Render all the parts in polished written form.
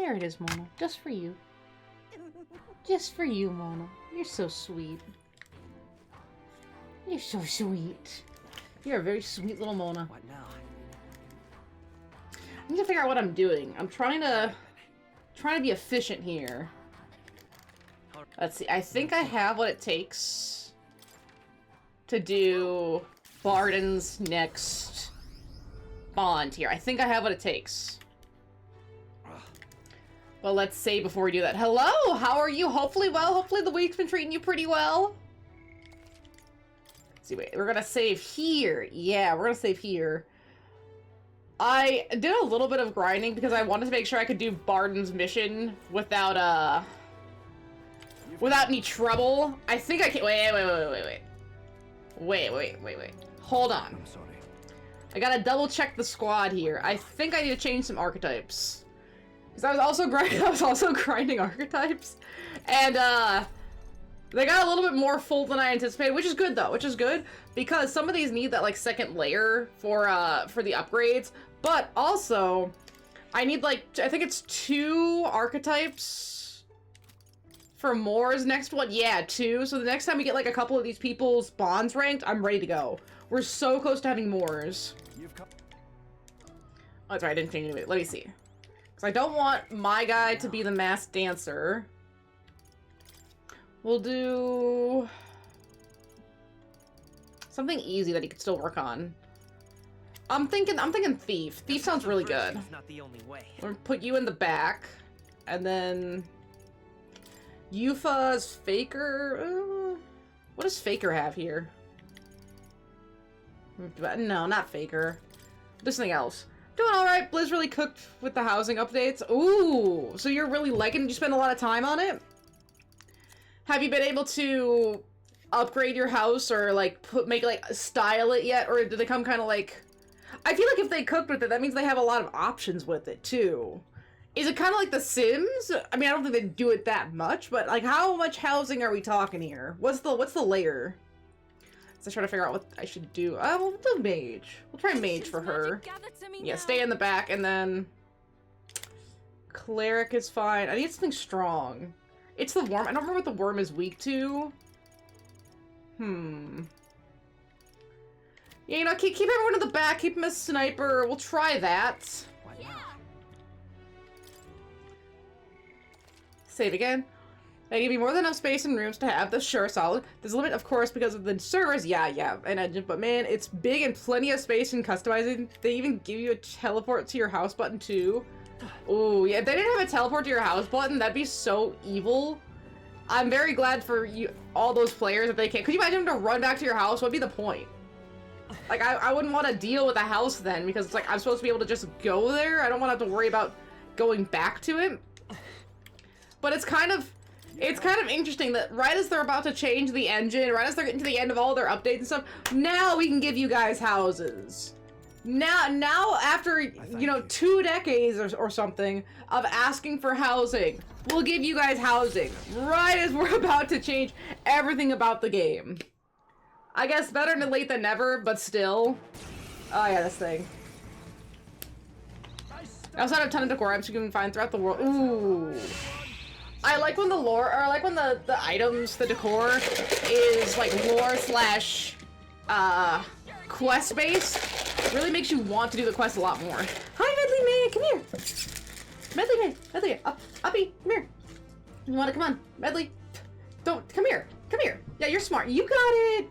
There it is, Mona. Just for you. Just for you, Mona. You're so sweet. You're so sweet. You're a very sweet little Mona. What now? I need to figure out what I'm doing. I'm trying to be efficient here. Let's see. I think I have what it takes to do Barden's next bond here. I think I have what it takes. But let's save before we do that. Hello! How are you? Hopefully well. Hopefully the week's been treating you pretty well. Let's see, wait. We're gonna save here. Yeah, we're gonna save here. I did a little bit of grinding because I wanted to make sure I could do Barden's mission without any trouble. I think I can. Wait. Hold on. I'm sorry. I gotta double check the squad here. I think I need to change some archetypes. Because I was also grinding archetypes. And they got a little bit more full than I anticipated, which is good though, which is good. Because some of these need that like second layer for the upgrades. But also, I need like, I think it's 2 archetypes for Moore's next one. Yeah, 2. So the next time we get like a couple of these people's bonds ranked, I'm ready to go. We're so close to having Moore's. Oh, that's right, I didn't change it. Let me see. Because I don't want my guy to be the masked dancer. We'll do something easy that he could still work on. I'm thinking Thief. Thief sounds really good. Not the only way. We'll put you in the back, and then Yufa's Faker. What does Faker have here? No, not Faker. There's something else. Doing all right. Blizz really cooked with the housing updates. Ooh, so you're really liking it? You spend a lot of time on it? Have you been able to upgrade your house or like style it yet, or did they come kind of like? I feel like if they cooked with it, that means they have a lot of options with it too. Is it kind of like The Sims? I mean, I don't think they do it that much, but like, how much housing are we talking here? What's the layer? So I try to figure out what I should do. We'll do mage. We'll try mage for her. Yeah, stay in the back, and then cleric is fine. I need something strong. It's the worm. I don't remember what the worm is weak to. Yeah, you know, keep everyone in the back. Keep him as sniper. We'll try that. Yeah. Save again. They give you more than enough space and rooms to have the sure solid. There's a limit, of course, because of the servers. Yeah, and engine. But man, it's big and plenty of space and customizing. They even give you a teleport to your house button too. Oh yeah, if they didn't have a teleport to your house button, that'd be so evil. I'm very glad for you, all those players, that they can't. Could you imagine them to run back to your house? What'd be the point? Like, I wouldn't want to deal with a house then, because it's like, I'm supposed to be able to just go there. I don't want to have to worry about going back to it. But it's kind of interesting that right as they're about to change the engine, right as they're getting to the end of all their updates and stuff, now we can give you guys houses. Now after, you know, 2 decades or something of asking for housing, we'll give you guys housing right as we're about to change everything about the game. I guess better than late than never, but still. Oh yeah, this thing. I also have a ton of decor items you can find throughout the world. Ooh. I like when the lore, or I like when the items, the decor, is like lore slash quest based. Really makes you want to do the quest a lot more. Hi, Medley Man, come here. Medley, Uppy, come here. You wanna come on, Medley? Come here. Yeah, you're smart. You got it.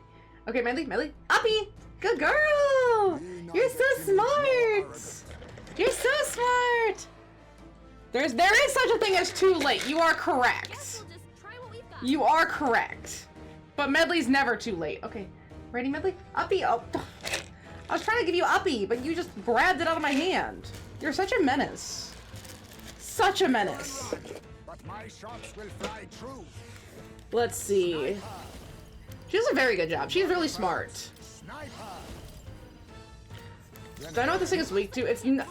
Okay, Medley, Uppy, good girl. You're so smart. You're so smart. There is such a thing as too late. You are correct. You are correct. But Medley's never too late. Okay, ready, Medley? Uppy, oh. I was trying to give you Uppy, but you just grabbed it out of my hand. You're such a menace. Such a menace. But my shots will fly true. Let's see. She does a very good job. She's really smart. Do I know what this thing is weak to? It's not.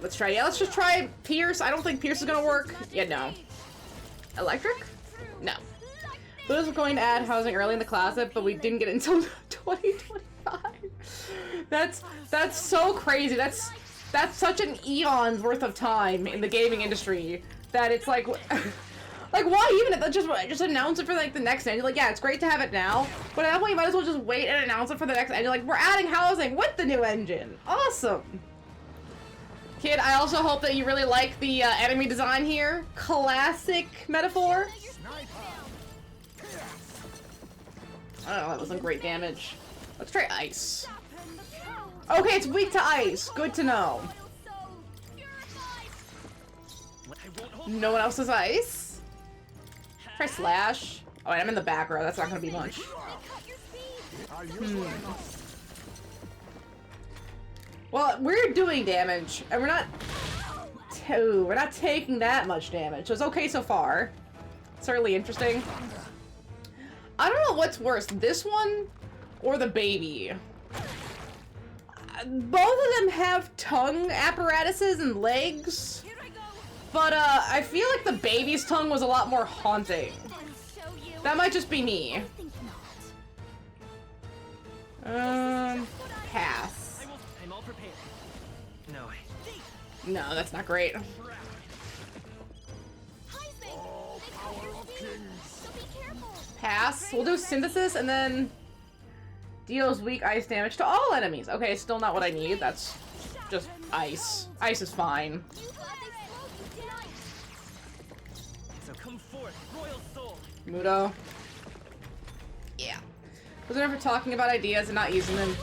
Let's try. Yeah, let's just try Pierce. I don't think Pierce is gonna work. Yeah, no. Electric? No. Liz was going to add housing early in the closet, but we didn't get it until 2025. That's so crazy. That's that's such an eon's worth of time in the gaming industry that it's like, like why even just announce it for like the next engine? Like, yeah, it's great to have it now, but at that point you might as well just wait and announce it for the next engine. Like, we're adding housing with the new engine. Awesome. Kid, I also hope that you really like the enemy design here. Classic metaphor. I don't know, that wasn't great damage. Let's try ice. Okay, it's weak to ice. Good to know. No one else has ice. Try slash. Oh, wait, I'm in the back row. That's not gonna be much. Well, we're doing damage, and we're not taking that much damage. So it's okay so far. Certainly interesting. I don't know what's worse, this one or the baby. Both of them have tongue apparatuses and legs, but I feel like the baby's tongue was a lot more haunting. That might just be me. Pass. I'm all prepared. No. No, that's not great. Pass. We'll do synthesis and then deals weak ice damage to all enemies. Okay, still not what I need. That's just ice. Ice is fine. So come forth, royal soul. Mudo. Yeah. Was there ever talking about ideas and not using them?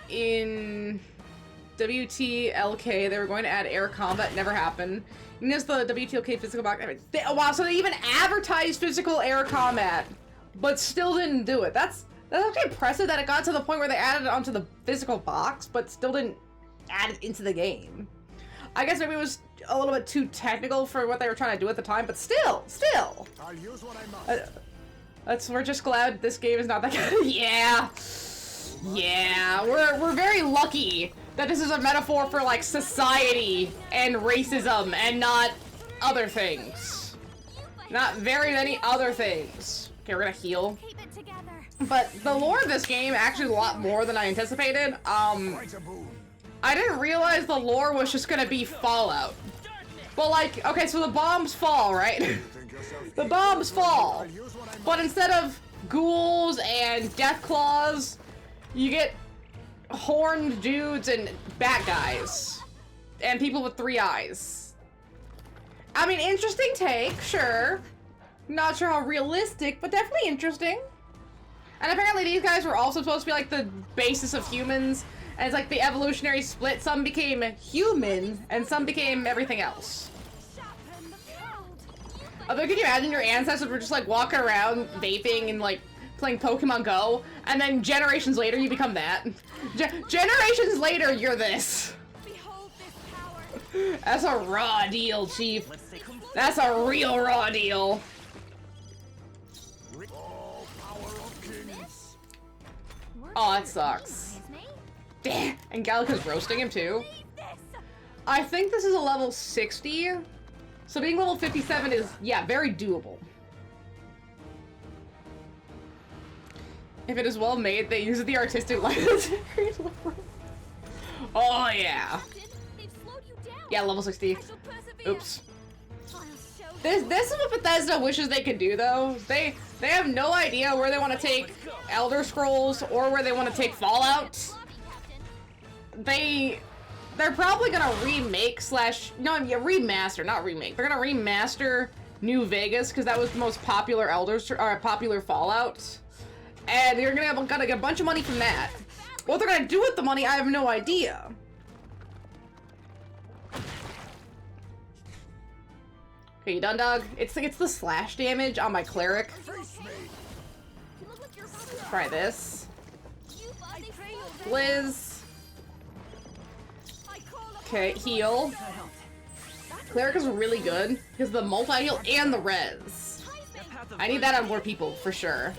In WTLK, they were going to add air combat. Never happened. You know, the WTLK physical box. Oh, wow, so they even advertised physical air combat, but still didn't do it. That's actually impressive that it got to the point where they added it onto the physical box, but still didn't add it into the game. I guess maybe it was a little bit too technical for what they were trying to do at the time, but still. I'll use what I must. We're just glad this game is not that good. Yeah, we're very lucky that this is a metaphor for like society and racism and not other things. Not very many other things. Okay, we're gonna heal. But the lore of this game actually a lot more than I anticipated. I didn't realize the lore was just gonna be Fallout. But like, okay, so the bombs fall, right? The bombs fall. But instead of ghouls and death claws, you get horned dudes and bat guys. And people with 3 eyes. I mean, interesting take, sure. Not sure how realistic, but definitely interesting. And apparently these guys were also supposed to be like the basis of humans. And it's like the evolutionary split. Some became human, and some became everything else. Although, can you imagine your ancestors were just like walking around vaping and like playing Pokemon Go, and then generations later you become that? Generations later, you're this. That's a raw deal, Chief. That's a real raw deal. Oh, that sucks. And Gallica's roasting him too. I think this is a level 60. So being level 57 is, yeah, very doable. If it is well made, they use the artistic license. Oh, yeah. Yeah, level 60. Oops. This is what Bethesda wishes they could do, though. They have no idea where they want to take Elder Scrolls or where they want to take Fallout. They're probably gonna remake remaster, not remake. They're gonna remaster New Vegas because that was the most popular popular Fallout, and you're gonna get a bunch of money from that. What they're gonna do with the money, I have no idea. Okay, you done, dog? It's the slash damage on my cleric. Try this. Blizz. Okay, heal. Cleric is really good because of the multi-heal and the res. I need that on more people for sure.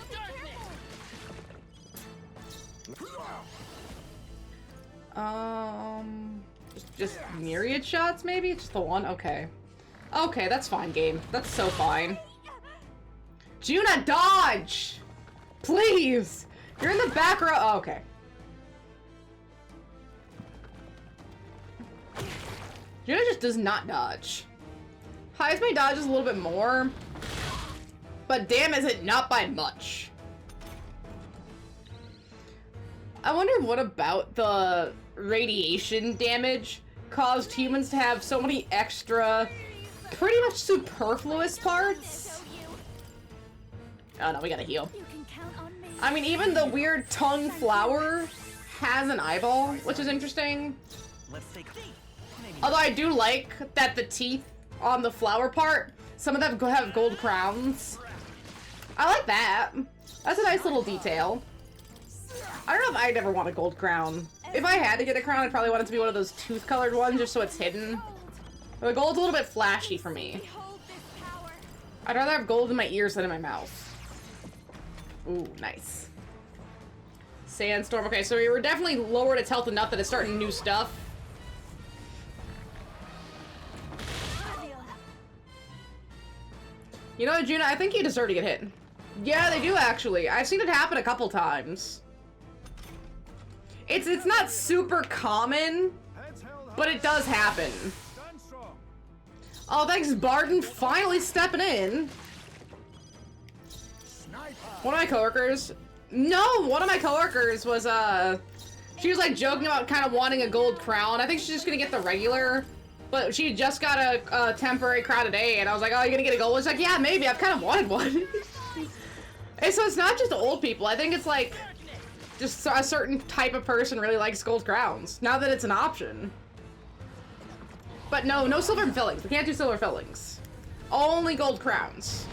Just myriad shots maybe? Just the one? Okay. Okay, that's fine, game. That's so fine. Juna, dodge! Please! You're in the back row. Oh, okay. Juna just does not dodge. Heisme dodges a little bit more, but damn, is it not by much. I wonder what about the radiation damage caused humans to have so many extra, pretty much superfluous parts. Oh no, we gotta heal. I mean, even the weird tongue flower has an eyeball, which is interesting. Although I do like that the teeth on the flower part, some of them have gold crowns. I like that. That's a nice little detail. I don't know if I'd ever want a gold crown. If I had to get a crown, I'd probably want it to be one of those tooth-colored ones, just so it's hidden. The gold's a little bit flashy for me. I'd rather have gold in my ears than in my mouth. Ooh, nice. Sandstorm. Okay, so we were definitely lowered its health enough that it's starting new stuff. You know, Juna, I think you deserve to get hit. Yeah, they do actually. I've seen it happen a couple times. It's not super common, but it does happen. Oh, thanks, Barton, finally stepping in. One of my coworkers. No, one of my coworkers was she was like joking about kind of wanting a gold crown. I think she's just gonna get the regular, but she just got a temporary crown today, and I was like, oh, you're gonna get a gold? She's like, yeah, maybe. I've kind of wanted one. And so it's not just old people. I think it's like just a certain type of person really likes gold crowns. Now that it's an option. But no silver fillings. We can't do silver fillings. Only gold crowns.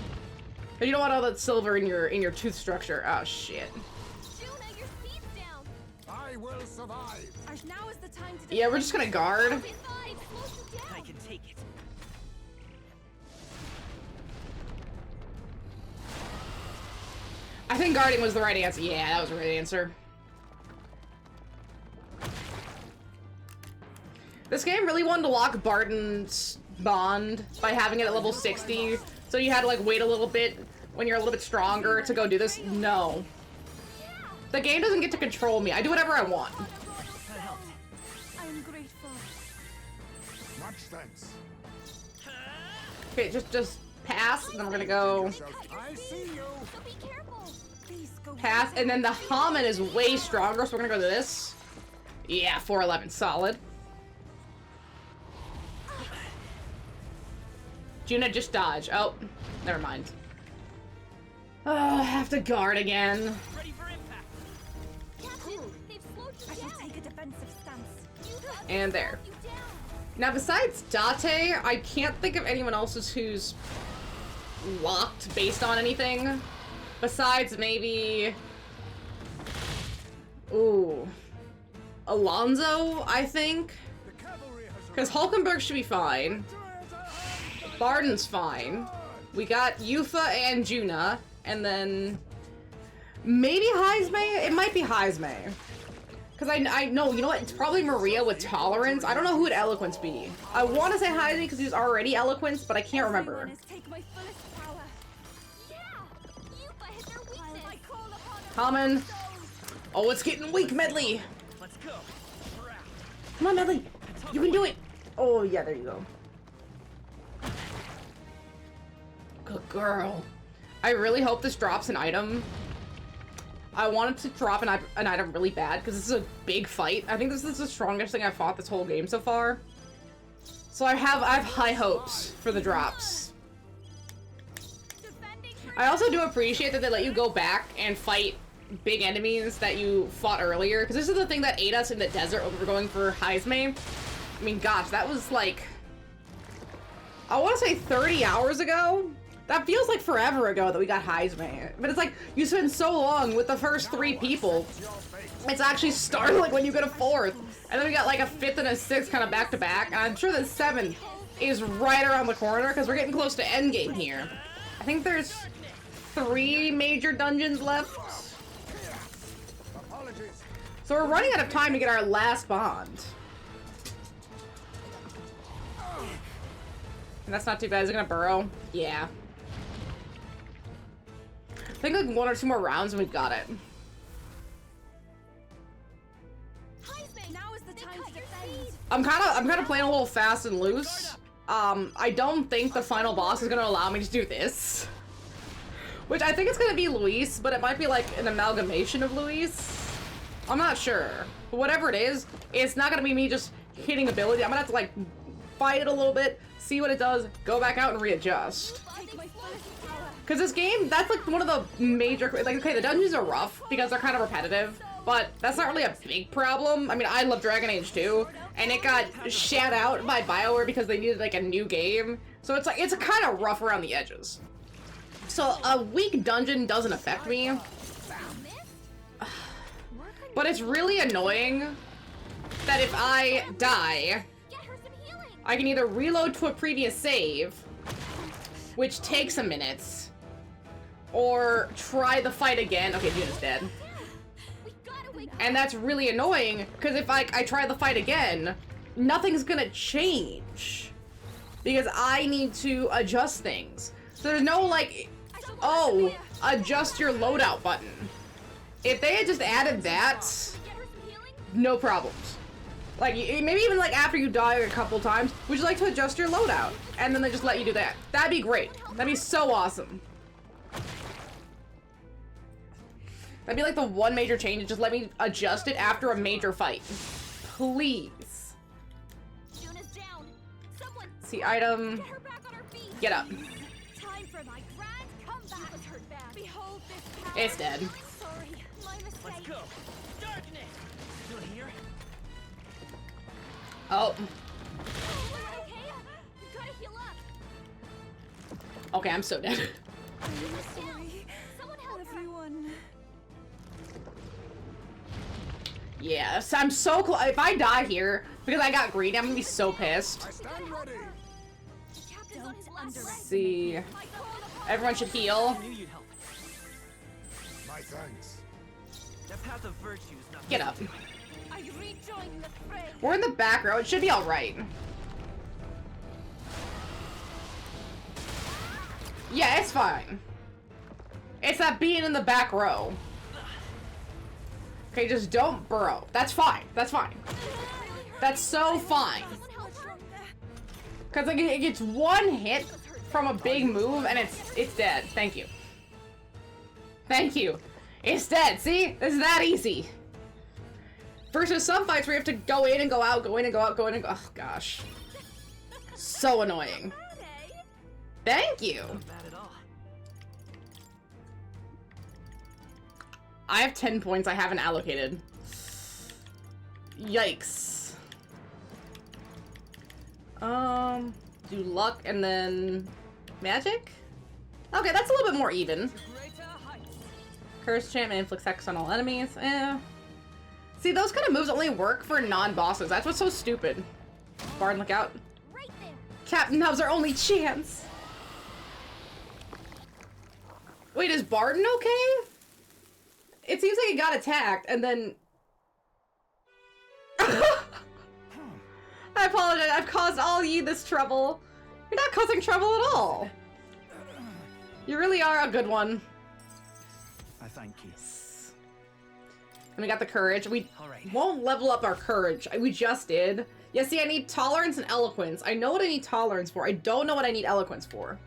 But you don't want all that silver in your tooth structure. Oh shit. Juna, your speed's down. I will survive. Now is the time to Yeah, we're just gonna guard. I can take it. I think guarding was the right answer. Yeah, that was the right answer. This game really wanted to lock Barton's bond by having it at level 60, so you had to like wait a little bit when you're a little bit stronger to go do this. No. The game doesn't get to control me. I do whatever I want. I'm grateful. Much thanks. Okay, just pass, and then we're gonna go I see you. So be careful. Please go. pass, and then the Haman is way stronger, so we're gonna go to this. Yeah, 411, solid. Juna, just dodge. Oh, never mind. Oh, I have to guard again. Ready for impact. Captain, they've slowed you down. I shall take a defensive stance. And there. Now, besides Date, I can't think of anyone else who's locked based on anything. Besides maybe... Ooh. Alonzo, I think? Because Hulkenberg should be fine. Barton's fine. We got Yufa and Juna, and then maybe Heisme? It might be Heisme. Because I know, you know what? It's probably Maria with Tolerance. I don't know who would Eloquence be. I want to say Heisme because he's already Eloquence, but I can't remember. Common. Oh, it's getting weak, Medley. Let's go. Come on, Medley. You can do it. Oh, yeah, there you go. Good girl. I really hope this drops an item. I wanted to drop an item really bad because this is a big fight. I think this is the strongest thing I've fought this whole game so far. So I have high hopes for the drops. I also do appreciate that they let you go back and fight big enemies that you fought earlier, because this is the thing that ate us in the desert when we were going for Heisme. I mean, gosh, that was like, I want to say 30 hours ago? That feels like forever ago that we got Heisme. But it's like, you spend so long with the first 3 people. It's actually startling when you get a 4th. And then we got like a 5th and a 6th kind of back to back. And I'm sure that 7th is right around the corner because we're getting close to endgame here. I think there's 3 major dungeons left. So we're running out of time to get our last bond. And that's not too bad. Is it gonna burrow? Yeah. I think like 1 or 2 more rounds and we've got it. Now is the time to defend. I'm kind of playing a little fast and loose. I don't think the final boss is gonna allow me to do this. Which I think it's gonna be Luis, but it might be like an amalgamation of Luis. I'm not sure. But whatever it is, it's not gonna be me just hitting ability. I'm gonna have to like fight it a little bit, see what it does, go back out and readjust. Because this game, that's like one of the major, like, okay, the dungeons are rough because they're kind of repetitive, but that's not really a big problem. I mean, I love Dragon Age 2, and it got shat out by BioWare because they needed like a new game. So it's like, it's kind of rough around the edges. So a weak dungeon doesn't affect me. But it's really annoying that if I die, I can either reload to a previous save, which takes a minute, or try the fight again. Okay, Juna's dead. And that's really annoying, because if I try the fight again, nothing's gonna change. Because I need to adjust things. So there's no, like, oh, adjust your loadout button. If they had just added that, no problems. Like, maybe even, like, after you die a couple times, would you like to adjust your loadout? And then they just let you do that. That'd be great. That'd be so awesome. That'd be like the one major change, just let me adjust it after a major fight. Please. See item. Get up. It's dead. Let's go. Darkness. Still here? Oh. Okay, I'm so dead. Yes, I'm so close. If I die here because I got greedy, I'm gonna be so pissed. I stand ready. Let's see. Everyone should heal. I knew you'd help. My thanks. That path of virtue is not. Get up. I rejoin the fray. We're in the back row. It should be all right. Yeah, it's fine. It's that being in the back row. Okay, just don't burrow. That's fine. That's fine. That's so fine. Because like, it gets one hit from a big move and it's dead. Thank you. Thank you. It's dead. See? It's that easy. Versus some fights where you have to go in and go out, go in and go out, go in and go. Oh gosh. So annoying. Thank you. Not bad at all. I have 10 points I haven't allocated. Yikes. Do luck and then magic? Okay, that's a little bit more even. Curse champ and inflicts Hex on all enemies. See, those kind of moves only work for non-bosses. That's what's so stupid. Bard, look out. Right there. Captain Hub's our only chance. Wait, is Barton okay? It seems like he got attacked and then... I apologize, I've caused all ye this trouble. You're not causing trouble at all. You really are a good one. I thank you. And we got the courage. We Alright. won't level up our courage. We just did. Yeah, see, I need tolerance and eloquence. I know what I need tolerance for. I don't know what I need eloquence for.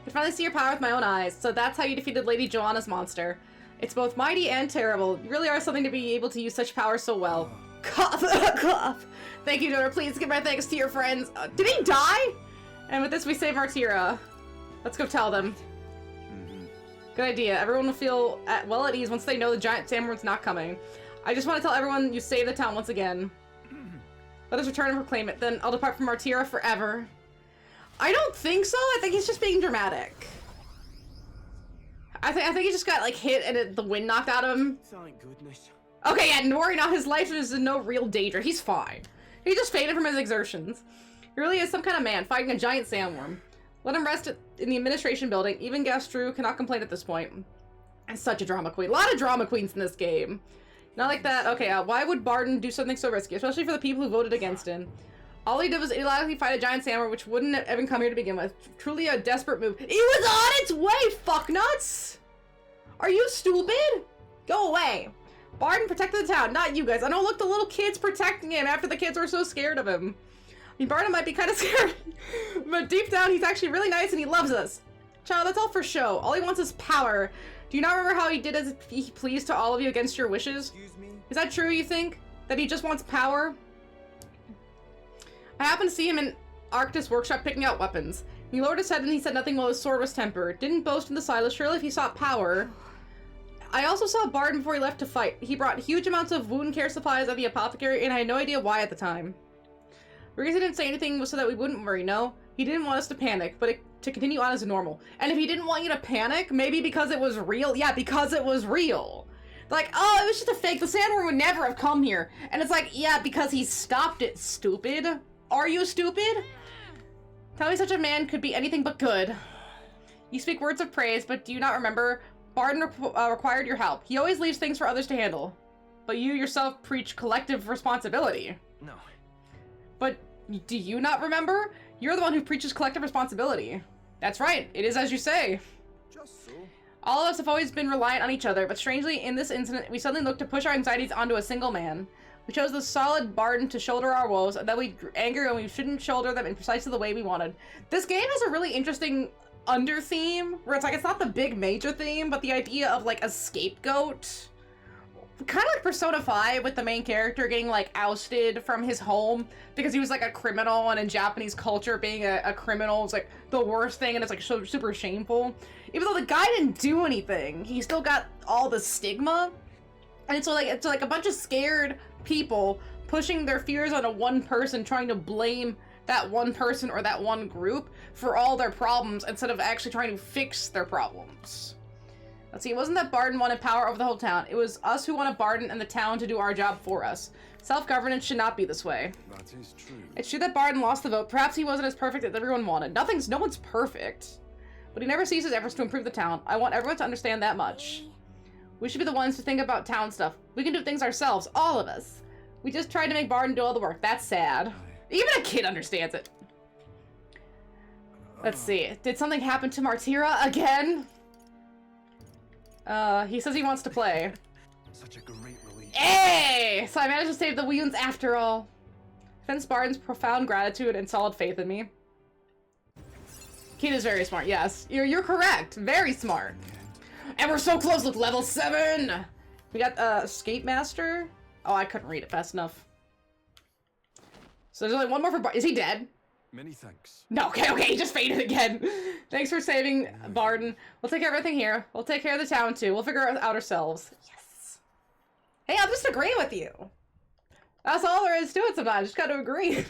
I finally see your power with my own eyes, so that's how you defeated Lady Joanna's monster. It's both mighty and terrible. You really are something to be able to use such power so well. Cough, cough. Thank you, Donor. Please give my thanks to your friends. Did he die? And with this, we save Martira. Let's go tell them. Good idea. Everyone will feel well at ease once they know the giant Samurai not coming. I just want to tell everyone you saved the town once again. Let us return and proclaim it. Then I'll depart from Martira forever. I don't think so. I think he's just being dramatic. I think he just got like hit and the wind knocked out of him. Thank goodness. Okay, yeah, don't worry now. His life is in no real danger. He's fine. He just fainted from his exertions. He really is some kind of man fighting a giant sandworm. Let him rest in the administration building. Even Gastru cannot complain at this point. And such a drama queen. A lot of drama queens in this game. Not like that. Okay, why would Barton do something so risky? Especially for the people who voted against him. All he did was idiotically fight a giant sandworm, which wouldn't have even come here to begin with. Truly a desperate move. It was on its way, fucknuts! Are you stupid? Go away. Barden protected the town, not you guys. I know, look, the little kids protecting him after the kids were so scared of him. I mean, Barden might be kind of scary, but deep down, he's actually really nice and he loves us. Child, that's all for show. All he wants is power. Do you not remember how he did as he pleased to all of you against your wishes? Excuse me? Is that true, you think? That he just wants power? I happened to see him in Arctis workshop picking out weapons. He lowered his head and he said nothing while his sword was tempered. Didn't boast in the silence, surely if he sought power. I also saw Barden before he left to fight. He brought huge amounts of wound care supplies at the apothecary and I had no idea why at the time. The reason he didn't say anything was so that we wouldn't worry, no? He didn't want us to panic, but to continue on as normal. And if he didn't want you to panic, maybe because it was real? Yeah, because it was real. Like, oh, it was just a fake. The sandworm would never have come here. And it's like, yeah, because he stopped it, stupid. Are you stupid? Tell me such a man could be anything but good. You speak words of praise, but do you not remember? Barden required your help. He always leaves things for others to handle. But you yourself preach collective responsibility. No. But do you not remember? You're the one who preaches collective responsibility. That's right. It is as you say. Just so. All of us have always been reliant on each other, but strangely, in this incident, we suddenly looked to push our anxieties onto a single man. We chose the solid Barden to shoulder our woes, and then we grew angry when we shouldn't shoulder them in precisely the way we wanted. This game has a really interesting under theme, where it's like, it's not the big major theme, but the idea of like a scapegoat. Kind of like Persona 5 with the main character getting like ousted from his home because he was like a criminal, and in Japanese culture being a criminal is like the worst thing and it's like so super shameful. Even though the guy didn't do anything, he still got all the stigma. And so like it's like a bunch of scared people pushing their fears onto one person, trying to blame that one person or that one group for all their problems instead of actually trying to fix their problems. Let's see, it wasn't that Barden wanted power over the whole town. It was us who wanted Barden and the town to do our job for us. Self-governance should not be this way. That is true. It's true that Barden lost the vote. Perhaps he wasn't as perfect as everyone wanted. No one's perfect. But he never ceases efforts to improve the town. I want everyone to understand that much. We should be the ones to think about town stuff. We can do things ourselves, all of us. We just tried to make Barden do all the work. That's sad. Even a kid understands it. Let's see. Did something happen to Martira again? He says he wants to play. Such a great relief. Hey! So I managed to save the wounds after all. Fence Barden's profound gratitude and solid faith in me. Kid is very smart, yes. You're correct. Very smart. And we're so close, look, level 7! We got, Skate Master? Oh, I couldn't read it fast enough. So there's only one more for Barden. Is he dead? Many thanks. No, okay, he just faded again. Thanks for saving Barden. We'll take care of everything here. We'll take care of the town, too. We'll figure it out ourselves. Yes. Hey, I'm just agreeing with you. That's all there is to it sometimes. Just gotta agree.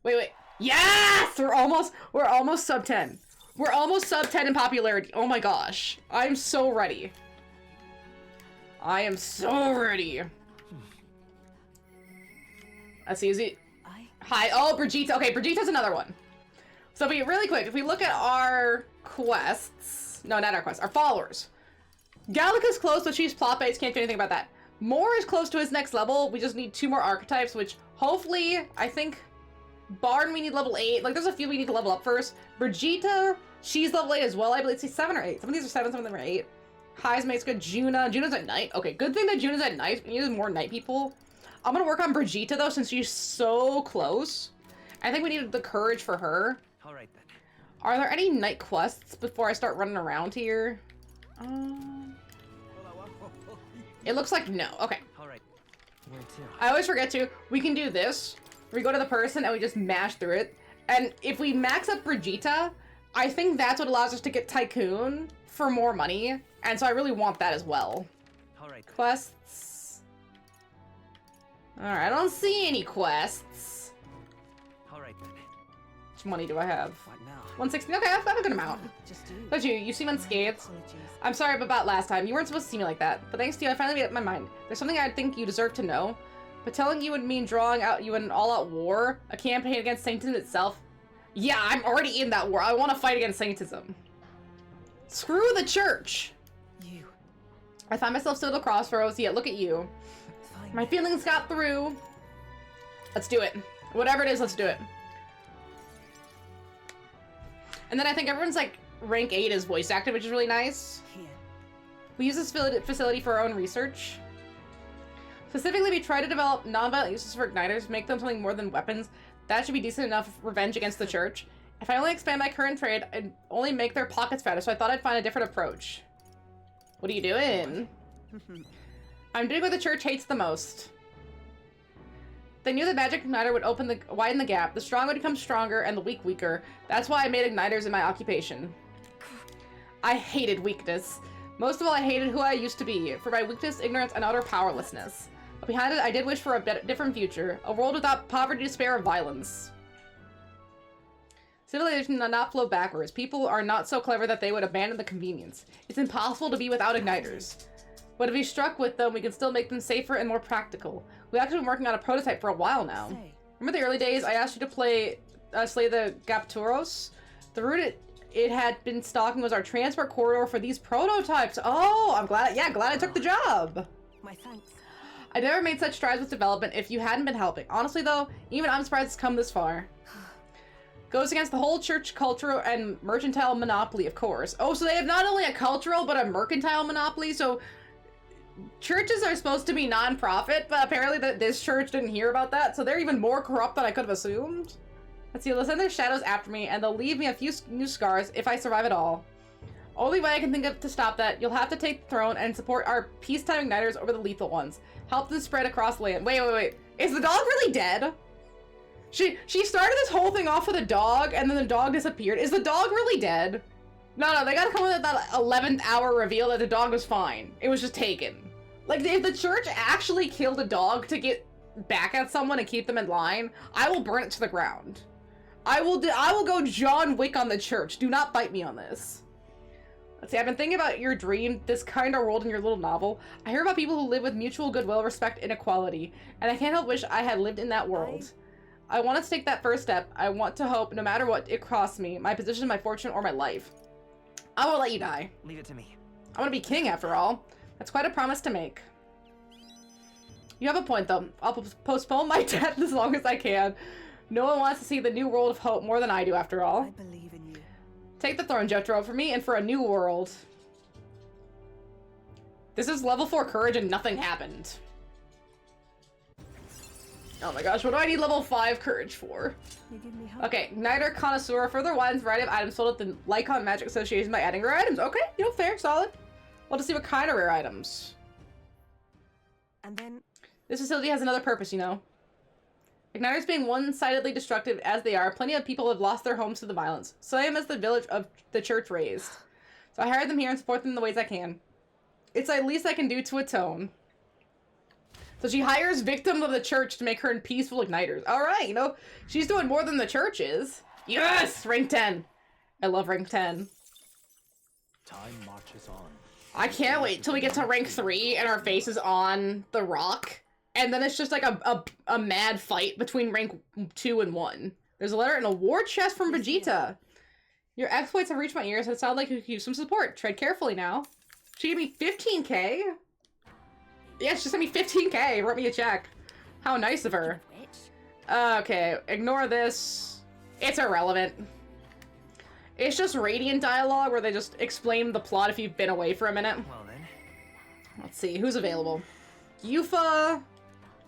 Wait. Yes! We're almost sub 10. We're almost sub 10 in popularity. Oh my gosh. I'm so ready. I am so ready. Let's see, is he... Hi, oh, Brigitte. Okay, Brigitte's another one. So if we, really quick, if we look at our quests... No, not our quests, our followers. Gallica's close, but she's plot based, can't do anything about that. Moore is close to his next level. We just need 2 more archetypes, which hopefully, I think... Barden, we need level 8. Like, there's a few we need to level up first. Brigitte, she's level 8 as well. I believe it's 7 or 8. Some of these are 7, some of them are 8. High's mate's good. Juna's at night. Okay, good thing that Juna's at night. We need more night people. I'm gonna work on Brigitte, though, since she's so close. I think we needed the courage for her. Alright then. Are there any night quests before I start running around here? It looks like no. Okay. Alright. Where to? I always forget to. We can do this. We go to the person and we just mash through it. And if we max up Brigitte, I think that's what allows us to get Tycoon for more money. And so I really want that as well. Alright. Quests. Alright, I don't see any quests. Alright then. How much money do I have? What now? 160. Okay, I've got a good amount. Just do. But you seem unscathed. Apologies. I'm sorry about last time. You weren't supposed to see me like that. But thanks to you, I finally made up my mind. There's something I think you deserve to know. But telling you would mean drawing out you in an all-out war, a campaign against Sanctism itself. Yeah, I'm already in that war. I want to fight against Sanctism. Screw the church. You. I find myself still at a crossroads, yet look at you. Fine. My feelings got through. Let's do it. Whatever it is, let's do it. And then I think everyone's like rank 8 is voice acted, which is really nice. Here. We use this facility for our own research. Specifically, we try to develop non-violent uses for igniters, make them something more than weapons. That should be decent enough revenge against the church. If I only expand my current trade, I'd only make their pockets fatter, so I thought I'd find a different approach. What are you doing? I'm doing what the church hates the most. They knew the magic igniter would widen the gap. The strong would become stronger and the weak weaker. That's why I made igniters in my occupation. I hated weakness. Most of all, I hated who I used to be. For my weakness, ignorance, and utter powerlessness. But behind it, I did wish for a different future. A world without poverty, despair, or violence. Civilization does not flow backwards. People are not so clever that they would abandon the convenience. It's impossible to be without igniters. But if we struck with them, we can still make them safer and more practical. We've actually been working on a prototype for a while now. Remember the early days? I asked you to play slay the Gapturos? The route it had been stalking was our transport corridor for these prototypes. Oh, I'm glad. Yeah, glad I took the job. My thanks. I never made such strides with development if you hadn't been helping. Honestly, though, even I'm surprised it's come this far. Goes against the whole church cultural and mercantile monopoly, of course. Oh, so they have not only a cultural, but a mercantile monopoly? So churches are supposed to be non-profit, but apparently this church didn't hear about that, so they're even more corrupt than I could have assumed. Let's see, they'll send their shadows after me, and they'll leave me a few new scars if I survive at all. Only way I can think of to stop that, you'll have to take the throne and support our peacetime igniters over the lethal ones. Help them spread across the land. Wait. Is the dog really dead? She started this whole thing off with a dog, and then the dog disappeared. Is the dog really dead? No, they gotta come with that 11th hour reveal that the dog was fine. It was just taken. Like, if the church actually killed a dog to get back at someone and keep them in line, I will burn it to the ground. I will go John Wick on the church. Do not bite me on this. Let's see, I've been thinking about your dream, this kind of world in your little novel. I hear about people who live with mutual goodwill, respect, and equality, and I can't help wish I had lived in that world. I want to take that first step. I want to hope, no matter what it costs me, my position, my fortune, or my life. I won't let you die. Leave it to me. I want to be king, after all. That's quite a promise to make. You have a point, though. I'll postpone my death as long as I can. No one wants to see the new world of hope more than I do, after all. I believe in you. Take the throne, Jotaro, for me and for a new world. This is level 4 courage and nothing happened. Oh my gosh, what do I need level 5 courage for? You give me hope. Okay, Igniter Connoisseur further widens variety of items sold at the Lycon Magic Association by adding rare items. Okay, fair, solid. We'll just see what kind of rare items. And then This facility has another purpose, you know. Igniters being one-sidedly destructive as they are, plenty of people have lost their homes to the violence. Same as the village of the church raised. So I hired them here and support them in the ways I can. It's the least I can do to atone. So she hires victims of the church to make her peaceful igniters. Alright, she's doing more than the church is. Yes! Rank 10. I love rank 10. Time marches on. I can't wait till we get to rank 3 and our face is on the rock. And then it's just like a mad fight between rank 2 and 1. There's a letter and a war chest from Vegeta. Your exploits have reached my ears and it sounds like you could use some support. Tread carefully now. She gave me 15k? Yeah, she sent me 15k. Wrote me a check. How nice of her. Okay, ignore this. It's irrelevant. It's just Radiant dialogue where they just explain the plot if you've been away for a minute. Well then. Let's see, who's available? Yufa.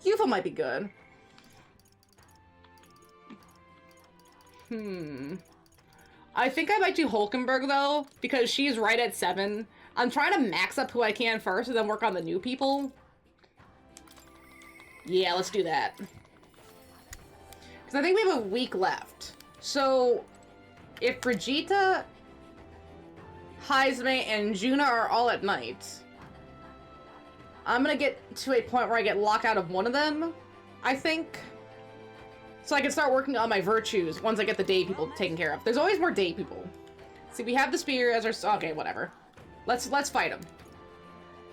Yufa might be good. I think I might do Hulkenberg though, because she's right at 7. I'm trying to max up who I can first and then work on the new people. Yeah, let's do that. Because I think we have a week left. So, if Brigitte, Heisme, and Juna are all at night, I'm gonna get to a point where I get locked out of one of them, I think. So I can start working on my virtues once I get the day people taken care of. There's always more day people. See, we have the spear as our... Okay, whatever. Let's fight him.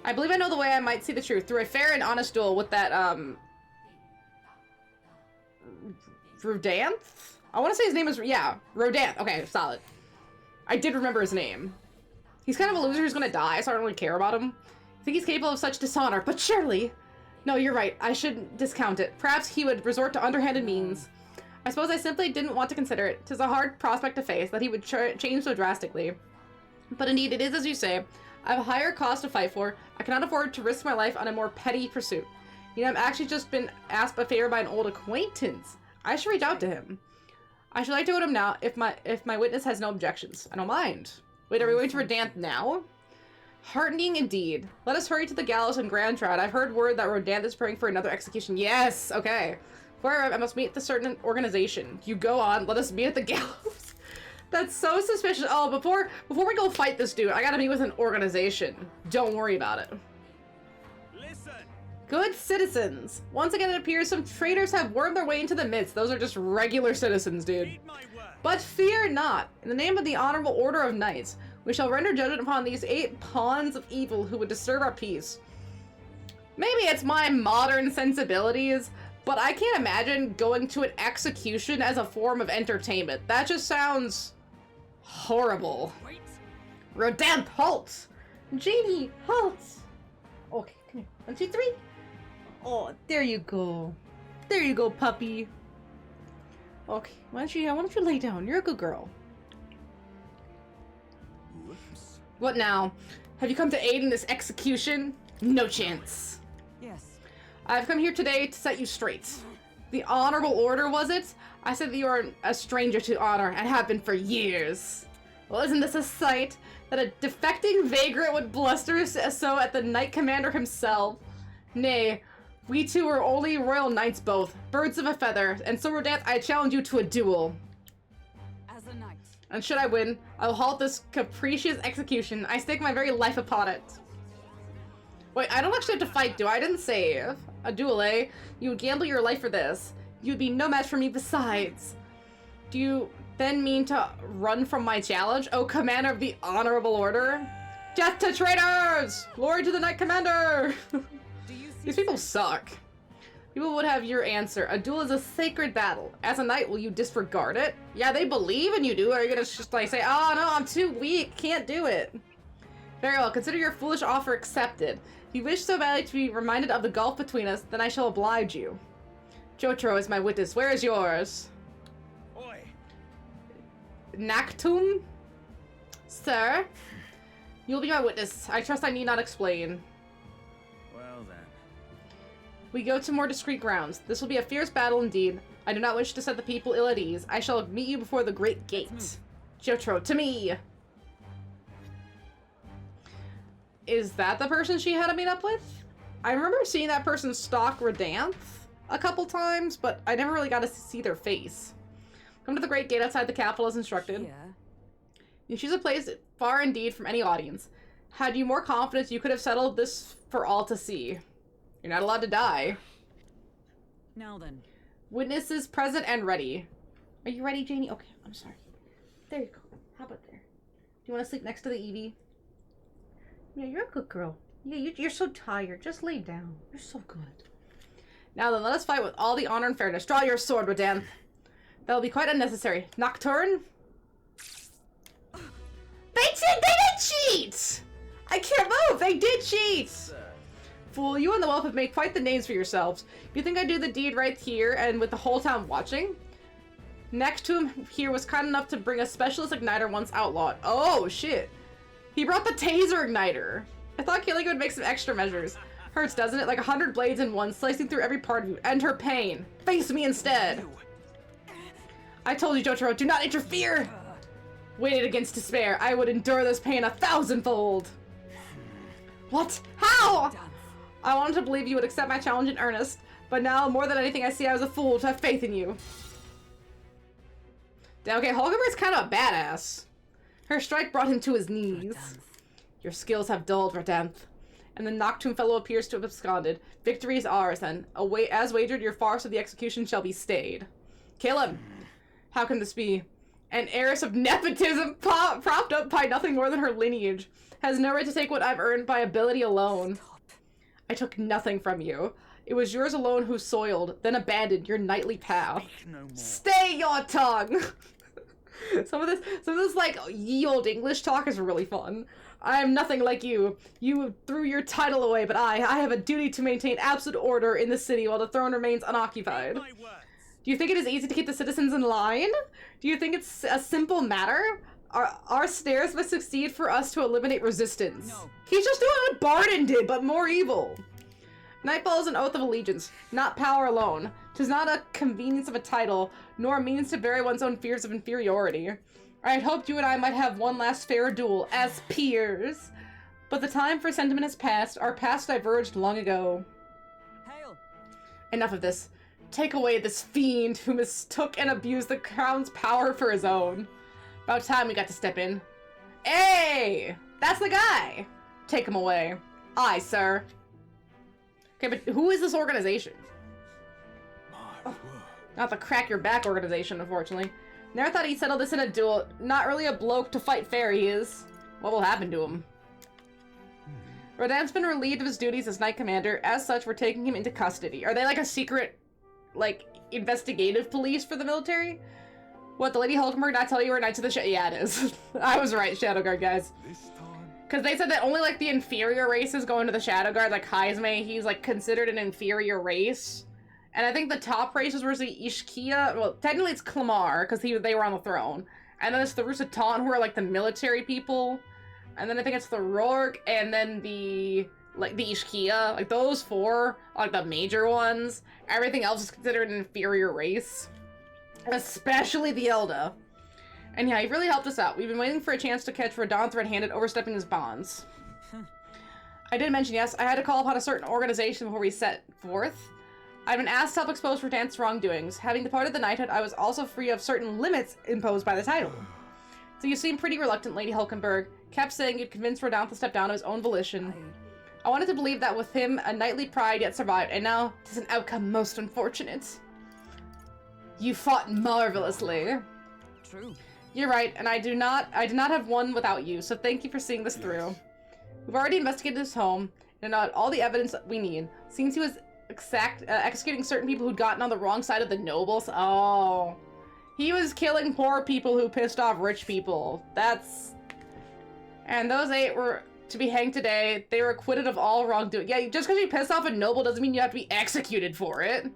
I believe I know the way I might see the truth. Through a fair and honest duel with that, Rodanth? I want to say his name is... Yeah, Rodanth. Okay, solid. I did remember his name. He's kind of a loser who's gonna die, so I don't really care about him. I think he's capable of such dishonor, but surely... No, you're right. I shouldn't discount it. Perhaps he would resort to underhanded means. I suppose I simply didn't want to consider it. 'Tis a hard prospect to face, that he would change so drastically. But indeed, it is as you say. I have a higher cause to fight for. I cannot afford to risk my life on a more petty pursuit. You know, I've actually just been asked a favor by an old acquaintance. I should reach out to him. I should like to go to him now if my witness has no objections. I don't mind. Wait, are we going to Rodanthe now? Heartening indeed. Let us hurry to the gallows and Grand Trout. I've heard word that Rodanthe is preparing for another execution. Yes! Okay. Before I arrive, I must meet the certain organization. You go on. Let us meet at the gallows. That's so suspicious. Oh, before we go fight this dude, I gotta meet with an organization. Don't worry about it. Listen. Good citizens. Once again, it appears some traitors have wormed their way into the midst. Those are just regular citizens, dude. Read my word. But fear not. In the name of the Honorable Order of Knights, we shall render judgment upon these 8 pawns of evil who would disturb our peace. Maybe it's my modern sensibilities, but I can't imagine going to an execution as a form of entertainment. That just sounds horrible. Wait. Rodanthe, halt! Janie, halt! Okay, come here. 1, 2, 3. Oh, there you go. There you go, puppy. Okay, why don't you lay down? You're a good girl. Whoops. What now? Have you come to aid in this execution? No chance. Yes. I've come here today to set you straight. The Honorable Order, was it? I said that you are a stranger to honor and have been for years. Well, isn't this a sight? That a defecting vagrant would bluster so at the Knight Commander himself? Nay, we two are only royal knights both, birds of a feather, and so Rodanthe, I challenge you to a duel. As a knight. And should I win, I will halt this capricious execution. I stake my very life upon it. Wait, I don't actually have to fight, do I? I didn't save. A duel, eh? You would gamble your life for this. You would be no match for me besides. Do you then mean to run from my challenge? Oh, Commander of the Honorable Order? Death to traitors! Glory to the Knight Commander! Do you see These people suck. People would have your answer. A duel is a sacred battle. As a knight, will you disregard it? Yeah, they believe in you, dude. Are you gonna just like say, oh no, I'm too weak, can't do it? Very well, consider your foolish offer accepted. If you wish so badly to be reminded of the gulf between us, then I shall oblige you. Jotaro is my witness. Where is yours? Oi. Naktum? Sir? You'll be my witness. I trust I need not explain. Well then. We go to more discreet grounds. This will be a fierce battle indeed. I do not wish to set the people ill at ease. I shall meet you before the great gate. Jotaro, to me! Is that the person she had to meet up with? I remember seeing that person stalk Rodanthe a couple times, but I never really got to see their face. Come to the great gate outside the capital as instructed. here? You choose a place far indeed from any audience. Had you more confidence, you could have settled this for all to see. You're not allowed to die. Now then. Witnesses present and ready. Are you ready, Janie? Okay, I'm sorry. There you go. How about there? Do you want to sleep next to the Eevee? Yeah, you're a good girl. Yeah, you're so tired. Just lay down. You're so good. Now then, let us fight with all the honor and fairness. Draw your sword, Rodanthe. That'll be quite unnecessary. Nocturne? They did cheat! I can't move! They did cheat! Fool, you and the Wolf have made quite the names for yourselves. You think I'd do the deed right here and with the whole town watching? Next to him here was kind enough to bring a specialist igniter once outlawed. Oh, shit. He brought the taser igniter. I thought killing would make some extra measures. Hurts, doesn't it? Like 100 blades in one, slicing through every part of you. End her pain. Face me instead. I told you, Jotaro, do not interfere! Weighted against despair, I would endure this pain 1,000-fold. What? How? I wanted to believe you would accept my challenge in earnest, but now, more than anything, I see I was a fool to have faith in you. Okay, Holgerberg's kind of a badass. Her strike brought him to his knees. Your skills have dulled, Rodanthe. And the Nocturne fellow appears to have absconded. Victory is ours, then. As wagered, your farce of the execution shall be stayed. Kill him! How can this be? An heiress of nepotism propped up by nothing more than her lineage has no right to take what I've earned by ability alone. Stop. I took nothing from you. It was yours alone who soiled, then abandoned your knightly path. Speak no more. Stay your tongue! Some of this like ye old English talk is really fun. I am nothing like you. You threw your title away, but I have a duty to maintain absolute order in the city while the throne remains unoccupied. My words. Do you think it is easy to keep the citizens in line? Do you think it's a simple matter? Our snares must succeed for us to eliminate resistance. No. He's just doing what Barden did, but more evil. Nightfall is an oath of allegiance, not power alone. 'Tis not a convenience of a title, nor a means to bury one's own fears of inferiority. I had hoped you and I might have one last fair duel, as peers. But the time for sentiment has passed, our paths diverged long ago. Hail! Enough of this. Take away this fiend who mistook and abused the crown's power for his own. About time we got to step in. Hey! That's the guy! Take him away. Aye, sir. Okay, but who is this organization? My word. Not the crack your back organization, unfortunately. Never thought he'd settle this in a duel. Not really a bloke to fight fair, he is. What will happen to him? Rodan's been relieved of his duties as Knight Commander. As such, we're taking him into custody. Are they like a secret, like, investigative police for the military? What, the Lady Hulkenberg not tell you we're Knights of the Shadow? Yeah, it is. I was right, Shadow Guard, guys. This time. Because they said that only, like, the inferior races go into the Shadow Guard. Like, Heisme, he's, like, considered an inferior race. And I think the top races were the Ishkia. Well, technically it's Clamar, because they were on the throne. And then it's the Rusatan, who are, like, the military people. And then I think it's the Rourke, and then the Ishkia. Like, those four are, like, the major ones. Everything else is considered an inferior race. Especially the Elda. And yeah, he really helped us out. We've been waiting for a chance to catch Radon red-handed overstepping his bonds. I did mention, yes, I had to call upon a certain organization before we set forth. I've been asked to help expose Radan's wrongdoings. Having departed the knighthood, I was also free of certain limits imposed by the title. So you seem pretty reluctant, Lady Hulkenberg. Kept saying you'd convince Radon to step down of his own volition. I wanted to believe that with him, a knightly pride yet survived, and now 'tis an outcome most unfortunate. You fought marvelously. True. You're right, and I did not have won without you, so thank you for seeing this through. We've already investigated his home, and all the evidence that we need. Seems he was executing certain people who'd gotten on the wrong side of the nobles. Oh. He was killing poor people who pissed off rich people. And those 8 were to be hanged today. They were acquitted of all wrongdoing. Yeah, just because you piss off a noble doesn't mean you have to be executed for it.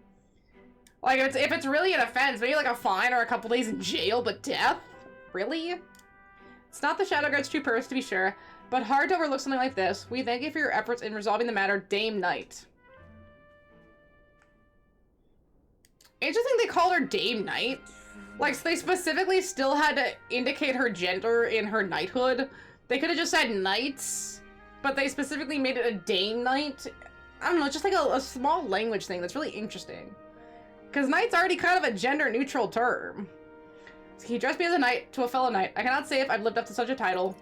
Like, if it's really an offense, maybe like a fine or a couple days in jail, but death? Really? It's not the Shadow Guard's true purpose, to be sure, but hard to overlook something like this. We thank you for your efforts in resolving the matter, Dame Knight. Interesting they called her Dame Knight. Like, they specifically still had to indicate her gender in her knighthood. They could have just said knights, but they specifically made it a Dame Knight. I don't know, it's just like a small language thing that's really interesting. Because knight's already kind of a gender-neutral term. So he addressed me as a knight to a fellow knight. I cannot say if I've lived up to such a title.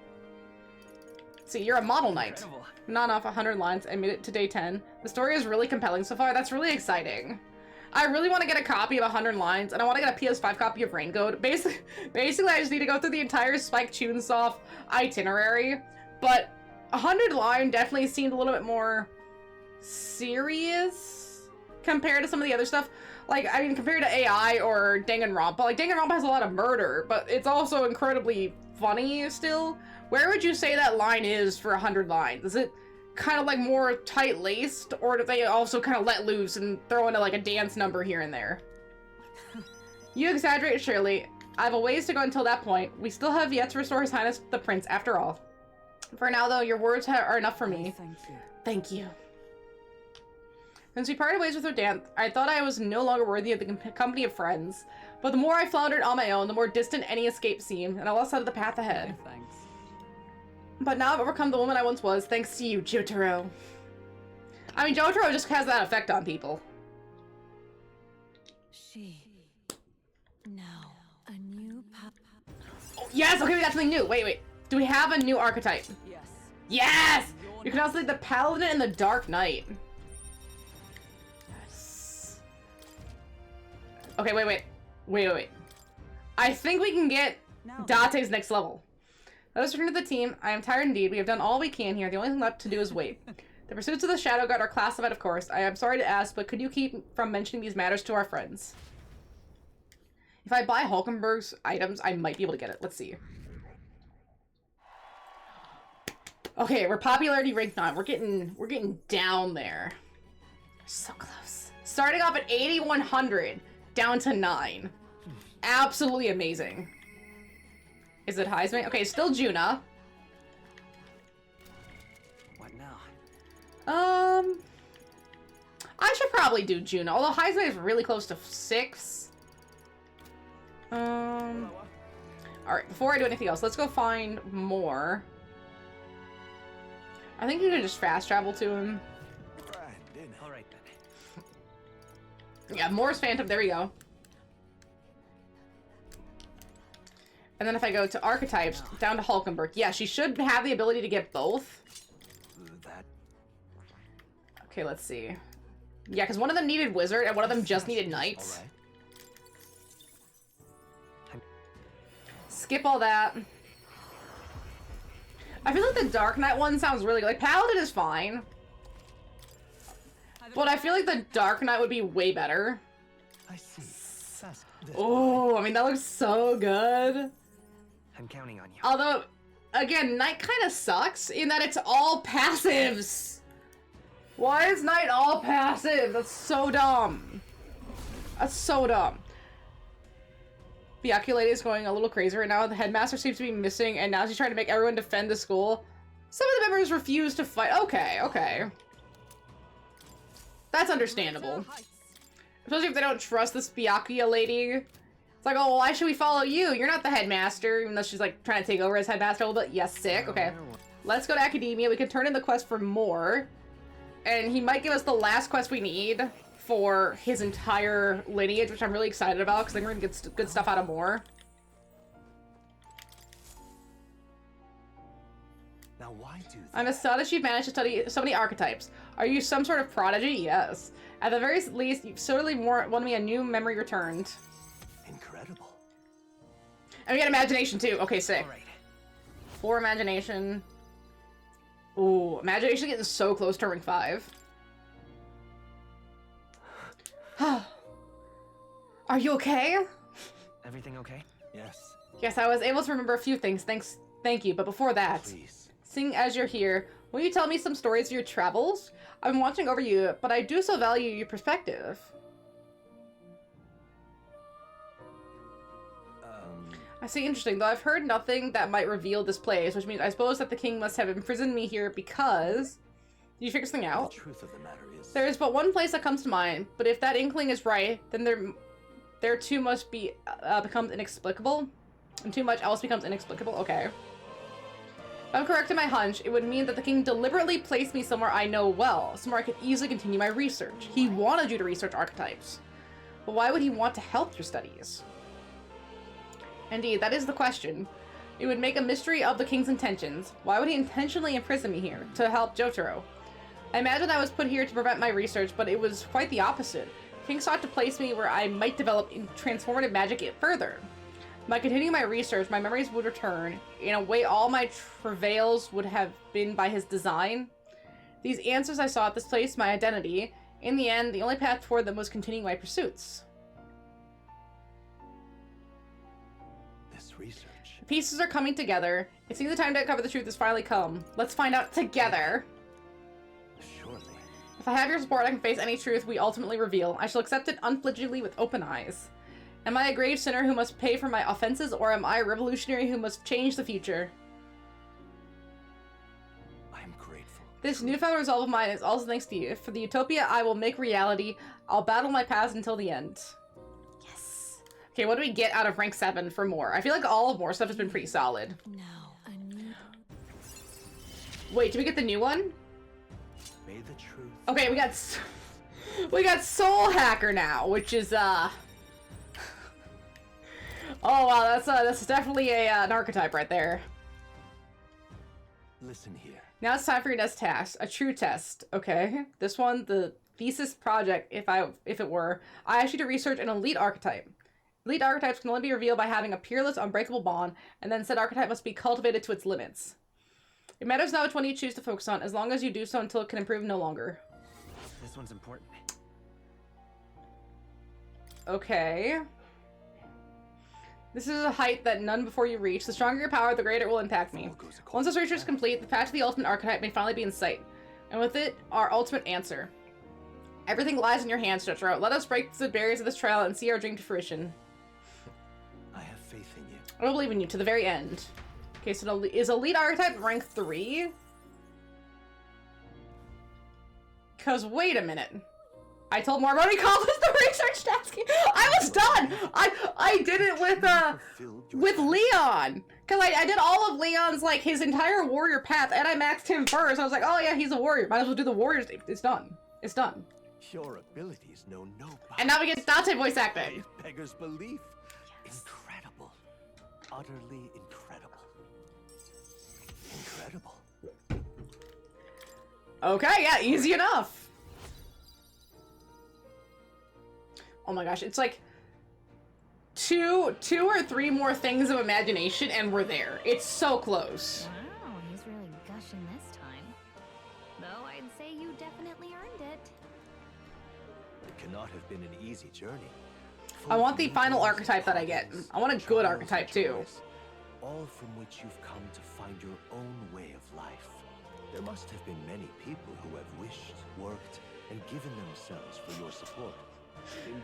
See, you're a model knight. Incredible. Not off 100 lines. I made it to day 10. The story is really compelling so far. That's really exciting. I really want to get a copy of 100 lines, and I want to get a PS5 copy of Raincoat. Basically, I just need to go through the entire Spike Chunsoft itinerary. But 100 line definitely seemed a little bit more serious compared to some of the other stuff. Like, I mean, compared to AI or Danganronpa. Like, Danganronpa has a lot of murder, but it's also incredibly funny still. Where would you say that line is for 100 lines? Is it kind of like more tight-laced, or do they also kind of let loose and throw in like a dance number here and there? You exaggerate, surely. I have a ways to go until that point. We still have yet to restore His Highness the Prince, after all. For now, though, your words are enough for me. Thank you. Thank you. Since we parted ways with Rodan, I thought I was no longer worthy of the company of friends. But the more I floundered on my own, the more distant any escape seemed, and I lost sight of the path ahead. No, thanks. But now I've overcome the woman I once was, thanks to you, Jotaro. I mean, Jotaro just has that effect on people. She. Now, a new Oh, yes! Okay, we got something new. Wait. Do we have a new archetype? Yes. Yes! You can also lead the Paladin and the Dark Knight. Yes. Okay, wait. I think we can get Now Date's next level. Let us return to the team. I am tired indeed. We have done all we can here. The only thing left to do is wait. The pursuits of the Shadow Guard are classified, of course. I am sorry to ask, but could you keep from mentioning these matters to our friends? If I buy Hulkenberg's items, I might be able to get it. Let's see. Okay, we're popularity ranked 9. We're getting down there. So close. Starting off at 8,100, down to 9. Absolutely amazing. Is it Heisman? Okay, still Juna. What now? I should probably do Juno, although Heisman is really close to 6. Alright, before I do anything else, let's go find more. I think you can just fast travel to him. Brandon. All right then. Yeah, Moore's Phantom, there we go. And then if I go to Archetypes, down to Hulkenberg. Yeah, she should have the ability to get both. That Okay, let's see. Yeah, because one of them needed Wizard, and one of them just needed Knight. all right. Skip all that. I feel like the Dark Knight one sounds really good. Like, Paladin is fine. But I feel like the Dark Knight would be way better. I see. That's this Oh, I mean, that looks so good. I'm counting on you. Although, again, Knight kind of sucks in that it's all passives. Why is Knight all passive? That's so dumb. That's so dumb. The Lady is going a little crazy right now. The headmaster seems to be missing, and now she's trying to make everyone defend the school. Some of the members refuse to fight. Okay, okay. That's understandable. Especially if they don't trust this Byakuya lady. It's like, oh, why should we follow you? You're not the headmaster, even though she's like trying to take over as headmaster a little bit. Yes, sick. Okay. Let's go to Academia. We can turn in the quest for more. And he might give us the last quest we need for his entire lineage, which I'm really excited about, because I think we're going to get good stuff out of more. Now why do that? I'm astonished you've managed to study so many archetypes. Are you some sort of prodigy? Yes. At the very least, you've certainly won me a new memory returned. Incredible. And we got imagination too. Okay, sick. All right. 4 imagination. Ooh, imagination getting so close to rank 5. Are you okay? Everything okay? Yes. Yes, I was able to remember a few things. Thank you. But before that, Please. seeing as you're here, will you tell me some stories of your travels? I've been watching over you, but I do so value your perspective. I see, interesting, though I've heard nothing that might reveal this place, which means I suppose that the king must have imprisoned me here because... Did you figure something out? The truth of the matter is, There is but one place that comes to mind, but if that inkling is right, then there too must be becomes inexplicable, and too much else becomes inexplicable. Okay. If I'm correct in my hunch, it would mean that the king deliberately placed me somewhere I know well, somewhere I could easily continue my research. He wanted you to research archetypes. But why would he want to help your studies? Indeed, that is the question. It would make a mystery of the king's intentions. Why would he intentionally imprison me here? To help Jotaro? I imagine I was put here to prevent my research, but it was quite the opposite. The king sought to place me where I might develop transformative magic yet further. By continuing my research, my memories would return. In a way, all my travails would have been by his design. These answers I saw at this place, my identity. In the end, the only path toward them was continuing my pursuits. this research. The pieces are coming together. It seems the time to uncover the truth has finally come. Let's find out together. Surely. If I have your support, I can face any truth we ultimately reveal. I shall accept it unflinchingly with open eyes. Am I a grave sinner who must pay for my offenses, or am I a revolutionary who must change the future? I am grateful. This newfound resolve of mine is also thanks to you. For the utopia I will make reality, I'll battle my past until the end. Yes. Okay, what do we get out of rank 7 for more? I feel like all of more stuff has been pretty solid. Now, a new... Wait, did we get the new one? May the truth. Okay, we got Soul Hacker now, which is oh wow, that's definitely an archetype right there. Listen here. Now it's time for your next task, a true test. Okay, this one, the thesis project. If it were, I asked you to research an elite archetype. Elite archetypes can only be revealed by having a peerless, unbreakable bond, and then said archetype must be cultivated to its limits. It matters not which one you choose to focus on, as long as you do so until it can improve no longer. This one's important. Okay. This is a height that none before you reach. The stronger your power, the greater it will impact me. Once this research is complete, the path to the ultimate archetype may finally be in sight. And with it, our ultimate answer. Everything lies in your hands, Jotaro. Let us break the barriers of this trial and see our dream to fruition. I have faith in you. I will believe in you to the very end. Okay, so is elite archetype rank 3? Because wait a minute. I told Mormon to accomplish the research task. I was done. I did it with Leon, cause I did all of Leon's like his entire warrior path, and I maxed him first. I was like, oh yeah, he's a warrior. Might as well do the warriors. It's done. It's done. Your abilities know no bounds. And now we get Dante voice acting. It beggars belief. Yes. Incredible. Utterly incredible. Incredible. Okay, yeah, easy enough. Oh my gosh, it's like two or three more things of imagination and we're there. It's so close. Wow, he's really gushing this time. Though I'd say you definitely earned it. It cannot have been an easy journey. I want the final archetype that I get. I want a good archetype too. All from which you've come to find your own way of life. There must have been many people who have wished, worked, and given themselves for your support.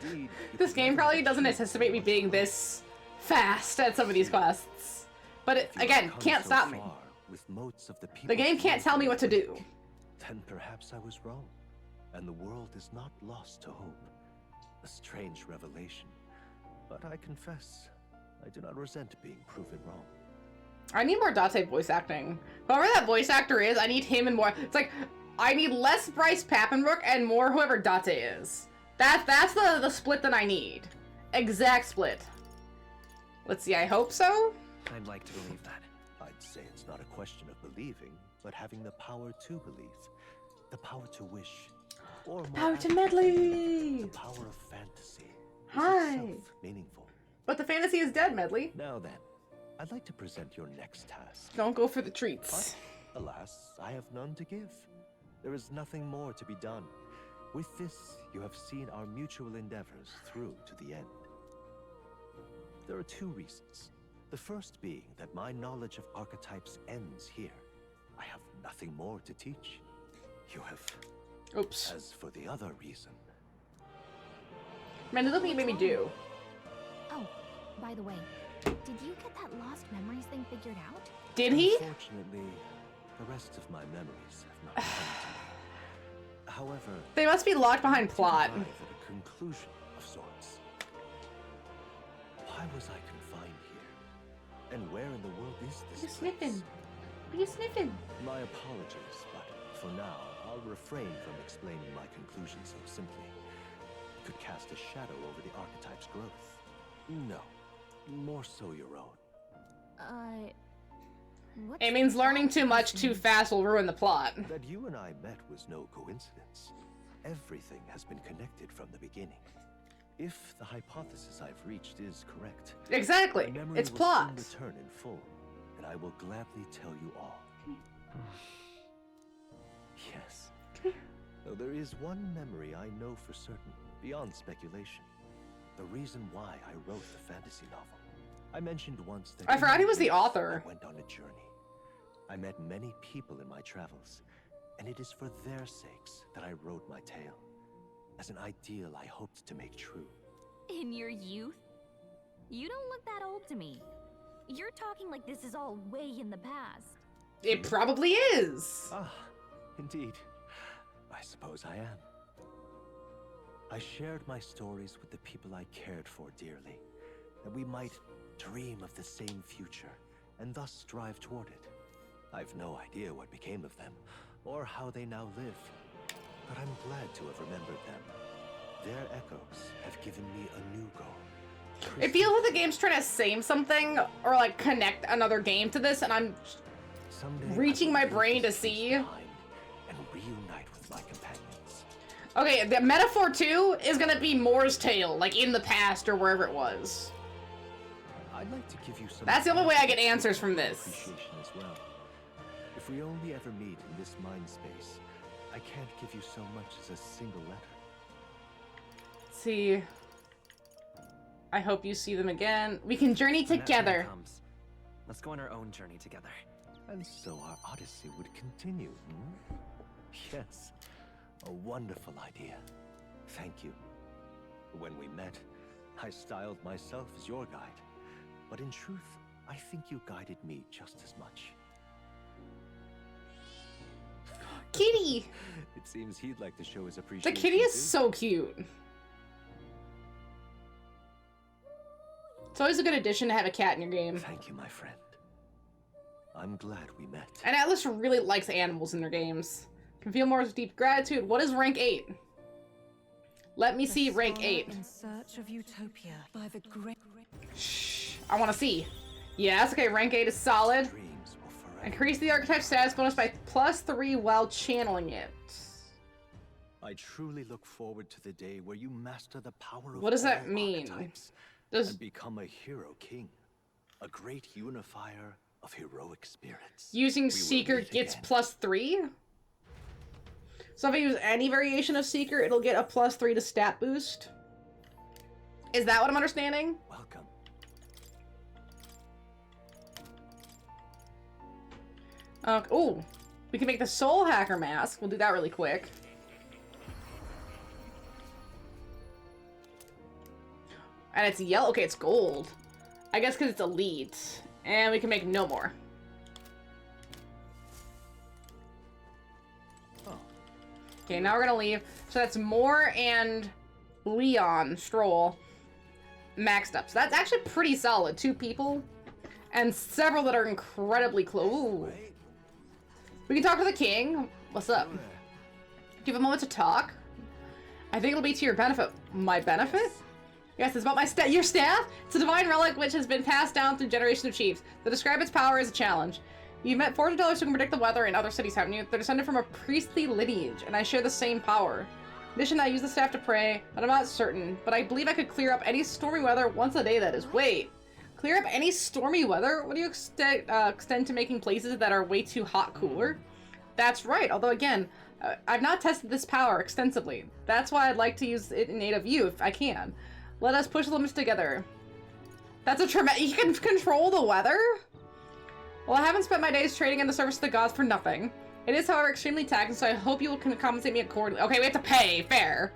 Indeed, This game probably doesn't anticipate me being this fast at some of these quests. But it, again, can't stop me. The game can't tell me what to do. Then perhaps I was wrong, and the world is not lost to hope. A strange revelation, but I confess, I do not resent being proven wrong. I need more Date voice acting. Whoever that voice actor is, I need him and more. It's like, I need less Bryce Papenbrook and more whoever Date is. That's the split that I need. Exact split. Let's see, I hope so? I'd like to believe that. I'd say it's not a question of believing, but having the power to believe. The power to wish. Or more Power to accurately, Medley! the power of fantasy. Is Hi. itself meaningful. But the fantasy is dead, Medley. Now then, I'd like to present your next task. Don't go for the treats. But, alas, I have none to give. There is nothing more to be done. With this, you have seen our mutual endeavors through to the end. There are two reasons. The first being that my knowledge of archetypes ends here. I have nothing more to teach. You have... Oops. As for the other reason... Man, look what you made me do. Oh, by the way, did you get that lost memories thing figured out? Did he? Unfortunately, the rest of my memories have not come to me. However, They must be locked behind plot. arrive at a conclusion of sorts. Why was I confined here? And where in the world is What are this you place? sniffing? What are you sniffing? My apologies, but for now, I'll refrain from explaining my conclusion so simply. It could cast a shadow over the archetype's growth. No, more so your own. What's It means learning too much that? too fast will ruin the plot. That you and I met was no coincidence. Everything has been connected from the beginning. If the hypothesis I've reached is correct, Exactly. my memory It's will plot. soon return in full, and I will gladly tell you all. Yes. Though there is one memory I know for certain, beyond speculation. The reason why I wrote the fantasy novel. I mentioned once that I in forgot my he was the youth, author. I went on a journey. I met many people in my travels, and it is for their sakes that I wrote my tale, as an ideal I hoped to make true. In your youth? You don't look that old to me. You're talking like this is all way in the past. It probably is. Ah, indeed. I suppose I am. I shared my stories with the people I cared for dearly, that we might dream of the same future, and thus strive toward it. I've no idea what became of them, or how they now live, but I'm glad to have remembered them. Their echoes have given me a new goal. It feels like the game's trying to say something or like connect another game to this, and I'm Someday I reaching will my leave brain to this place see. behind and reunite with my companions. Okay, the metaphor 2 is gonna be Moore's tale, like in the past or wherever it was. I'd like to give you some. That's the only way I get answers from this. Appreciation as well. If we only ever meet in this mind space, I can't give you so much as a single letter. See. I hope you see them again. We can journey When that time together. comes, let's go on our own journey together. And so our odyssey would continue, hmm? Yes, a wonderful idea. Thank you. When we met, I styled myself as your guide. But in truth, I think you guided me just as much. kitty. It seems he'd like to show his The appreciation. kitty is too. so cute. It's always a good addition to have a cat in your game. Thank you, my friend. I'm glad we met. And Atlas really likes animals in their games. Can feel more deep gratitude. What is rank 8? Let me see rank 8. In search of utopia by the great. Shh. I want to see. Yes, okay, rank 8 is solid. Dreams will forever. Increase the archetype status bonus by +3 while channeling it. I truly look forward to the day where you master the power of What does that all mean? archetypes Does and become a hero king, a great unifier of heroic spirits. using We will Seeker meet gets again. +3? So if I use any variation of Seeker, it'll get a +3 to stat boost? Is that what I'm understanding? Welcome. Oh, we can make the Soul Hacker mask. We'll do that really quick. And it's yellow. Okay, it's gold. I guess because it's elite. And we can make no more. Oh, Okay, now we're gonna leave. So that's Moore and Leon Stroll maxed up. So that's actually pretty solid. 2 people. And several that are incredibly close. Ooh. right. We can talk to the king. What's up? Do you have a moment to talk? I think it'll be to your benefit. My benefit? Yes, it's about my your staff. It's a divine relic which has been passed down through generations of chiefs. To describe its power is a challenge. You've met fortune tellers who can predict the weather in other cities, haven't you? They're descended from a priestly lineage, and I share the same power. In addition, I use the staff to pray, but I'm not certain. But I believe I could clear up any stormy weather once a day, that is. Wait. Clear up any stormy weather? What do you extend to making places that are way too hot cooler? That's right, although again, I've not tested this power extensively. That's why I'd like to use it in aid of you if I can. Let us push the limits together. That's a tremendous— you can control the weather? Well, I haven't spent my days trading in the service of the gods for nothing. It is, however, extremely taxing, so I hope you will compensate me accordingly. Okay, we have to pay. Fair.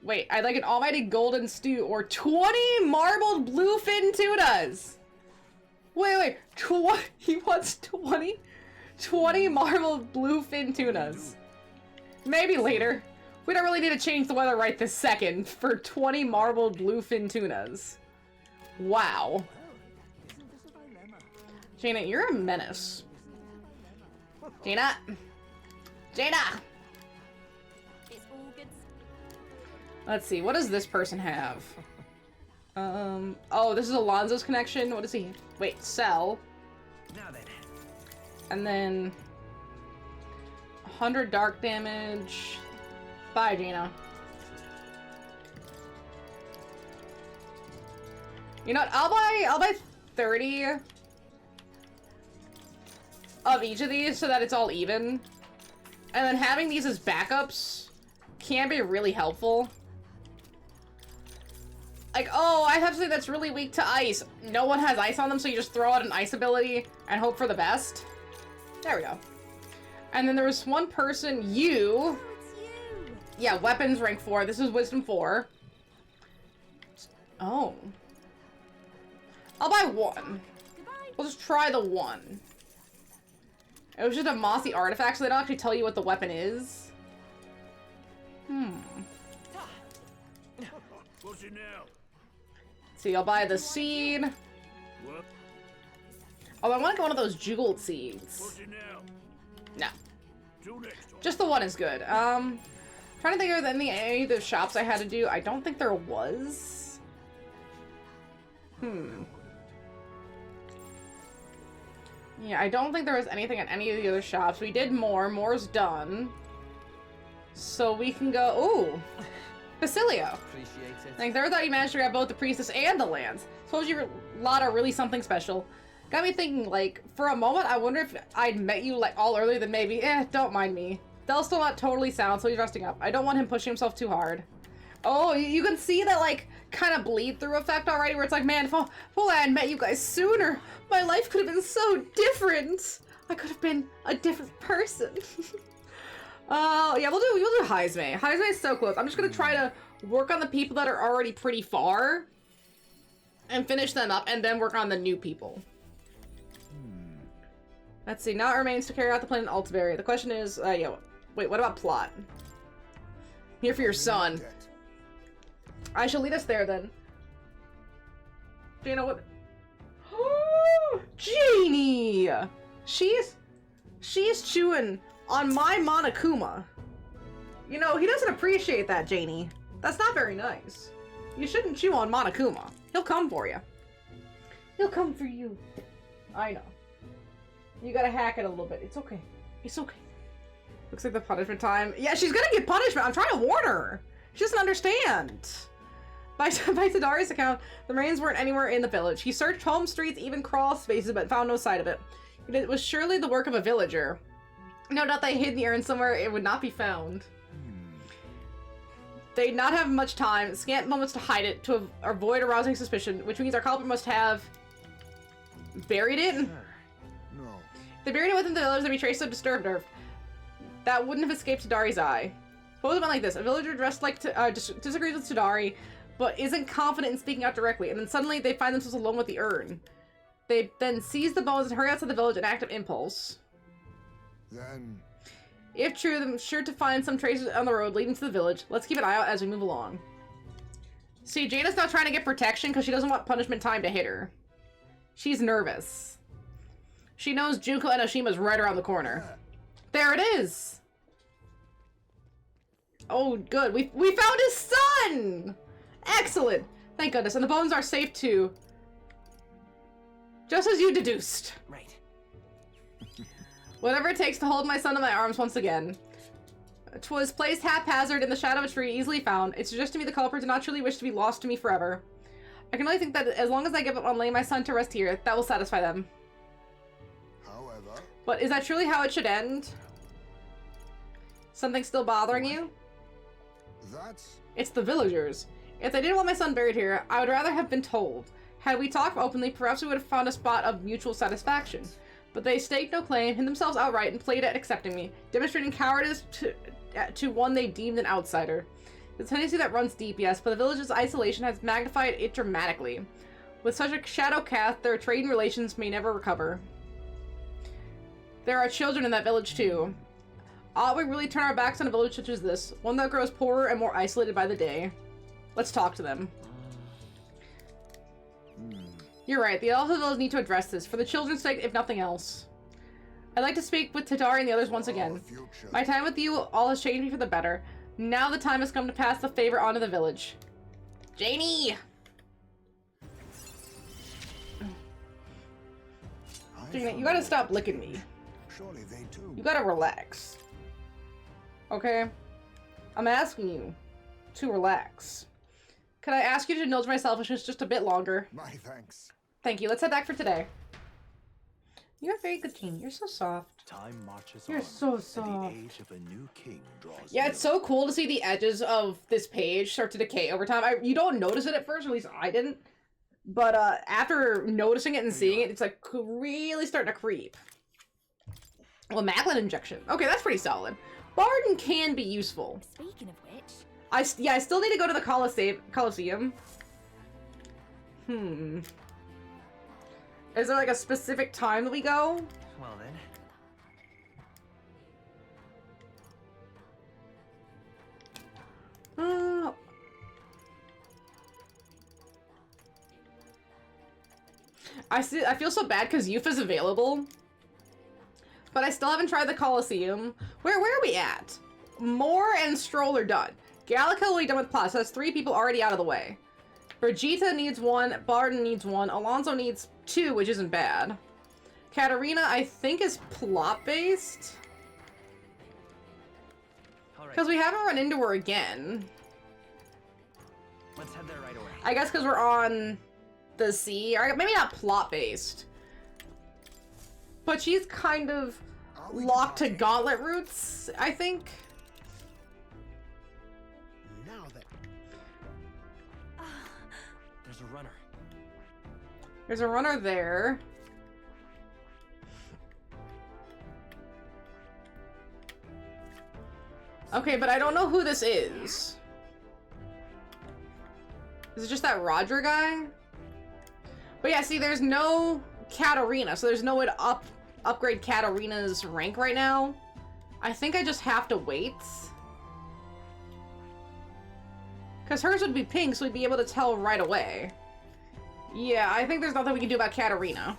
Wait, I'd like an almighty golden stew or 20 marbled bluefin tunas. Wait. He wants 20 marbled bluefin tunas. Maybe later. We don't really need to change the weather right this second for 20 marbled bluefin tunas. Wow. Jaina, you're a menace. Jaina! Jaina! It's all good. Let's see, what does this person have? Oh, this is Alonzo's connection. What does he— wait, sell. Now then. And then 100 dark damage. Bye, Gina. You know what? I'll buy 30 of each of these so that it's all even. And then having these as backups can be really helpful. Like, oh, I have something that's really weak to ice. No one has ice on them, so you just throw out an ice ability and hope for the best. There we go. And then there was one person, you. Oh, it's you. Yeah, weapons rank 4. This is wisdom 4. Oh. I'll buy 1. Goodbye. We'll just try the 1. It was just a mossy artifact, so they don't actually tell you what the weapon is. What's it now? See, I'll buy the seed. What? Oh, I want to get one of those jeweled seeds. What's it now? No. Till next time. Just the 1 is good. Trying to think of any of the shops I had to do. I don't think there was. Yeah, I don't think there was anything at any of the other shops. We did more. More's done. So we can go— ooh! Basilio! Appreciate it. Thanks. I never thought you managed to grab both the priestess and the lands. Suppose your lot are really something special. Got me thinking, like, for a moment, I wonder if I'd met you, like, all earlier than maybe. Don't mind me. Del's still not totally sound, so he's resting up. I don't want him pushing himself too hard. Oh, you can see that, like, kind of bleed-through effect already, where it's like, man, if only I had met you guys sooner, my life could have been so different. I could have been a different person. Yeah, we'll do Heisme. Heisme is so close. I'm just gonna try to work on the people that are already pretty far and finish them up, and then work on the new people. Let's see. Now it remains to carry out the plan in Altiberry. The question is, yeah, wait, what about plot? Here for your son. I shall lead us there then. Do you know what? Genie! She's chewing on my Monokuma. You know, he doesn't appreciate that, Janie. That's not very nice. You shouldn't chew on Monokuma. He'll come for you. He'll come for you. I know. You gotta hack it a little bit. It's okay. It's okay. Looks like the punishment time. Yeah, she's gonna get punishment. I'm trying to warn her. She doesn't understand. By Tadari's account, the Marines weren't anywhere in the village. He searched home streets, even crawl spaces, but found no sign of it. It was surely the work of a villager. No doubt they hid the urn somewhere it would not be found. They'd not have much time, scant moments to hide it, to avoid arousing suspicion, which means our culprit must have buried it? Sure. No. They buried it within the village to be traced to disturbed earth. That wouldn't have escaped Tadari's eye. Suppose it went like this. A villager dressed like disagrees with Tadari, but isn't confident in speaking out directly, and then suddenly they find themselves alone with the urn. They then seize the bones and hurry outside the village in active impulse. Then... If true, then sure to find some traces on the road leading to the village. Let's keep an eye out as we move along. See, Jada's now trying to get protection because she doesn't want punishment time to hit her. She's nervous. She knows Junko Enoshima's right around the corner. There it is! Oh, good. We found his son! Excellent! Thank goodness. And the bones are safe too. Just as you deduced. Right. Whatever it takes to hold my son in my arms once again. 'Twas placed haphazard in the shadow of a tree, easily found. It suggests to me the culprit did not truly wish to be lost to me forever. I can only think that as long as I give up on laying my son to rest here, that will satisfy them. However... But is that truly how it should end? Something still bothering you? That's... It's the villagers. If they didn't want my son buried here, I would rather have been told. Had we talked openly, perhaps we would have found a spot of mutual satisfaction. But they staked no claim, hid themselves outright, and played at accepting me, demonstrating cowardice to one they deemed an outsider. The tendency that runs deep, yes, but the village's isolation has magnified it dramatically. With such a shadow cast, their trading relations may never recover. There are children in that village, too. Ought we really turn our backs on a village such as this, one that grows poorer and more isolated by the day? Let's talk to them. You're right, the elders of the village need to address this, for the children's sake, if nothing else. I'd like to speak with Tadari and the others once again. My time with you all has changed me for the better. Now the time has come to pass the favor on to the village. Janie! Janie, you gotta stop licking me. Surely they too. You gotta relax. Okay? I'm asking you to relax. Could I ask you to indulge my selfishness just a bit longer? My thanks. Thank you. Let's head back for today. You're a very good king. You're so soft. Time marches You're on, so and soft. the age of a new king draws Yeah, it's so cool to see the edges of this page start to decay over time. You don't notice it at first, or at least I didn't. But after noticing it and seeing it, it's like really starting to creep. Well, Macklin injection. Okay, that's pretty solid. Barden can be useful. Speaking of which... I still need to go to the Coliseum. Is there like a specific time that we go? Well then. I feel so bad because youth is available, but I still haven't tried the Coliseum. Where are we at? Moore and Stroll are done. Gallica will be done with Plus, so that's 3 people already out of the way. Brigitte needs 1, Barden needs 1, Alonso needs 2, which isn't bad. Katarina, I think, is plot-based. Because we haven't run into her again. Let's head there right away. I guess because we're on the sea. Or maybe not plot-based. But she's kind of locked to gauntlet routes, I think. Now then. There's a runner. There's a runner there. Okay, but I don't know who this is. Is it just that Roger guy? But yeah, see, there's no Katarina, so there's no way to upgrade Katarina's rank right now. I think I just have to wait. Because hers would be pink, so we'd be able to tell right away. Yeah, I think there's nothing we can do about Katarina.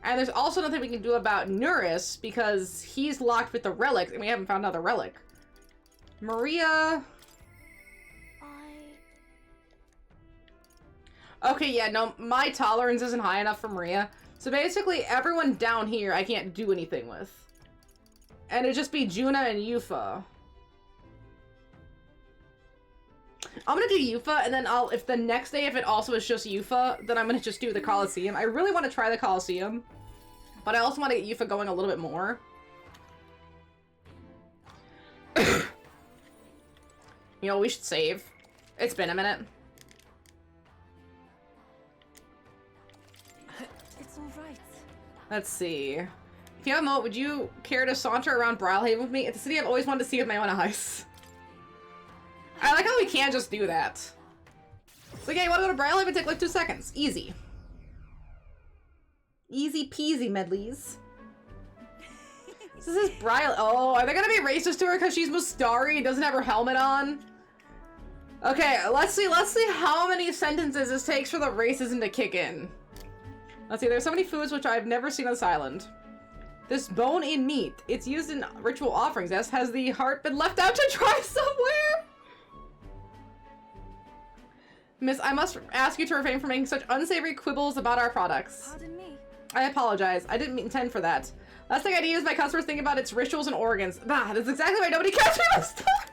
And there's also nothing we can do about Nuris, because he's locked with the relic, and we haven't found another relic. Maria... Okay, yeah, no, my tolerance isn't high enough for Maria. So basically, everyone down here I can't do anything with. And it'd just be Juna and Yufa. I'm gonna do Yufa, and then if the next day, if it also is just Yufa, then I'm gonna just do the Colosseum. I really want to try the Colosseum, but I also want to get Yufa going a little bit more. You know, we should save. It's been a minute. It's all right. Let's see. If you have a moment, would you care to saunter around Brawlhaven with me? It's a city I've always wanted to see with my own eyes. I like how we can't just do that. It's like, hey, you want to go to Brawlhaven? Take like 2 seconds. Easy. Easy peasy, medleys. This is Brawlhaven. Oh, are they gonna be racist to her because she's Mustari and doesn't have her helmet on? Okay, let's see how many sentences this takes for the racism to kick in. Let's see, there's so many foods which I've never seen on this island. This bone-in meat, it's used in ritual offerings. Has the heart been left out to dry somewhere? Miss, I must ask you to refrain from making such unsavory quibbles about our products. Pardon me. I apologize. I didn't intend for that. Last thing I need is my customers think about its rituals and organs. Bah, that's exactly why nobody cares for this stuff.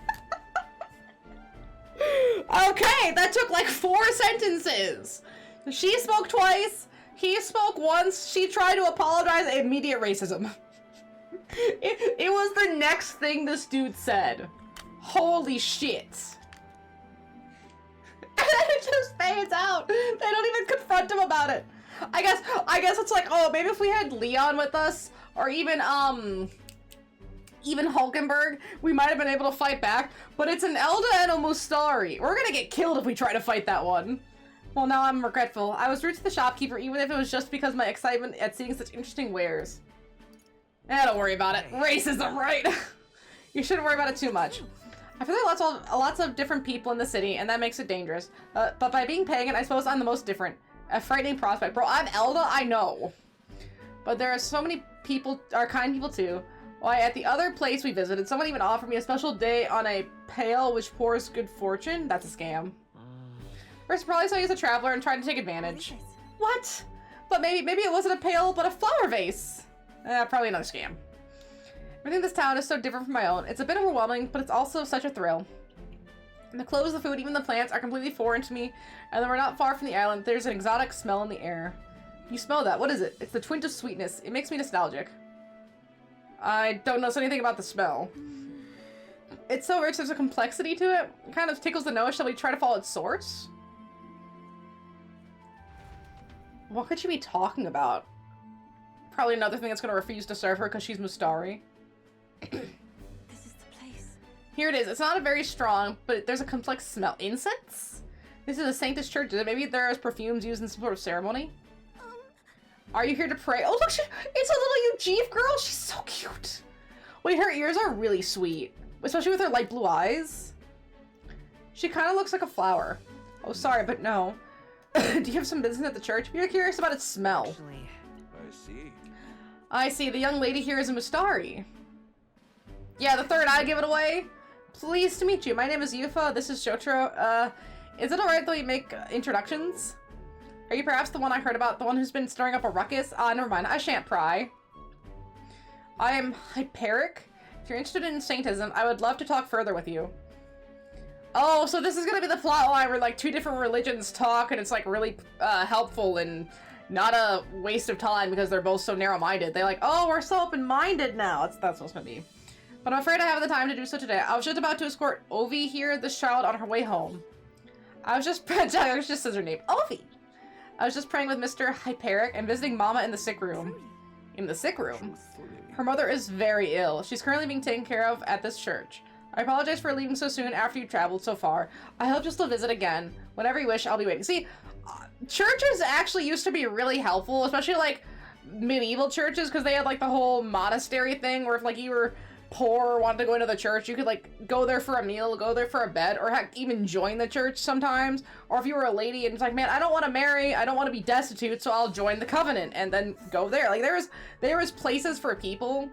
Okay, that took like 4 sentences. She spoke twice. He spoke once. She tried to apologize. Immediate racism. It was the next thing this dude said. Holy shit. And then it just fades out. They don't even confront him about it. I guess it's like, oh, maybe if we had Leon with us, or even Hulkenberg, we might have been able to fight back. But it's an Elda and a Mustari. We're gonna get killed if we try to fight that one. Well, now I'm regretful. I was rude to the shopkeeper, even if it was just because of my excitement at seeing such interesting wares. Don't worry about it. Racism, right? You shouldn't worry about it too much. I feel like lots of different people in the city, and that makes it dangerous. But by being pagan, I suppose I'm the most different. A frightening prospect. Bro, I'm Elda, I know. But there are so many people, kind people too. Why, at the other place we visited, someone even offered me a special day on a pail which pours good fortune. That's a scam. First, probably saw you as a traveler and tried to take advantage. What? But maybe it wasn't a pail, but a flower vase. Probably another scam. Everything in this town is so different from my own. It's a bit overwhelming, but it's also such a thrill. And the clothes, the food, even the plants are completely foreign to me. And then we're not far from the island. There's an exotic smell in the air. You smell that? What is it? It's the twinge of sweetness. It makes me nostalgic. I don't know anything about the smell. It's so rich, there's a complexity to it. It kind of tickles the nose. Shall we try to follow its source? What could she be talking about? Probably another thing that's going to refuse to serve her because she's Mustari. This is the place. Here it is. It's not a very strong, but there's a complex smell. Incense? This is a Sanctus church. Maybe there is perfumes used in some sort of ceremony? Are you here to pray? Oh, look, it's a little Eugene girl. She's so cute. Wait, her ears are really sweet. Especially with her light blue eyes. She kind of looks like a flower. Oh, sorry, but no. Do you have some business at the church? You're curious about its smell. Actually, I see. I see. The young lady here is a Mustari. Yeah, the third eye, give it away. Pleased to meet you. My name is Yufa. This is Jotaro. Is it alright that we make introductions? Are you perhaps the one I heard about? The one who's been stirring up a ruckus? Never mind. I shan't pry. I am Hyperic. If you're interested in Saintism, I would love to talk further with you. Oh, so this is gonna be the plot line where like 2 different religions talk and it's like really helpful and not a waste of time because they're both so narrow-minded. They're like, oh, we're so open-minded now. That's what it's gonna be. But I'm afraid I haven't the time to do so today. I was just about to escort Ovi here, this child, on her way home. I was just says her name. Ovi! I was just praying with Mr. Hyperic and visiting Mama in the sick room. In the sick room? Her mother is very ill. She's currently being taken care of at this church. I apologize for leaving so soon after you traveled so far. I hope you'll still visit again. Whenever you wish, I'll be waiting. See, churches actually used to be really helpful, especially like medieval churches, because they had like the whole monastery thing where if like you were poor or wanted to go into the church, you could like go there for a meal, go there for a bed, or heck, even join the church sometimes. Or if you were a lady and it's like, man, I don't want to marry, I don't want to be destitute, so I'll join the covenant and then go there. Like there was places for people.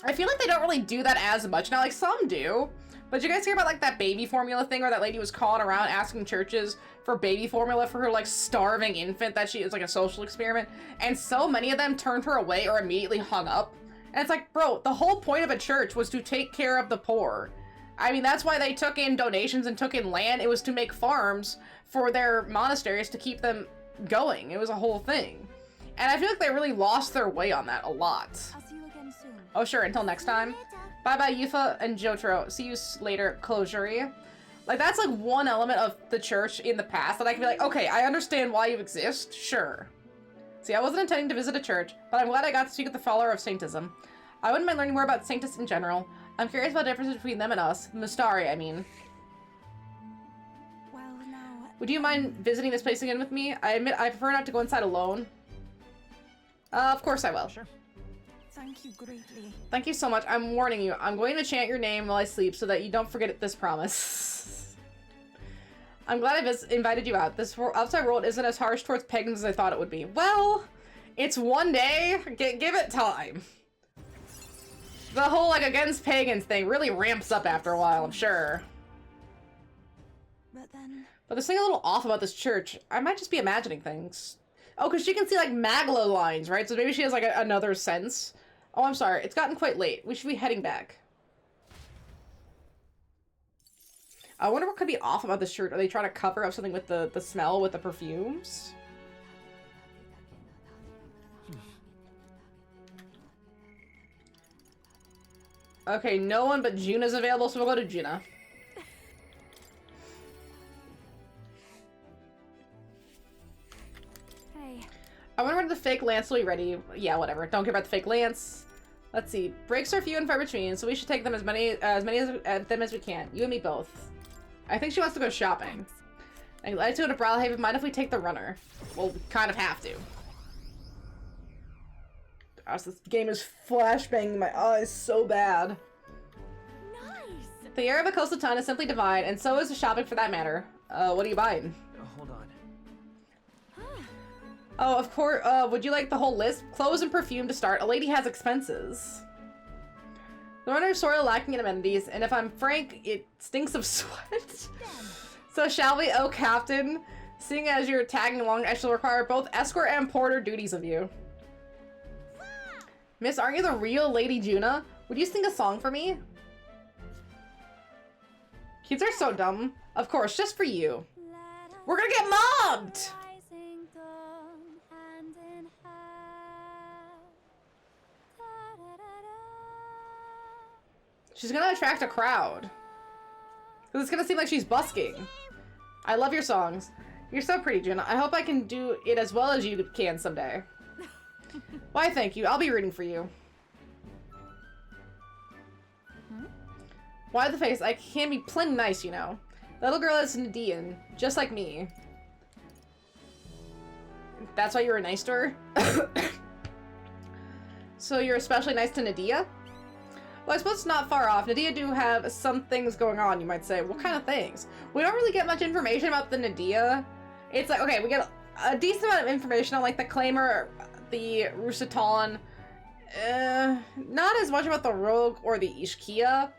I feel like they don't really do that as much now. Like some do, but you guys hear about like that baby formula thing where that lady was calling around asking churches for baby formula for her like starving infant that she is like a social experiment, and so many of them turned her away or immediately hung up. And it's like, bro, the whole point of a church was to take care of the poor. I mean, that's why they took in donations and took in land. It was to make farms for their monasteries to keep them going. It was a whole thing. And I feel like they really lost their way on that a lot. I'll see you again soon. Oh, sure. Until next time. Bye-bye, Yufa and Jotaro. See you later, Closure. Like, that's like one element of the church in the past that I can be like, okay, I understand why you exist. Sure. See, I wasn't intending to visit a church, but I'm glad I got to speak with the follower of Saintism. I wouldn't mind learning more about Saintists in general. I'm curious about the differences between them and us. Mustari, I mean. Well, now... Would you mind visiting this place again with me? I admit I prefer not to go inside alone. Of course I will. Sure. Thank you greatly. Thank you so much. I'm warning you. I'm going to chant your name while I sleep so that you don't forget this promise. I'm glad I invited you out. This outside world isn't as harsh towards pagans as I thought it would be. Well, it's one day. Give it time. The whole, like, against pagans thing really ramps up after a while, I'm sure. But then... But there's something a little off about this church. I might just be imagining things. Oh, because she can see, like, maglo lines, right? So maybe she has, like, another sense. Oh, I'm sorry. It's gotten quite late. We should be heading back. I wonder what could be off about this shirt. Are they trying to cover up something with the smell, with the perfumes? Okay, no one but Juna's available, so we'll go to Juna. Hey. I wonder when the fake lance will be ready. Yeah, whatever. Don't care about the fake lance. Let's see. Breaks are few and far between, so we should take them as many of them as we can. You and me both. I think she wants to go shopping. I'd like to go to Brawlhaven. Mind if we take the runner? Well, we kind of have to. Gosh, this game is flashbanging my eyes so bad. Nice! The air of a coastal town is simply divine, and so is the shopping for that matter. What are you buying? Hold on. Oh, of course. Would you like the whole list? Clothes and perfume to start. A lady has expenses. The runner is sort of lacking in amenities, and if I'm frank, it stinks of sweat. So shall we, oh captain? Seeing as you're tagging along, I shall require both escort and porter duties of you. Miss, aren't you the real Lady Juna? Would you sing a song for me? Kids are so dumb. Of course, just for you. We're gonna get mobbed! She's gonna attract a crowd. Because it's gonna seem like she's busking. I love your songs. You're so pretty, Juna. I hope I can do it as well as you can someday. Why, thank you. I'll be rooting for you. Why the face? I can be plenty nice, you know. The little girl is Nadian, just like me. That's why you were nice to her? So you're especially nice to Nadia? Well, I suppose it's not far off. Nadia do have some things going on, you might say. What kind of things? We don't really get much information about the Nadia. It's like, okay, we get a decent amount of information on, like, the Claimer, the Rusiton. Not as much about the Rogue or the Ishkia.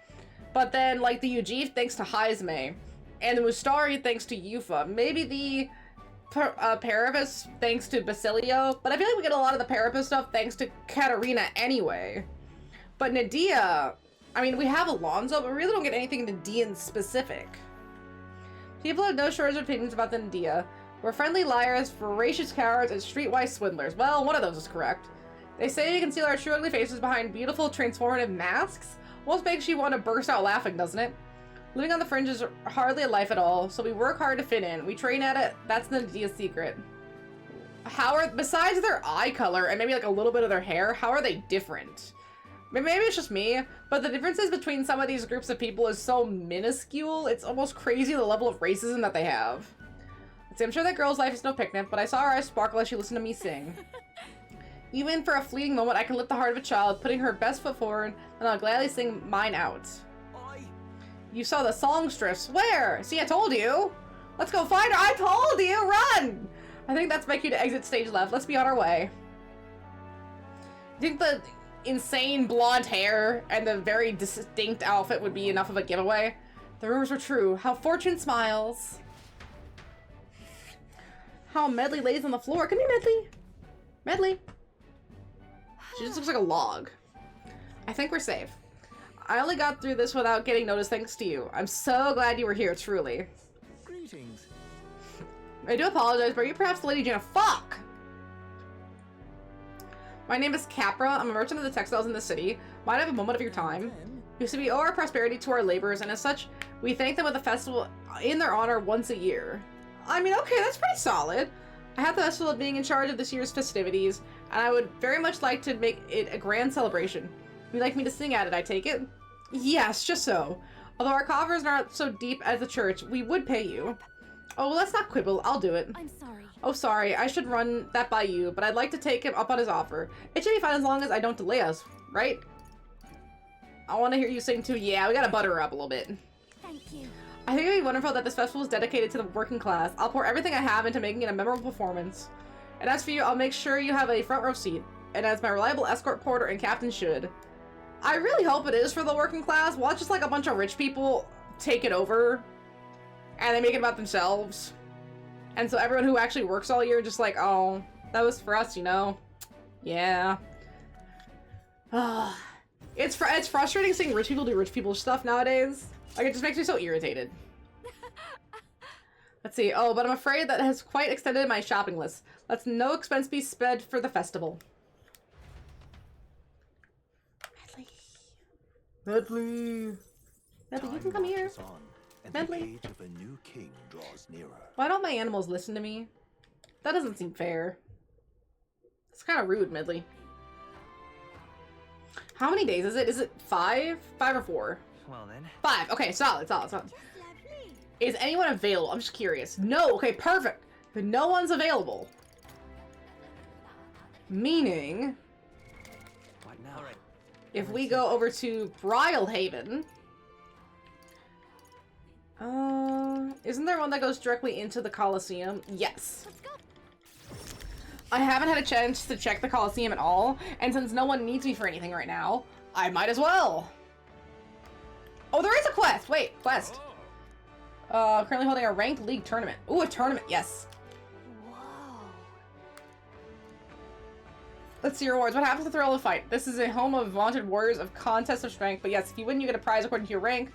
But then, like, the Ujiv thanks to Haizme. And the Mustari thanks to Yufa. Maybe the Parapus thanks to Basilio. But I feel like we get a lot of the Parapus stuff thanks to Katarina anyway. But Nadia, I mean, we have Alonzo, but we really don't get anything Nadian specific. People have no shortage of opinions about the Nadia. We're friendly liars, voracious cowards, and streetwise swindlers. Well, one of those is correct. They say we conceal our true ugly faces behind beautiful, transformative masks. Almost makes you want to burst out laughing, doesn't it? Living on the fringe is hardly a life at all, so we work hard to fit in. We train at it. That's the Nadia's secret. How are, besides their eye color and maybe like a little bit of their hair, how are they different? Maybe it's just me, but the differences between some of these groups of people is so minuscule, it's almost crazy the level of racism that they have. See, I'm sure that girl's life is no picnic, but I saw her eyes sparkle as she listened to me sing. Even for a fleeting moment, I can lift the heart of a child, putting her best foot forward, and I'll gladly sing mine out. You saw the songstress. Where? See, I told you. Let's go find her. I told you. Run! I think that's my cue to exit stage left. Let's be on our way. I think the insane blonde hair and the very distinct outfit would be enough of a giveaway. The rumors were true. How fortune smiles. How Medley lays on the floor. Come here, Medley. Medley. She just looks like a log. I think we're safe. I only got through this without getting noticed thanks to you. I'm so glad you were here, truly. Greetings. I do apologize, but are you perhaps the Lady Jana? Fuck! My name is Capra. I'm a merchant of the textiles in the city. Might I have a moment of your time? You see, we owe our prosperity to our laborers, and as such, we thank them with a festival in their honor once a year. I mean, okay, that's pretty solid. I have the festival of being in charge of this year's festivities, and I would very much like to make it a grand celebration. You'd like me to sing at it, I take it? Yes, just so. Although our coffers are not so deep as the church, we would pay you. Oh, well, let's not quibble. I'll do it. I'm sorry. Oh, sorry. I should run that by you, but I'd like to take him up on his offer. It should be fine as long as I don't delay us, right? I want to hear you sing too. Yeah, we gotta butter her up a little bit. Thank you. I think it'd be wonderful that this festival is dedicated to the working class. I'll pour everything I have into making it a memorable performance. And as for you, I'll make sure you have a front row seat. And as my reliable escort porter and captain should. I really hope it is for the working class. Watch just like a bunch of rich people take it over. And they make it about themselves. And so everyone who actually works all year just like, oh, that was for us, you know? Yeah. It's frustrating seeing rich people do rich people stuff nowadays. Like, it just makes me so irritated. Let's see. Oh, but I'm afraid that has quite extended my shopping list. Let's no expense be sped for the festival. Medley. Medley, you can come here. And Medley. the age of a new king draws nearer. Why don't my animals listen to me? That doesn't seem fair. It's kind of rude, Medley. How many days is it? Is it 5? 5 or 4? Well then. 5. Okay, solid. Lovely. Is anyone available? I'm just curious. No. Okay, perfect. But no one's available. Meaning, What now? All right. if we go over to Brylehaven, isn't there one that goes directly into the Colosseum? Yes. Let's go. I haven't had a chance to check the Colosseum at all, and since no one needs me for anything right now, I might as well. Oh, there is a quest! Wait, quest. Currently holding a ranked league tournament. Ooh, a tournament, yes. Whoa. Let's see your rewards. What happens to thrill of the fight? This is a home of vaunted warriors of contest of strength, but yes, if you win, you get a prize according to your rank.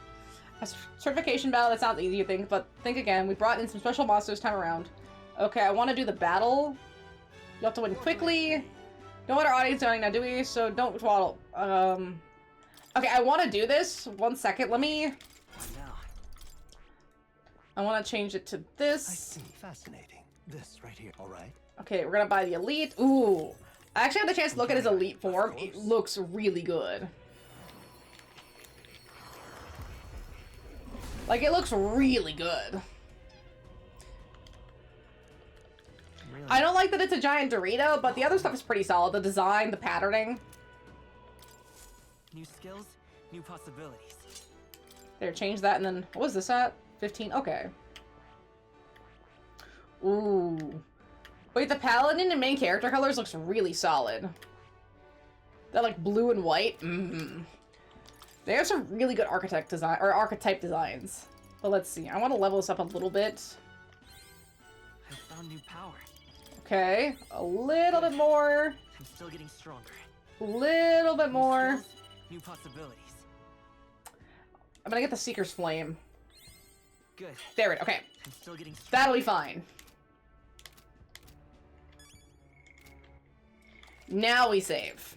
A certification battle, that sounds easy, you think, but think again. We brought in some special monsters time around. Okay, I want to do the battle. You have to win quickly. Don't let our audience doing now, do we? So don't twaddle. Okay, I want to do this. 1 second, let me... What now? I want to change it to I this. see. Fascinating. This right here. All right. Okay, we're gonna buy the elite. Ooh. I actually had the chance to look at his elite form. It looks really good. Like, it looks really good. Really? I don't like that it's a giant Dorito, but the other stuff is pretty solid. The design, the patterning. New skills, new possibilities. There, change that, and then, what was this at? 15? Okay. Ooh. Wait, the paladin and main character colors looks really solid. That, like, blue and white. Mm-hmm. They have some really good architect design, or archetype designs. But let's see. I want to level this up a little bit. I found new power. Okay. A little bit more. I'm still getting stronger. A little bit New more. skills, new possibilities. I'm gonna get the Seeker's Flame. Good. There it. Okay. I'm still getting stronger. That'll be fine. Now we save.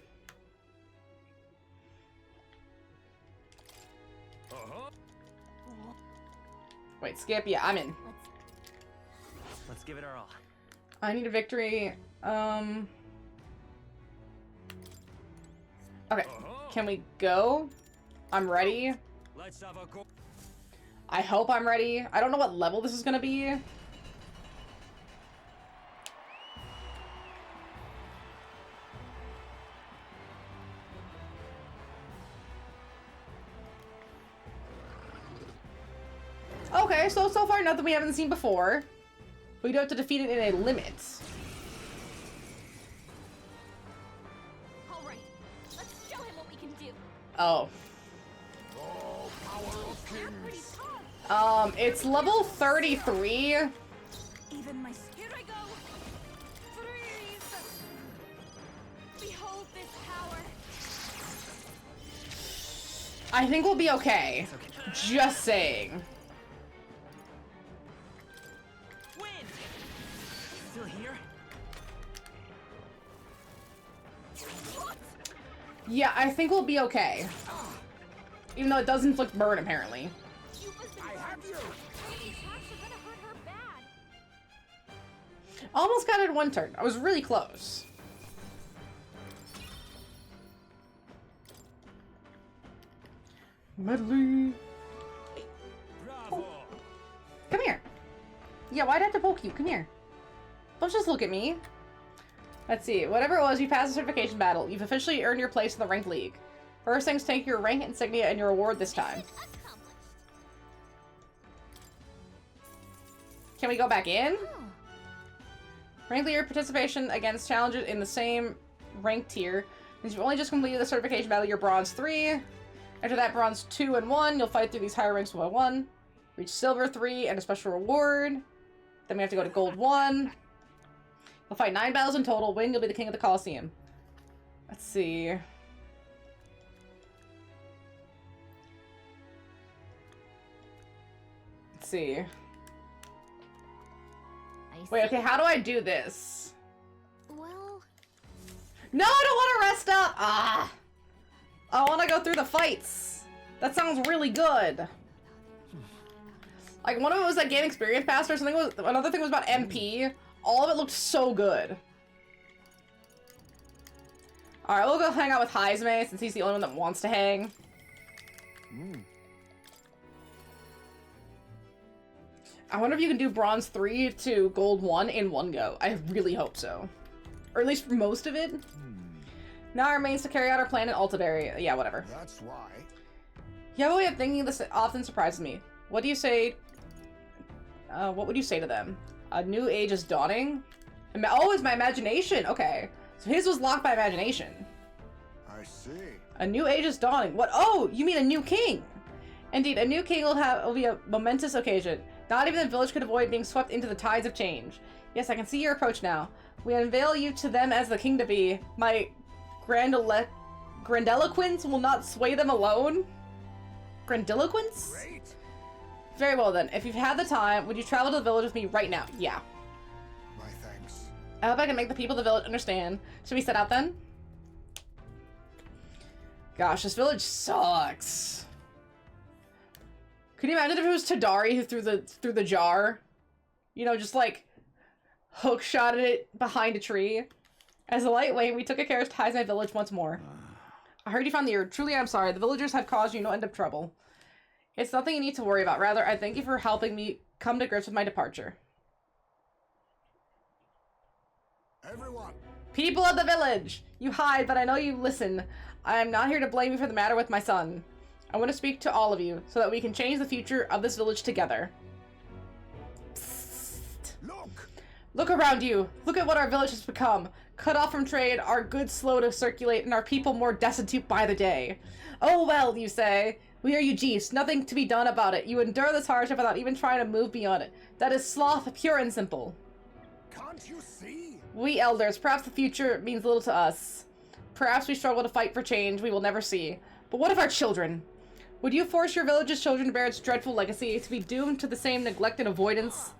Wait, skip. Yeah, I'm in. Let's give it our all. I need a victory. Okay. Can we go? I'm ready. Let's have a go. I hope I'm ready. I don't know what level this is gonna be. Okay, so far nothing we haven't seen before. We do have to defeat it in a limit. All right, let's show him what we can do. Oh. Oh, power of They're pretty kings. tough. It's level 33. Even my Here I go. Freeze. Behold this power. I think we'll be okay. Just saying. Wind! Still here? Yeah, I think we'll be okay. Even though it does inflict burn, apparently. You must I have you. These attacks are gonna hurt her bad. Almost got it in one turn. I was really close. Medley. Bravo! Come here. Yeah, why'd I have to poke you? Come here. Don't just look at me. Let's see. Whatever it was, you passed the certification battle. You've officially earned your place in the rank league. First things, take your rank insignia and your reward this time. Accomplished. Can we go back in? Rank leader participation against challengers in the same rank tier. Since you've only just completed the certification battle, you're bronze 3. After that, bronze 2 and 1. You'll fight through these higher ranks 1 by 1. Reach silver 3 and a special reward. Then we have to go to gold 1. You'll fight 9 battles in total. Win, you'll be the king of the Colosseum. Let's see. Let's see. Wait, okay, how do I do this? Well, No, I don't want to rest up! Ah! I want to go through the fights. That sounds really good. Like, one of it was like gain experience pass or something. Another thing was about MP. All of it looked so good. Alright, we'll go hang out with Heisme since he's the only one that wants to hang. I wonder if you can do bronze 3 to gold 1 in one go. I really hope so. Or at least for most of it. Now it remains to carry out our plan in Altaberry. Yeah, whatever. That's why. You have a way of thinking this often surprises me. What do you say? What would you say to them? A new age is dawning? Oh, it's my imagination. Okay. So his was locked by imagination. I see. A new age is dawning. What? Oh, you mean a new king? Indeed, a new king will be a momentous occasion. Not even the village could avoid being swept into the tides of change. Yes, I can see your approach now. We unveil you to them as the king to be. My grandiloquence will not sway them alone. Grandiloquence? Great. Very well then. If you've had the time, would you travel to the village with me right now? Yeah. My thanks. I hope I can make the people of the village understand. Should we set out then? Gosh, this village sucks. Could you imagine if it was Tadari who threw the jar? You know, just like hook shotted it behind a tree. As a lightweight, we took a carriage to Heisme village once more. I heard you found the herb. Truly, I'm sorry. The villagers have caused you no end of trouble. It's nothing you need to worry about. Rather, I thank you for helping me come to grips with my departure. Everyone. People of the village! You hide, but I know you listen. I am not here to blame you for the matter with my son. I want to speak to all of you, so that we can change the future of this village together. Psst. Look. Look around you. Look at what our village has become. Cut off from trade, our goods slow to circulate, and our people more destitute by the day. Oh well, you say. We are Ugis. Nothing to be done about it. You endure this hardship without even trying to move beyond it. That is sloth, pure and simple. Can't you see? We elders, perhaps the future means little to us. Perhaps we struggle to fight for change we will never see. But what of our children? Would you force your village's children to bear its dreadful legacy, to be doomed to the same neglect and avoidance?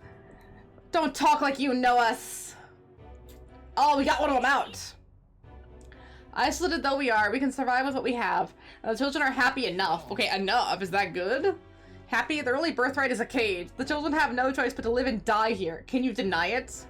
Don't talk like you know us. Oh, we got one of them out. Isolated though we are, we can survive with what we have. And the children are happy enough. Okay, enough. Is that good? Happy? Their only birthright is a cage. The children have no choice but to live and die here. Can you deny it?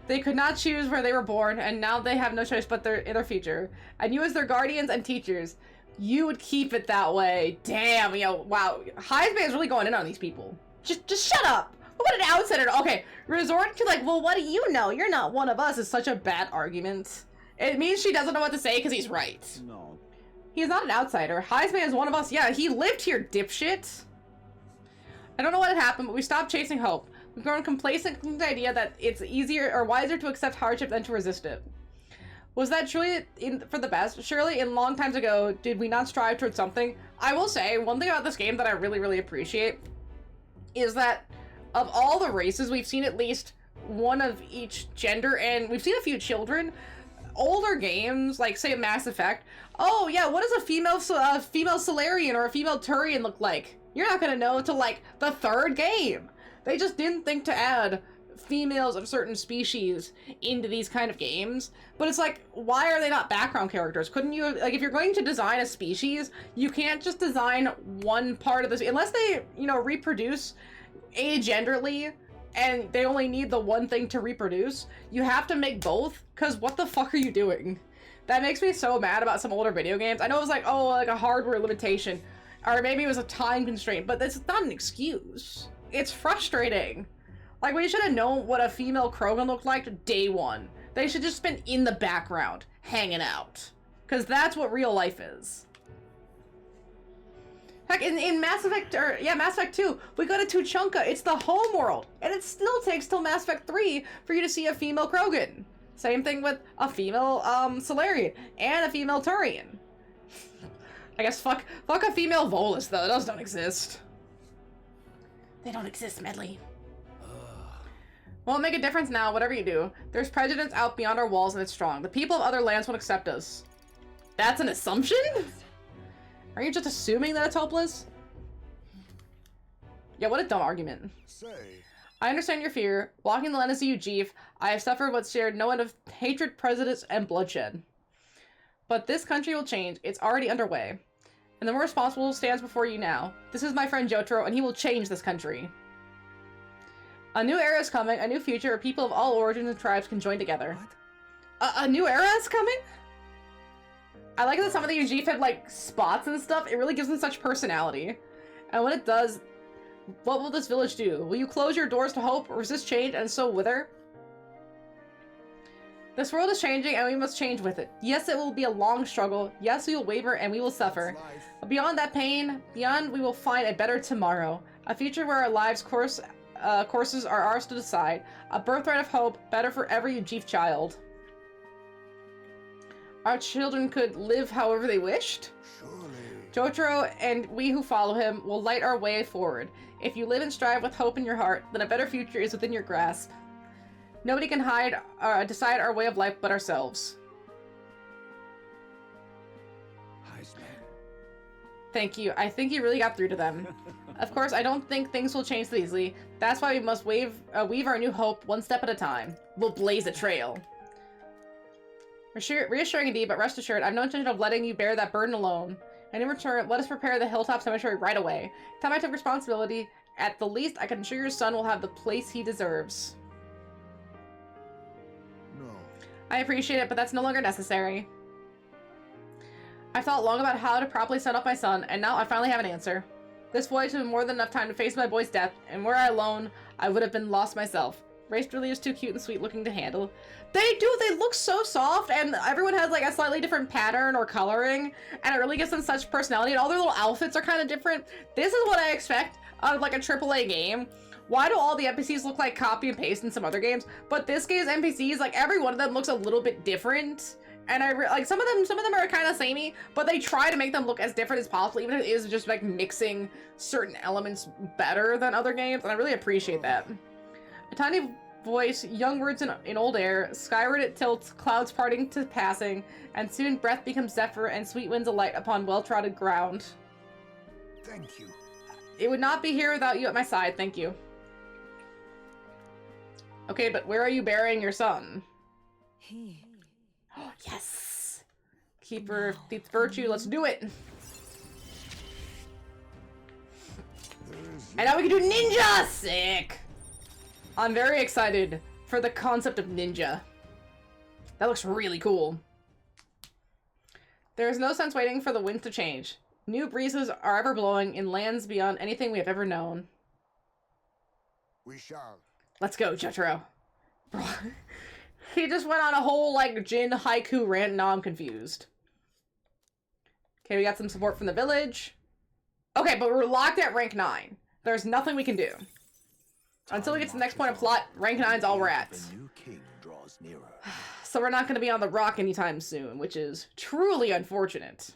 They could not choose where they were born, and now they have no choice but their future. And you as their guardians and teachers, you would keep it that way. Damn, yo, wow. Heisman is really going in on these people. Just shut up. What an outsider. Okay, resorting to like, well, what do you know? You're not one of us is such a bad argument. It means she doesn't know what to say because he's right. No. He's not an outsider. Heisman is one of us. Yeah, he lived here, dipshit. I don't know what had happened, but we stopped chasing hope. We've grown complacent with the idea that it's easier or wiser to accept hardship than to resist it. Was that truly for the best? Surely, in long times ago, did we not strive towards something? I will say, one thing about this game that I really, really appreciate is that of all the races, we've seen at least one of each gender, and we've seen a few children. Older games, like, say, Mass Effect, oh, yeah, what does a female Solarian or a female Turian look like? You're not gonna know until, like, the third game. They just didn't think to add females of certain species into these kind of games. But it's like, why are they not background characters? Couldn't you, like, if you're going to design a species, you can't just design one part of this, unless they, you know, reproduce agenderly, and they only need the one thing to reproduce. You have to make both, because what the fuck are you doing? That makes me so mad about some older video games. I know it was like, oh, like a hardware limitation, or maybe it was a time constraint, but that's not an excuse. It's frustrating. Like, we should have known what a female Krogan looked like day one. They should just been in the background, hanging out. Because that's what real life is. Heck, in Mass Effect, Mass Effect 2, we go to Tuchanka. It's the home world. And it still takes till Mass Effect 3 for you to see a female Krogan. Same thing with a female Solarian and a female Turian. I guess fuck a female Volus, though. Those don't exist. They don't exist, Medley. Won't make a difference now, whatever you do. There's prejudice out beyond our walls and it's strong. The people of other lands won't accept us. That's an assumption? Are you just assuming that it's hopeless? Yeah, what a dumb argument. Say, I understand your fear. Walking the land as you, Jeef, I have suffered what's shared no end of hatred, prejudice, and bloodshed. But this country will change. It's already underway. And the more responsible stands before you now. This is my friend Jotaro, and he will change this country. A new era is coming, a new future where people of all origins and tribes can join together. A new era is coming? I like that some of the Ujif had, like, spots and stuff. It really gives them such personality. And when it does, what will this village do? Will you close your doors to hope, resist change, and so wither? This world is changing, and we must change with it. Yes, it will be a long struggle. Yes, we will waver, and we will suffer. But beyond that pain, we will find a better tomorrow. A future where our lives' courses are ours to decide. A birthright of hope, better for every Ujif child. Our children could live however they wished. surely. Jotaro and we who follow him will light our way forward. If you live and strive with hope in your heart, then a better future is within your grasp. Nobody can decide our way of life but ourselves. Thank you. I think you really got through to them. Of course, I don't think things will change so easily. That's why we must weave our new hope one step at a time. We'll blaze a trail. Reassuring indeed, but rest assured, I've no intention of letting you bear that burden alone. And in return, let us prepare the Hilltop Cemetery right away. Time I took responsibility, at the least, I can ensure your son will have the place he deserves. No. I appreciate it, but that's no longer necessary. I've thought long about how to properly set up my son, and now I finally have an answer. This voyage has been more than enough time to face my boy's death, and were I alone, I would have been lost myself. Race really is too cute and sweet looking to handle. They look so soft, and everyone has like a slightly different pattern or coloring, and it really gives them such personality, and all their little outfits are kind of different. This is what I expect out of like a AAA game. Why do all the NPCs look like copy and paste in some other games? But this game's NPCs, like every one of them looks a little bit different. And like some of them are kind of samey, but they try to make them look as different as possible, even if it is just like mixing certain elements better than other games, and I really appreciate that. A tiny voice, young words in old air, skyward it tilts, clouds parting to passing, and soon breath becomes zephyr and sweet winds alight upon well-trodden ground. Thank you. It would not be here without you at my side, thank you. Okay, but where are you burying your son? He. Oh, yes! Keeper of Thief's Virtue, let's do it! And now we can do ninja! Sick! I'm very excited for the concept of ninja. That looks really cool. There is no sense waiting for the winds to change. New breezes are ever blowing in lands beyond anything we have ever known. We shall. Let's go, Jotaro. Bro, he just went on a whole, like, Jin haiku rant, now I'm confused. Okay, we got some support from the village. Okay, but we're locked at rank 9. There's nothing we can do. Until we get to the next point of plot, rank 9's all we're at. The new king draws nearer. So we're not going to be on the rock anytime soon, which is truly unfortunate.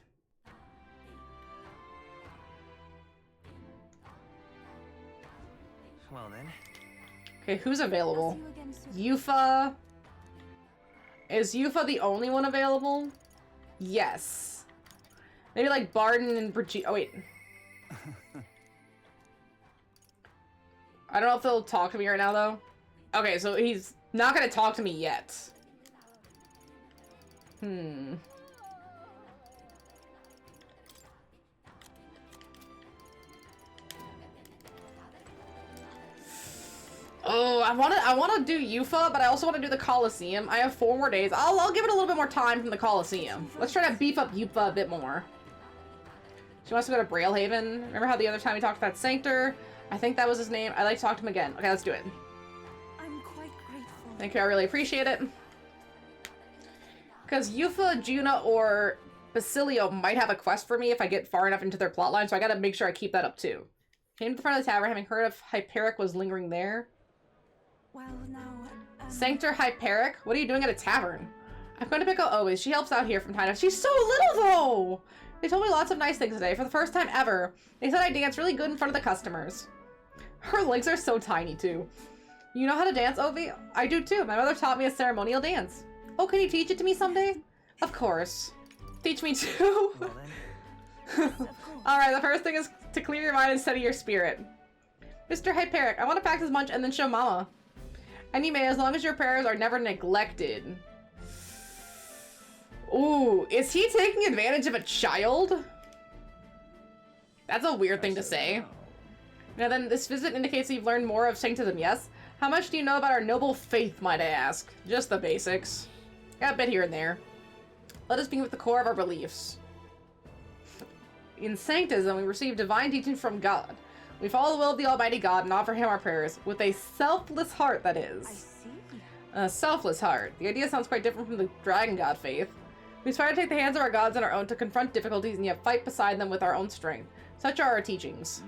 Well then. Okay, who's available? See you again soon. Yufa. Is Yufa the only one available? Yes. Maybe like Barden and Brigitte. Oh, wait. I don't know if they'll talk to me right now, though. Okay, so he's not gonna talk to me yet. Oh, I wanna do Yufa, but I also want to do the Colosseum. I have 4 more days. I'll give it a little bit more time from the Colosseum. Let's try to beef up Yufa a bit more. She wants to go to Brailhaven. Remember how the other time we talked to that Sanctor? I think that was his name. I'd like to talk to him again. Okay, let's do it. I'm quite grateful. Thank you, I really appreciate it. Because Yufa, Juna, or Basilio might have a quest for me if I get far enough into their plotline, so I gotta make sure I keep that up too. Came to the front of the tavern, having heard of Hyperic was lingering there. Well, now, Sanctor Hyperic? What are you doing at a tavern? I'm going to pick up Owie. She helps out here from time to time. She's so little, though! They told me lots of nice things today, for the first time ever. They said I dance really good in front of the customers. Her legs are so tiny, too. You know how to dance, Ovi? I do, too. My mother taught me a ceremonial dance. Oh, can you teach it to me someday? Of course. Teach me, too. Well then. Alright, the first thing is to clear your mind and steady your spirit. Mr. Hyperic, I want to practice much and then show Mama. And you may, as long as your prayers are never neglected. Ooh, is he taking advantage of a child? That's a weird thing to say. Now then, this visit indicates that you've learned more of Sanctism, yes? How much do you know about our noble faith, might I ask? Just the basics. Got a bit here and there. Let us begin with the core of our beliefs. In Sanctism, we receive divine teaching from God. We follow the will of the Almighty God and offer Him our prayers, with a selfless heart, that I is. see. A selfless heart. The idea sounds quite different from the Dragon God faith. We aspire to take the hands of our gods on our own to confront difficulties and yet fight beside them with our own strength. Such are our teachings.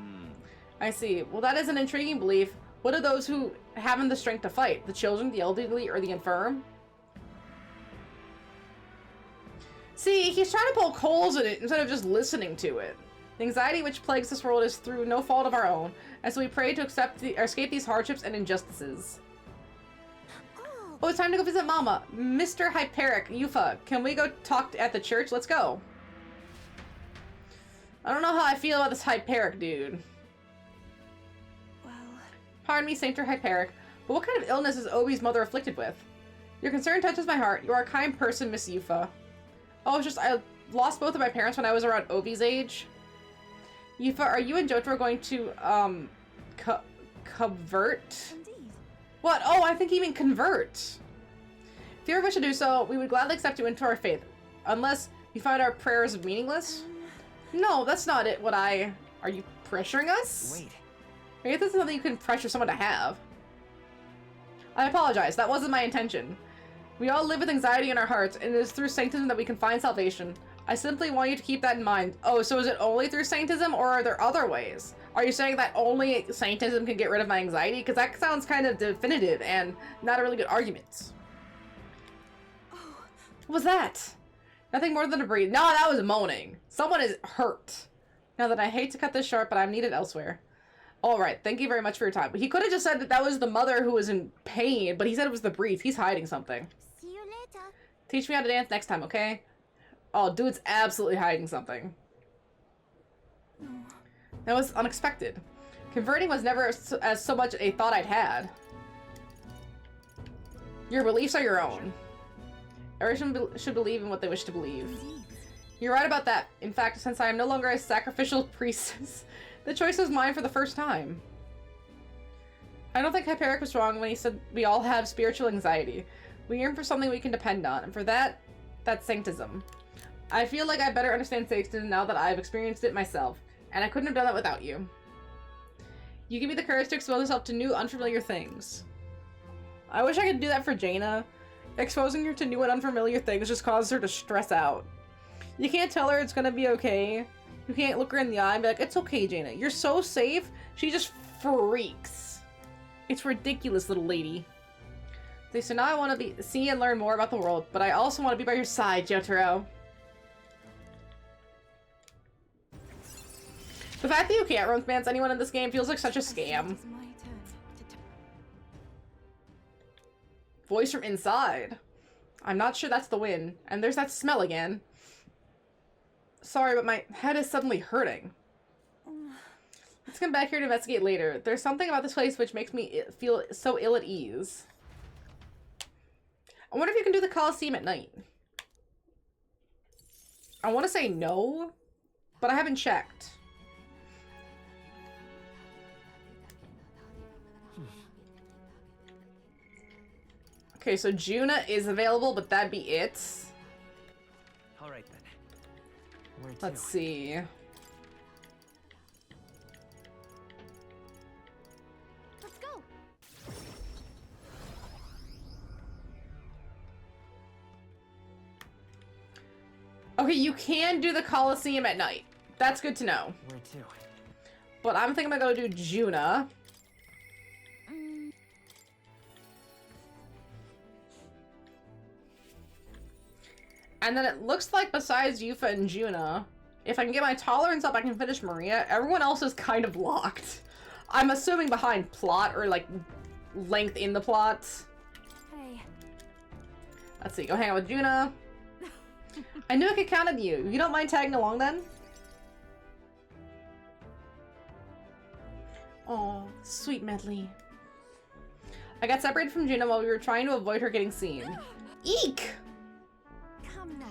I see. Well, that is an intriguing belief. What are those who haven't the strength to fight? The children, the elderly, or the infirm? See, he's trying to poke holes in it instead of just listening to it. The anxiety which plagues this world is through no fault of our own, and so we pray to escape these hardships and injustices. Oh, it's time to go visit Mama. Mr. Hyperic, Yufa, can we go talk at the church? Let's go. I don't know how I feel about this Hyperic dude. Well, Pardon me, Sanctor Hyperic, but what kind of illness is Obi's mother afflicted with? Your concern touches my heart. You are a kind person, Miss Yufa. Oh, it's just I lost both of my parents when I was around Obi's age. Yufa, are you and Jotaro going to, convert? indeed. What? Oh, I think you mean convert. If you ever wish to do so, we would gladly accept you into our faith. Unless you find our prayers meaningless? No, that's not it. Are you pressuring us? Wait. Maybe this is something you can pressure someone to have. I apologize. That wasn't my intention. We all live with anxiety in our hearts, and it is through Sanctism that we can find salvation. I simply want you to keep that in mind. Oh, so is it only through Sanctism, or are there other ways? Are you saying that only Sanctism can get rid of my anxiety? Because that sounds kind of definitive and not a really good argument. What was that? Nothing more than a breathe. No, that was moaning. Someone is hurt. Now that I hate to cut this short, but I'm needed elsewhere. All right, thank you very much for your time. But he could have just said that that was the mother who was in pain, but he said it was the breathe. He's hiding something. See you later. Teach me how to dance next time, okay? Oh, dude's absolutely hiding something. That was unexpected. Converting was never as so much a thought I'd had. Your beliefs are your own. Everyone should believe in what they wish to believe. You're right about that. In fact, since I am no longer a sacrificial priestess, the choice was mine for the first time. I don't think Hyperic was wrong when he said we all have spiritual anxiety. We yearn for something we can depend on, and for that, that's Sanctism. I feel like I better understand Sanctism now that I've experienced it myself, and I couldn't have done that without you. You give me the courage to expose yourself to new, unfamiliar things. I wish I could do that for Jaina. Exposing her to new and unfamiliar things just causes her to stress out. You can't tell her it's gonna be okay. You can't look her in the eye and be like, it's okay, Jaina. You're so safe. She just freaks. It's ridiculous, little lady. So now I want to see and learn more about the world, but I also want to be by your side, Jotaro. The fact that you can't romance anyone in this game feels like such a scam. It's my turn to Voice from inside. I'm not sure that's the wind. And there's that smell again. Sorry, but my head is suddenly hurting. Let's come back here to investigate later. There's something about this place which makes me feel so ill at ease. I wonder if you can do the Colosseum at night. I want to say no, but I haven't checked. Okay, so Juna is available, but that'd be it. All right then. Where to? Let's see. Let's go. Okay, you can do the Colosseum at night. That's good to know. Where to? But I'm thinking I'm gonna go do Juna. And then it looks like besides Yufa and Juna, if I can get my tolerance up, I can finish Maria. Everyone else is kind of locked. I'm assuming behind plot or like length in the plot. Hey. Let's see, go hang out with Juna. I knew I could count on you. You don't mind tagging along then? Oh, sweet Medley. I got separated from Juna while we were trying to avoid her getting seen. Eek! come now.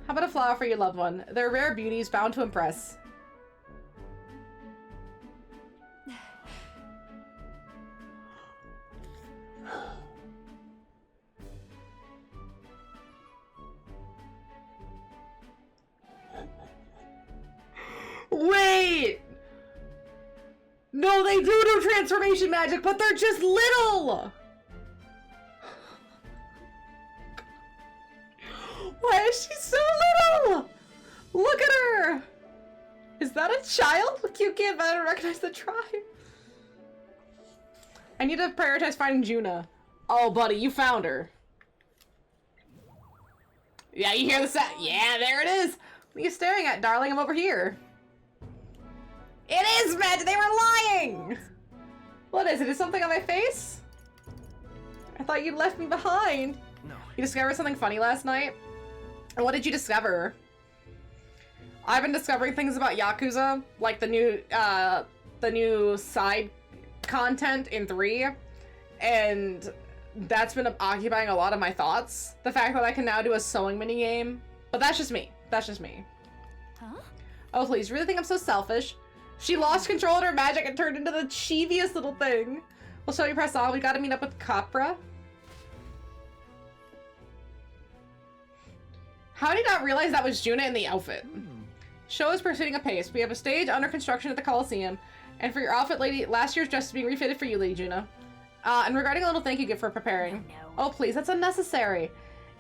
How about a flower for your loved one? They're rare beauties bound to impress. Wait! No, they do transformation magic, but they're just little! Why is she so little? Look at her! Is that a child? You can't better recognize the tribe. I need to prioritize finding Juna. Oh, buddy, you found her. Yeah, you hear the sound? Yeah, there it is! What are you staring at, darling? I'm over here. It is magic! They were lying! What is it? Is something on my face? I thought you left me behind. No. You discovered something funny last night? And what did you discover? I've been discovering things about Yakuza, like the new side content in 3, and that's been occupying a lot of my thoughts. The fact that I can now do a sewing minigame. But that's just me. That's just me. Huh? Oh, please, you really think I'm so selfish? She lost control of her magic and turned into the cheeviest little thing. Well, shall we press on? We gotta meet up with Capra. How did I not realize that was Juna in the outfit? Show is proceeding apace. We have a stage under construction at the Coliseum. And for your outfit, lady, last year's dress is being refitted for you, Lady Juna. And regarding a little thank you gift for preparing. No. Oh, please, that's unnecessary.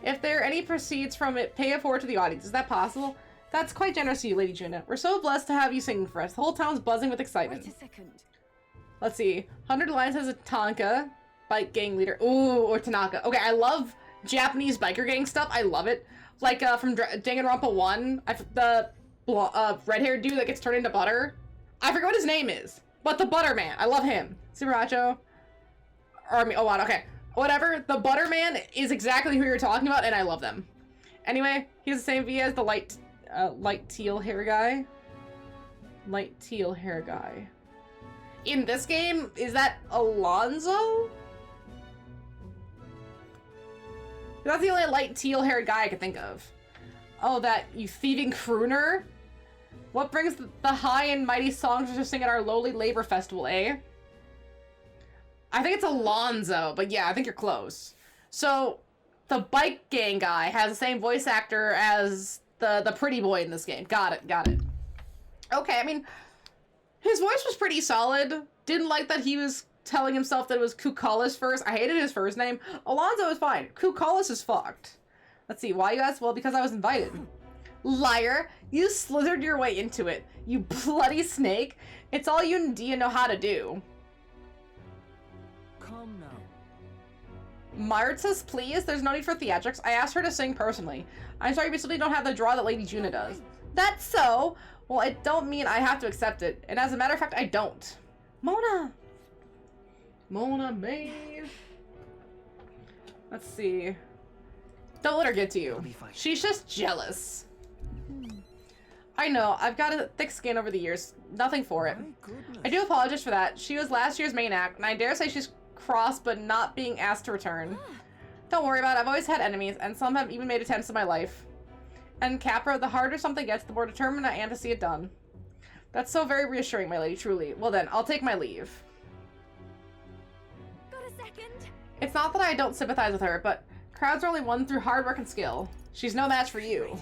If there are any proceeds from it, pay it forward to the audience. Is that possible? That's quite generous of you, Lady Juna. We're so blessed to have you singing for us. The whole town's buzzing with excitement. Wait a second. Let's see. 100 Alliance has a Tonka, bike gang leader. Ooh, or Tanaka. Okay, I love Japanese biker gang stuff. I love it. Like, from Danganronpa 1, the red-haired dude that gets turned into butter. I forget what his name is, but the Butter Man. I love him. Super Macho. Oh, wow, okay. Whatever, the Butter Man is exactly who you're talking about, and I love them. Anyway, he has the same V as the light teal hair guy. Light teal hair guy. In this game, is that Alonzo? That's the only light teal haired guy I could think of. Oh, that you thieving crooner? What brings the high and mighty songs to sing at our lowly labor festival, eh? I think it's Alonzo, but yeah, I think you're close. So, the bike gang guy has the same voice actor as the pretty boy in this game. Got it, got it. Okay, I mean, his voice was pretty solid. Didn't like that he was telling himself that it was Kukalis first. I hated his first name. Alonzo is fine. Kukalis is fucked. Let's see, why you asked? Well, because I was invited. Liar! You slithered your way into it. You bloody snake. It's all you and Dia know how to do. Come now. Myard says, please, there's no need for theatrics. I asked her to sing personally. I'm sorry, we simply don't have the draw that Lady Juna does. That's so? Well, it don't mean I have to accept it. And as a matter of fact, I don't. Mona! Mona Maeve. Let's see. Don't let her get to you. It'll be fine. She's just jealous. I know, I've got a thick skin over the years. Nothing for it. My goodness. I do apologize for that. She was last year's main act, and I dare say she's cross but not being asked to return. Don't worry about it, I've always had enemies, and some have even made attempts in my life. And Capra, the harder something gets, the more determined I am to see it done. That's so very reassuring, my lady, truly. Well then, I'll take my leave. Got a second? It's not that I don't sympathize with her, but crowds are only won through hard work and skill. She's no match for you.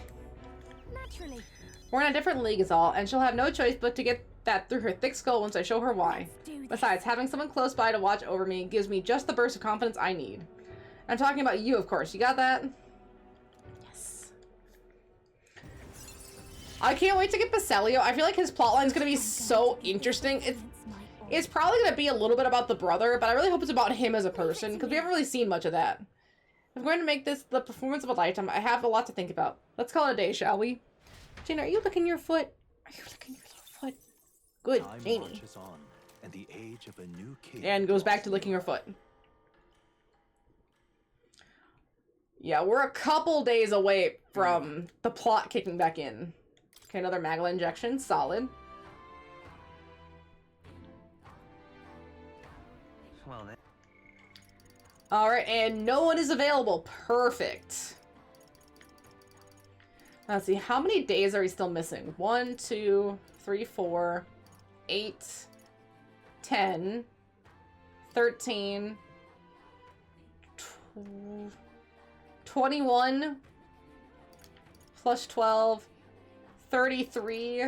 Naturally. We're in a different league is all, and she'll have no choice but to get that through her thick skull once I show her why. Let's do this. Besides, having someone close by to watch over me gives me just the burst of confidence I need. I'm talking about you, of course. You got that? Yes. I can't wait to get Basilio. I feel like his plotline's gonna be so interesting. It's probably gonna be a little bit about the brother, but I really hope it's about him as a person, because we haven't really seen much of that. If I'm going to make this the performance of a lifetime, I have a lot to think about. Let's call it a day, shall we? Jane, are you licking your foot? Are you licking your little foot? Good, Time Janie. marches on, and the age of a new king And goes back to licking her foot. Yeah, we're a couple days away from the plot kicking back in. Okay, another Magla injection. Solid. Well then. Alright, and no one is available. Perfect. Let's see, how many days are we still missing? 1, 2, 3, 4, 8, 10, 13, 21, plus 12, 33,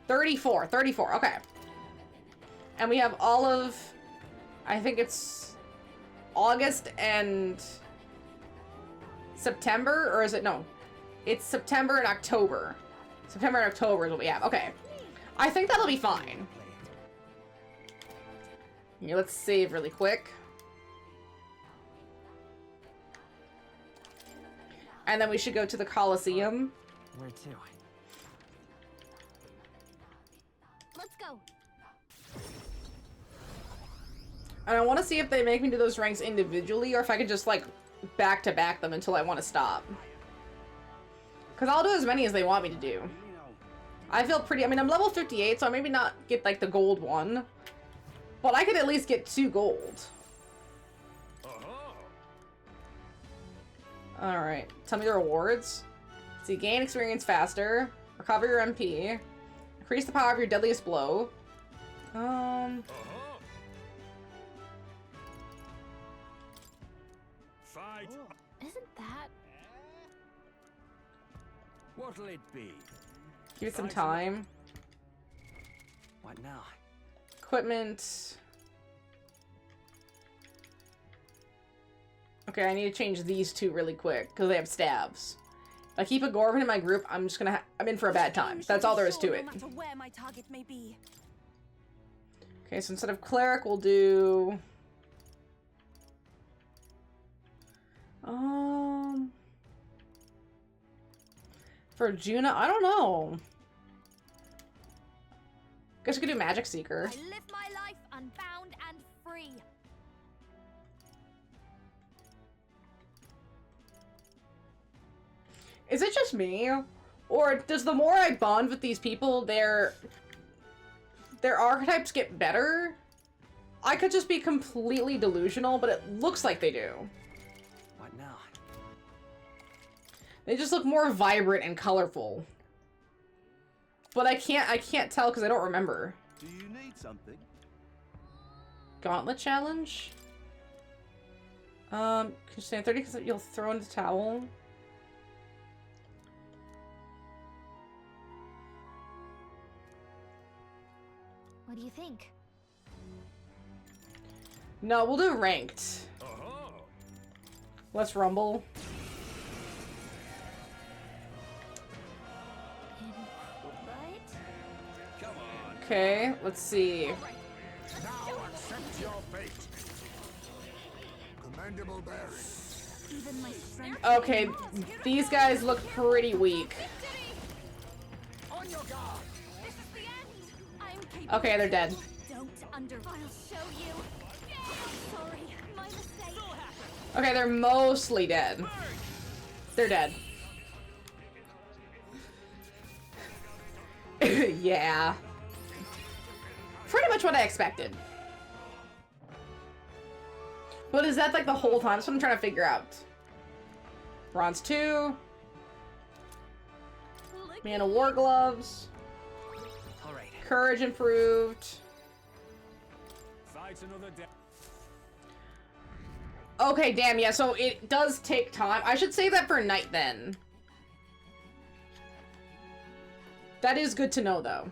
34, okay. And we have all of, I think it's August and September, or is it, no, it's September and October. September and October is what we have, okay. I think that'll be fine. Here, let's save really quick. And then we should go to the Coliseum. Where to? Let's go. And I want to see if they make me do those ranks individually, or if I can just, like, back-to-back them until I want to stop. Because I'll do as many as they want me to do. I feel pretty... I mean, I'm level 58, so I maybe not get, like, the gold one. But I could at least get 2 gold. Alright. Tell me the rewards. Let's see, gain experience faster. Recover your MP. Increase the power of your deadliest blow. Fight. Isn't that... What'll it be? Give it some time. What now? Equipment. Okay, I need to change these 2 really quick, because they have stabs. If I keep a Gorgon in my group, I'm just gonna I'm in for a bad time. That's all there is to it. No matter where my target may be. Okay, so instead of cleric, we'll do... For Juna, I don't know. Guess we could do Magic Seeker. I live my life unbound and free. Is it just me? Or does the more I bond with these people, their archetypes get better? I could just be completely delusional, but it looks like they do. What now? They just look more vibrant and colorful. But I can't tell because I don't remember. Do you need something? Gauntlet challenge? Can you stand 30 because you'll throw in the towel? What do you think? No, we'll do ranked. Let's rumble. Okay, let's see. Now accept your fate. Commendable bearing. Even my strength. Okay, these guys look pretty weak. On your guard. This is the end. I'm capable. Okay, they're dead. Don't under. I'll show you. Sorry, my mistake. Okay, they're mostly dead. They're dead. Yeah. Pretty much what I expected. But is that like the whole time? That's what I'm trying to figure out. Bronze 2. Man of War Gloves. All right. Courage improved. Fight another day. Okay, damn, yeah, so it does take time. I should save that for night then. That is good to know, though.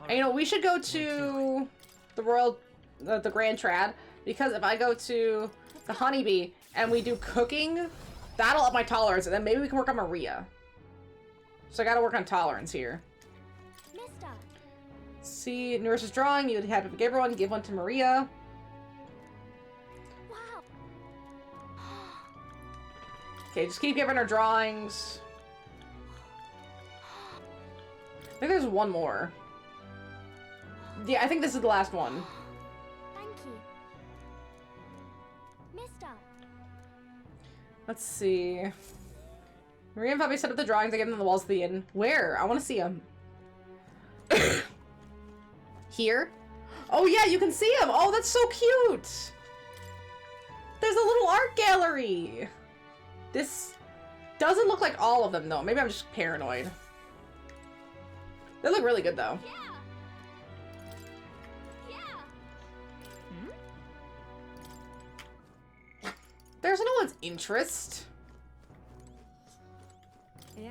And, you know, we should go to the Royal, the Grand Trad, because if I go to the Honeybee and we do cooking, that'll up my tolerance, and then maybe we can work on Maria. So I gotta work on tolerance here. Mister. See, Nurse's drawing, you have to give her one, give one to Maria. Wow. Okay, just keep giving her drawings. I think there's one more. Yeah, I think this is the last one. Thank you. Mister. Let's see. Maria and Bobby set up the drawings. I gave them the walls of the inn. Where? I want to see them. Here? Oh yeah, you can see them! Oh, that's so cute! There's a little art gallery! This doesn't look like all of them, though. Maybe I'm just paranoid. They look really good, though. Yeah. Yeah. There's no one's interest. Yeah.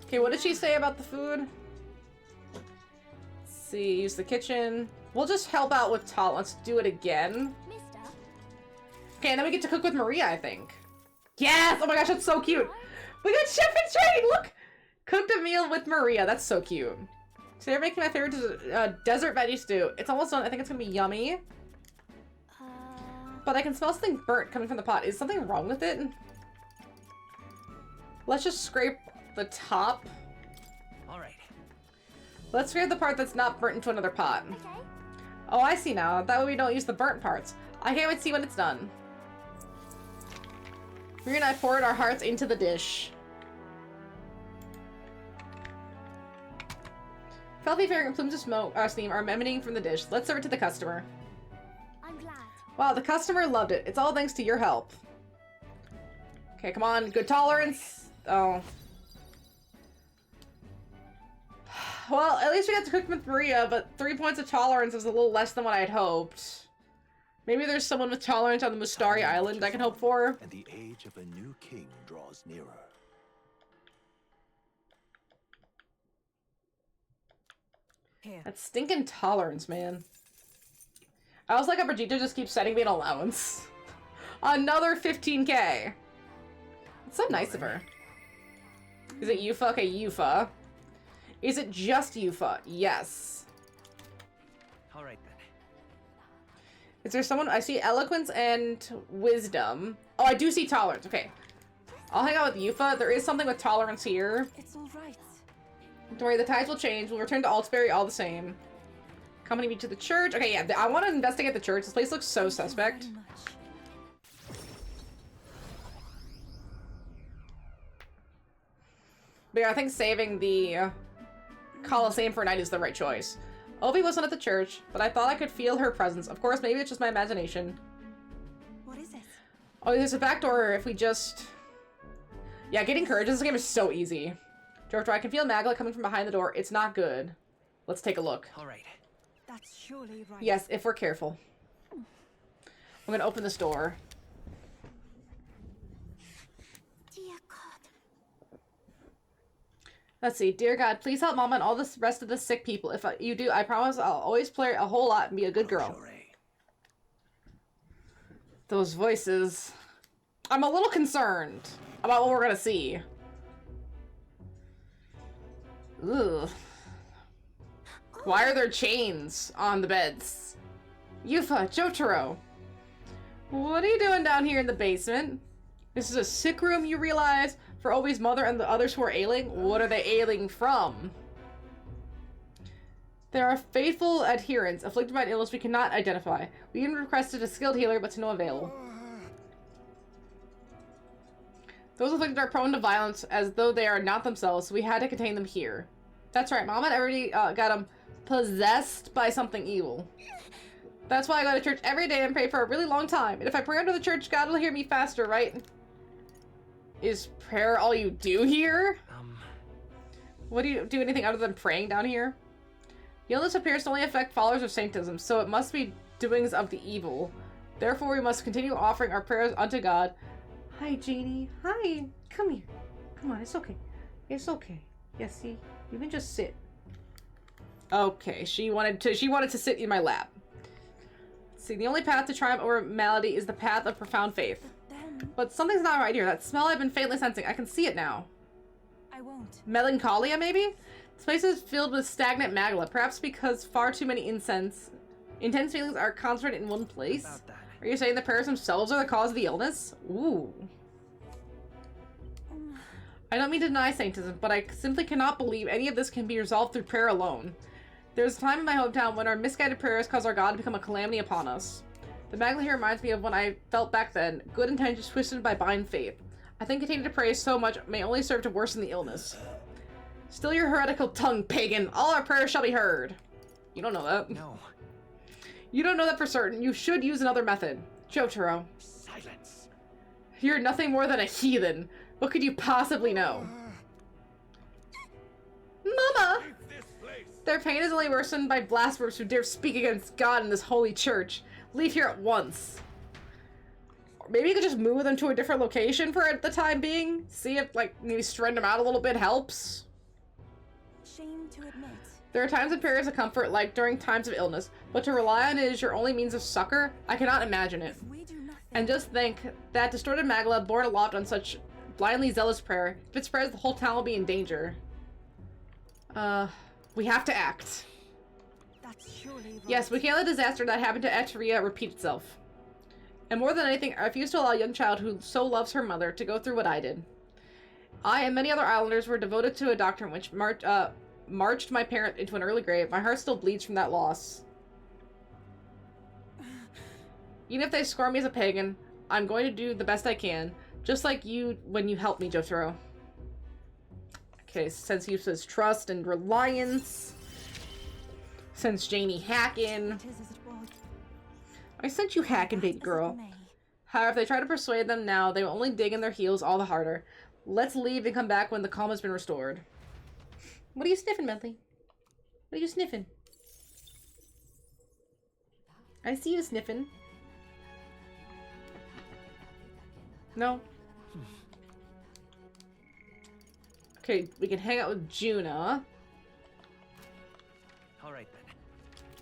Okay, what did she say about the food? Let's see, use the kitchen. We'll just help out with Tal. Let's do it again. Mister. Okay, and then we get to cook with Maria, I think. Yes! Oh my gosh, that's so cute! We got chef in training! Look! Cooked a meal with Maria. That's so cute. So they're making my favorite desert veggie stew. It's almost done. I think it's gonna be yummy. But I can smell something burnt coming from the pot. Is something wrong with it? Let's just scrape the top. All right. Let's scrape the part that's not burnt into another pot. Okay. Oh, I see now. That way we don't use the burnt parts. I can't wait to see when it's done. Maria and I poured our hearts into the dish. Filthy fairy and plumes of smoke, steam are emanating from the dish. Let's serve it to the customer. I'm glad. Wow, the customer loved it. It's all thanks to your help. Okay, come on. Good tolerance. Oh. Well, at least we got to cook with Maria, but 3 points of tolerance is a little less than what I had hoped. Maybe there's someone with tolerance on the Mustari Island I can hope for. And the age of a new king draws nearer. Here. That stinking tolerance, man. I was like, Brigitte just keeps setting me an allowance. Another 15k. It's so nice of her. Is it Yufa? Okay, Yufa. Is it just Yufa? Yes. All right then. Is there someone? I see eloquence and wisdom. Oh, I do see tolerance. Okay. I'll hang out with Yufa. There is something with tolerance here. It's all right. Don't worry, the tides will change. We'll return to Altsbury all the same. Accompany me to the church. Okay, yeah, I want to investigate the church. This place looks so suspect. Very much. But yeah, I think saving the Colosseum for a night is the right choice. Ovi wasn't at the church, but I thought I could feel her presence. Of course, maybe it's just my imagination. What is it? Oh, there's a back door if we just... Yeah, getting courage in this game is so easy. George, I can feel Magla coming from behind the door. It's not good. Let's take a look. All right. That's surely right. Yes, if we're careful. I'm gonna open this door. Dear God. Let's see. Dear God, please help Mama and all the rest of the sick people. If you do, I promise I'll always play a whole lot and be a good girl. Those voices. I'm a little concerned about what we're gonna see. Ugh. Why are there chains on the beds? Yufa, Jotaro. What are you doing down here in the basement? This is a sick room, you realize? For Obi's mother and the others who are ailing? What are they ailing from? There are faithful adherents afflicted by an illness we cannot identify. We even requested a skilled healer, but to no avail. Those afflicted are prone to violence as though they are not themselves, so we had to contain them here. That's right, Mom had already got them possessed by something evil. That's why I go to church every day and pray for a really long time. And if I pray under the church, God will hear me faster, right? Is prayer all you do here? What do you do anything other than praying down here? The illness appears to only affect followers of Saintism, so it must be doings of the evil. Therefore, we must continue offering our prayers unto God. Hi, Janie. Hi. Come here. Come on, it's okay. It's okay. Yes, see? You can just sit. Okay, she wanted to sit in my lap. See, the only path to triumph over malady is the path of profound faith. But something's not right here. That smell I've been faintly sensing. I can see it now. I won't. Melancholia, maybe? This place is filled with stagnant magma, perhaps because far too many intense feelings are concentrated in one place. About that. Are you saying the prayers themselves are the cause of the illness? Ooh. I don't mean to deny Saintism, but I simply cannot believe any of this can be resolved through prayer alone. There's a time in my hometown when our misguided prayers cause our God to become a calamity upon us. The magma here reminds me of when I felt back then, good intentions twisted by blind faith. I think continuing to pray so much may only serve to worsen the illness. Still your heretical tongue, pagan! All our prayers shall be heard! You don't know that. No. You don't know that for certain. You should use another method. Jotaro. Silence. You're nothing more than a heathen. What could you possibly know? Mama! Their pain is only worsened by blasphemers who dare speak against God in this holy church. Leave here at once. Or maybe you could just move them to a different location for the time being. See if, like, maybe straighten them out a little bit helps. Shame to admit. There are times of prayers of comfort, like during times of illness, but to rely on it as your only means of succor, I cannot imagine it. If we do nothing. And just think, that distorted magma born aloft on such blindly zealous prayer, if it spreads, the whole town will be in danger. We have to act. That's surely right. Yes, we can't let the disaster that happened to Eteria repeat itself. And more than anything, I refuse to allow a young child who so loves her mother to go through what I did. I and many other islanders were devoted to a doctrine which marched my parent into an early grave. My heart still bleeds from that loss. Even if they score me as a pagan, I'm going to do the best I can. Just like you when you helped me, Jotaro. Okay, since you says trust and reliance. Since Janie hacking. It is as it was. I sent you hacking, baby girl. However, if they try to persuade them now, they will only dig in their heels all the harder. Let's leave and come back when the calm has been restored. What are you sniffing, Bentley? What are you sniffing? I see you sniffing. No? Okay, we can hang out with Juna. Alright then.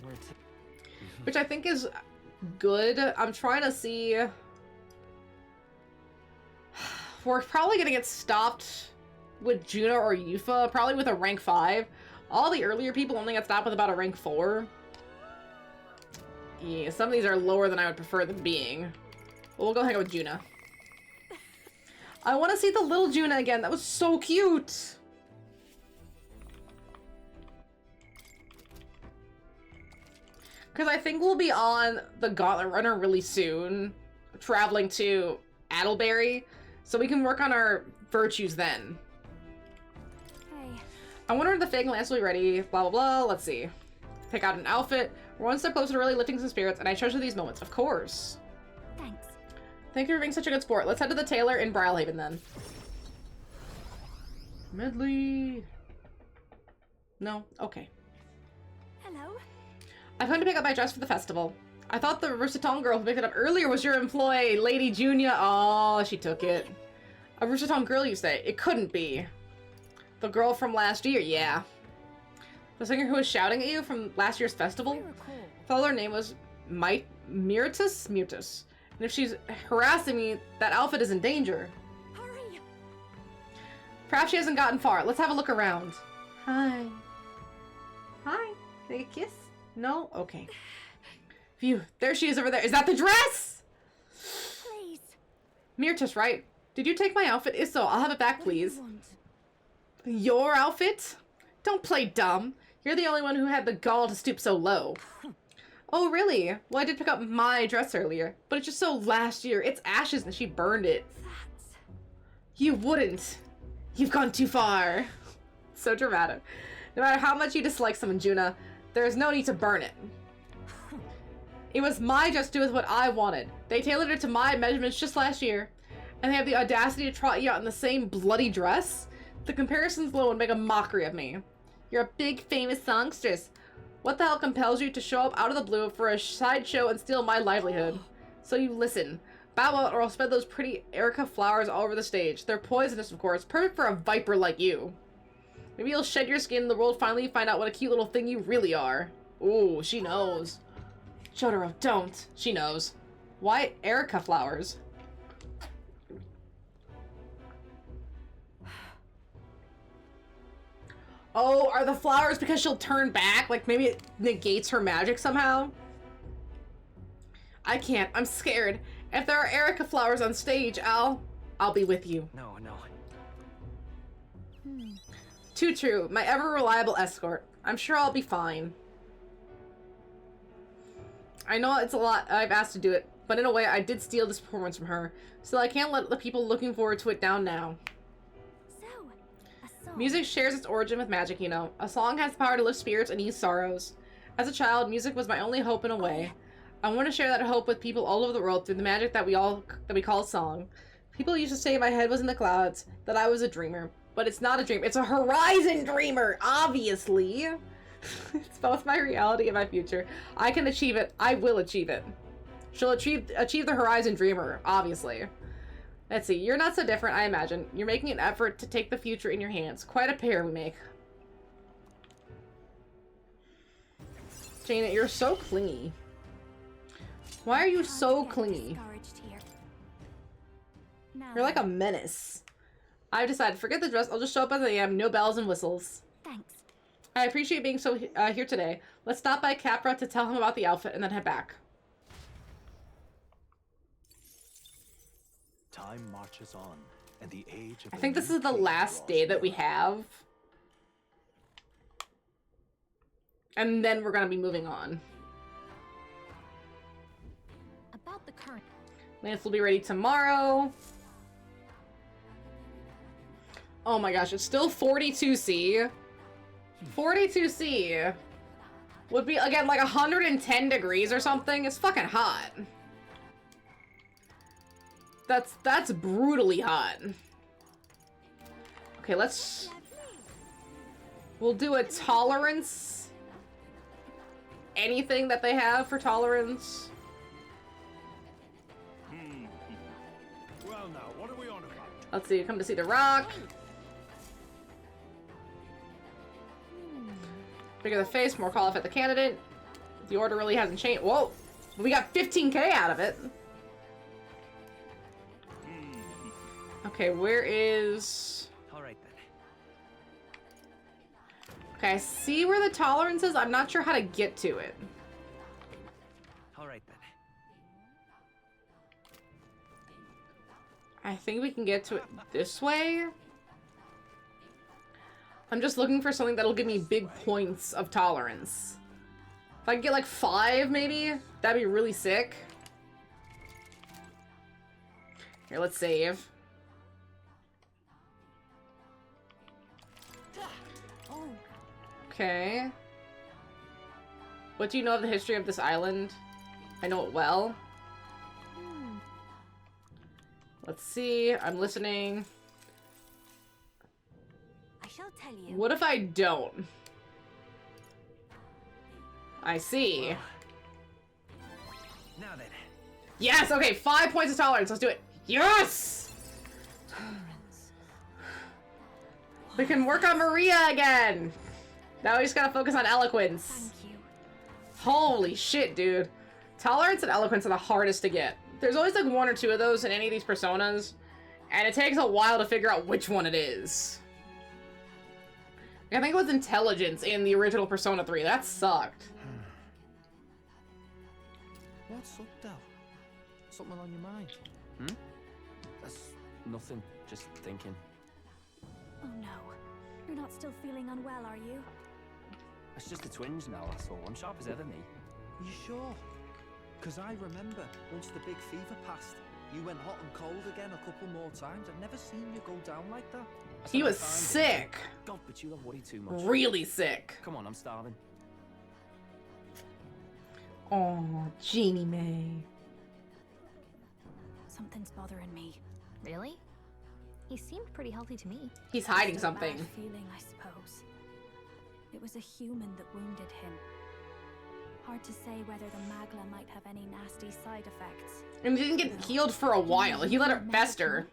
Where to? Which I think is good. I'm trying to see... We're probably gonna get stopped with Juna or Yufa, probably with a rank 5. All the earlier people only got stopped with about a rank 4. Yeah, some of these are lower than I would prefer them being. But we'll go hang out with Juna. I want to see the little Juna again. That was so cute. Because I think we'll be on the Gauntlet Runner really soon, traveling to Adelberry, so we can work on our virtues then. Hey. I wonder if the Fang Lance will be ready, blah blah blah, let's see. Pick out an outfit. We're one step closer to really lifting some spirits, and I treasure these moments, of course. Thanks. Thank you for being such a good sport. Let's head to the tailor in Brylehaven then. Medley. No? Okay. Hello. I've come to pick up my dress for the festival. I thought the Roussitong girl who picked it up earlier was your employee, Lady Junia. Oh, she took it. A Roussitong girl, you say? It couldn't be. The girl from last year, yeah. The singer who was shouting at you from last year's festival? I recall. I thought her name was Myrtus? Myrtus. And if she's harassing me, that outfit is in danger. Hurry! Perhaps she hasn't gotten far. Let's have a look around. Hi. Hi. Take a kiss? No? Okay. Phew. There she is over there. Is that the dress? Please. Mirtus, right? Did you take my outfit? If so, I'll have it back, What do you please. want? Your outfit? Don't play dumb. You're the only one who had the gall to stoop so low. Oh, really? Well, I did pick up my dress earlier, but it's just so last year. It's ashes and she burned it. That's... You wouldn't. You've gone too far. So dramatic. No matter how much you dislike someone, Juna, there's no need to burn it. It was my dress to do with what I wanted. They tailored it to my measurements just last year, and they have the audacity to trot you out in the same bloody dress? The comparisons low and make a mockery of me. You're a big, famous songstress. What the hell compels you to show up out of the blue for a sideshow and steal my livelihood? So you listen. Bow out or I'll spread those pretty Erica flowers all over the stage. They're poisonous, of course. Perfect for a viper like you. Maybe you'll shed your skin and the world finally find out what a cute little thing you really are. Ooh, she knows. Jotaro, don't. She knows. Why Erica flowers? Oh, are the flowers because she'll turn back? Like maybe it negates her magic somehow? I can't. I'm scared. If there are Erica flowers on stage, I'll be with you. No. Too true. My ever-reliable escort. I'm sure I'll be fine. I know it's a lot I've asked to do it, but in a way I did steal this performance from her, so I can't let the people looking forward to it down now. So, a song. Music shares its origin with magic, you know. A song has the power to lift spirits and ease sorrows. As a child, music was my only hope in a way. I want to share that hope with people all over the world through the magic that we call song. People used to say my head was in the clouds, that I was a dreamer. But it's not a dream. It's a horizon dreamer, obviously. It's both my reality and my future. I can achieve it. I will achieve it. She'll achieve the horizon dreamer, obviously. Let's see. You're not so different, I imagine. You're making an effort to take the future in your hands. Quite a pair we make. Jaina, you're so clingy. Why are you so clingy? Discouraged here. Now You're like a then. menace. I've decided, forget the dress, I'll just show up as I am, no bells and whistles. Thanks. I appreciate being so here today. Let's stop by Capra to tell him about the outfit and then head back. Time marches on, and the age of I think this is the last day that we have. And then we're gonna be moving on. About the current. Lance will be ready tomorrow. Oh my gosh, it's still 42C. 42C would be, again, like 110 degrees or something. It's fucking hot. That's brutally hot. Okay, we'll do a tolerance. Anything that they have for tolerance. Well, now, what are we on about? Let's see, come to see the rock. Bigger the face, more qualified the candidate. The order really hasn't changed. Whoa! We got 15k out of it. Okay, where is... All right then. Okay, I see where the tolerance is. I'm not sure how to get to it. All right then. I think we can get to it this way. I'm just looking for something that'll give me big points of tolerance. If I can get like 5, maybe, that'd be really sick. Here, let's save. Okay. What do you know of the history of this island? I know it well. Let's see. I'm listening. I shall tell you. What if I don't? I see. Now then. Yes! Okay, 5 points of tolerance. Let's do it. Yes! We can work on Maria again! Now we just gotta focus on eloquence. Thank you. Holy shit, dude. Tolerance and eloquence are the hardest to get. There's always like one or two of those in any of these personas, and it takes a while to figure out which one it is. I think it was intelligence in the original Persona 3. That sucked. What's up, Del? Something on your mind? That's nothing. Just thinking. Oh no. You're not still feeling unwell, are you? It's just a twinge now, that's all. I'm sharp as ever, me. You sure? Because I remember once the big fever passed, you went hot and cold again a couple more times. I've never seen you go down like that. He was sick. God, but you don't worry too much. Really sick. Come on, I'm starving. Oh, Jeannie May. Something's bothering me. Really? He seemed pretty healthy to me. He's hiding Just a bad something. feeling, I suppose. It was a human that wounded him. Hard to say whether the magla might have any nasty side effects. And he didn't get healed for a while. He let it fester.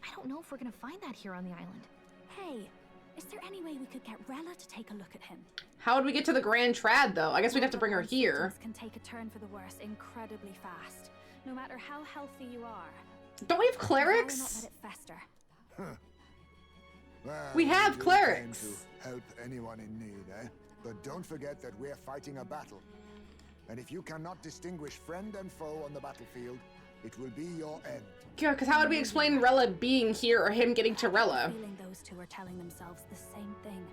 I don't know if we're gonna find that here on the island. Hey, is there any way we could get Rella to take a look at him? How would we get to the Grand Trad, though? I guess we'd have to bring her here. Symptoms can take a turn for the worse incredibly fast, no matter how healthy you are. Don't we have I'd rather clerics? not let it fester. Well, We have you clerics. intend to help anyone in need, eh? But don't forget that we're fighting a battle. And if you cannot distinguish friend and foe on the battlefield, it will be your end. Yeah, because how would we explain Rella being here or him getting to Rella? Feeling those two are telling themselves the same thing.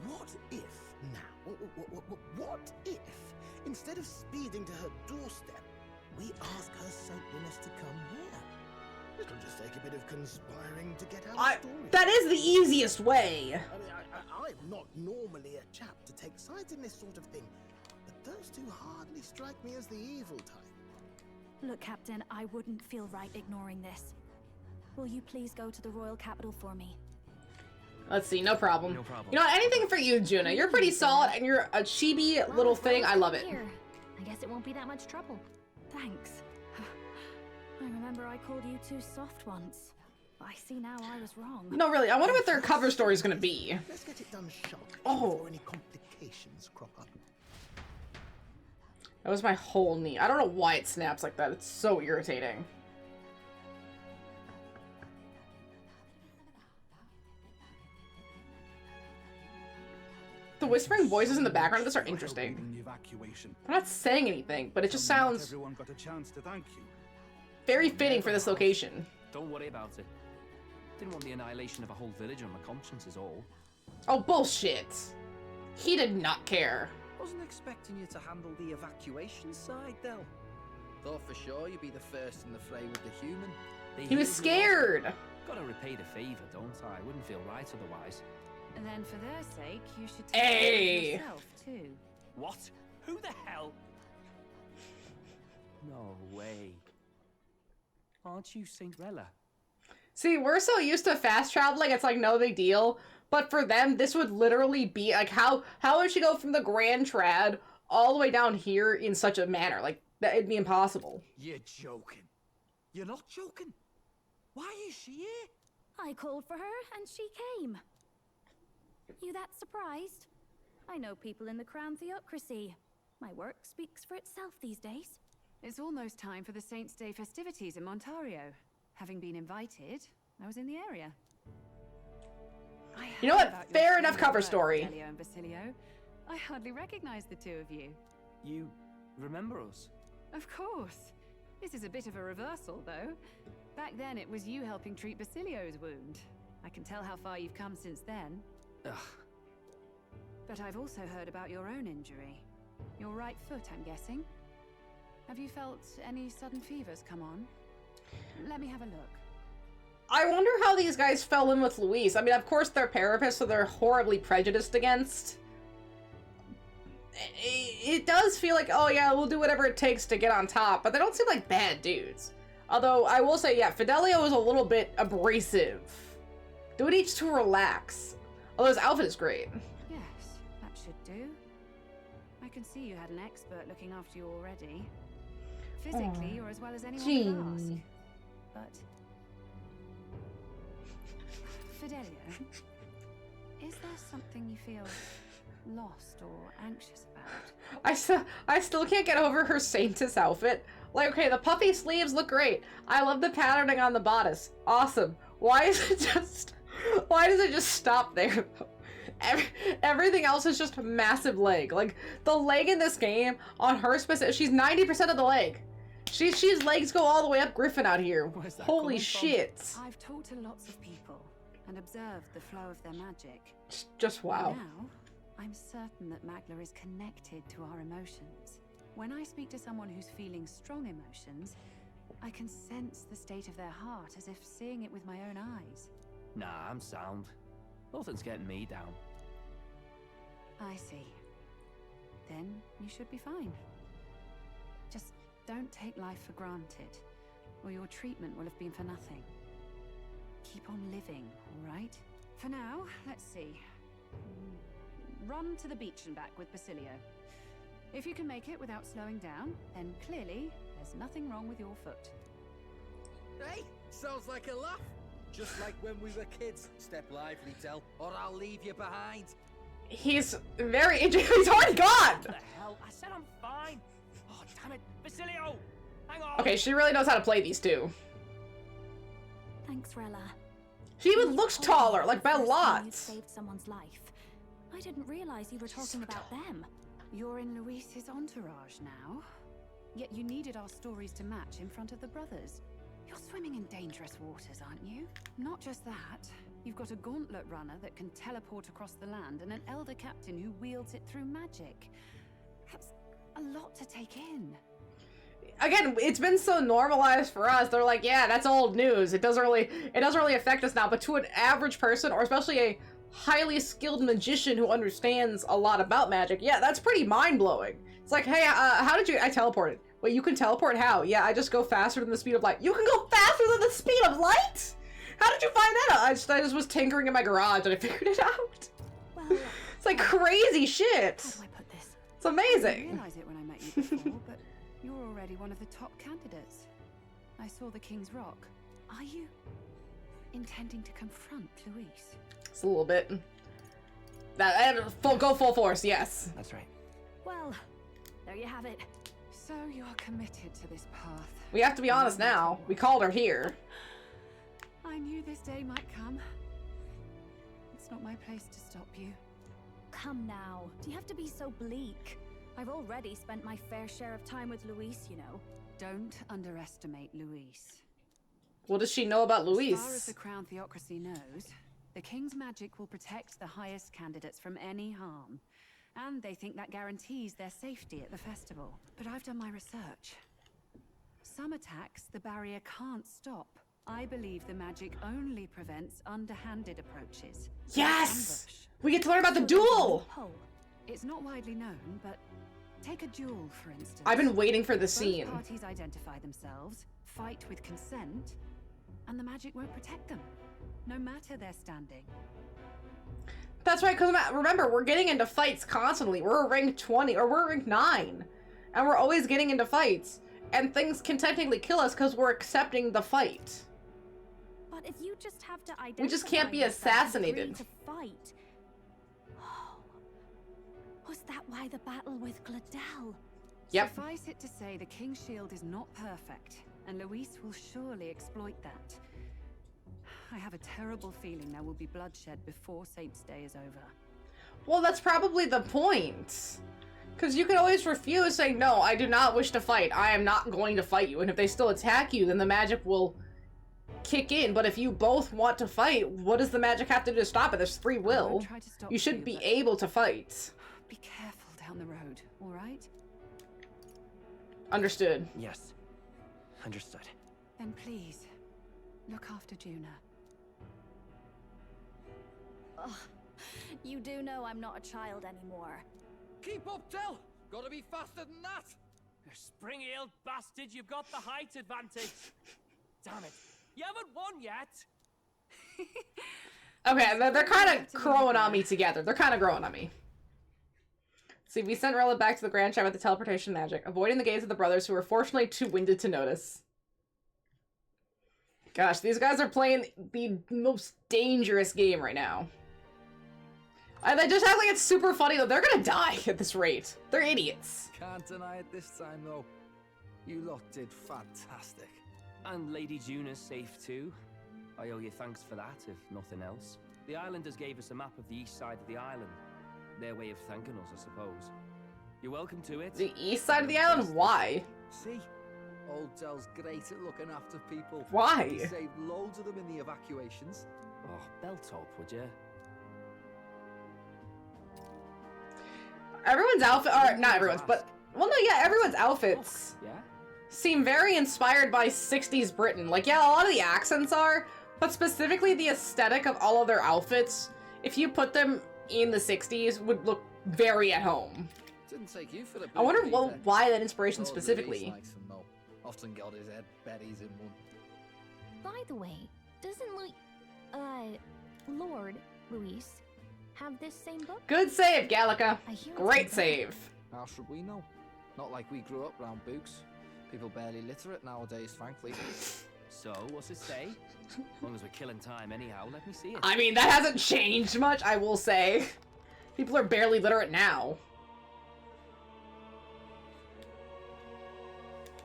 What if now? What if, instead of speeding to her doorstep, we ask her saintliness to come here? It'll just take a bit of conspiring to get our story. That is the easiest way. I mean, I'm not normally a chap to take sides in this sort of thing, but those two hardly strike me as the evil type. Look, Captain, I wouldn't feel right ignoring this. Will you please go to the royal capital for me? Let's see, no problem. No problem. You know what, anything for you, Juna. You're pretty solid, and you're a chibi little thing. I love it. Here. I guess it won't be that much trouble. Thanks. I remember I called you too soft once. I see now I was wrong. No, really, I wonder what their cover story is going to be. Let's get it done sharp Oh. before any complications crop up. That was my whole knee. I don't know why it snaps like that. It's so irritating. The whispering voices in the background of this are interesting. Evacuation. I'm not saying anything, but it just sounds Everyone got a chance to thank you. very fitting for this location. Don't worry about it. Didn't want the annihilation of a whole village on my conscience is all. Oh, bullshit. He did not care. Wasn't expecting you to handle the evacuation side, Del. Thought for sure you'd be the first in the fray with the human. They He was healed me. scared. Gotta repay the favor, don't I? Wouldn't feel right otherwise. And then for their sake, you should take Hey. care of yourself too. What? Who the hell? No way. Aren't you Cinderella? See, we're so used to fast traveling, it's like no big deal. But for them, this would literally be like, how would she go from the Grand Trad all the way down here in such a manner? Like, that it'd be impossible. You're joking. You're not joking. Why is she here? I called for her and she came. You that surprised? I know people in the Crown Theocracy. My work speaks for itself these days. It's almost time for the Saints' Day festivities in Montario. Having been invited, I was in the area. You know what? Fair enough cover story. Delio and Basilio. I hardly recognize the two of you. You remember us? Of course. This is a bit of a reversal, though. Back then, it was you helping treat Basilio's wound. I can tell how far you've come since then. Ugh. But I've also heard about your own injury. Your right foot, I'm guessing. Have you felt any sudden fevers come on? Let me have a look. I wonder how these guys fell in with Luis. I mean, of course they're therapists, so they're horribly prejudiced against. It does feel like, oh yeah, we'll do whatever it takes to get on top, but they don't seem like bad dudes. Although, I will say, yeah, Fidelio is a little bit abrasive. Do it each to relax. Although his outfit is great. Yes, that should do. I can see you had an expert looking after you already. Physically, you're as well as anyone could ask. Gee. But... Fidelio, is there something you feel lost or anxious about? I still can't get over her Saintess outfit. Like, okay, the puffy sleeves look great. I love the patterning on the bodice. Awesome. Why does it just stop there? Everything else is just massive leg. Like, the leg in this game, on her specific, she's 90% of the leg. She's legs go all the way up Griffin out here. Holy shit. I've talked to lots of people and observed the flow of their magic. Just wow. Now, I'm certain that Magla is connected to our emotions. When I speak to someone who's feeling strong emotions, I can sense the state of their heart as if seeing it with my own eyes. Nah, I'm sound. Nothing's getting me down. I see. Then you should be fine. Just don't take life for granted, or your treatment will have been for nothing. Keep on living, all right? For now, let's see. Run to the beach and back with Basilio. If you can make it without slowing down, then clearly there's nothing wrong with your foot. Hey, sounds like a laugh. Just like when we were kids. Step lively, Del, or I'll leave you behind. He's very he's already gone! What the hell? I said I'm fine. Oh, damn it. Basilio! Hang on! Okay, she really knows how to play these two. Thanks, Rella. She even looks taller, like by a lot. You saved someone's life. I didn't realize you were talking about them. You're in Luis's entourage now. Yet you needed our stories to match in front of the brothers. You're swimming in dangerous waters, aren't you? Not just that. You've got a gauntlet runner that can teleport across the land and an elder captain who wields it through magic. That's a lot to take in. Again, it's been so normalized for us. They're like, yeah, that's old news. It doesn't really affect us now. But to an average person, or especially a highly skilled magician who understands a lot about magic, yeah, that's pretty mind-blowing. It's like, hey, how did I teleported? Wait, you can teleport? How? Yeah, I just go faster than the speed of light. You can go faster than the speed of light? How did you find that out? I just was tinkering in my garage and I figured it out. Well, it's like crazy shit. how do I put this? It's amazing. I didn't realize it when I met you before, but you're already one of the top candidates. I saw the King's Rock. Are you intending to confront Luis? It's a little bit. Go full force, yes. That's right. Well, there you have it. So you're committed to this path. We have to be honest now. We called her here. I knew this day might come. It's not my place to stop you. Come now. Do you have to be so bleak? I've already spent my fair share of time with Luis, you know. Don't underestimate Luis. What does she know about Luis? As far as the Crown Theocracy knows, the King's magic will protect the highest candidates from any harm. And they think that guarantees their safety at the festival. But I've done my research. Some attacks the barrier can't stop. I believe the magic only prevents underhanded approaches. Yes! Ambush. We get to learn about the duel! Oh, It's not widely known, but take a duel, for instance. I've been waiting for this scene. Both parties identify themselves, fight with consent, and the magic won't protect them, no matter their standing. That's right, because remember, we're getting into fights constantly. We're rank 20, or we're rank 9. And we're always getting into fights. And things can technically kill us because we're accepting the fight. but if you just have to identify We just can't be yourself and assassinated. agree to fight. Oh, was that why the battle with Gladel? Yep. Suffice it to say, the King's Shield is not perfect, and Luis will surely exploit that. I have a terrible feeling there will be bloodshed before Saint's Day is over. Well, that's probably the point. Because you can always refuse, saying, no, I do not wish to fight. I am not going to fight you. And if they still attack you, then the magic will kick in. But if you both want to fight, what does the magic have to do to stop it? There's free will. Try to stop You should be but able to fight. be careful down the road, all right? Understood. Yes. Understood. Then please, look after Juna. Ugh, you do know I'm not a child anymore. Keep up, Del! Gotta be faster than that! You spring-heeled bastard, you've got the height advantage. Damn it. You haven't won yet. Okay, they're kind of growing on me together. They're kind of growing on me. See, we sent Rella back to the Grand Shop with the teleportation magic, avoiding the gaze of the brothers who were fortunately too winded to notice. Gosh, these guys are playing the most dangerous game right now. And they just act like it's super funny though. They're gonna die at this rate. They're idiots. Can't deny it this time, though. You lot did fantastic. And Lady Juna's safe too. I owe you thanks for that, if nothing else. The islanders gave us a map of the east side of the island. Their way of thanking us, I suppose. You're welcome to it. The east side of the island? Why? See? Old Dell's great at looking after people. Why? He saved loads of them in the evacuations. Oh, belt up, would you? Everyone's outfit, or not everyone's, but, well no, yeah, everyone's outfits Yeah? seem very inspired by 60s Britain. Like, yeah, a lot of the accents are, but specifically the aesthetic of all of their outfits, if you put them in the 60s, would look very at home. Didn't take you for the I wonder Peter. why that inspiration Lord specifically. Louise likes him, though. Often got his head berries in one. By the way, doesn't Lord Luis have this same book? Good save, Gallica. I hear it's Great incredible. save. How should we know? Not like we grew up round books. People barely literate nowadays, frankly. So, what's it say? As long as we're killing time anyhow, let me see it. I mean, that hasn't changed much, I will say. People are barely literate now.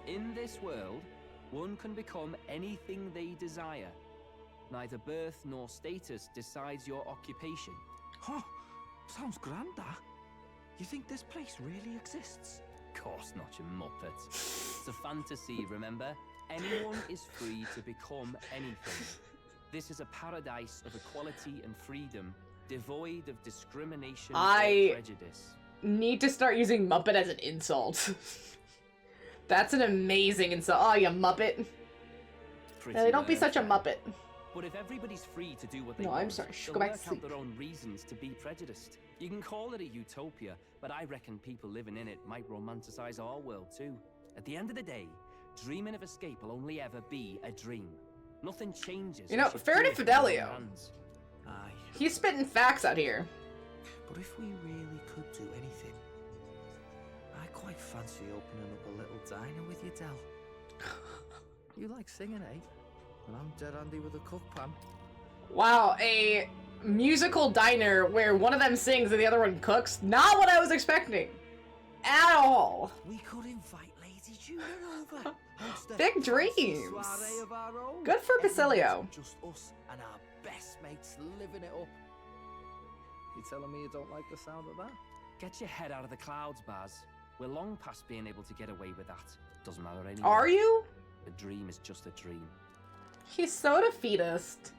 In this world, one can become anything they desire. Neither birth nor status decides your occupation. Huh. Sounds grand, that. You think this place really exists? Of course not, you muppet. It's a fantasy, remember? Anyone is free to become anything. This is a paradise of equality and freedom, devoid of discrimination or prejudice. Need to start using Muppet as an insult. That's an amazing insult. Oh, you Muppet. Pretty Don't be such a Muppet. But if everybody's free to do what they No, want, I'm sorry. Shh, they'll go back work to out sleep. their own reasons to be prejudiced. You can call it a utopia, but I reckon people living in it might romanticize our world too. At the end of the day, dreaming of escape will only ever be a dream. Nothing changes. You know, unless you fair do to it with your own Fidelio. hands. Aye. He's spitting facts out here. But if we really could do anything, I quite fancy opening up a little diner with you, Del. You like singing, eh? And I'm dead handy with a cook pan. Wow, a musical diner where one of them sings and the other one cooks? Not what I was expecting. At all. We could invite Lady Juna over. Host a Big fancy dreams. soiree of our own. Good for Basilio. Just us and our best mates living it up. You telling me you don't like the sound of that? Get your head out of the clouds, Baz. We're long past being able to get away with that. Doesn't matter anymore. Are you? A dream is just a dream. He's so defeatist.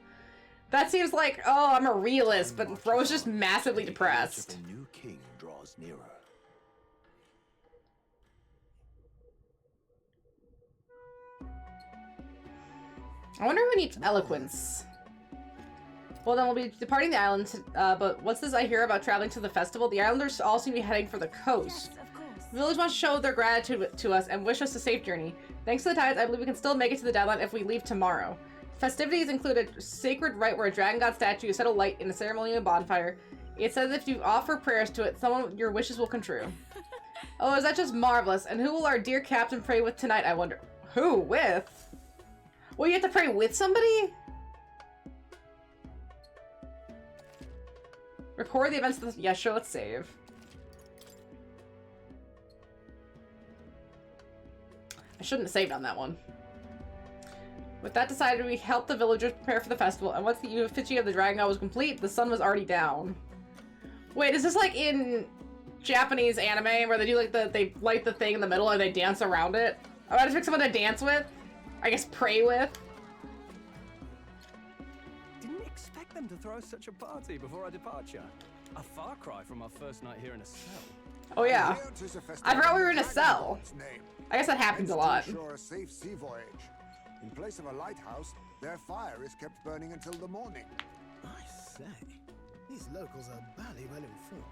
That seems like, oh, I'm a realist, but Fro's just massively depressed. The new king draws nearer. I wonder who needs eloquence. Well, then we'll be departing the island, but what's this I hear about traveling to the festival? The islanders all seem to be heading for the coast. Yes, of course. The village wants to show their gratitude to us and wish us a safe journey. Thanks to the tides, I believe we can still make it to the deadline if we leave tomorrow. Festivities include a sacred rite where a dragon god statue is set alight in a ceremonial bonfire. It says if you offer prayers to it, some of your wishes will come true. Oh, is that just marvelous? And who will our dear captain pray with tonight, I wonder? Who? With? Well, you have to pray with somebody? Record the events of the... Yeah, sure, let's save. I shouldn't have saved on that one. With that decided, we helped the villagers prepare for the festival, and once the effigy of the dragon god was complete, the sun was already down. Wait, is this like in Japanese anime where they do like they light the thing in the middle and they dance around it? Oh, I just pick someone to dance with? I guess pray with? Didn't expect them to throw such a party before our departure. A far cry from our first night here in a cell. Oh yeah. Here 'tis a I forgot we were in a dragon cell. god's name. I guess that happens a lot. Hence to ensure a safe sea voyage. In place of a lighthouse, their fire is kept burning until the morning. I say, these locals are barely well informed.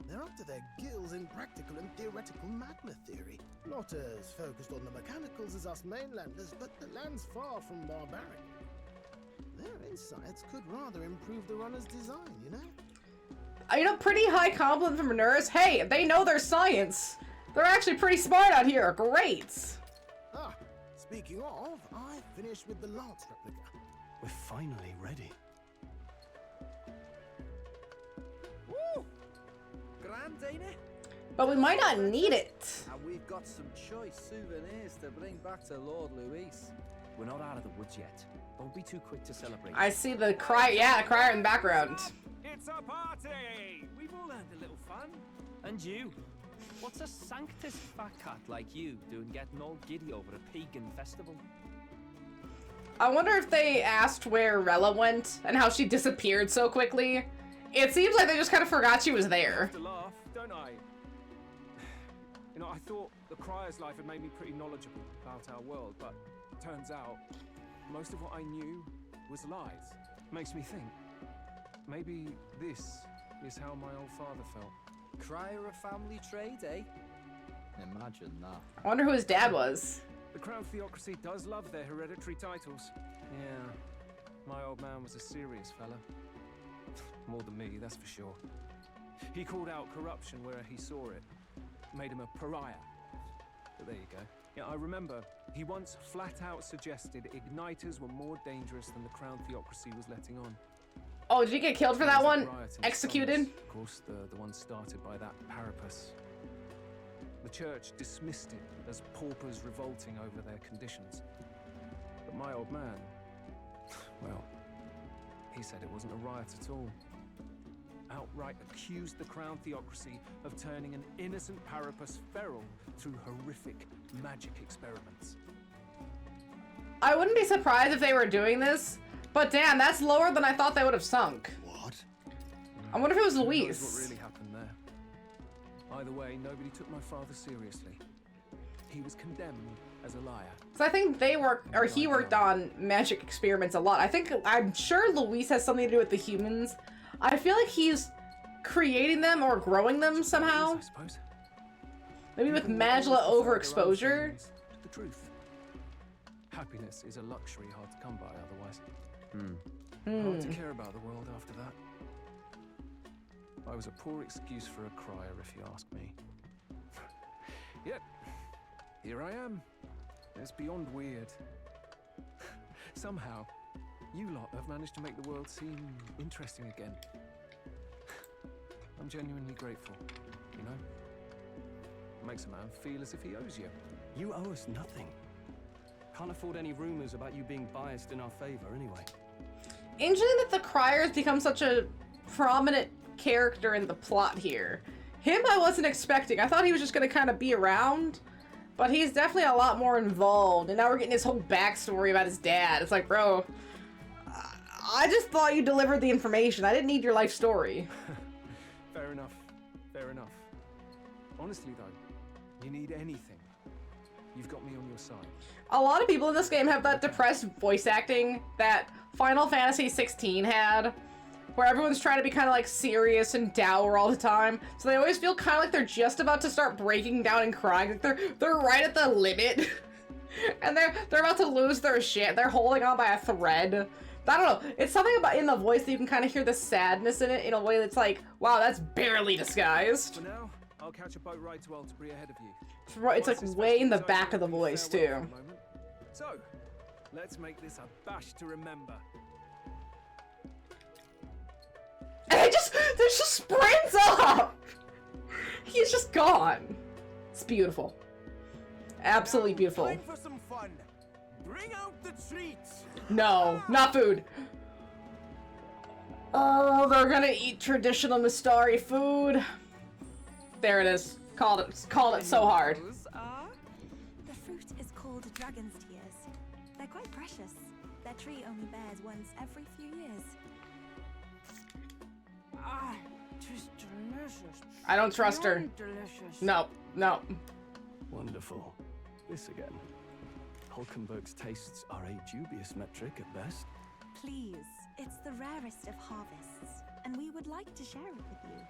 They're up to their gills in practical and theoretical magma theory. Not as focused on the mechanicals as us mainlanders, but the land's far from barbaric. Their insights could rather improve the runner's design, you know? You know, pretty high compliment from a nurse. Hey, they know their science. They're actually pretty smart out here. Great. Ah, speaking of, I finished with the lance replica. We're finally ready. Woo! hand, ain't it? But we might not need it. And we've got some choice souvenirs to bring back to Lord Luis. We're not out of the woods yet. Don't be too quick to celebrate. I see the crier in the background. It's a party! We've all had a little fun. And you? What's a sanctus fat cat like you doing getting all giddy over a pagan festival? I wonder if they asked where Rella went and how she disappeared so quickly. It seems like they just kind of forgot she was there. I have to laugh, don't I? You know, I thought the Crier's life had made me pretty knowledgeable about our world, but turns out most of what I knew was lies. Makes me think, maybe this is how my old father felt. Crier a family trade, eh? Imagine that. I wonder who his dad was. The Crown Theocracy does love their hereditary titles. Yeah, my old man was a serious fella. More than me, that's for sure. He called out corruption where he saw it. Made him a pariah. But there you go. Yeah, I remember he once flat out suggested igniters were more dangerous than the Crown Theocracy was letting on. Oh, did he get killed for that one? Riot in Executed? Summers, of course, the one started by that Parapus. The church dismissed it as paupers revolting over their conditions. But my old man, well, he said it wasn't a riot at all. Outright accused the Crown Theocracy of turning an innocent Parapus feral through horrific magic experiments. I wouldn't be surprised if they were doing this, but damn, that's lower than I thought they would have sunk. What? I wonder if it was Who knows Luis. what really happened there? Either way, nobody took my father seriously. He was condemned as a liar. So I think they worked, or he worked on magic experiments a lot. I'm sure Luis has something to do with the humans. I feel like he's creating them or growing them somehow. I suppose. Maybe with People Magla always prefer their own overexposure. feelings to the truth. Happiness is a luxury hard to come by otherwise. Hard to care about the world after that. I was a poor excuse for a crier, if you ask me. Yet, here I am. It's beyond weird. Somehow, you lot have managed to make the world seem interesting again. I'm genuinely grateful, you know? It makes a man feel as if he owes you. You owe us nothing. Can't afford any rumors about you being biased in our favor anyway. Interesting that the Crier's become such a prominent character in the plot here. Him I wasn't expecting. I thought he was just gonna kind of be around, but he's definitely a lot more involved. And now we're getting his whole backstory about his dad. It's like, bro, I just thought you delivered the information. I didn't need your life story. Fair enough. Fair enough. Honestly though, you need anything, you've got me on your side. A lot of people in this game have that depressed voice acting that Final Fantasy 16 had, where everyone's trying to be kind of like serious and dour all the time. So they always feel kind of like they're just about to start breaking down and crying. Like they're right at the limit, and they're about to lose their shit. They're holding on by a thread. I don't know. It's something about in the voice that you can kind of hear the sadness in it in a way that's like, wow, that's barely disguised. For now, I'll catch a boat ride to Altabury ahead of you. It's like way in the back of the voice too. So, let's make this a bash to remember. And they just sprints up! He's just gone. It's beautiful. Absolutely beautiful. Time for some fun. Bring out the treats. No, not food. Oh, they're gonna eat traditional Mistari food. There it is. Called it so hard. The fruit is called dragon's tears. They're quite precious. Their tree only bears once every few years. Ah, tis delicious. I don't trust her. Delicious. No, no. Wonderful. This again. Hulkenberg's tastes are a dubious metric at best. Please, it's the rarest of harvests, and we would like to share it with you.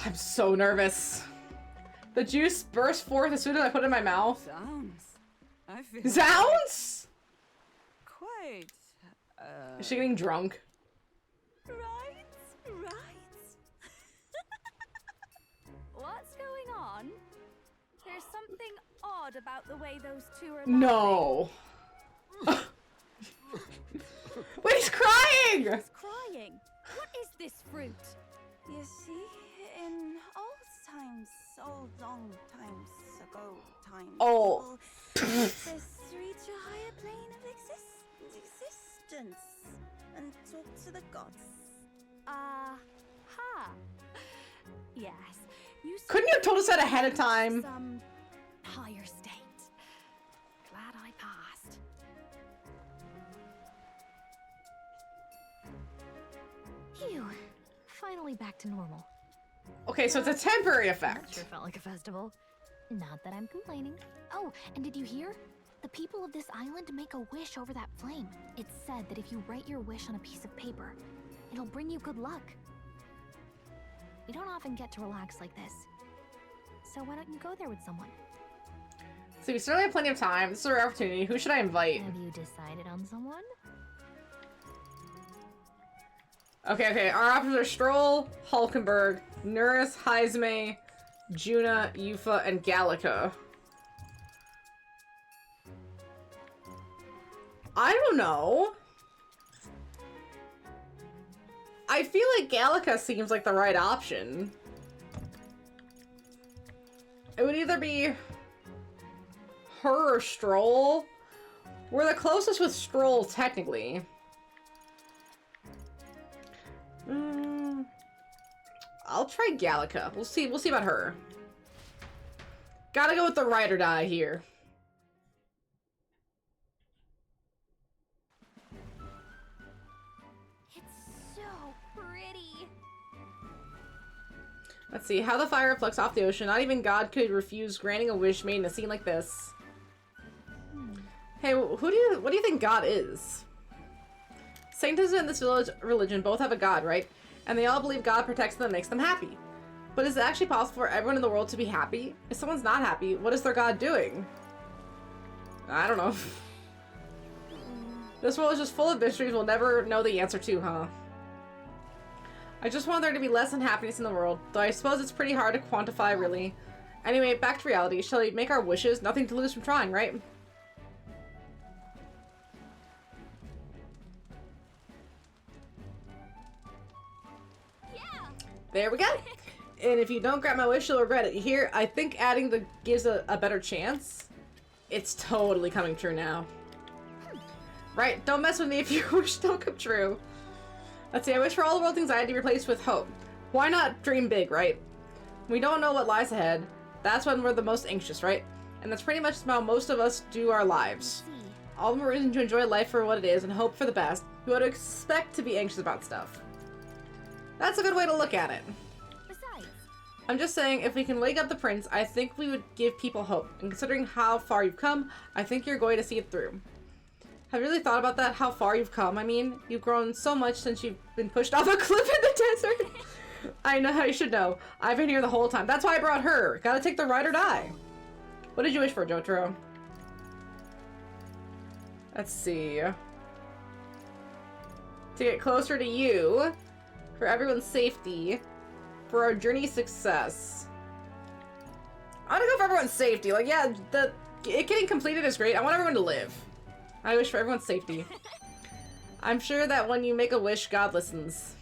I'm so nervous. The juice burst forth as soon as I put it in my mouth. Sounds. I feel Sounds? quite. Is she getting drunk? Right. What's going on? There's something odd about the way those two are No. Wait, he's crying! He's crying. What is this fruit? You see, in old long times ago, Oh. people reach a higher plane of existence and talk to the gods. Yes. You Couldn't you have told us that ahead of time? Some higher state. Glad I passed. Phew. Finally back to normal. Okay, so it's a temporary That effect. sure felt like a festival. Not that I'm complaining. Oh, and did you hear? The people of this island make a wish over that flame. It's said that if you write your wish on a piece of paper, it'll bring you good luck. We don't often get to relax like this. So why don't you go there with someone? So we certainly have plenty of time. This is our opportunity. Who should I invite? Have you decided on someone? Okay. Our options are Stroll, Hulkenberg, Nuris, Heisme, Juna, Yufa, and Gallica. I don't know. I feel like Gallica seems like the right option. It would either be her or Stroll. We're the closest with Stroll, technically. I'll try Gallica. We'll see about her. Gotta go with the ride or die here. It's so pretty. Let's see, how the fire reflects off the ocean. Not even God could refuse granting a wish made in a scene like this. Hey, what do you think God is? Saints in this village religion both have a God, right? And they all believe God protects them and makes them happy. But is it actually possible for everyone in the world to be happy? If someone's not happy, what is their God doing? I don't know. This world is just full of mysteries we'll never know the answer to, huh? I just want there to be less unhappiness in the world, though I suppose it's pretty hard to quantify, really. Anyway, back to reality. Shall we make our wishes? Nothing to lose from trying, right? There we go. And if you don't grant my wish, you'll regret it. You hear? I think adding the gives a better chance. It's totally coming true now. Right? Don't mess with me if your wish don't come true. Let's see. I wish for all the world's anxiety replaced with hope. Why not dream big, right? We don't know what lies ahead. That's when we're the most anxious, right? And that's pretty much how most of us do our lives. All the more reason to enjoy life for what it is and hope for the best. You ought to expect to be anxious about stuff. That's a good way to look at it. Besides, I'm just saying, if we can wake up the prince, I think we would give people hope. And considering how far you've come, I think you're going to see it through. Have you really thought about that? How far you've come? I mean, you've grown so much since you've been pushed off a cliff in the desert. I know, you should know. I've been here the whole time. That's why I brought her. Gotta take the ride or die. What did you wish for, Jotaro? Let's see. To get closer to you. For everyone's safety. For our journey success. I wanna go for everyone's safety. Like, yeah, it getting completed is great. I want everyone to live. I wish for everyone's safety. I'm sure that when you make a wish, God listens.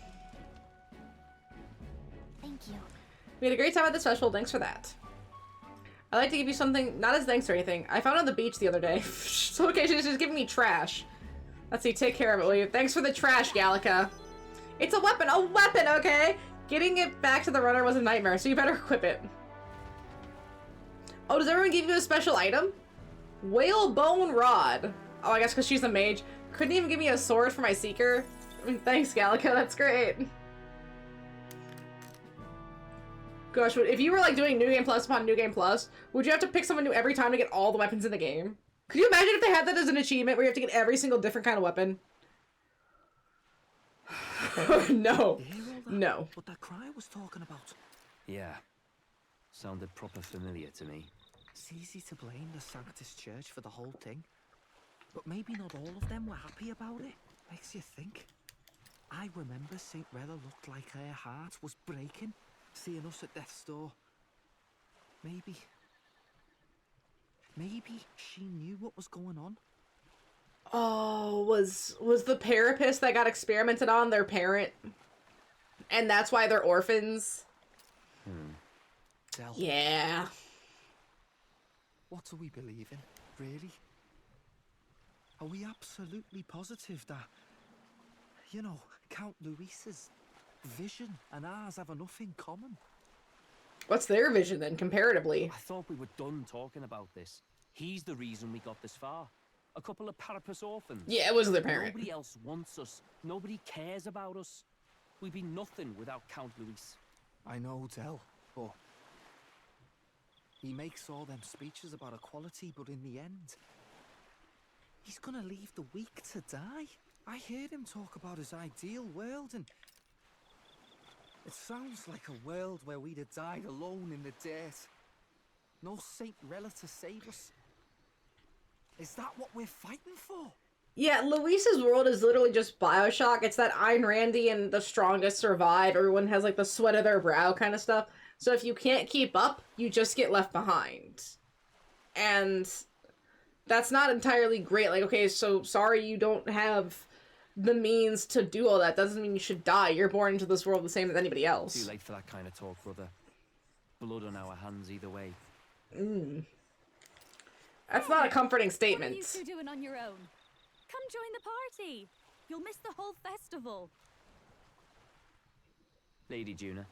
thank you. We had a great time at this festival. Thanks for that. I'd like to give you something, not as thanks or anything. I found it on the beach the other day. So okay, she's just giving me trash. Let's see, take care of it, will you? Thanks for the trash, Gallica. It's a weapon, okay? Getting it back to the runner was a nightmare, so you better equip it. Oh, does everyone give you a special item? Whalebone Rod. Oh, I guess because she's a mage. Couldn't even give me a sword for my seeker. I mean, thanks, Gallica, that's great. Gosh, if you were like doing New Game Plus upon New Game Plus, would you have to pick someone new every time to get all the weapons in the game? Could you imagine if they had that as an achievement where you have to get every single different kind of weapon? No. No. What that cry was talking about. Yeah. Sounded proper familiar to me. It's easy to blame the Sanctus Church for the whole thing. But maybe not all of them were happy about it. Makes you think. I remember St. Rella looked like her heart was breaking, seeing us at death's door. Maybe she knew what was going on. Oh, was the parapist that got experimented on their parent? And that's why they're orphans. Del, Yeah. what do we believe in, really? Are we absolutely positive that, you know, Count Luis's vision and ours have enough in common? What's their vision then, comparatively? I thought we were done talking about this. He's the reason we got this far. A couple of parapus orphans. Yeah, it was their parent. Nobody else wants us. Nobody cares about us. We'd be nothing without Count Luis. I know, Del, but he makes all them speeches about equality, but in the end, he's gonna leave the weak to die. I heard him talk about his ideal world, and it sounds like a world where we'd have died alone in the dirt. No Saint Rella to save us. Is that what we're fighting for? Yeah, Luis's world is literally just Bioshock. It's that Ayn Randy and the strongest survive. Everyone has like the sweat of their brow kind of stuff. So if you can't keep up, you just get left behind. And that's not entirely great. Like, okay, so sorry you don't have the means to do all that. Doesn't mean you should die. You're born into this world the same as anybody else. Too late for that kind of talk, brother. Blood on our hands either way. That's not a comforting What are statement. you two doing on your own? Come join the party. You'll miss the whole festival. Lady Juna.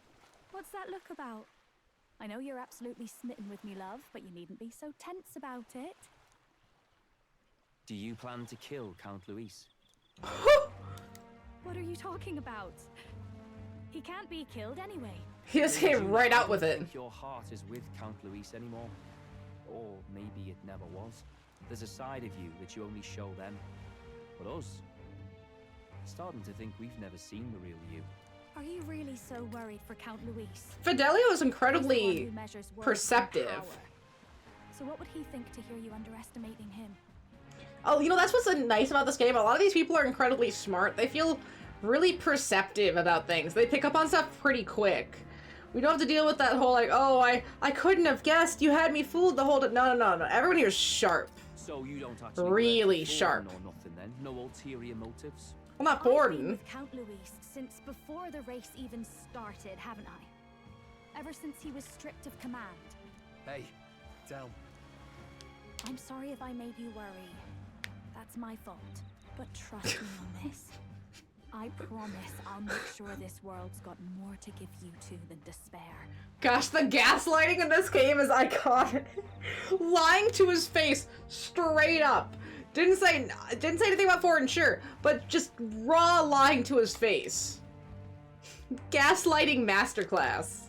What's that look about? I know you're absolutely smitten with me, love, but you needn't be so tense about it. Do you plan to kill Count Luis? What are you talking about? He can't be killed anyway. He just came right out with I it. don't think your heart is with Count Luis anymore. Or maybe it never was. There's a side of you that you only show them. But us, starting to think we've never seen the real you. Are you really so worried for Count Luis? Fidelio is He's the one incredibly who measures worth and perceptive. power. So what would he think to hear you underestimating him? Oh, you know, that's what's nice about this game. A lot of these people are incredibly smart. They feel really perceptive about things. They pick up on stuff pretty quick. We don't have to deal with that whole, like, oh, I couldn't have guessed. You had me fooled the whole time. No. Everyone here is sharp. So you don't actually Really work for sharp. Forden or nothing then? No ulterior motives? Well, not I've been Borden. with Count Luis since before the race even started, haven't I? Ever since he was stripped of command. Hey, Del. I'm sorry if I made you worry. That's my fault. But trust me on this. I promise I'll make sure this world's got more to give you two than despair. Gosh, the gaslighting in this game is iconic. Lying to his face, straight up. Didn't say anything about Forden, sure, but just raw lying to his face. Gaslighting masterclass.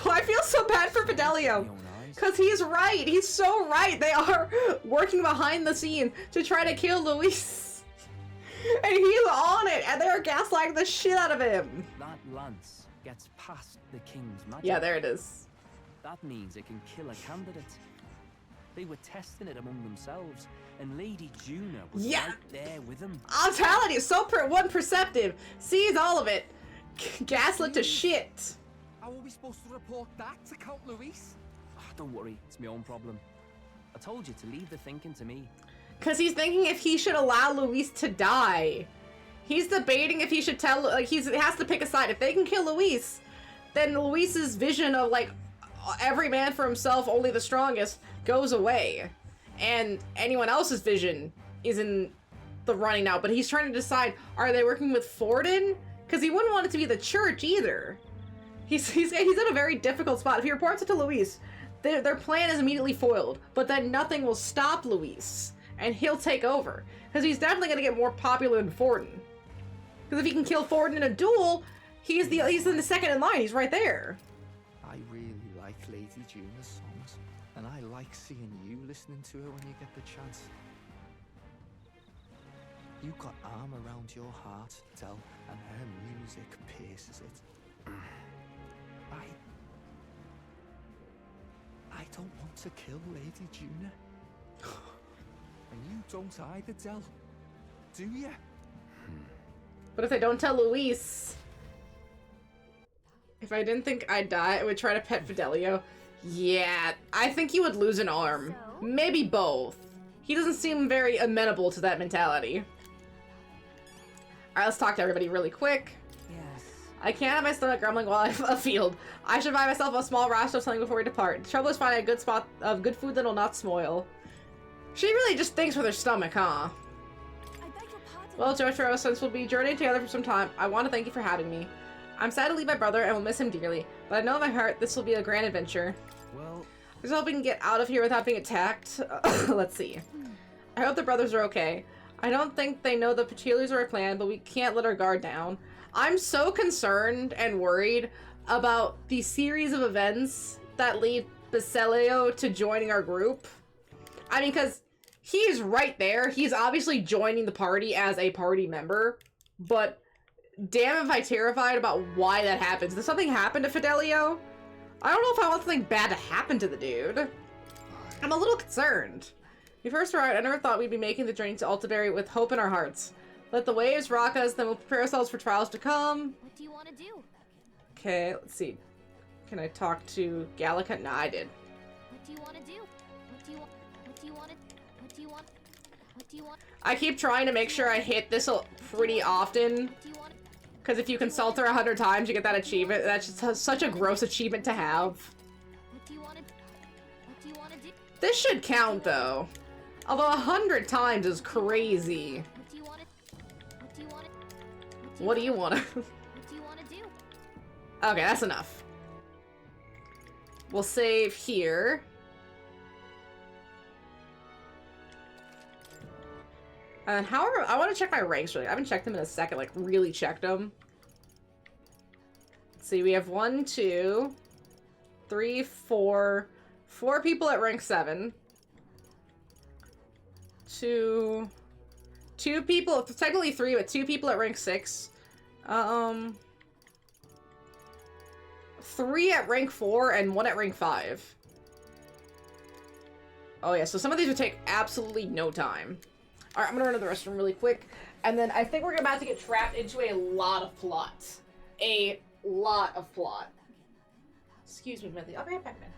I feel so bad for Fidelio. Because he's right. He's so right. They are working behind the scenes to try to kill Luis. And he's on it. And they're gaslighting the shit out of him. That lance gets past the king's magic. Yeah, there it is. That means it can kill a candidate. They were testing it among themselves, and Lady Juna was right there with them. I'm telling you, so perceptive. Sees all of it. Gaslit to shit. How are we supposed to report that to Count Luis? Don't worry, it's my own problem. I told you to leave the thinking to me. Because he's thinking if he should allow Luis to die. He's debating if he should tell, like, he has to pick a side. If they can kill Luis, then Luis's vision of, like, every man for himself, only the strongest, goes away. And anyone else's vision is in the running now. But he's trying to decide, are they working with Forden? Because he wouldn't want it to be the church either. He's in a very difficult spot. If he reports it to Luis, their plan is immediately foiled, but then nothing will stop Luis, and he'll take over. Because he's definitely going to get more popular than Forden. Because if he can kill Forden in a duel, he's in the second in line. He's right there. I really like Lady Juna's songs, and I like seeing you listening to her when you get the chance. You've got arm around your heart, Del, and her music pierces it. I don't want to kill Lady Juna. And you don't either, Del. Do you? But if they don't tell Luis... If I didn't think I'd die, I would try to pet Fidelio. Yeah, I think he would lose an arm. Maybe both. He doesn't seem very amenable to that mentality. Alright, let's talk to everybody really quick. Yes. I can't have my stomach grumbling while I'm afield. I should buy myself a small ration of something before we depart. The trouble is finding a good spot of good food that'll not spoil. She really just thinks with her stomach, huh? I beg your pardon. Well, Jotaro, since we'll be journeying together for some time, I want to thank you for having me. I'm sad to leave my brother and will miss him dearly, but I know in my heart this will be a grand adventure. Well, I just hope we can get out of here without being attacked. Let's see. I hope the brothers are okay. I don't think they know the peculiars are our plan, but we can't let our guard down. I'm so concerned and worried about the series of events that lead Basilio to joining our group. I mean, because he's right there. He's obviously joining the party as a party member, but damn if I'm terrified about why that happens. Does something happen to Fidelio? I don't know if I want something bad to happen to the dude. I'm a little concerned. We first arrived, I never thought we'd be making the journey to Altaberry with hope in our hearts. Let the waves rock us, then we'll prepare ourselves for trials to come. What do you want to do? Okay, let's see. Can I talk to Gallica? No, I did. What do you want to do? What do you want? What do you want? What do you want? What do you want? I keep trying to make sure I hit this pretty often. What do you want? Because if you consult her 100 times, you get that achievement. That's just such a gross achievement to have. What do you want to? What do you want to do? This should count, though. Although 100 times is crazy. What do you want to? What do you want to? What do you want to? What do you want to do? Okay, that's enough. We'll save here. And however, I want to check my ranks really. I haven't checked them in a second, like really checked them. Let's see, we have 1, 2, 3, 4. 4 people at rank 7. 2 people, technically 3, but 2 people at rank 6. 3 at rank 4 and 1 at rank 5. Oh yeah, so some of these would take absolutely no time. Alright, I'm gonna run to the restroom really quick, and then I think we're about to get trapped into a lot of plot. A lot of plot. Excuse me, Medley. I'll be right back, man.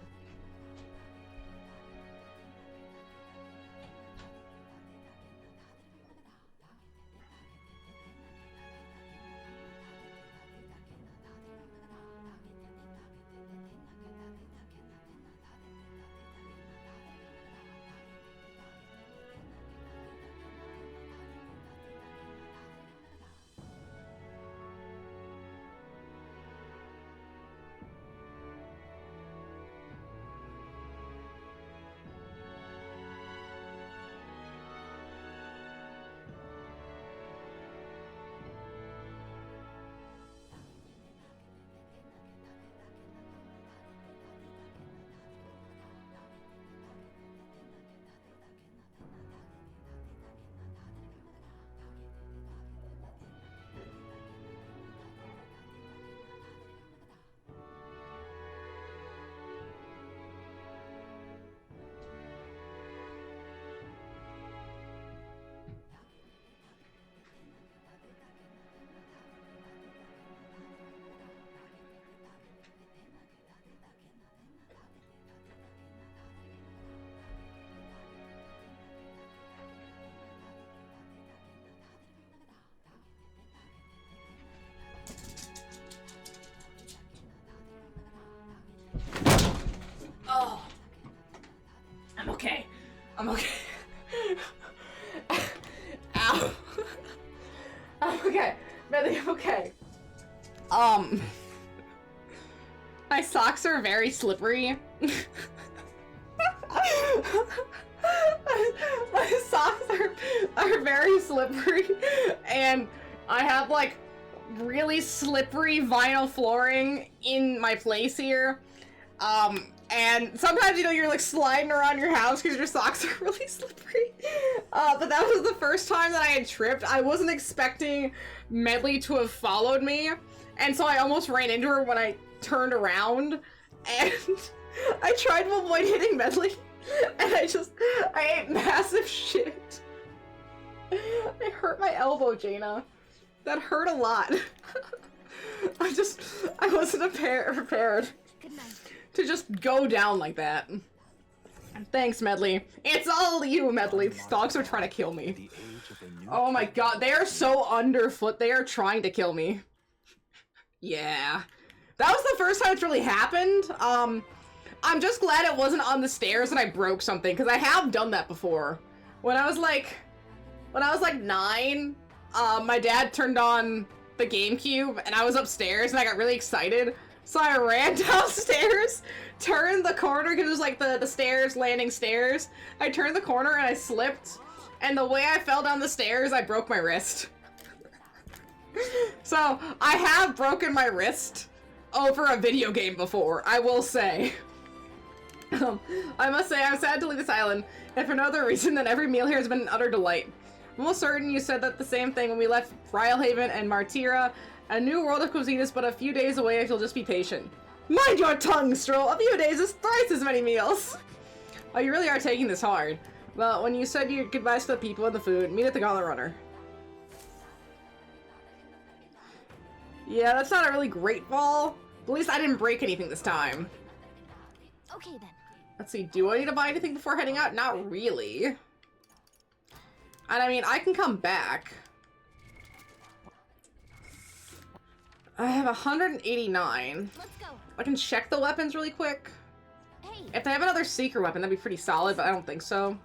Oh. I'm okay. I'm okay. Ow. I'm okay. Really, I'm okay. My socks are very slippery. My socks are very slippery, and I have like really slippery vinyl flooring in my place here. And sometimes, you know, you're like sliding around your house because your socks are really slippery. But that was the first time that I had tripped. I wasn't expecting Medley to have followed me, and so I almost ran into her when I turned around, and I tried to avoid hitting Medley, and I ate massive shit. I hurt my elbow, Jaina. That hurt a lot. I wasn't prepared. Good night. To just go down like that. Thanks, Medley. It's all you, Medley. These dogs are trying to kill me. Oh my god, they are so underfoot. They are trying to kill me. Yeah. That was the first time it's really happened. I'm just glad it wasn't on the stairs and I broke something, because I have done that before. When I was like 9, my dad turned on the GameCube and I was upstairs and I got really excited. So I ran downstairs, turned the corner, because it was like the stairs, landing stairs. I turned the corner and I slipped, and the way I fell down the stairs, I broke my wrist. So, I have broken my wrist over a video game before, I will say. I must say, I'm sad to leave this island, and for no other reason than every meal here has been an utter delight. I'm almost certain you said that the same thing when we left Rylhaven and Martira. A new world of cuisine is but a few days away if you'll just be patient. Mind your tongue, Stroll! A few days is thrice as many meals! Oh, you really are taking this hard. Well, when you said your goodbyes to the people and the food, meet at the Gauntlet Runner. Yeah, that's not a really great fall. At least I didn't break anything this time. Okay then. Let's see, do I need to buy anything before heading out? Not really. And I mean, I can come back. I have 189. Let's go. I can check the weapons really quick. Hey. If they have another secret weapon, that'd be pretty solid, but I don't think so.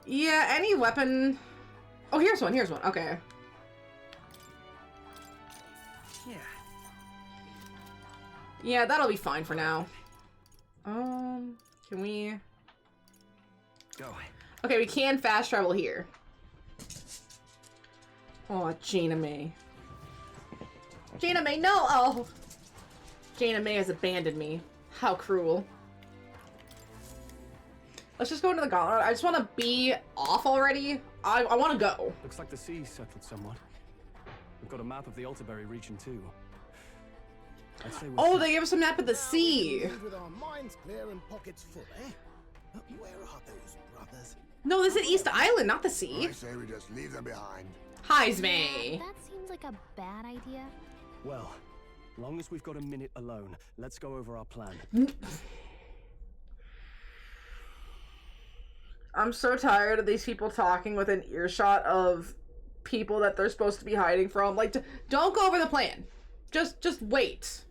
Yeah, any weapon... Oh, here's one, okay. Yeah, that'll be fine for now. Can we... Go. Okay, we can fast travel here. Oh, Jaina May. Jaina May, no! Oh! Jaina May has abandoned me. How cruel. Let's just go into the Gauntlet. I just want to be off already. I want to go. Looks like the sea settled somewhat. We've got a map of the Altaberry region too. I'd say Oh, they gave us a map of the sea. With our minds clear and pockets full, eh? Where are those brothers? No, this is East Island, not the sea. I say we just leave them behind. Heisme. That seems like a bad idea. Well, long as we've got a minute alone, let's go over our plan. I'm so tired of these people talking with an earshot of people that they're supposed to be hiding from. Like, don't go over the plan. Just wait.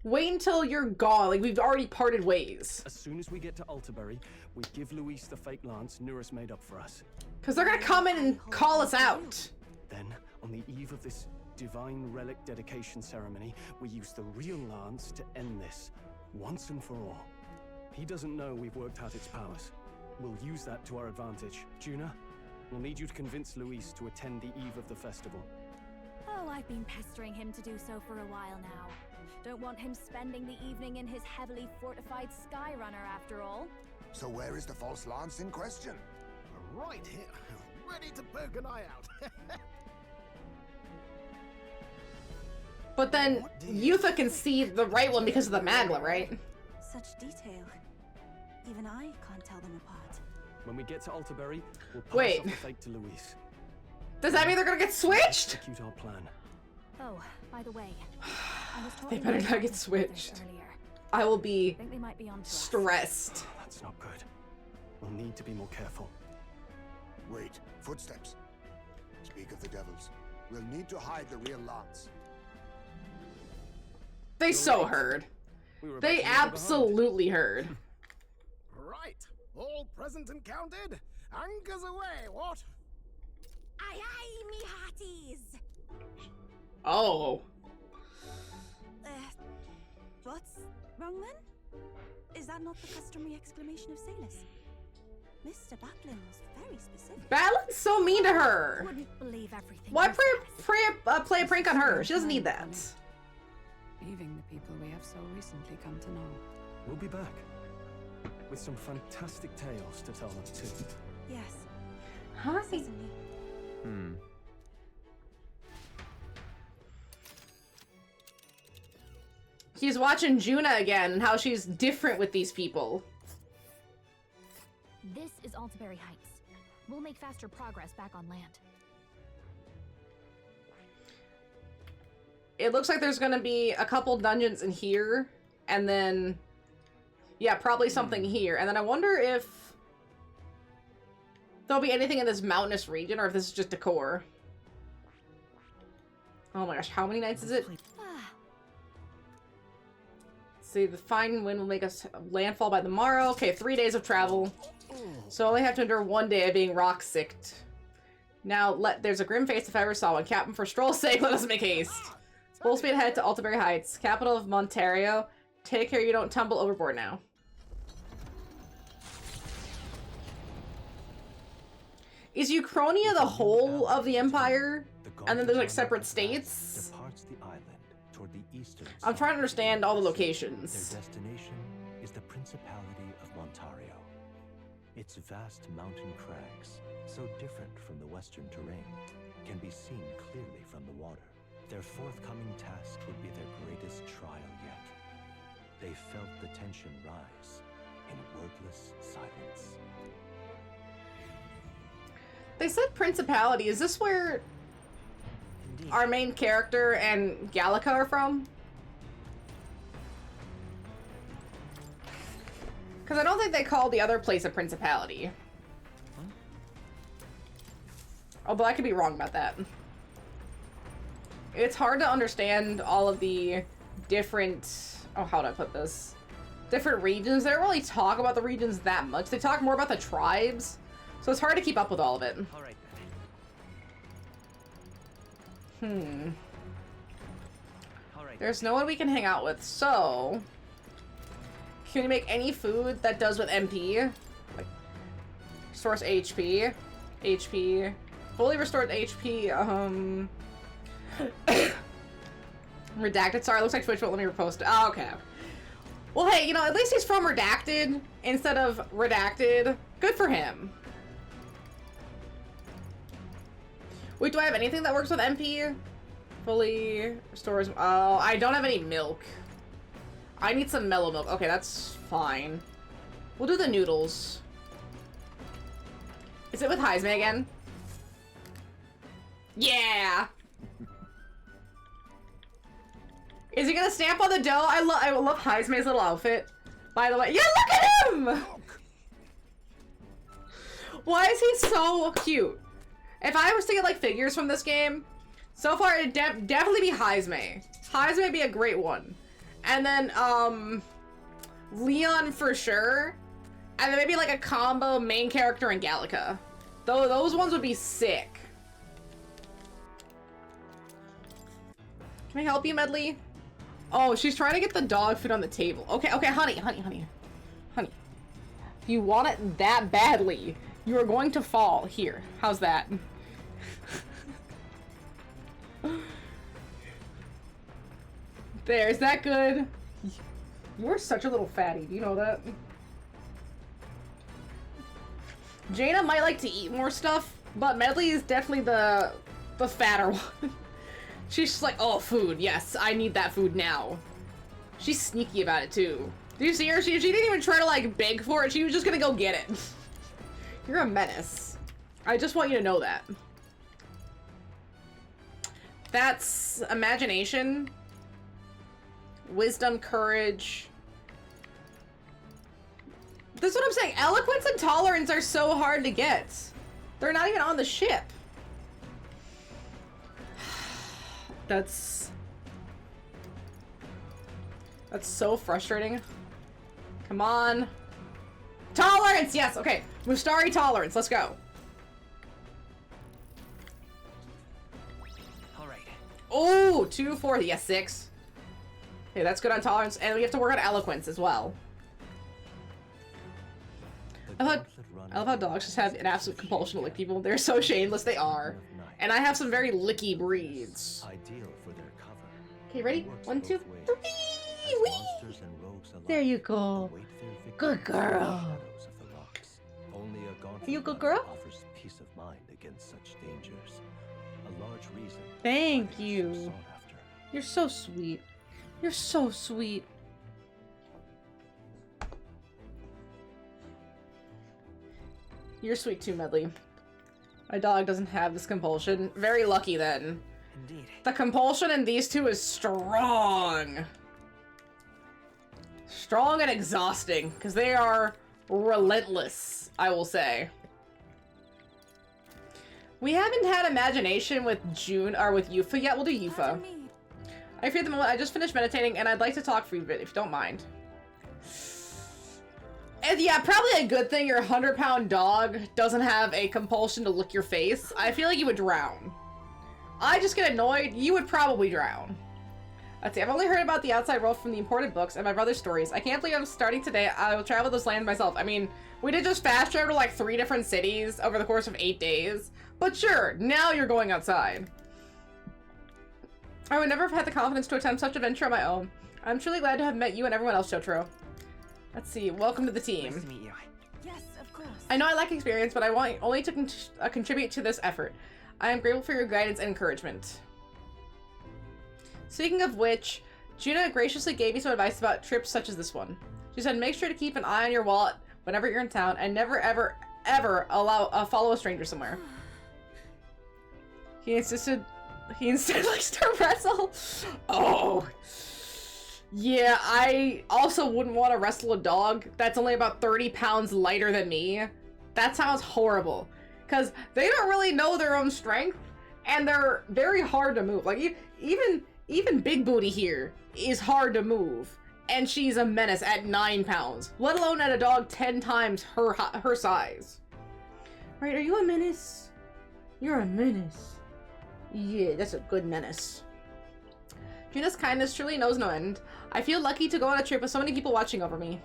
Wait until you're gone. Like, we've already parted ways. As soon as we get to Altaberry, we give Luis the fake lance Nuris made up for us. Because they're gonna come in and call us out. Then, on the eve of this divine relic dedication ceremony, we use the real lance to end this, once and for all. He doesn't know we've worked out its powers. We'll use that to our advantage. Juna, we'll need you to convince Luis to attend the eve of the festival. Oh, I've been pestering him to do so for a while now. Don't want him spending the evening in his heavily fortified Skyrunner after all. So where is the false lance in question? Right here, ready to poke an eye out. But then Yutha can see the right one because of the magla, right? Such detail. Even I can't tell them apart. When we get to Altaberry, we'll pass Wait. off the fake to Luis. Does that mean they're gonna get switched? Execute our plan. Oh, by the way, I was They talking better to not my get friends switched. earlier. I will I be think they might be onto us. stressed. Oh, that's not good. We'll need to be more careful. Wait, footsteps. Speak of the devils. We'll need to hide the real lance. They so heard. We were about They to leave it behind. absolutely heard. Right, all present and counted. Anchors away, what? Aye aye, me hearties! Oh. What's wrong then? Is that not the customary exclamation of sailors? Mr. Batlin was very specific. Batlin's so mean to her. Wouldn't believe everything. Why he says. play a prank on her? She doesn't need that. Leaving the people we have so recently come to know. We'll be back. With some fantastic tales to tell them too. Yes, Hi. certainly. He's watching Juna again and how she's different with these people. This is Altaberry Heights. We'll make faster progress back on land. It looks like there's gonna be a couple dungeons in here, and then, yeah, probably something here. And then I wonder if there'll be anything in this mountainous region, or if this is just decor. Oh my gosh, how many nights is it? See, the fine wind will make us landfall by the morrow. Okay, 3 days of travel. So I only have to endure 1 day of being rock sick. Now, there's a grim face if I ever saw one. Captain, for stroll's sake, let us make haste. Full speed ahead to Altaberry Heights, capital of Montario. Take care you don't tumble overboard now. Is Uchronia the whole of the Empire? And then there's like separate states? Departs the island toward the eastern I'm trying to understand all the locations. Their destination is the Principality of Montario. Its vast mountain crags, so different from the western terrain, can be seen clearly from the water. Their forthcoming task would be their greatest trial yet. They felt the tension rise in wordless silence. They said Principality. Is this where our main character and Gallica are from? Because I don't think they called the other place a Principality. Although I could be wrong about that. It's hard to understand all of the different... Oh, how do I put this? Different regions. They don't really talk about the regions that much. They talk more about the tribes. So it's hard to keep up with all of it. All right, There's no one we can hang out with, so... Can we make any food that does with MP? Like, source HP. HP. Fully restored HP, Redacted. Sorry, looks like Twitch won't let me repost it. Oh, okay. Well, hey, you know, at least he's from Redacted instead of Redacted. Good for him. Wait, do I have anything that works with MP? Fully restores... Oh, I don't have any milk. I need some mellow milk. Okay, that's fine. We'll do the noodles. Is it with Heisman again? Yeah! Is he gonna stamp on the dough? I love Heisman's little outfit. By the way. Yeah, look at him! Why is he so cute? If I was to get like figures from this game, so far it'd definitely be Heisman. Heisman would be a great one. And then, Leon for sure. And then maybe like a combo main character and Gallica. Those ones would be sick. Can I help you, Medley? Oh, she's trying to get the dog food on the table. Okay, okay, honey. If you want it that badly, you are going to fall. Here, how's that? There, is that good? You are such a little fatty, do you know that? Jaina might like to eat more stuff, but Medley is definitely the fatter one. She's just like, oh, food, yes, I need that food now. She's sneaky about it too. Do you see her? She didn't even try to like beg for it, she was just gonna go get it. You're a menace. I just want you to know that. That's imagination, wisdom, courage. That's what I'm saying. Eloquence and tolerance are so hard to get. They're not even on the ship. That's so frustrating. Come on. Tolerance! Yes, okay. Mustari tolerance. Let's go. Oh, 2, 4. Yes, 6. Okay, that's good on tolerance. And we have to work on eloquence as well. I love how dogs just have an absolute compulsion to lick people. They're so shameless, they are. And I have some very licky breeds. Ideal for their cover. Okay, ready? 1, 2, 3. Whee! There you go. Good girl. Are you a good girl? Offers peace of mind against such dangers. A large reason. Thank you. You're so sweet. You're so sweet. You're sweet too, Medley. My dog doesn't have this compulsion. Very lucky then. Indeed. The compulsion in these two is strong. Strong and exhausting, because they are relentless, I will say. We haven't had imagination with June or with Yufa yet. We'll do Yufa. I fear the moment. I just finished meditating and I'd like to talk for you a bit if you don't mind. And yeah, probably a good thing your 100-pound dog doesn't have a compulsion to lick your face. I feel like you would drown. I just get annoyed. You would probably drown. Let's see. I've only heard about the outside world from the imported books and my brother's stories. I can't believe I'm starting today. I will travel those lands myself. I mean, we did just fast travel to like 3 different cities over the course of 8 days. But sure, now you're going outside. I would never have had the confidence to attempt such a venture on my own. I'm truly glad to have met you and everyone else, Jotaro. Let's see. Welcome to the team. Nice to meet you. Yes, of course. I know I lack experience, but I want only to contribute to this effort. I am grateful for your guidance and encouragement. Speaking of which, Juna graciously gave me some advice about trips such as this one. She said, make sure to keep an eye on your wallet whenever you're in town and never ever, ever follow a stranger somewhere. He instead likes to wrestle. Oh. Yeah, I also wouldn't want to wrestle a dog that's only about 30 pounds lighter than me. That sounds horrible. Because they don't really know their own strength, and they're very hard to move. Like, even Big Booty here is hard to move, and she's a menace at 9 pounds, let alone at a dog 10 times her size. Right, are you a menace? You're a menace. Yeah, that's a good menace. Juna's kindness truly knows no end. I feel lucky to go on a trip with so many people watching over me.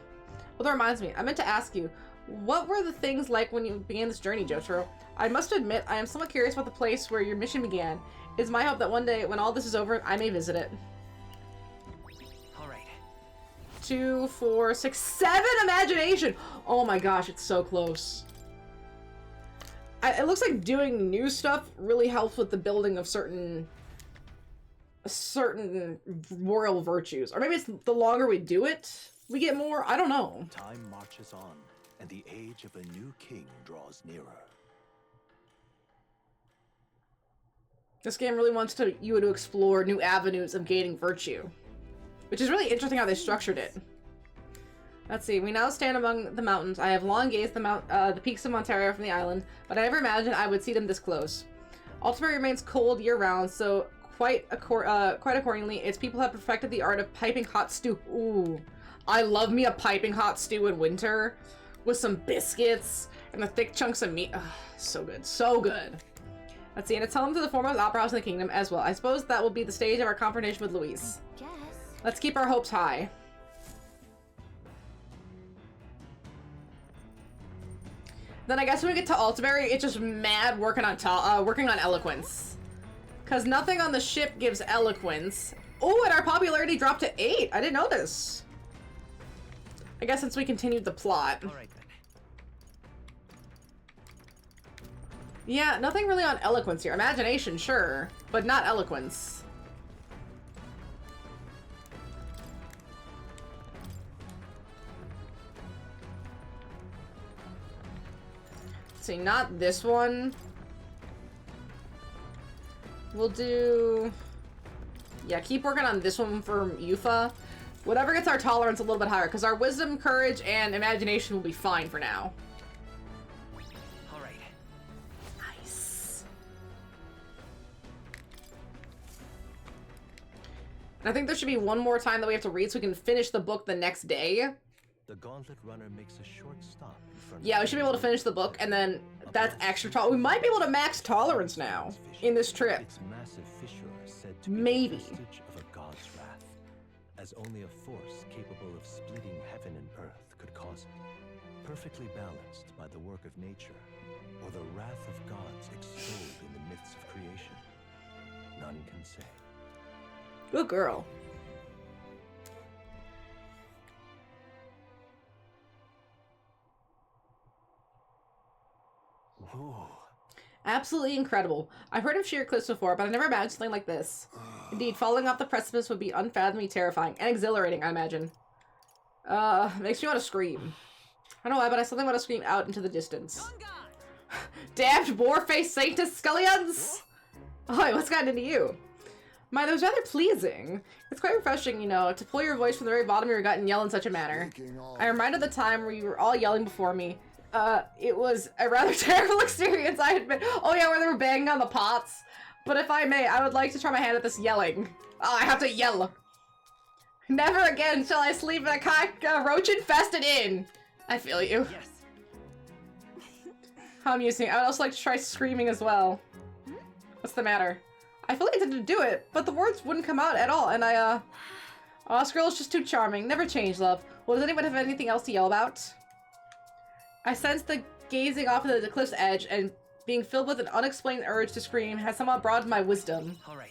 Well, that reminds me, I meant to ask you, what were the things like when you began this journey, Jotaro? I must admit, I am somewhat curious about the place where your mission began. It's my hope that one day, when all this is over, I may visit it. Alright. 2, 4, 6, 7 imagination! Oh my gosh, it's so close. It looks like doing new stuff really helps with the building of certain royal virtues. Or maybe it's the longer we do it, we get more. I don't know. Time marches on, and the age of a new king draws nearer. This game really wants you to explore new avenues of gaining virtue, which is really interesting how they structured it. Let's see. We now stand among the mountains. I have long gazed the peaks of Ontario from the island, but I never imagined I would see them this close. Ultimately remains cold year-round, so quite accordingly, its people have perfected the art of piping hot stew. Ooh, I love me a piping hot stew in winter with some biscuits and the thick chunks of meat. Ugh, so good, so good. Let's see, and it's home to the foremost opera house in the kingdom as well. I suppose that will be the stage of our confrontation with Luis. Let's keep our hopes high. Then I guess when we get to Altaberry, it's just mad working on eloquence. Because nothing on the ship gives eloquence. Oh, and our popularity dropped to 8. I didn't know this. I guess since we continued the plot. All right, then. Yeah, nothing really on eloquence here. Imagination, sure, but not eloquence. Let's see, not this one. We'll do... Yeah, keep working on this one for Yufa. Whatever gets our tolerance a little bit higher, because our wisdom, courage, and imagination will be fine for now. Alright. Nice. And I think there should be one more time that we have to read so we can finish the book the next day. The Gauntlet Runner makes a short stop in front Yeah, we should be able to finish the book, and then that's extra tolerance. We might be able to max tolerance now in this trip. Its massive fissure is said to be Maybe. the vestige of a god's wrath, as only a force capable of splitting heaven and earth could cause it. Perfectly balanced by the work of nature, or the wrath of gods extolled in the myths of creation. None can say. Good girl. Whoa. Absolutely incredible. I've heard of sheer cliffs before, but I never imagined something like this. Indeed, falling off the precipice would be unfathomably terrifying and exhilarating, I imagine. Makes me want to scream. I don't know why, but I suddenly want to scream out into the distance. Damned boar-faced Sanctus Scullions! Oh, wait, what's gotten into you? My, that was rather pleasing. It's quite refreshing, you know, to pull your voice from the very bottom of your gut and yell in such a manner. I'm reminded of the time where you were all yelling before me, It was a rather terrible experience, I admit. Oh yeah, where they were banging on the pots. But if I may, I would like to try my hand at this yelling. Oh, I have to yell. Never again shall I sleep in a roach-infested inn. I feel you. Yes. How amusing. I would also like to try screaming as well. What's the matter? I fully intended to do it, but the words wouldn't come out at all, and oh, this girl is just too charming. Never change, love. Well, does anyone have anything else to yell about? I sensed the gazing off of the cliff's edge, and being filled with an unexplained urge to scream has somehow broadened my wisdom. All right.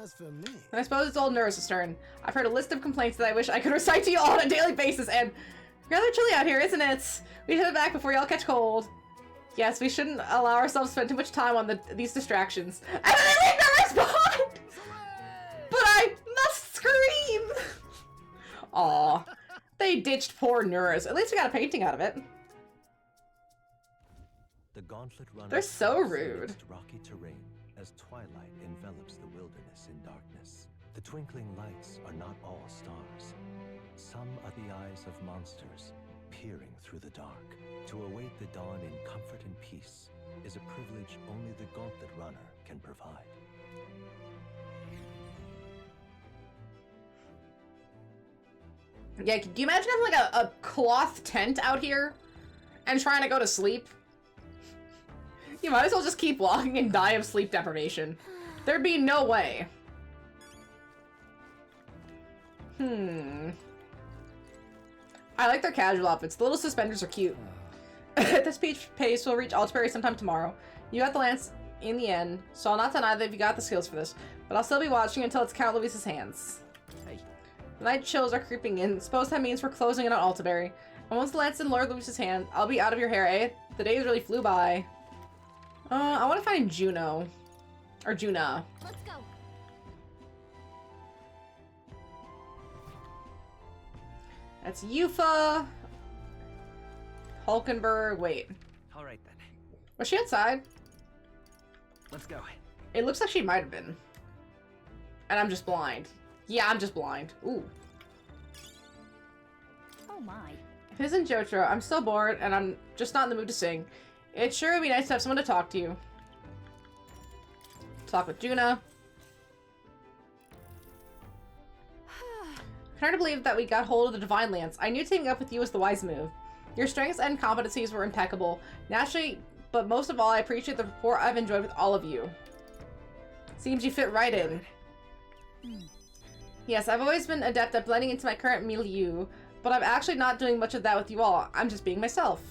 As for me, And I suppose it's old Nurse's turn. I've heard a list of complaints that I wish I could recite to you all on a daily basis, and rather chilly out here, isn't it? We should head back before y'all catch cold. Yes, we shouldn't allow ourselves to spend too much time on these distractions. And then they leave no respond! But I must scream! Aw. They ditched poor Nurse. At least we got a painting out of it. The gauntlet runners They're so cross rude. amidst rocky terrain as twilight envelops the wilderness in darkness. The twinkling lights are not all stars. Some are the eyes of monsters peering through the dark. To await the dawn in comfort and peace is a privilege only the gauntlet runner can provide. Yeah, can you imagine having like a cloth tent out here and trying to go to sleep? You might as well just keep walking and die of sleep deprivation. There'd be no way. I like their casual outfits. The little suspenders are cute. At this pace, we'll reach Altaberry sometime tomorrow. You got the lance in the end, so I'll not deny that you got the skills for this, but I'll still be watching until it's Count Louise's hands. Hey. The night chills are creeping in. Suppose that means we're closing in on Altaberry. And once the lance in Lord Louise's hand, I'll be out of your hair, eh? The days really flew by. I want to find Juno. Or Juna. Let's go. That's Yufa. Hulkenberg. Wait. All right then. Was she outside? Let's go. It looks like she might have been. And I'm just blind. Yeah, I'm just blind. Ooh. Oh my. If it isn't Jotaro, I'm still bored and I'm just not in the mood to sing. It sure would be nice to have someone to talk to you. Talk with Juna. Hard to believe that we got hold of the Divine Lance. I knew teaming up with you was the wise move. Your strengths and competencies were impeccable. Naturally, but most of all, I appreciate the rapport I've enjoyed with all of you. Seems you fit right in. Yes, I've always been adept at blending into my current milieu, but I'm actually not doing much of that with you all. I'm just being myself.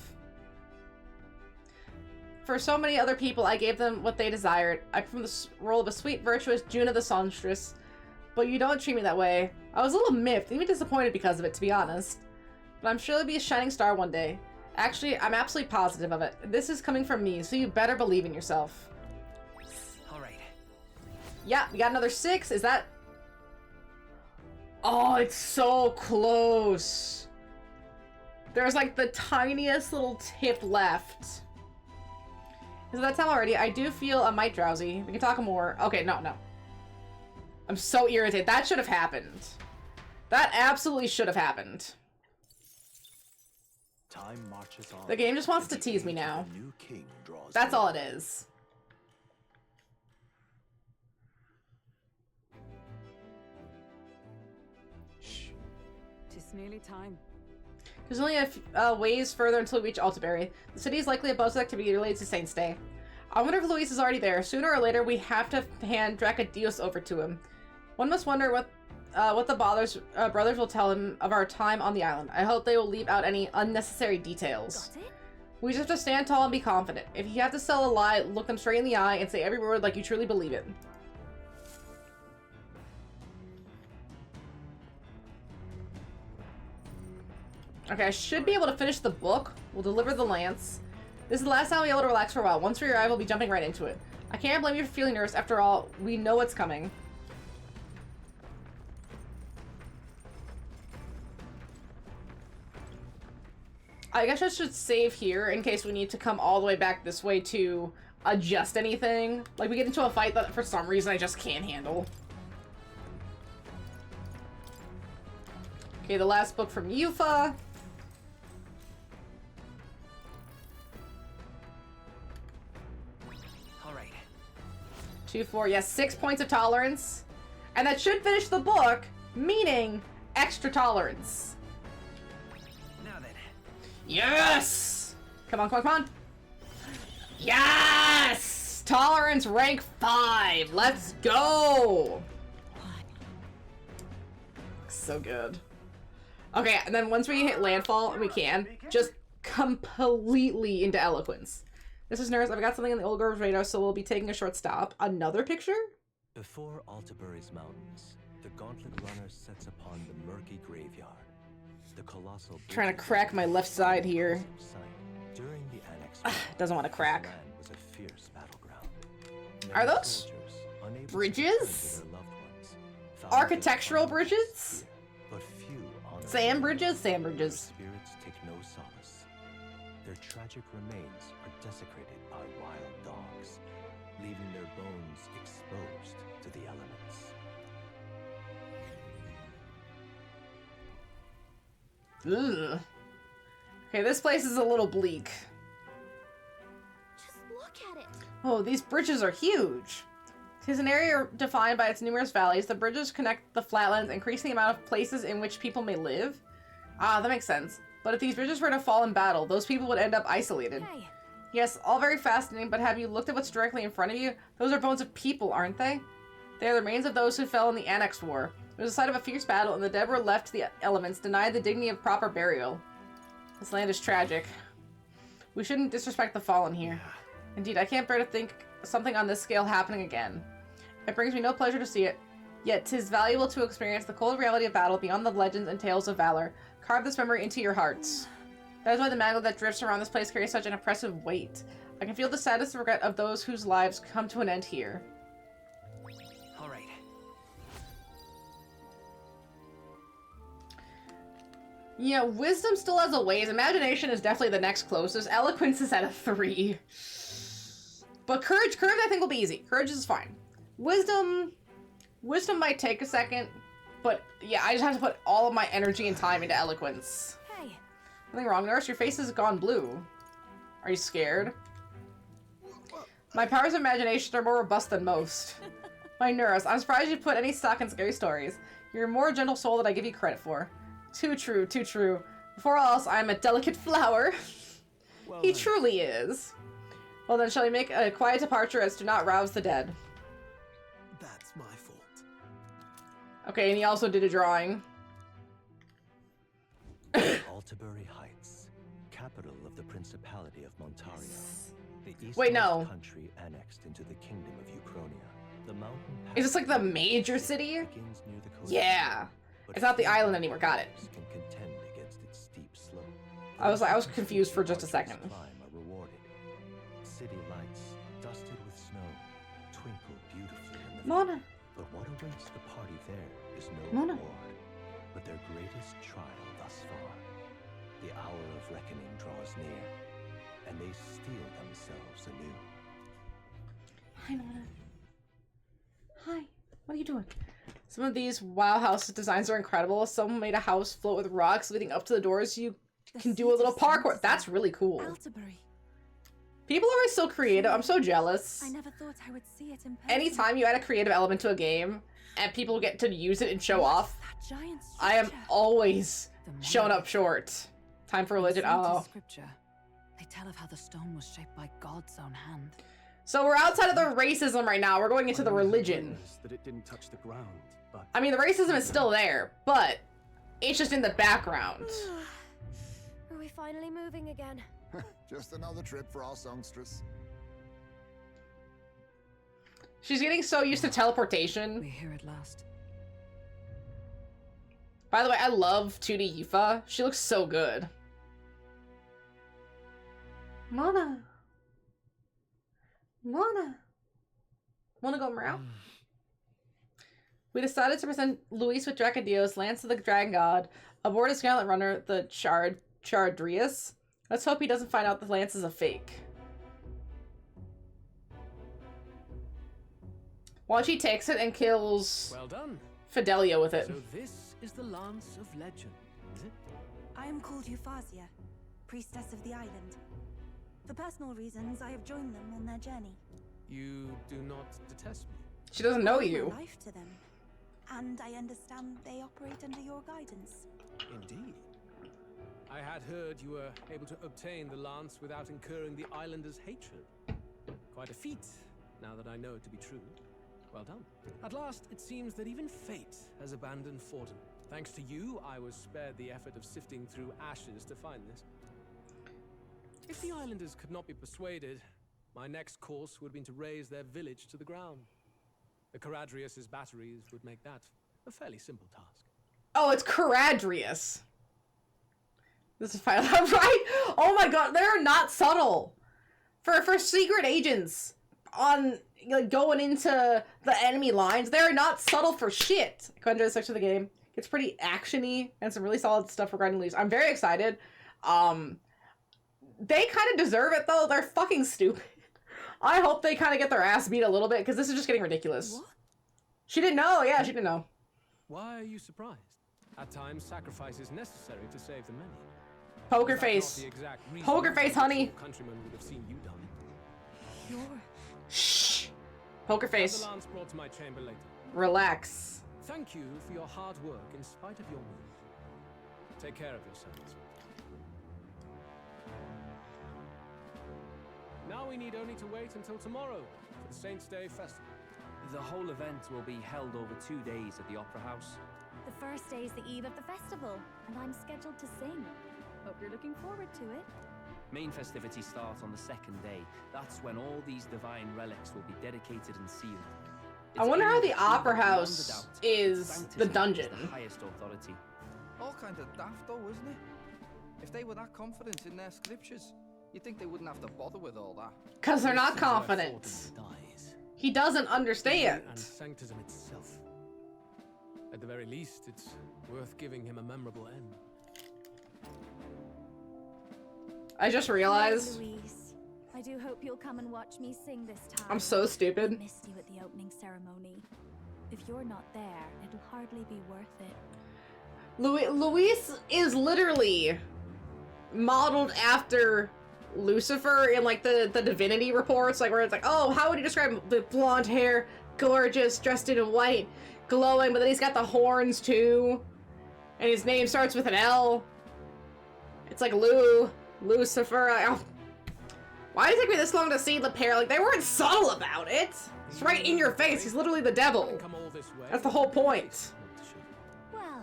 For so many other people, I gave them what they desired. I performed the role of a sweet, virtuous Juna the songstress, but you don't treat me that way. I was a little miffed, even disappointed because of it, to be honest. But I'm sure you'll be a shining star one day. Actually, I'm absolutely positive of it. This is coming from me, so you better believe in yourself. All right. Yeah, we got another 6. Is that... Oh, it's so close. There's like the tiniest little tip left. Is it that time already? I do feel a mite drowsy. We can talk more. Okay, no. I'm so irritated. That should have happened. That absolutely should have happened. Time marches on. The game just wants to tease me now. New king draws That's near. all it is. Shh. It's nearly time. There's only a ways further until we reach Altaberry. The city is likely a buzz of activity related to Saint's Day. I wonder if Luis is already there. Sooner or later, we have to hand Dracadios over to him. One must wonder what the brothers will tell him of our time on the island. I hope they will leave out any unnecessary details. Got it? We just have to stand tall and be confident. If you have to sell a lie, look them straight in the eye and say every word like you truly believe it. Okay, I should be able to finish the book. We'll deliver the lance. This is the last time we'll be able to relax for a while. Once we arrive, we'll be jumping right into it. I can't blame you for feeling nervous. After all, we know what's coming. I guess I should save here in case we need to come all the way back this way to adjust anything. Like, we get into a fight that for some reason I just can't handle. Okay, the last book from Yufa. All right. 2, 4, yes, 6 points of tolerance. And that should finish the book, meaning extra tolerance. Now then. Yes! Come on, come on, come on. Yes! Tolerance rank 5. Let's go! So good. Okay, and then once we hit landfall, we can just completely into eloquence. This is Nurse. I've got something on the old girl's radar, so we'll be taking a short stop. Another picture? Before Altabury's mountains, the Gauntlet Runner sets upon the murky graveyard. The colossal Trying to crack my left side here. During the Annex, Doesn't want to crack. this land was a fierce battleground. Are Many those soldiers, unable to bridges? return to their loved ones, found Architectural their honor bridges? here, but few honor Sand them. bridges? Sand Their bridges. spirits take no solace. Their tragic remains are desecrated by wild dogs, leaving their bones exposed to the elements. Ugh. Okay, this place is a little bleak. Just look at it. Oh, these bridges are huge. It is an area defined by its numerous valleys. The bridges connect the flatlands, increasing the amount of places in which people may live. Ah, that makes sense. But if these bridges were to fall in battle, those people would end up isolated. Hey, Yes, all very fascinating, but have you looked at what's directly in front of you? Those are bones of people, aren't they? They are the remains of those who fell in the Annex War. It was a site of a fierce battle, and the dead were left to the elements, denied the dignity of proper burial. This land is tragic. We shouldn't disrespect the fallen here. Indeed, I can't bear to think something on this scale happening again. It brings me no pleasure to see it. Yet 'tis valuable to experience the cold reality of battle beyond the legends and tales of valor. Carve this memory into your hearts. That is why the magma that drifts around this place carries such an oppressive weight. I can feel the saddest regret of those whose lives come to an end here. All right. You know, wisdom still has a ways. Imagination is definitely the next closest. Eloquence is at a 3. But courage I think will be easy. Courage is fine. Wisdom might take a second, but yeah, I just have to put all of my energy and time into eloquence. hey. Nothing wrong, Nurse. Your face has gone blue. Are you scared? My powers of imagination are more robust than most. My Nurse, I'm surprised you put any stock in scary stories. You're a more gentle soul than I give you credit for. Too true, too true. Before all else, I'm a delicate flower. Well, He then, truly is. Well then, shall we make a quiet departure as to not rouse the dead? That's my fault. Okay, and he also did a drawing. Altabury Heights, capital of the Principality of Montaria. The easternmost Wait, no. country annexed into the Kingdom of Uchronia. The mountain Is this like the pass major city? begins near the coast. Yeah. But It's not the few island anymore, got it. travelers Can contend against its steep slope. I was Those confused for just a arduous second. climb are rewarded. City lights, dusted with snow, twinkle beautifully in the Mona. valley. But what awaits the party there is no Mona. reward, but their greatest trial thus far. The hour of reckoning draws near, and they steel themselves anew. Hi, Mona. Hi. What are you doing? Some of these WoW house designs are incredible. Someone made a house float with rocks leading up to the doors. You can do a little parkour. That's really cool. Altabury. People are always so creative. I'm so jealous. I never thought I would see it in person. Anytime you add a creative element to a game and people get to use it and show off, That giant I am structure. always The showing Maya. up short. Time for religion. In Santa's Oh. scripture, they tell of how the stone was shaped by God's own hand. So we're outside of the racism right now. We're going into the religion. That it didn't touch the ground, but I mean, the racism is still there, but it's just in the background. Are we finally moving again? Just another trip for our songstress. She's getting so used to teleportation. We're here at last. By the way, I love 2D Yufa. She looks so good. Mona. Wanna go meow? We decided to present Luis with Dracodios, Lance of the Dragon God, aboard his Scarlet Runner, the Chardrius. Let's hope he doesn't find out the Lance is a fake. Watch, he takes it and kills Well done. Fidelio with it. So this is the Lance of Legend, is it? I am called Euphrasia, priestess of the island. For personal reasons, I have joined them on their journey. You do not detest me? She doesn't know I owe you. my life to them, and I understand they operate under your guidance. Indeed. I had heard you were able to obtain the lance without incurring the islanders' hatred. Quite a feat, now that I know it to be true. Well done. At last, it seems that even fate has abandoned Fortin. Thanks to you, I was spared the effort of sifting through ashes to find this. If the islanders could not be persuaded, my next course would have been to raze their village to the ground. The Caradrius's batteries would make that a fairly simple task. Oh, it's Caradrius. This is fine, right? Oh my god, they're not subtle. For secret agents on like going into the enemy lines, they're not subtle for shit. I enjoy this section of the game. It's pretty actiony and some really solid stuff regarding leaves. I'm very excited. They kind of deserve it though. They're fucking stupid. I hope they kind of get their ass beat a little bit because this is just getting ridiculous. What? She didn't know. Yeah, she didn't know. Why are you surprised? At times, sacrifice is necessary to save the many. Poker face. Poker face, honey. Countrymen would have seen you die. You're... Shh. Poker face. Have the lance brought to my chamber later. Relax. Thank you for your hard work in spite of your mood. Take care of yourselves. Now we need only to wait until tomorrow for the Saints' Day Festival. The whole event will be held over 2 days at the Opera House. The first day is the eve of the festival, and I'm scheduled to sing. Hope you're looking forward to it. Main festivities start on the second day. That's when all these divine relics will be dedicated and sealed. I wonder how the Opera House is the dungeon. The highest authority. All kind of daft though, isn't it? If they were that confident in their scriptures, you'd think they wouldn't have to bother with all that. Because they're not confident. He doesn't understand. And sanctism itself. At the very least, it's worth giving him a memorable end. I just realized. Louise, I do hope you'll come and watch me sing this time. I'm so stupid. I missed you at the opening ceremony. If you're not there, it'll hardly be worth it. Luis is literally modeled after Lucifer in like the divinity reports, like where it's like, oh, how would you describe the blonde hair, gorgeous, dressed in white, glowing, but then he's got the horns too, and his name starts with an L. It's like Lucifer. Oh. Why did it take me this long to see the pair? Like, they weren't subtle about it. It's right in your face. He's literally the devil. That's the whole point. Well,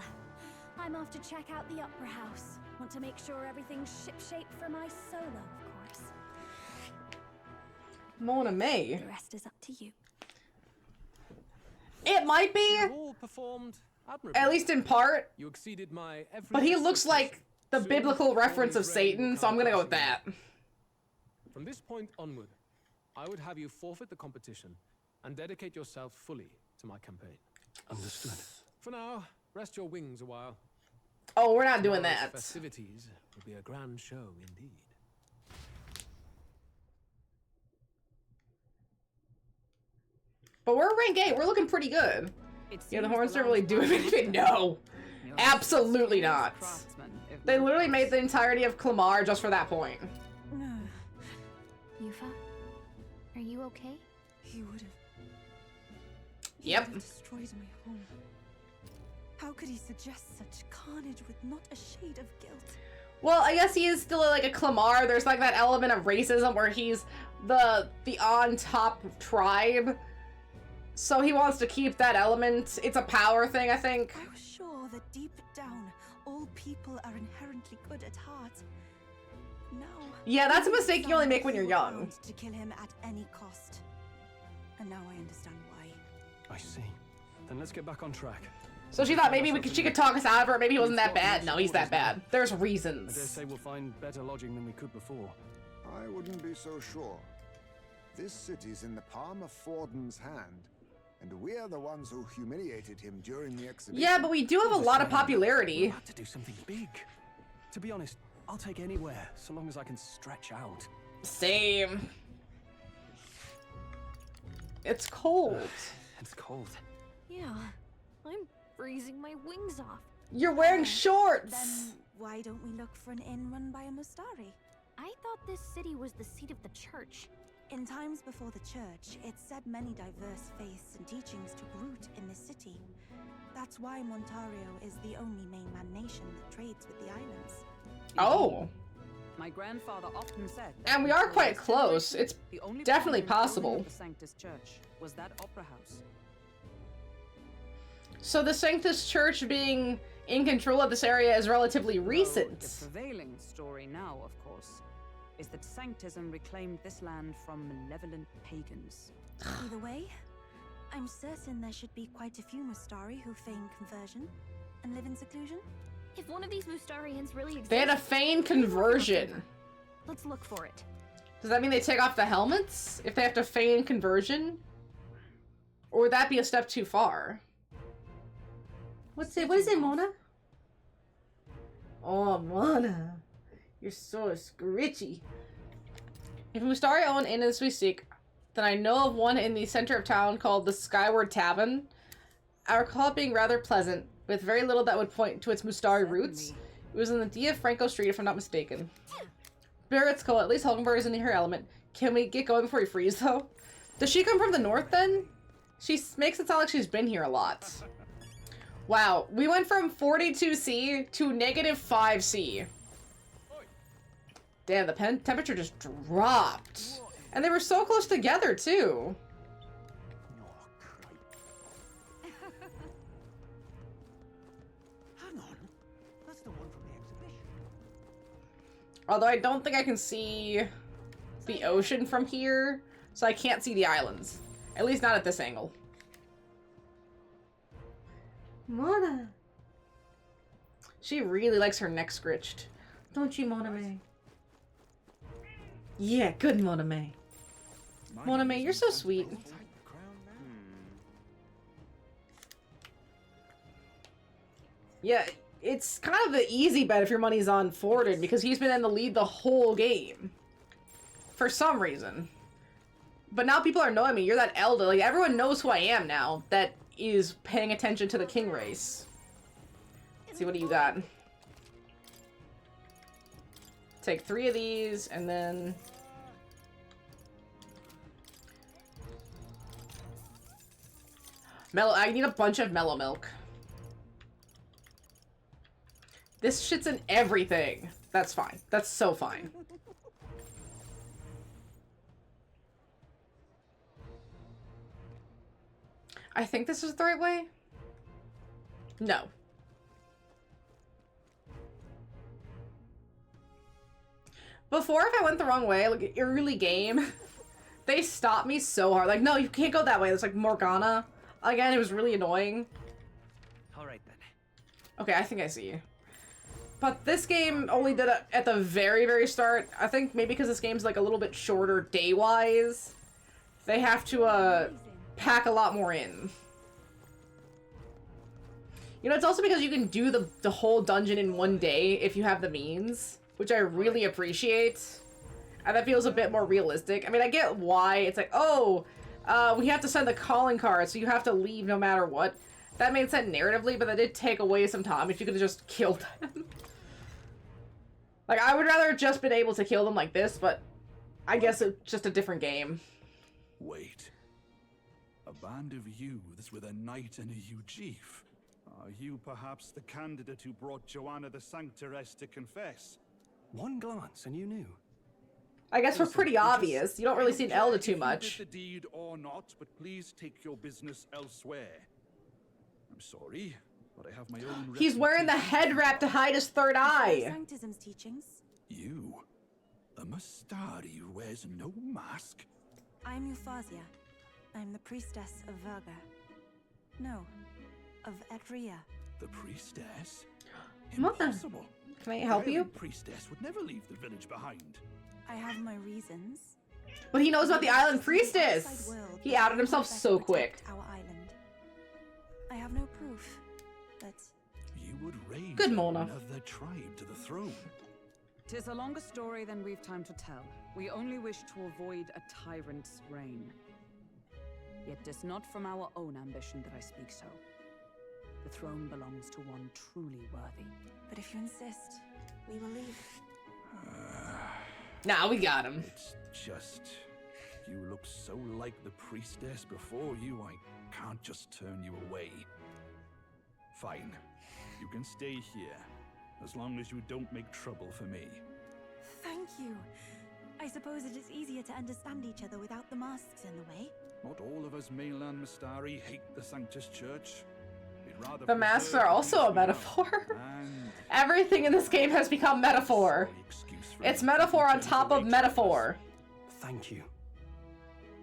I'm off to check out the Opera House. Want to make sure everything's shipshape for my solo, of course. Mona May. The rest is up to you. It might be. You all performed admirably. At least in part. You exceeded my every But he looks like the biblical reference of Satan, so I'm gonna go with that. From this point onward, I would have you forfeit the competition and dedicate yourself fully to my campaign. Understood. For now, rest your wings a while. Oh, we're not doing Tomorrow's that. Festivities will be a grand show indeed. But we're rank 8. We're looking pretty good. Yeah, the horns don't really do anything. No. Absolutely not. They literally made the entirety of Clamar just for that point. Yufa, are you okay? He would have. Yep. Destroyed my home. How could he suggest such carnage with not a shade of guilt? Well, I guess he is still like a Clamar. There's like that element of racism where he's the on top tribe. So he wants to keep that element. It's a power thing, I think. I was sure that deep down, all people are inherently good at heart. Now, Yeah, that's a mistake you only make when you're young. to kill him at any cost. And now I understand why. I see. Then let's get back on track. So she thought maybe she could talk us out of it. Maybe he wasn't that bad. No, he's that bad. There's I dare reasons. say we'll find better lodging than we could before. I wouldn't be so sure. This city's in the palm of Forden's hand, and we're the ones who humiliated him during the exhibition. Yeah, but we do have a lot of popularity. We'll have to do something big. To be honest, I'll take anywhere, so long as I can stretch out. Same. It's cold. It's cold. Yeah, I'm freezing my wings off. You're wearing shorts! Then why don't we look for an inn run by a Mustari? I thought this city was the seat of the church. In times before the church, it said many diverse faiths and teachings took root in this city. That's why Montario is the only mainland nation that trades with the islands. Oh. My grandfather often said. And we are quite close. It's definitely possible. The Sanctus Church was that opera house. So the Sanctus Church being in control of this area is relatively recent. The prevailing story now, of course, is that Sanctism reclaimed this land from malevolent pagans. Either way, I'm certain there should be quite a few Mustari who feign conversion and live in seclusion. If one of these Mustarians really exists, They had a feigned conversion. let's look for it. Does that mean they take off the helmets if they have to feign conversion? Or would that be a step too far? What is it, Mona? Oh, Mona. You're so scritchy. If Mustari own in as we seek, then I know of one in the center of town called the Skyward Tavern. I recall it being rather pleasant, with very little that would point to its Mustari roots. It was in the Dia Franco Street, if I'm not mistaken. Barrett's cool. At least Hulkenberg is in her element. Can we get going before we freeze, though? Does she come from the north, then? She makes it sound like she's been here a lot. Wow, we went from 42C to -5C. Damn, the temperature just dropped. And they were so close together, too. Hang on. That's the one from the exhibition. Although I don't think I can see the ocean from here, so I can't see the islands. At least not at this angle. Mona. She really likes her neck scritched. Don't you, Mona May? Yeah, good Mona May. Mona May, you're so sweet. Yeah, it's kind of the easy bet if your money's on Forden, because he's been in the lead the whole game. For some reason. But now people are knowing me. You're that Elda. Like, everyone knows who I am now that is paying attention to the king race. Let's see, what do you got? Take 3 of these, and then... I need a bunch of mellow milk. This shit's in everything. That's fine. That's so fine. I think this is the right way. No. Before, if I went the wrong way, like early game, they stopped me so hard. Like, no, you can't go that way. It's like Morgana. Again, it was really annoying. Alright then. Okay, I think I see. But this game only did it at the very, very start. I think maybe because this game's like a little bit shorter day-wise, they have to pack a lot more in. You know, it's also because you can do the whole dungeon in one day if you have the means, which I really appreciate. And that feels a bit more realistic. I mean, I get why. It's like, oh, we have to send the calling card, so you have to leave no matter what. That made sense narratively, but that did take away some time if you could have just killed them. Like, I would rather have just been able to kill them like this, but I guess it's just a different game. Wait. A band of youths with a knight and a Ujief. Are you perhaps the candidate who brought Joanna the Sanctoress to confess? One glance and you knew. I guess we're pretty obvious. You don't really see an Elda too much. Did the deed or not, but please take your business elsewhere. I'm sorry, but I have my own. He's wearing the head wrap to hide his third eye. Sanctism's teachings. You? A Mustari who wears no mask? I'm Euphausia. I'm the priestess of Verga. No, of Edria. The priestess? Mother, Impossible. can I help you? The priestess would never leave the village behind. I have my reasons. But he knows about the island priestess. He outed himself so quick. Our island. I have no proof, but you would raise Good Mona. another tribe to the throne. 'Tis a longer story than we've time to tell. We only wish to avoid a tyrant's reign. Yet 'tis not from our own ambition that I speak so. The throne belongs to one truly worthy. But if you insist, we will leave. Nah, we got him. It's just... You look so like the priestess before you, I can't just turn you away. Fine. You can stay here, as long as you don't make trouble for me. Thank you. I suppose it is easier to understand each other without the masks in the way. Not all of us mainland Mistari hate the Sanctus Church. We'd rather The masks preserve are the also things a we have. metaphor. And Everything in this game has become metaphor. for It's me metaphor on to top of reach metaphor. Thank you.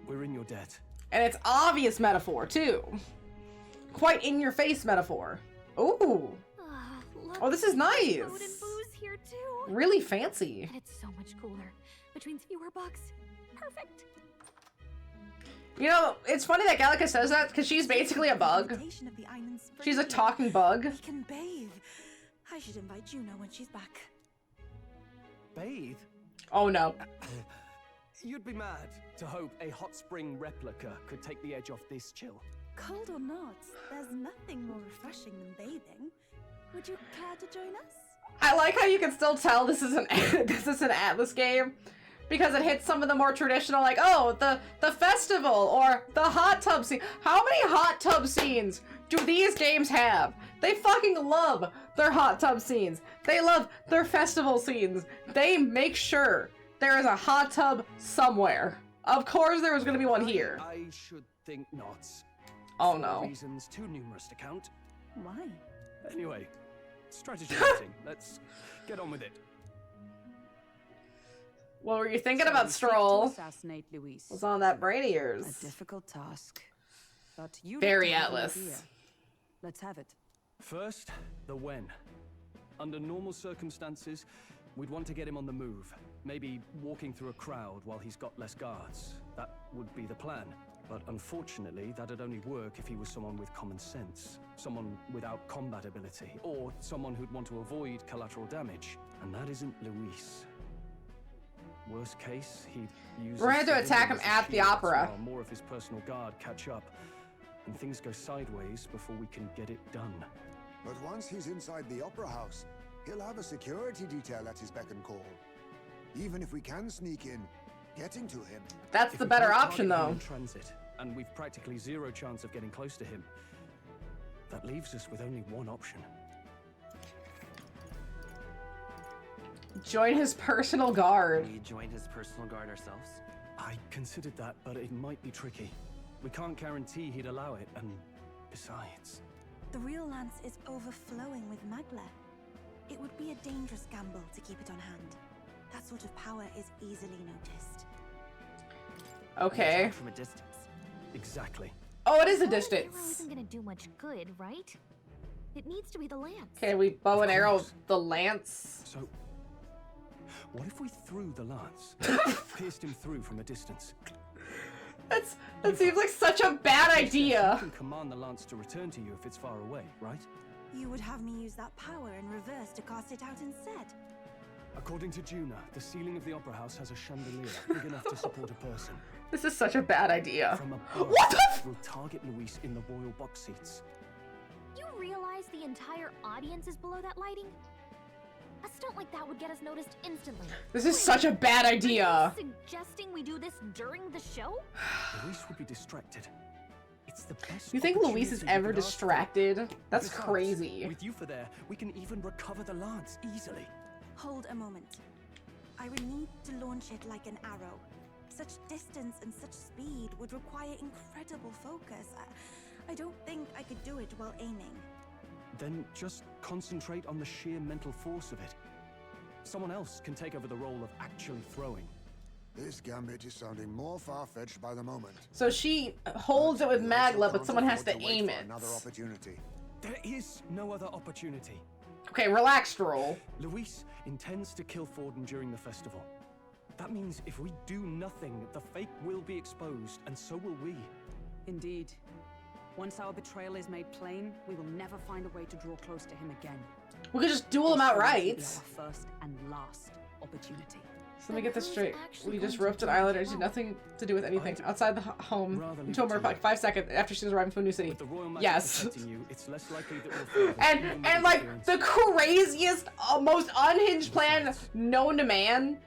We're in your debt. And it's obvious metaphor, too. Quite in-your-face metaphor. Ooh. Look, Oh, this is nice. Food and booze here too. Really fancy. And it's so much cooler, which means fewer bugs. Perfect. You know, it's funny that Gallica says that, because she's basically a bug. She's a talking bug. We can bathe. I should invite Juno when she's back. Bathe? Oh no. You'd be mad to hope a hot spring replica could take the edge off this chill. Cold or not, there's nothing more refreshing than bathing. Would you care to join us? I like how you can still tell this is an this is an Atlas game, because it hits some of the more traditional, like, oh, the festival or the hot tub scene. How many hot tub scenes do these games have? They fucking love their hot tub scenes. They love their festival scenes. They make sure there is a hot tub somewhere. Of course there was going to be one here. I should think not. Oh For no. reasons too numerous to count. Why? Anyway, strategy meeting. Let's get on with it. What were you thinking So about, we seek Stroll? to assassinate Luis. What's on that brain of A yours? difficult task. But you Very look to have an Atlas. idea. Let's have it. First, the when. Under normal circumstances, we'd want to get him on the move. Maybe walking through a crowd while he's got less guards. That would be the plan. But unfortunately, that'd only work if he was someone with common sense. Someone without combat ability. Or someone who'd want to avoid collateral damage. And that isn't Luis. Worst case, he'd use... We're gonna have to his attack him civilians as at the shields opera. while more of his personal guard catch up. And things go sideways before we can get it done. But once he's inside the Opera House, he'll have a security detail at his beck and call. Even if we can sneak in, getting to him... That's If the we better can't option, target him though. in transit, and we've practically zero chance of getting close to him, that leaves us with only one option. Join his personal guard. We join his personal guard ourselves? I considered that, but it might be tricky. We can't guarantee he'd allow it, and besides... The real lance is overflowing with magla. It would be a dangerous gamble to keep it on hand. That sort of power is easily noticed. Okay. From a distance. Exactly. Oh, it is a Bow and arrow distance. isn't gonna do much good, right? It needs to be the lance. Okay, we bow and arrow the lance. So, what if we threw the lance? Pierced him through from a distance? That seems like such a bad idea. You can command the lance to return to you if it's far away, right? You would have me use that power in reverse to cast it out instead. According to Juna, the ceiling of the Opera House has a chandelier big enough to support a person. This is such a bad idea. From above, What the f- we'll target Luis in the royal box seats. You realize the entire audience is below that lighting? A stunt like that would get us noticed instantly. This is such a bad idea. Are you suggesting we do this during the show? Luis would be distracted. It's the best. You think Luis is opportunity we ever could ask for. distracted? That's Besides, crazy. With Yufa there, we can even recover the lance easily. Hold a moment. I would need to launch it like an arrow. Such distance and such speed would require incredible focus. I don't think I could do it while aiming. Then just concentrate on the sheer mental force of it. Someone else can take over the role of actually throwing. This gambit is sounding more far-fetched by the moment. So she holds it with Magla, but someone has to aim it. Another opportunity. There is no other opportunity. Okay, relax, Stroll. Luis intends to kill Forden during the festival. That means if we do nothing, the fake will be exposed, and so will we. Indeed. Once our betrayal is made plain, we will never find a way to draw close to him again. We could just duel him outright. This will be our first and last opportunity. So let me get this straight. We just roped an islanders, had nothing to do with anything outside the home until for like 5 seconds after she was arriving to a new city. Yes. It's less likely that we'll and like the craziest, most unhinged plan known to man.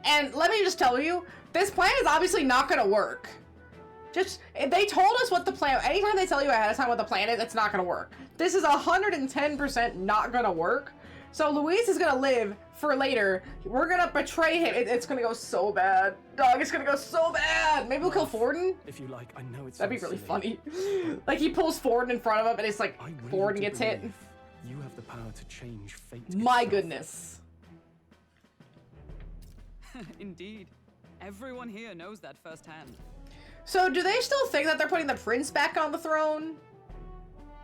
And let me just tell you, this plan is obviously not gonna work. Just, they told us what the plan, anytime they tell you ahead of time what the plan is, it's not gonna work. This is 110% not gonna work. So Luis is gonna live for later. We're gonna betray him. It's gonna go so bad. Dog, it's gonna go so bad. Maybe we'll kill Forden? If you like, I know it's That'd be really funny. Like he pulls Forden in front of him and it's like Forden gets hit. You have the power to change fate. My goodness. Indeed. Everyone here knows that firsthand. So do they still think that they're putting the prince back on the throne?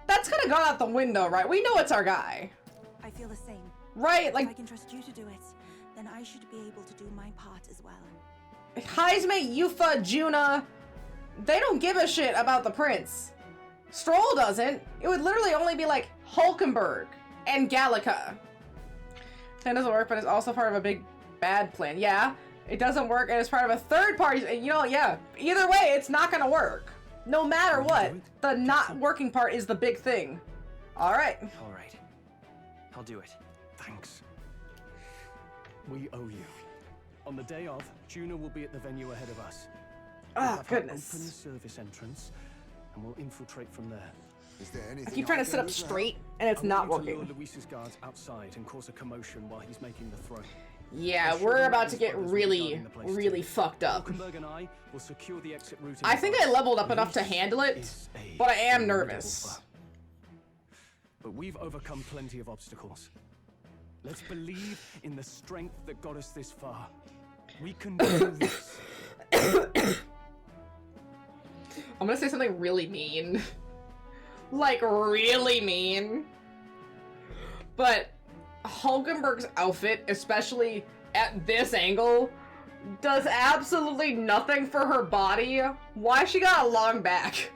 That's kind of gone out the window, right? We know it's our guy. I feel the same. Right, like... If I can trust you to do it, then I should be able to do my part as well. Heisme, Yufa, Juna, they don't give a shit about the prince. Stroll doesn't. It would literally only be like Hulkenberg and Gallica. That doesn't work, but it's also part of a big bad plan. Yeah, it doesn't work, and it's part of a third party. You know, yeah. Either way, it's not gonna work. No matter what, the not working part is the big thing. All right. All right. I'll do it. Thanks. We owe you. On the day of, Juna will be at the venue ahead of us. Oh, goodness. Open the service entrance, and we'll infiltrate from there. Is there anything I keep trying to sit up straight, and it's not working. Lure Luis's guards outside and cause a commotion while he's making the throw. Yeah, we're about to get really, really fucked up. I think I leveled up enough to handle it, but I am nervous. But we've overcome plenty of obstacles. Let's believe in the strength that got us this far. We can do this. I'm gonna say something really mean. Like, really mean. But Hulkenberg's outfit, especially at this angle, does absolutely nothing for her body. Why she got a long back?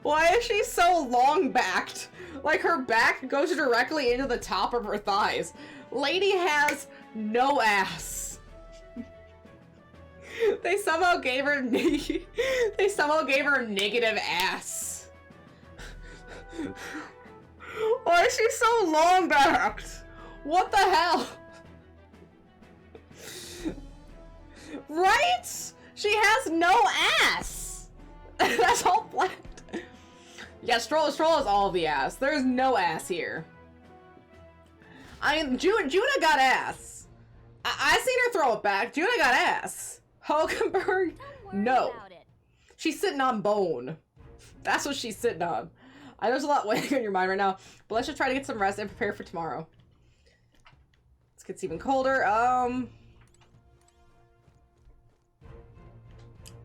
Why is she so long backed? Like her back goes directly into the top of her thighs. Lady has no ass. They somehow gave her negative ass. Why is she so long backed? What the hell? Right? She has no ass. That's all black. Yeah, Stroll is all the ass. There's no ass here. I mean, Juna got ass. I seen her throw it back. Juna got ass. Hulkenberg, no. She's sitting on bone. That's what she's sitting on. I know there's a lot weighing on your mind right now, but let's just try to get some rest and prepare for tomorrow. It gets even colder.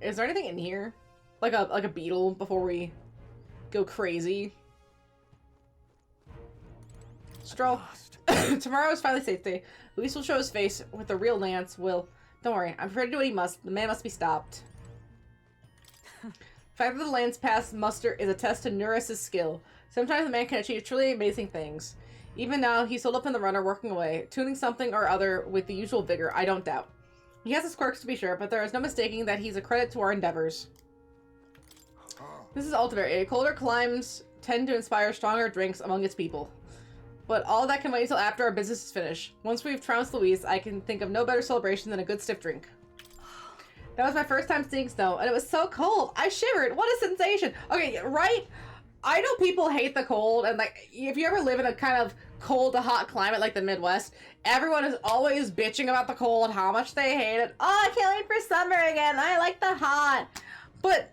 Is there anything in here? Like a beetle before we go crazy? Stroll. Tomorrow is finally safe day. Luis will show his face with the real Lance. Don't worry, I'm prepared to do what he must. The man must be stopped. The fact that the Lance passed muster is a test to Nuris's skill. Sometimes the man can achieve truly amazing things. Even now, he's holed up in the runner, working away, tuning something or other with the usual vigor, I don't doubt. He has his quirks to be sure, but there is no mistaking that he's a credit to our endeavors. This is Altivar. Colder climes tend to inspire stronger drinks among its people. But all that can wait until after our business is finished. Once we've trounced Luis, I can think of no better celebration than a good stiff drink. That was my first time seeing snow, and it was so cold. I shivered. What a sensation. Okay, right? I know people hate the cold, and like, if you ever live in a kind of cold to hot climate like the Midwest, everyone is always bitching about the cold, how much they hate it. Oh, I can't wait for summer again. I like the hot. But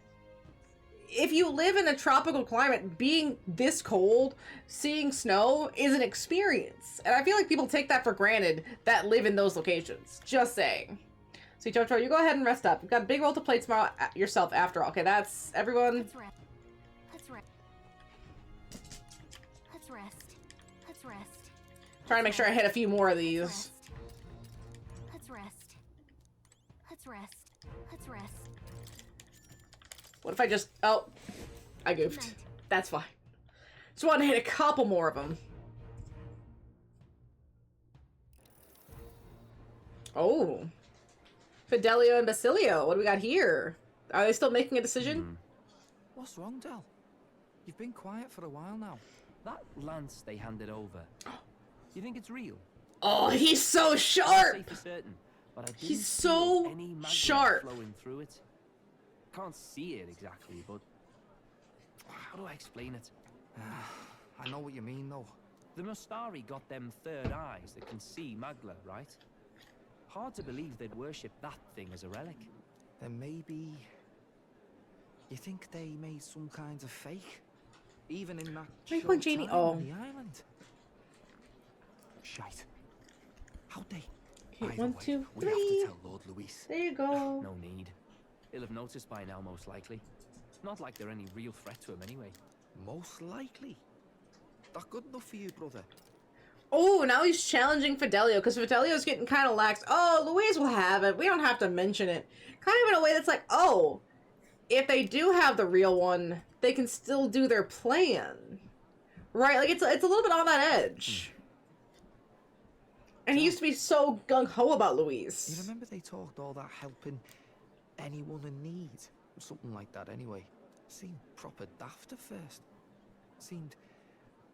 if you live in a tropical climate, being this cold, seeing snow is an experience. And I feel like people take that for granted that live in those locations. Just saying. So, Jojo, you go ahead and rest up. You've got a big role to play tomorrow yourself after all. Okay, that's everyone. Let's rest. Trying to make sure I hit a few more of these. Let's rest. What if I just... Oh, I goofed. That's fine. Just want to hit a couple more of them. Oh. Fidelio and Basilio, what do we got here? Are they still making a decision? What's wrong, Del? You've been quiet for a while now. That lance they handed over, you think it's real? Oh, he's so Can't sharp! say for certain, but I didn't He's feel so any magma sharp. flowing through it. Can't see it exactly, but how do I explain it? I know what you mean, though. The Mustari got them third eyes that can see Magla, right? Hard to believe they'd worship that thing as a relic. Then maybe... You think they made some kind of fake? Even in that Wait, short when Jamie- time oh. on the island? Shite. How'd they... Okay, Either 1, way, 2, we have 3. to tell Lord Luis. There you go. No need. He'll have noticed by now, most likely. Not like they're any real threat to him anyway. Most likely. That good enough for you, brother? Oh, now he's challenging Fidelio, because Fidelio's getting kind of lax. Oh, Louise will have it. We don't have to mention it. Kind of in a way that's like, oh, if they do have the real one, they can still do their plan. Right? Like, it's a little bit on that edge. And he used to be so gung-ho about Louise. You remember they talked all that helping anyone in need? Something like that, anyway. Seemed proper daft at first. Seemed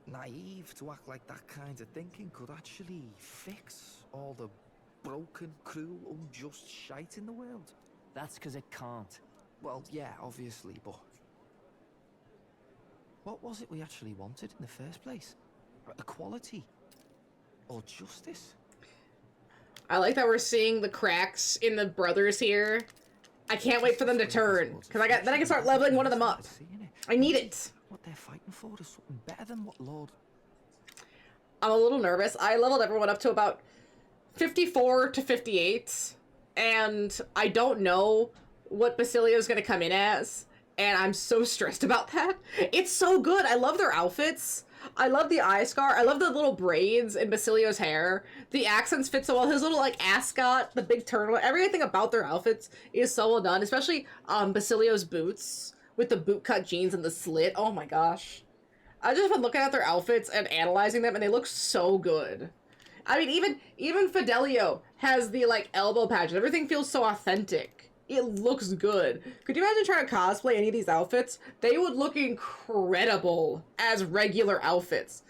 naive to act like that kind of thinking could actually fix all the broken, cruel, unjust shite in the world. That's because it can't. Well, yeah, obviously, but... What was it we actually wanted in the first place? Equality? Or justice? I like that we're seeing the cracks in the brothers here. I can't wait for them to turn, because then I can start leveling one of them up. I need it. What they're fighting for is something better than what Lord... I'm a little nervous. I leveled everyone up to about 54 to 58, and I don't know what Basilio's gonna come in as, and I'm so stressed about that. It's so good. I love their outfits. I love the eye scar. I love the little braids in Basilio's hair. The accents fit so well. His little, like, ascot, the big turtle, everything about their outfits is so well done, especially Basilio's boots with the bootcut jeans and the slit. Oh my gosh. I've just been looking at their outfits and analyzing them, and they look so good. I mean, even Fidelio has the, like, elbow patches. Everything feels so authentic. It looks good. Could you imagine trying to cosplay any of these outfits? They would look incredible as regular outfits.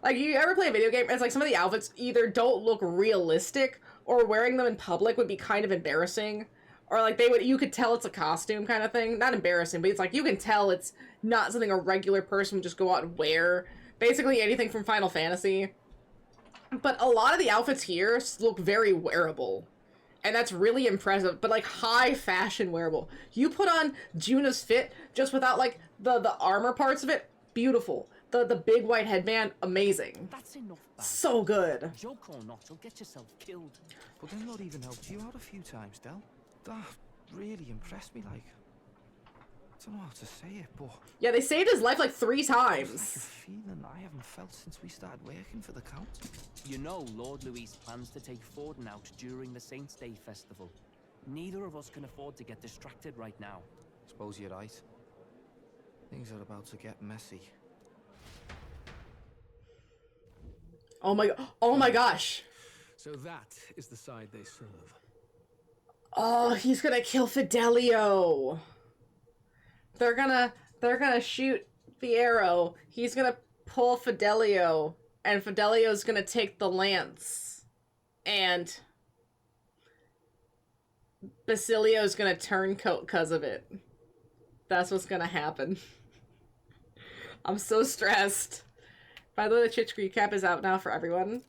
Like, you ever play a video game, it's like some of the outfits either don't look realistic, or wearing them in public would be kind of embarrassing. Or, like, you could tell it's a costume kind of thing. Not embarrassing, but it's like, you can tell it's not something a regular person would just go out and wear. Basically anything from Final Fantasy. But a lot of the outfits here look very wearable. And that's really impressive, but, like, high fashion wearable. You put on Juna's fit just without, like, the armor parts of it, beautiful. The big white headband, amazing. That's enough. So good. Joke or not, you'll get yourself killed. But then Lord even helped you out a few times, Del. That really impressed me, like... I don't know how to say it, but... Yeah, they saved his life like 3 It's like a times. feeling I haven't felt since we started working for the Count. You know Lord Luis plans to take Forden out during the Saints' Day festival. Neither of us can afford to get distracted right now. Suppose you're right. Things are about to get messy. Oh my gosh. So that is the side they serve. Oh, he's gonna kill Fidelio. They're gonna shoot the arrow. He's gonna pull Fidelio, and Fidelio's gonna take the lance. And Basilio's gonna turncoat because of it. That's what's gonna happen. I'm so stressed. By the way, the Chitch recap is out now for everyone.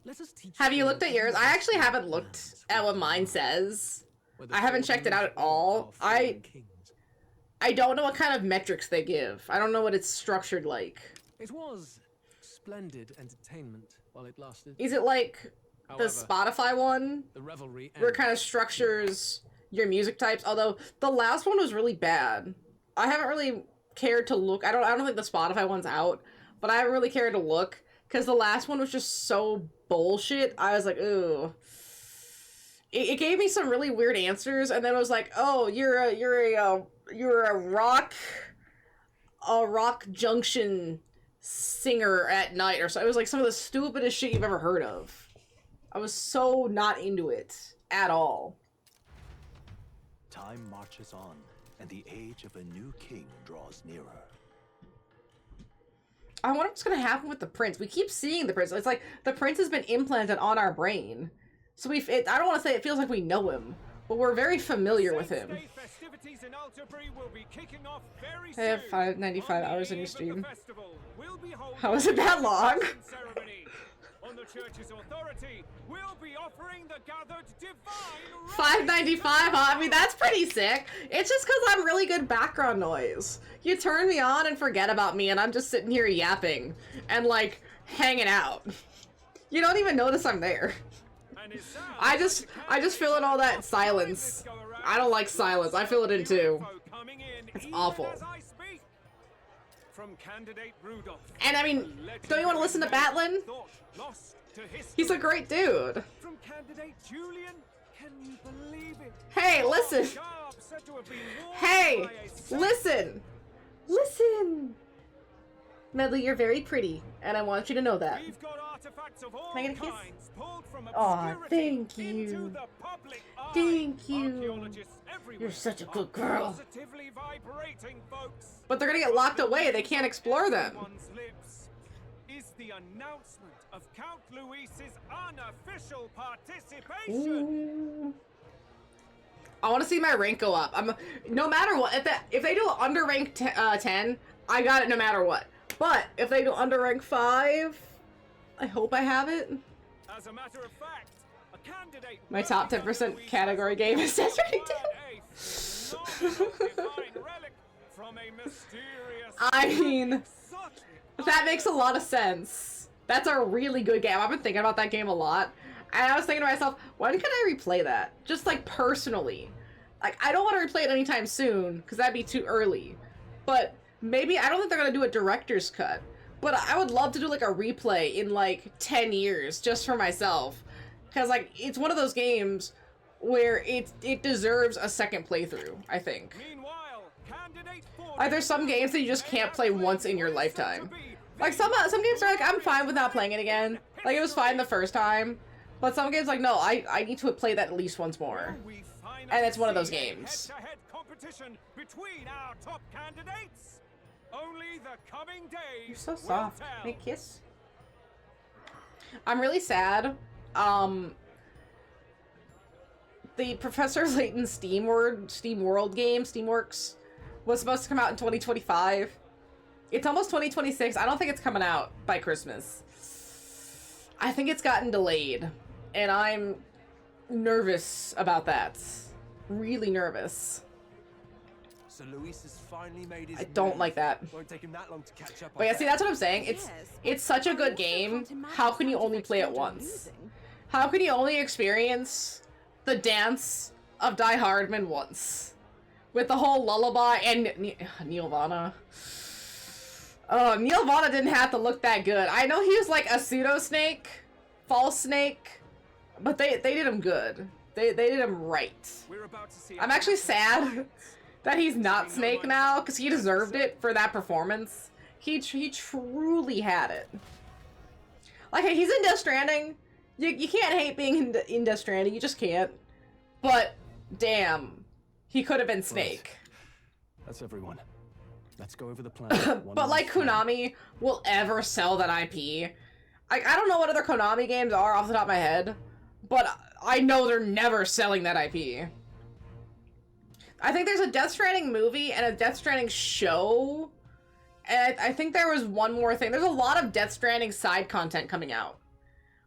Have you looked at yours? I actually haven't looked at what mine says. I haven't checked it out at all. I don't know what kind of metrics they give. I don't know what it's structured like. It was splendid entertainment while it lasted. Is it like However, the Spotify one? The revelry where it kind of structures your music types, although the last one was really bad. I haven't really cared to look. I don't think the Spotify one's out, but I haven't really cared to look because the last one was just so bullshit. I was like, ooh. It gave me some really weird answers, and then it was like, oh, you're a rock junction singer at night, or so. It was like some of the stupidest shit you've ever heard of. I was so not into it. at all. Time marches on, and the age of a new king draws nearer. I wonder what's gonna happen with the prince. We keep seeing the prince. It's like the prince has been implanted on our brain. So I don't want to say it feels like we know him, but we're very familiar with him. I have 595 hours in your stream. How is it that long? On the church's authority, we'll be offering the gathered divine 595, huh? I mean, that's pretty sick. It's just because I'm really good background noise. You turn me on and forget about me, and I'm just sitting here yapping and, like, hanging out. You don't even notice I'm there. I just fill in all that silence. I don't like silence. I fill it in too. It's awful. And I mean, don't you want to listen to Batlin? He's a great dude. From candidate Julian, can you believe it? Hey, listen. Hey, listen. Listen. Medley, you're very pretty, and I want you to know that. We've got artifacts of all Can I get a kiss? kinds pulled from Aw, obscurity thank you. into the public eye. Thank you. Archaeologists everywhere You're such a are good girl. positively vibrating, folks. But they're gonna get locked away. They can't explore them. Everyone's lips is the announcement of Count Luis's unofficial participation. Ooh. I want to see my rank go up. No matter what. If they do under rank 10, I got it no matter what. But if they go under rank 5, I hope I have it. As a matter of fact, a candidate My top 10% category game is Death Stranding 2. I mean, that makes a lot of sense. That's a really good game. I've been thinking about that game a lot. And I was thinking to myself, when can I replay that? Just like personally. Like, I don't want to replay it anytime soon, because that'd be too early. But maybe, I don't think they're going to do a director's cut. But I would love to do like a replay in like 10 years, just for myself. Because like, it's one of those games where it deserves a second playthrough, I think. Like, there's some games that you just can't play once in your lifetime. Like, some games are like, I'm fine with not playing it again. Like, it was fine the first time. But some games like, no, I need to play that at least once more. And it's one of those games. Head-to-head competition between our top candidates. Only the coming days. You're so soft. Can I kiss? I'm really sad. The Professor Layton's Steam World game, Steamworks, was supposed to come out in 2025. It's almost 2026. I don't think it's coming out by Christmas. I think it's gotten delayed. And I'm nervous about that. Really nervous. So Luis has finally made his I don't move. like that. Won't take him that long to catch up. But yeah, see, that's what I'm saying. It's such a good game. How can you only play it once? How can you only experience the dance of Die Hardman once? With the whole lullaby and Nirvana. Oh, Nirvana didn't have to look that good. I know he was like a pseudo snake, false snake, but they did him good. They did him right. I'm actually sad that he's not Snake now, because he deserved it for that performance. He truly had it. Like, he's in Death Stranding. You can't hate being in Death Stranding. You just can't. But, damn. He could have been Snake. Right. That's everyone. Let's go over the plan. But, like, Konami will ever sell that IP. I don't know what other Konami games are off the top of my head, but I know they're never selling that IP. I think there's a Death Stranding movie and a Death Stranding show. And I think there was one more thing. There's a lot of Death Stranding side content coming out,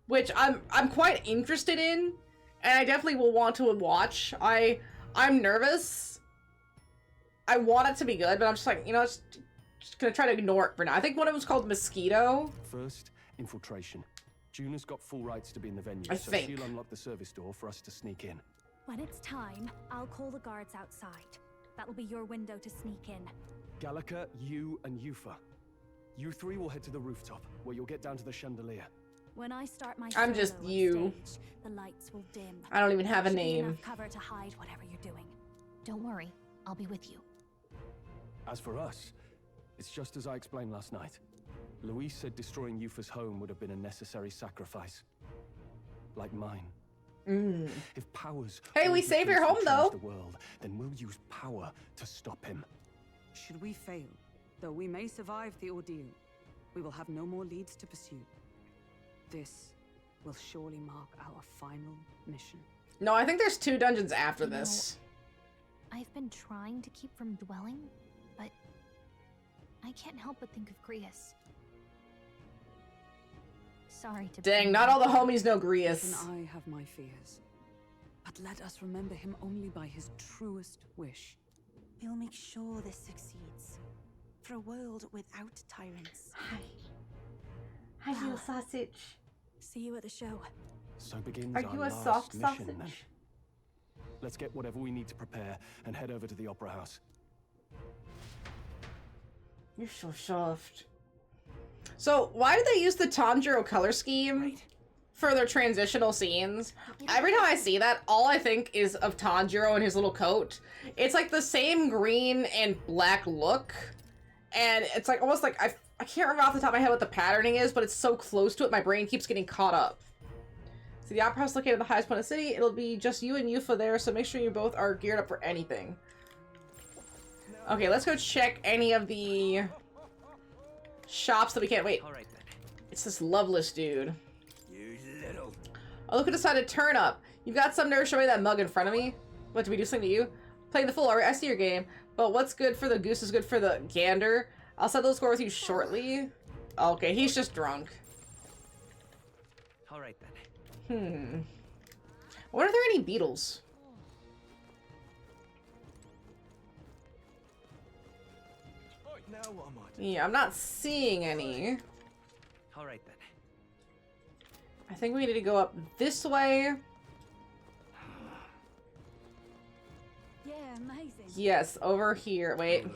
which I'm quite interested in, and I definitely will want to watch. I'm nervous. I want it to be good, but I'm just like, you know, just gonna try to ignore it for now. I think one of them was called Mosquito. First, infiltration. Juna's got full rights to be in the venue, I so think. she'll unlock the service door for us to sneak in. When it's time, I'll call the guards outside. That'll be your window to sneak in. Gallica, you, and Yufa. You three will head to the rooftop, where you'll get down to the chandelier. When I start my I'm just solo on you. stage, the lights will dim. I don't even have a Should be name. enough cover to hide whatever you're doing. Don't worry, I'll be with you. As for us, it's just as I explained last night. Luis said destroying Yufa's home would have been a necessary sacrifice. Like mine. If powers Hey, we hold the saved your keys to home, change though. The world, then we'll use power to stop him. Should we fail, though we may survive the ordeal, we will have no more leads to pursue. This will surely mark our final mission. No, I think there's 2 dungeons after You know, this. I've been trying to keep from dwelling, but I can't help but think of Grius. Sorry to Dang, not all the homies know Grius. Even I have my fears. But let us remember him only by his truest wish. We'll make sure this succeeds. For a world without tyrants. Hi, you sausage. See you at the show. So begins Are our you a last soft mission, sausage? then. Let's get whatever we need to prepare and head over to the Opera House. You're so soft. So, why did they use the Tanjiro color scheme for their transitional scenes? Every time I see that, all I think is of Tanjiro and his little coat. It's like the same green and black look. And it's like almost like, I can't remember off the top of my head what the patterning is, but it's so close to it, my brain keeps getting caught up. So the Opera House is located at the highest point of the city. It'll be just you and Yufa there, so make sure you both are geared up for anything. Okay, let's go check any of the shops that we can't. Wait. Alright then. It's this Loveless dude. You little. Oh, look who decided to turn up. You've got some nerve showing that mug in front of me. What, did we do something to you? Playing the fool. I see your game. But what's good for the goose is good for the gander. I'll settle the score with you shortly. Okay, he's just drunk. Alright then. I wonder if there are any beetles. Now what am I to Yeah, I'm not seeing any. Alright then. I think we need to go up this way. Yeah, amazing. Yes, over here. Wait.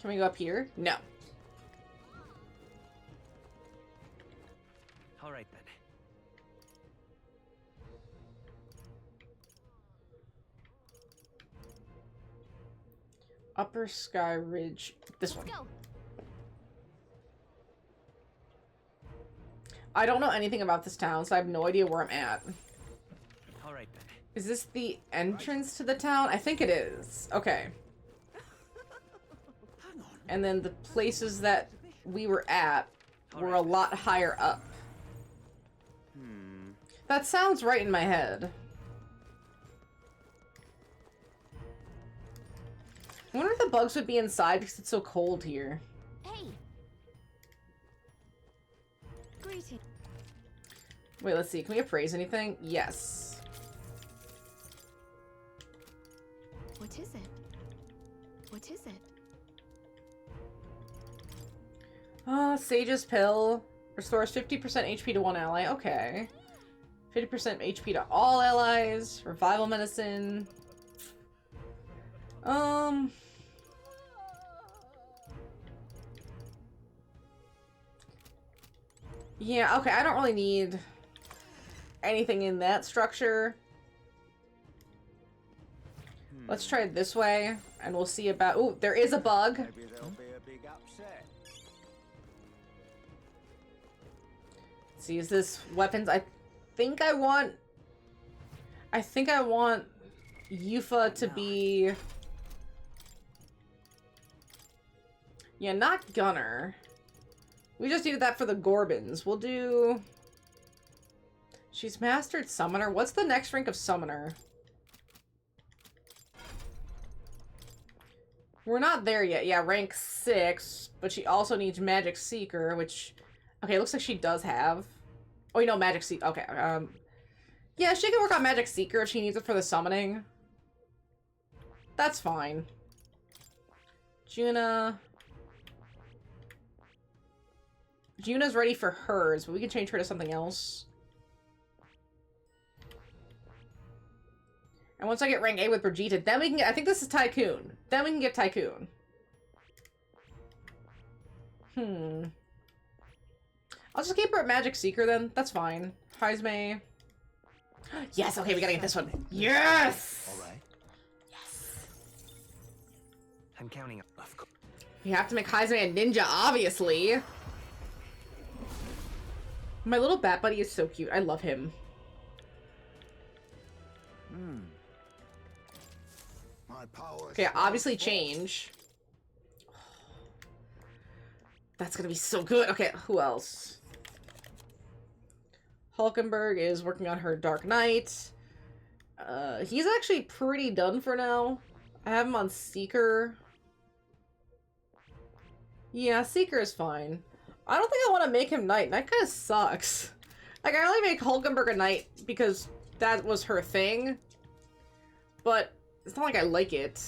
Can we go up here? No. Alright then. Upper Sky Ridge. This one. Let's go. I don't know anything about this town, so I have no idea where I'm at. Alright then. Is this the entrance to the town? I think it is. Okay. And then the places that we were at were a lot higher up. That sounds right in my head. I wonder if the bugs would be inside because it's so cold here. Hey. Greetings. Wait, let's see. Can we appraise anything? Yes. What is it? What is it? Sage's Pill. Restores 50% HP to one ally. Okay. 50% HP to all allies. Revival Medicine. Yeah, okay, I don't really need anything in that structure. Let's try it this way, and we'll see about... Ooh, there is a bug. Maybe there'll be a big upset. Let's see, is this weapons? I think I want Yufa to be... Yeah, not Gunner. We just needed that for the Gorbins. We'll do... She's mastered Summoner. What's the next rank of Summoner? We're not there yet. Yeah, rank 6. But she also needs Magic Seeker, which... Okay, it looks like she does have... Oh, you know, Magic Seeker. Okay, yeah, she can work on Magic Seeker if she needs it for the summoning. That's fine. Juna's ready for hers, but we can change her to something else. And once I get rank 8 with Brigitte, then we can get... I think this is Tycoon. Then we can get Tycoon. I'll just keep her at Magic Seeker then. That's fine. Heisme. Yes, okay, we gotta get this one. Yes! Alright. Yes! I'm counting. Of course. You have to make Heisme a ninja, obviously. My little bat buddy is so cute. I love him. My power. Okay, obviously change. That's gonna be so good. Okay, who else? Hulkenberg is working on her Dark Knight. He's actually pretty done for now. I have him on Seeker. Yeah, Seeker is fine. I don't think I want to make him Knight. Knight kind of sucks. Like, I only make Hulkenberg a Knight because that was her thing. But it's not like I like it.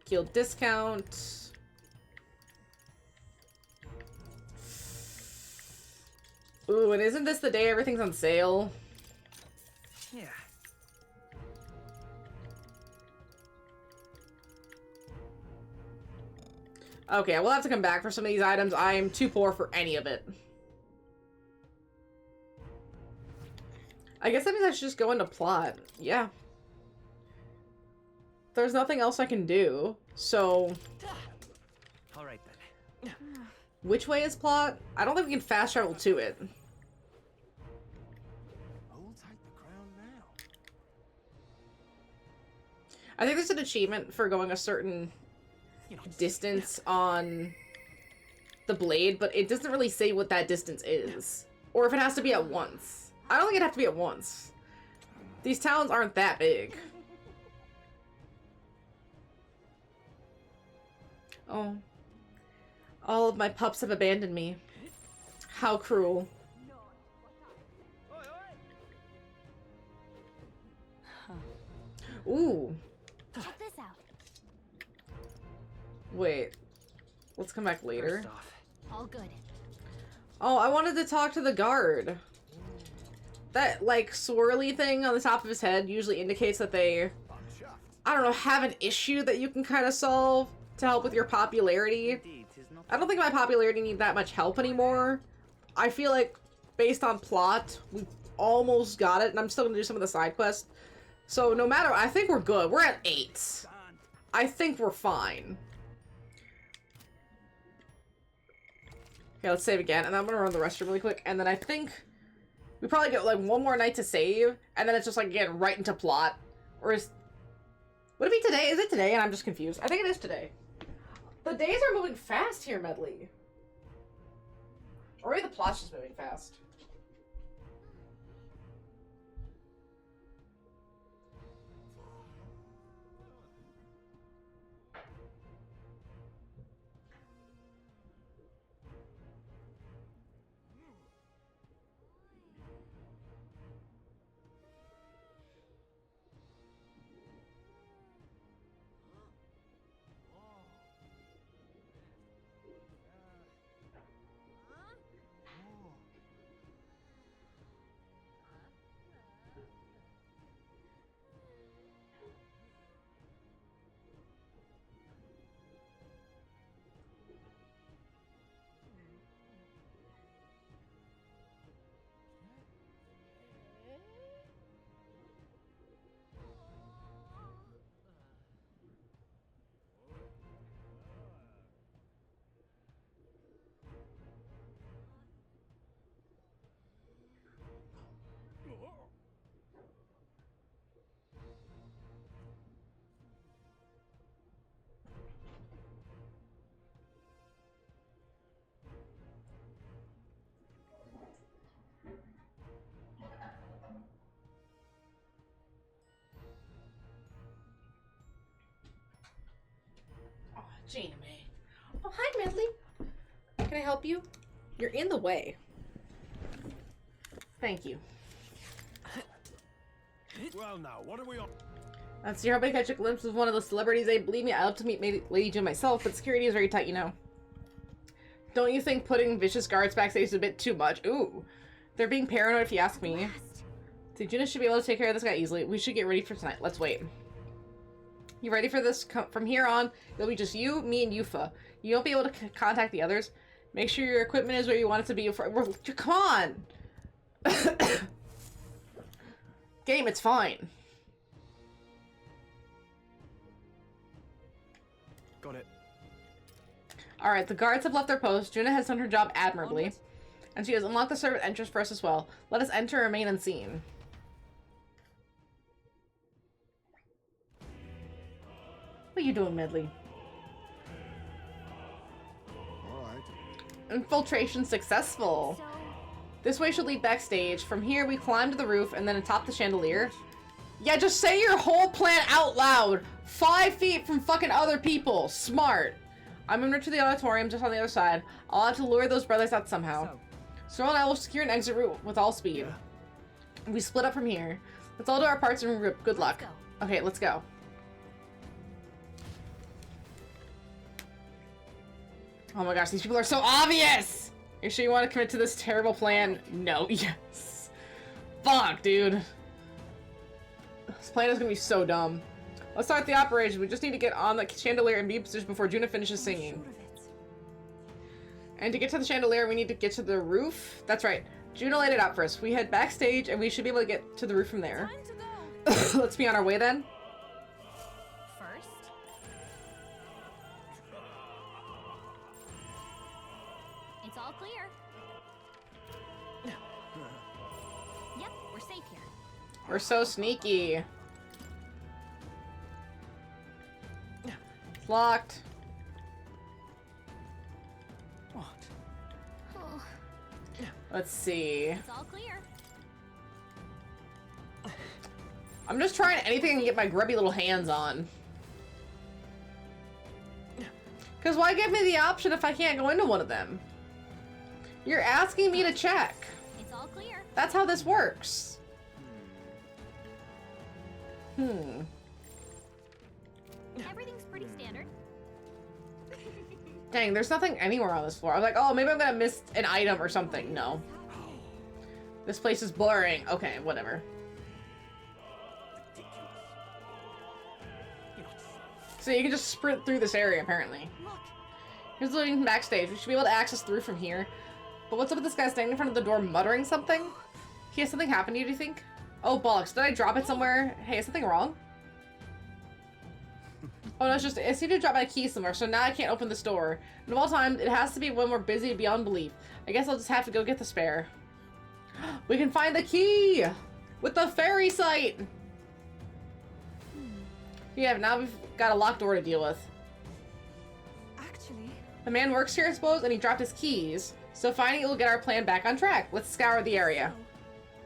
Guild discount. Ooh, and isn't this the day everything's on sale? Yeah. Okay, we'll have to come back for some of these items. I am too poor for any of it. I guess that means I should just go into plot. Yeah. There's nothing else I can do, so... Alright then. Which way is plot? I don't think we can fast travel to it. Hold tight the crown now. I think there's an achievement for going a certain distance on the blade, but it doesn't really say what that distance is. Or if it has to be at once. I don't think it'd have to be at once. These towns aren't that big. Oh. All of my pups have abandoned me. How cruel. Ooh. Check this out. Wait. Let's come back later. All good. Oh, I wanted to talk to the guard. That, like, swirly thing on the top of his head usually indicates that they, I don't know, have an issue that you can kind of solve to help with your popularity. I don't think my popularity needs that much help anymore. I feel like, based on plot, we almost got it, and I'm still gonna do some of the side quests. So, no matter, I think we're good. We're at 8. I think we're fine. Okay, let's save again, and then I'm gonna run the restroom really quick, and then I think we probably get, like, one more night to save, and then it's just, like, getting right into plot. Or is... Would it be today? Is it today? And I'm just confused. I think it is today. The days are moving fast here, Medley. Or maybe the plot's just moving fast. Jane May. Oh, hi, Medley. Can I help you? You're in the way. Thank you. Well, now, what are we on? That's your hoping to catch a glimpse of one of the celebrities. Believe me, I love to meet Lady Jim myself, but security is very tight, you know. Don't you think putting vicious guards backstage is a bit too much? Ooh. They're being paranoid if you ask me. So Juna should be able to take care of this guy easily. We should get ready for tonight. Let's wait. You ready for this? From here on, it'll be just you, me, and Yufa. You won't be able to contact the others. Make sure your equipment is where you want it to be. Come on! Game, it's fine. Got it. Alright, the guards have left their post. Juna has done her job admirably. And she has unlocked the servant entrance for us as well. Let us enter and remain unseen. What are you doing, Medley? Alright. Infiltration successful. This way should lead backstage. From here, we climb to the roof and then atop the chandelier. Yeah, just say your whole plan out loud. 5 feet from fucking other people. Smart. I'm en route to the auditorium just on the other side. I'll have to lure those brothers out somehow. So and I will secure an exit route with all speed. We split up from here. Let's all do our parts and regroup. Good luck. Okay, let's go. Oh my gosh, these people are so obvious! You sure you want to commit to this terrible plan? No. Yes. Fuck, dude. This plan is gonna be so dumb. Let's start the operation. We just need to get on the chandelier and be in position before Juna finishes singing. And to get to the chandelier, we need to get to the roof. That's right. Juna laid it out for us. We head backstage, and we should be able to get to the roof from there. Let's be on our way then. First. It's all clear. Yep, we're safe here. We're so sneaky. It's locked. Let's see. It's all clear. I'm just trying anything I can get my grubby little hands on. Because why give me the option if I can't go into one of them? You're asking me to check. It's all clear. That's how this works. Everything's pretty standard. Dang, there's nothing anywhere on this floor. I was like, oh, maybe I'm gonna miss an item or something. No. This place is blurring. Okay, whatever. So you can just sprint through this area, apparently. Here's the leading backstage. We should be able to access the roof from here. But what's up with this guy standing in front of the door muttering something? He has something happen to you, do you think? Oh, bollocks. Did I drop it somewhere? Hey, is something wrong? Oh, no, it's just, I seem to drop my key somewhere, so now I can't open this door. And of all time, it has to be when we're busy beyond belief. I guess I'll just have to go get the spare. We can find the key! With the fairy site! Yeah, now we've got a locked door to deal with. Actually, The man works here, I suppose, and he dropped his keys. So finding it will get our plan back on track. Let's scour the area.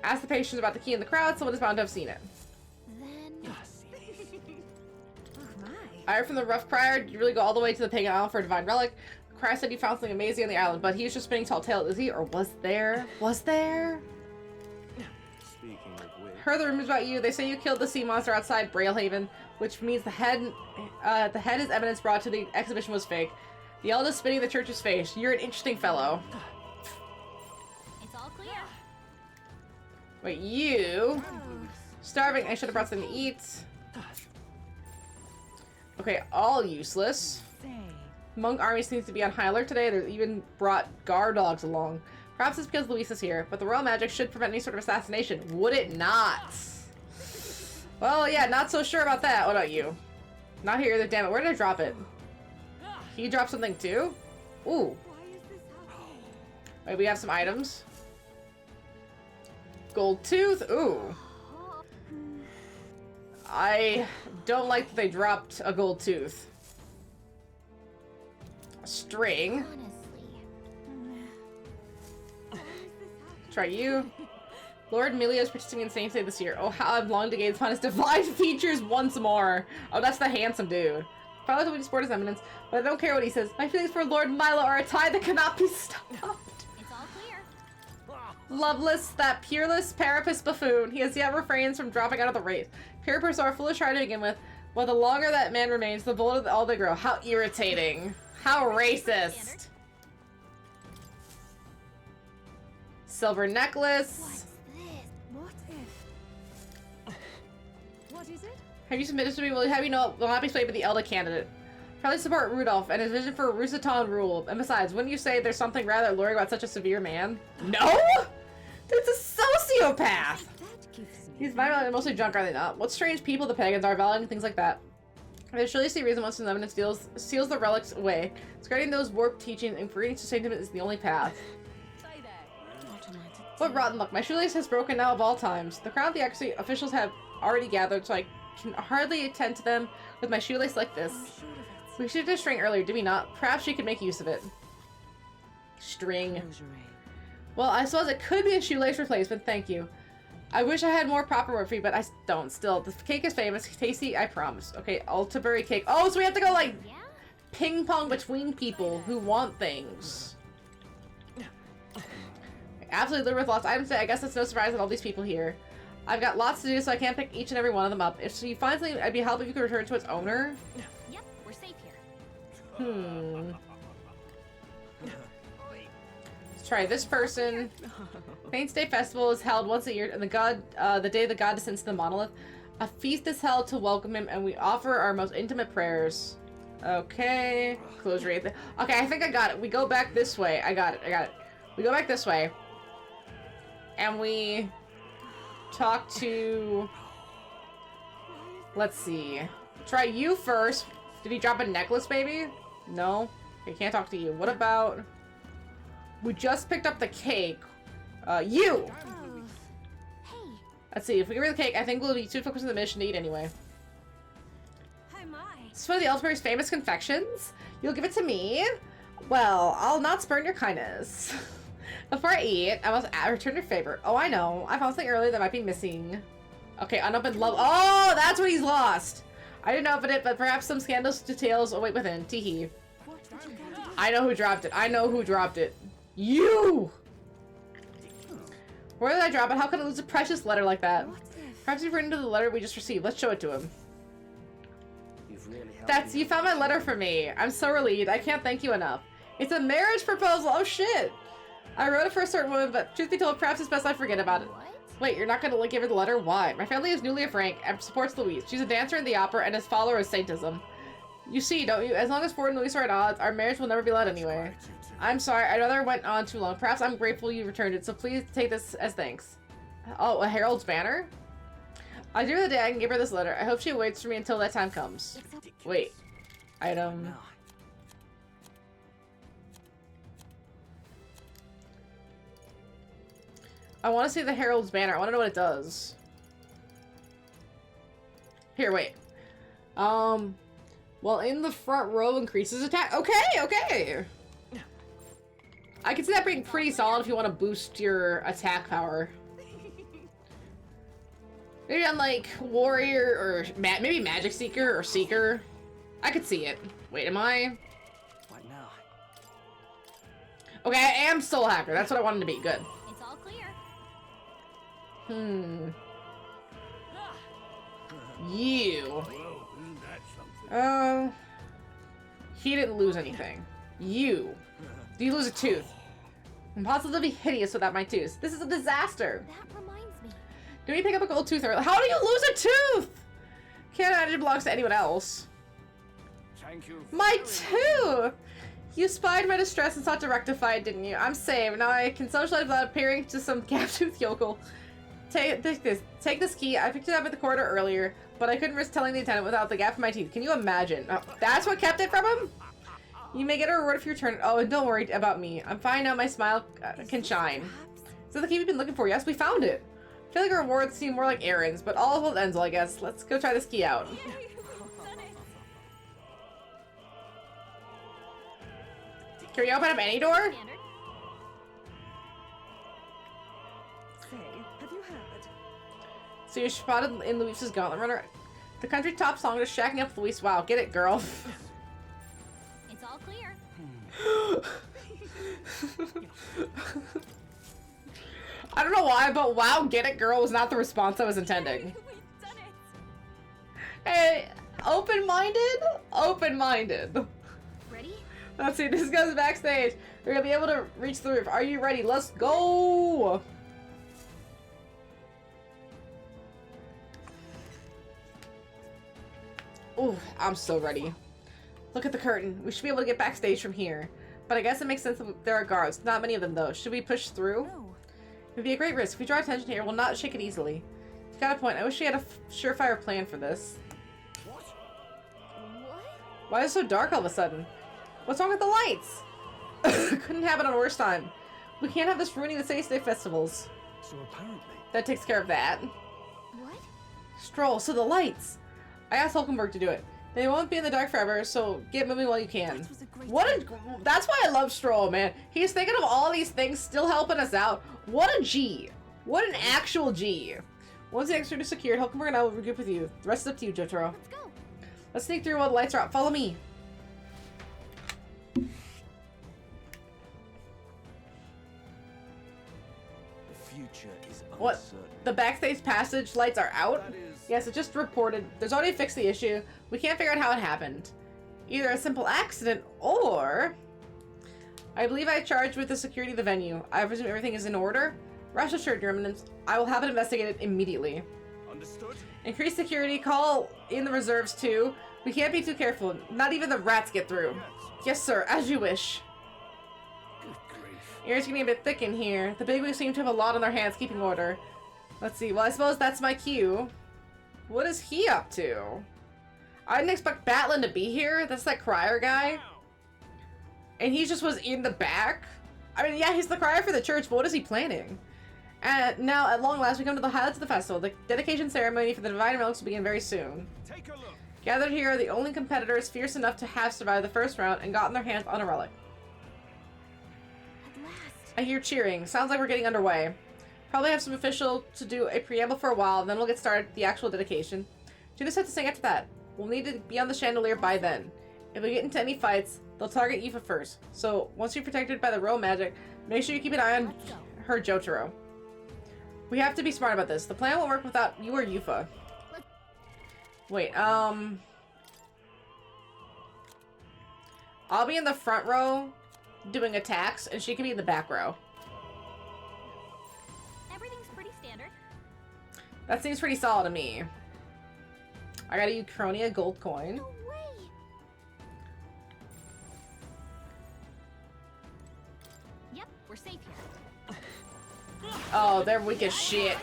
Ask the patients about the key in the crowd, someone is bound to have seen it. I heard from the rough crier, did you really go all the way to the pagan island for a divine relic? The crier said he found something amazing on the island, but he was just spinning tall tales, is he? Or was there? Was there? Speaking of which... Heard the rumors about you. They say you killed the sea monster outside Brailhaven, which means the head is evidence brought to the exhibition was fake. The eldest spitting the church's face. You're an interesting fellow. It's all clear. Wait, you? Starving. I should have brought something to eat. Okay, all useless. Monk army seems to be on high alert today. They even brought guard dogs along. Perhaps it's because Luis is here, but the royal magic should prevent any sort of assassination. Would it not? Well, yeah, not so sure about that. What about you? Not here either, damn it. Where did I drop it? He dropped something too? Ooh. Wait, we have some items. Gold tooth. Ooh. I don't like that they dropped a gold tooth. A string. Try you. Lord Milia is participating in Saints Day this year. Oh, how I've longed to gaze upon his divine features once more. Oh, that's the handsome dude. Probably the way to support his eminence, but I don't care what he says. My feelings for Lord Milo are a tie that cannot be stopped. It's all clear. Loveless, that peerless parapus buffoon. He has yet refrains from dropping out of the race. Parapus are foolish try to begin with. Well, the longer that man remains, the bolder all they grow. How irritating. How racist. Silver necklace. what if? What is it? Have you submitted to me? Will have you know will not be swayed by the elder candidate. Probably support Rudolph and his vision for Rusitan rule. And besides, wouldn't you say there's something rather alluring about such a severe man? No? Dude's a sociopath! He's violent and mostly drunk, are they not? What strange people the pagans are, valuing things like that. There's surely a reason once an evidence seals the relics away. Discarding those warped teachings and bringing to sentiment is the only path. What rotten luck. My shoelace has broken now of all times. The crown of the accuracy officials have already gathered, so I can hardly attend to them with my shoelace like this. We should have string earlier, did we not? Perhaps she could make use of it. String. Well, I suppose it could be a shoelace replacement, thank you. I wish I had more proper word for you, but I don't. Still, the cake is famous. Tasty, I promise. Okay, Ultaberry cake. Oh, so we have to go, like, ping pong between people who want things. Absolutely littered with lots of items today. I guess it's no surprise that all these people here. I've got lots to do, so I can't pick each and every one of them up. If you find something, I'd be helpful if you could return it to its owner. Yep, we're safe here. Let's try this person. Saints' Day Festival is held once a year, and the day the god descends to the monolith. A feast is held to welcome him, and we offer our most intimate prayers. Okay. Close rate. Okay, I think I got it. We go back this way. I got it. We go back this way. And we talk to... Let's see. Try you first. Did he drop a necklace, baby? No? Okay, can't talk to you. What about... We just picked up the cake. You! Let's see, if we get rid of the cake, I think we'll be too focused on the mission to eat anyway. This is one of the Elfberry's famous confections. You'll give it to me? Well, I'll not spurn your kindness. Before I eat, I must return your favor. Oh, I know. I found something earlier that might be missing. Okay, unopened love. Oh, that's what he's lost. I didn't open it, but perhaps some scandalous details await within. Teehee. I know who dropped it. I know who dropped it. You! Where did I drop it? How could I lose a precious letter like that? Perhaps you've written to the letter we just received. Let's show it to him. You found my letter for me. I'm so relieved. I can't thank you enough. It's a marriage proposal. Oh shit. I wrote it for a certain woman, but truth be told, perhaps it's best I forget about it. Wait, you're not gonna give her the letter? Why? My family is newly of rank and supports Louise. She's a dancer in the opera and his follower is Saintism. You see, don't you? As long as Ford and Louise are at odds, our marriage will never be allowed anyway. I'm sorry, I'd rather went on too long. Perhaps I'm grateful you returned it, so please take this as thanks. Oh, a herald's banner? I do the day I can give her this letter. I hope she waits for me until that time comes. Wait. Item. I want to see the herald's banner. I want to know what it does. Here, wait. Well, in the front row increases attack. Okay. I can see that being pretty solid if you want to boost your attack power. Maybe on like warrior or maybe magic seeker or seeker. I could see it. Wait, am I? What now? Okay, I am soul hacker. That's what I wanted to be. Good. It's all clear. You. He didn't lose anything. You. Do you lose a tooth? I'm positively hideous without my tooth. This is a disaster. That reminds me. Did we pick up a gold tooth earlier? How do you lose a tooth? Can't imagine it belongs to anyone else. Thank you. My tooth! You spied my distress and sought to rectify it, didn't you? I'm saved. Now I can socialize without appearing to some gap-toothed yokel. Take this key. I picked it up at the corridor earlier, but I couldn't risk telling the attendant without the gap in my teeth. Can you imagine? Oh, that's what kept it from him? You may get a reward if you return it. Oh, and don't worry about me. I'm fine now. My smile can shine. Is that the key we've been looking for? Yes, we found it. I feel like our rewards seem more like errands, but all will end, I guess. Let's go try this key out. Can we open up any door? Say, have you heard? So you're spotted in Luis's gauntlet runner. The country top song is shacking up Luis. Wow, get it, girl. It's all clear. I don't know why, but wow, get it, girl was not the response I was intending. Hey, open-minded? Open-minded. Ready? Let's see, this goes backstage. We're gonna be able to reach the roof. Are you ready? Let's go! Ooh, I'm so ready. Look at the curtain. We should be able to get backstage from here. But I guess it makes sense that there are guards. Not many of them, though. Should we push through? No. It would be a great risk. If we draw attention here, we'll not shake it easily. Got a point. I wish we had a surefire plan for this. Why is it so dark all of a sudden? What's wrong with the lights? Couldn't happen on a worse time. We can't have this ruining the City State festivals. So apparently... That takes care of that. What? Stroll, so the lights! I asked Hulkenberg to do it. They won't be in the dark forever, so get moving while you can. That's why I love Stroll, man. He's thinking of all these things, still helping us out. What a G. What an actual G. Once the extra is secured, Hulkenberg and I will regroup with you. The rest is up to you, Jotaro. Let's go. Let's sneak through while the lights are out. Follow me. The future is uncertain. What? The backstage passage lights are out? Yes, it just reported. There's already fixed the issue. We can't figure out how it happened. Either a simple accident or... I believe I charged with the security of the venue. I presume everything is in order. Rest assured, Your Eminence, I will have it investigated immediately. Understood? Increase security, call in the reserves too. We can't be too careful. Not even the rats get through. Yes, sir, as you wish. Good grief. Air's getting a bit thick in here. The bigwigs seem to have a lot on their hands keeping order. Let's see, well I suppose that's my cue. What is he up to? I didn't expect Batlin to be here. That's that crier guy. And he just was in the back. I mean, yeah, he's the crier for the church, but what is he planning? And now, at long last, we come to the highlights of the festival. The dedication ceremony for the Divine Relics will begin very soon. Take a look. Gathered here are the only competitors fierce enough to have survived the first round and gotten their hands on a relic. At last. I hear cheering. Sounds like we're getting underway. Probably have some official to do a preamble for a while, and then we'll get started with the actual dedication. Judas has to sing after that. We'll need to be on the chandelier by then. If we get into any fights, they'll target Yufa first. So, once you're protected by the royal magic, make sure you keep an eye on her, Jotaro. We have to be smart about this. The plan won't work without you or Yufa. Wait, I'll be in the front row doing attacks, and she can be in the back row. Everything's pretty standard. That seems pretty solid to me. I got a Uchronia gold coin. No way. Yep, we're safe here. Oh, they're weak as shit.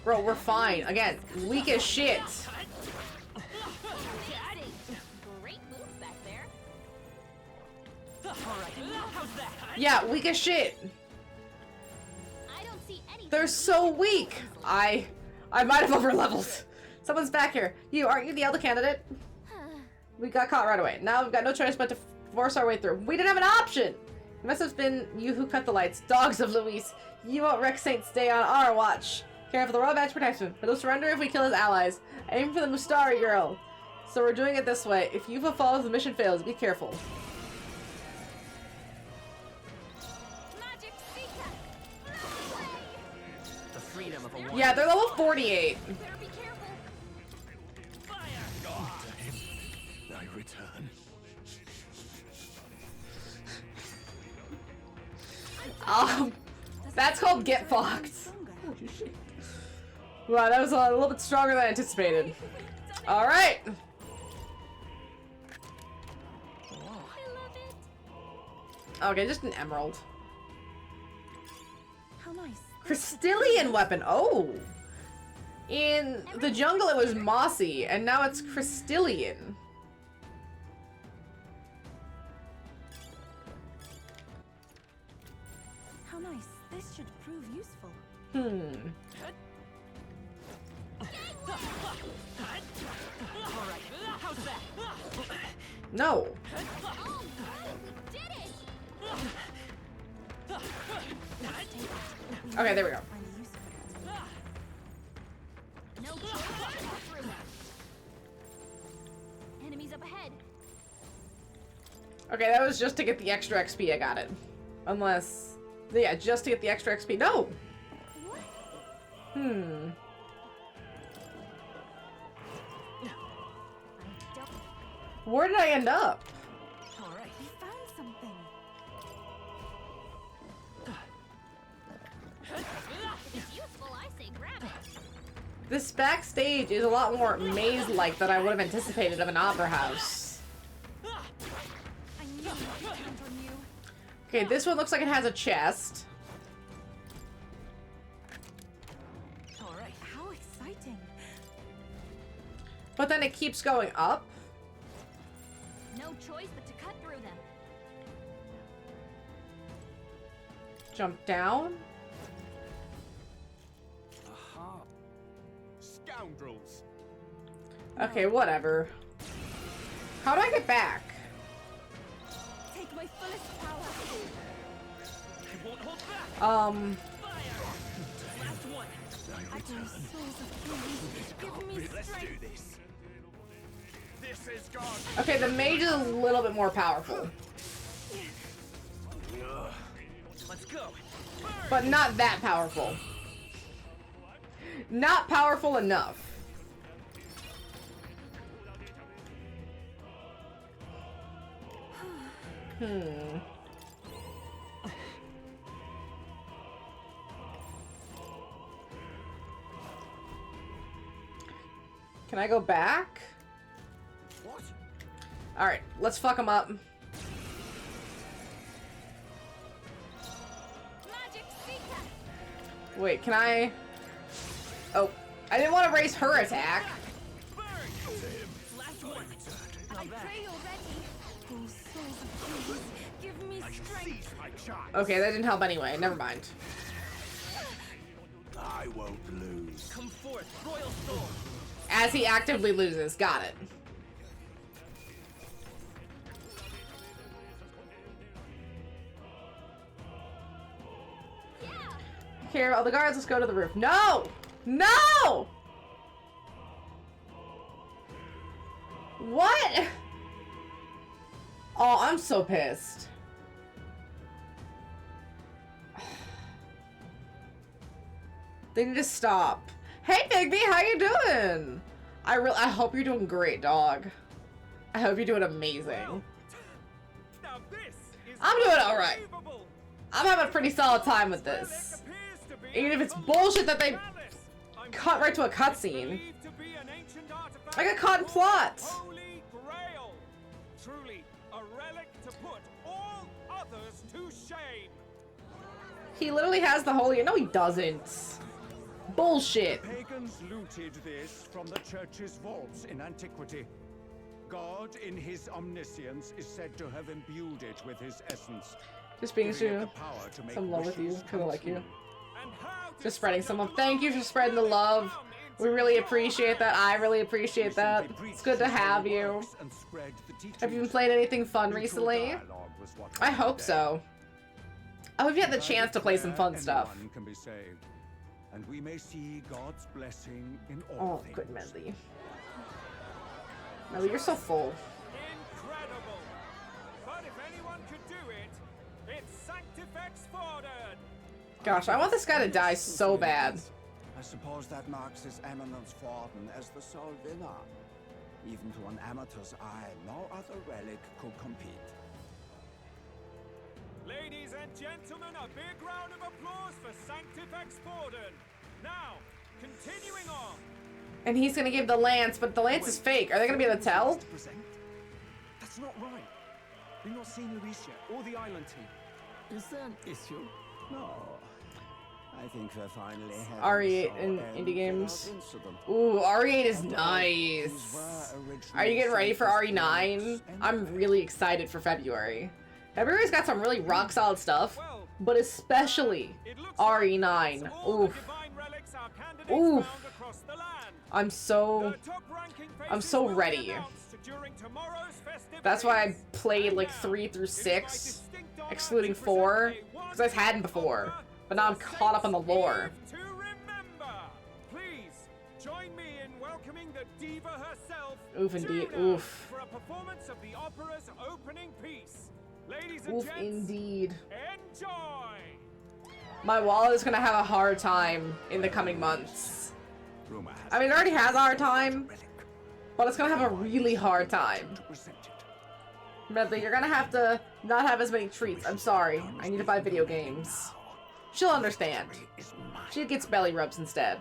Bro, we're fine. Again, weak as shit. Great moves back there. Yeah, weak as shit. I don't see any. They're so weak. I might have overleveled. Someone's back here. Aren't you the elder candidate? We got caught right away. Now we've got no choice but to force our way through. We didn't have an option. It must have been you who cut the lights. Dogs of Luis. You won't wreck Saint stay on our watch. Care for the royal badge protection, but he'll surrender if we kill his allies. Aim for the Mustari girl. So we're doing it this way. If Yufa falls, the mission fails. Be careful. Magic Sika. The freedom of a Yeah, they're level 48. Better be careful. I return. That's called get fucked. Wow, that was a little bit stronger than anticipated. Alright. Okay, just an emerald. How nice. Crystallian weapon. Oh. In the jungle it was mossy, and now it's crystallian. How nice. This should prove useful. No. Okay, there we go. No. Enemies up ahead. Okay, that was just to get the extra XP. I got it. Unless, yeah, just to get the extra XP. No. Where did I end up? Alright, we found something. If it's useful, I say grab it. This backstage is a lot more maze-like than I would have anticipated of an opera house. I knew we could count on you. Okay, this one looks like it has a chest. Alright, how exciting. But then it keeps going up. No choice but to cut through them. Jump down. Aha. Scoundrels. Okay, whatever. How do I get back? Take my fullest power. I won't hold back. Last one. I can souls of flames. Give me Let's do strength. this. This is God. Okay, the mage is a little bit more powerful. Let's go. But not that powerful. Not powerful enough. Can I go back? What? Alright, let's fuck him up. Magic Seeker. Wait, can I... Oh, I didn't want to raise her attack. Last one. I pray already. Oh, souls of flames. Give me strength. Okay, that didn't help anyway. Never mind. I won't lose. Come forth, Royal Storm. As he actively loses. Got it. Here, all the guards, let's go to the roof. No! No! What? Oh, I'm so pissed. They need to stop. Hey, Bigby, how you doing? I hope you're doing great, dog. I hope you're doing amazing. Now this is I'm doing alright. I'm having a pretty solid time with this. Even if it's bullshit that they cut right to a cutscene. I got caught in plot. Holy Grail. Truly a relic to put all others to shame. He literally has the holy... No, he doesn't. Bullshit. Pagans looted this from the church's vaults in antiquity. God, in his omniscience, is said to have imbued it with his essence. Just being giving it true. the power to make Some love with you. wishes Kind of come like you. true. Just spreading some love. Thank you for spreading the love. We really appreciate that. I really appreciate that. It's good to have you. And spread the Have you been playing anything fun recently? dialogue was what I we hope did. so. I hope you had the chance to play some fun stuff. Anyone can be saved, and we may see God's blessing in all Oh, things. good Medley. Medley, you're so full. Incredible. But if anyone could do it, it's Sanctifex Forded. Gosh, I want this guy to die so bad. I suppose that marks His Eminence Forden as the sole winner. Even to an amateur's eye, no other relic could compete. Ladies and gentlemen, a big round of applause for Sanctifex Forden. Now, continuing on. And he's gonna give the lance, but the lance is fake. Are they gonna be able to tell? That's not right. We've not seen Luis yet, or the island team. Is there an issue? No. I think we're finally having RE8 the in show end indie games. without incident. Ooh, RE8 is And nice. these were originally Are you getting ready for safest RE9? roads I'm really excited for February. February's got some really rock solid stuff, but especially RE9. Oof. Oof. I'm so ready. That's why I played like 3 through 6, excluding 4, because I hadn't before. But now I'm caught up on the lore. To remember, please join me in welcoming the diva herself. Oof, indeed. Tuna, Oof. For a performance of the opera's opening piece. Ladies and Oof, gents, indeed. enjoy. My wallet is gonna have a hard time in the coming months. I mean, it already has a hard time, but it's gonna have a really hard time. Medley, you're gonna have to not have as many treats. I'm sorry. I need to buy video games. She'll understand. She gets belly rubs instead.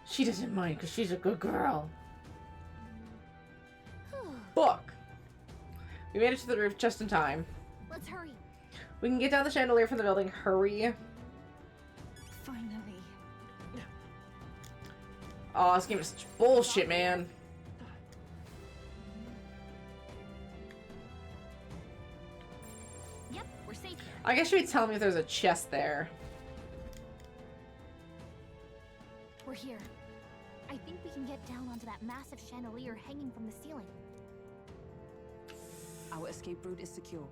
She doesn't mind because she's a good girl. Book. We made it to the roof just in time. Let's hurry. We can get down the chandelier from the building. Hurry. Finally. Oh, this game is such bullshit, man. Yep, we're safe here. I guess you would tell me if there's a chest there. We're here. I think we can get down onto that massive chandelier hanging from the ceiling. Our escape route is secure.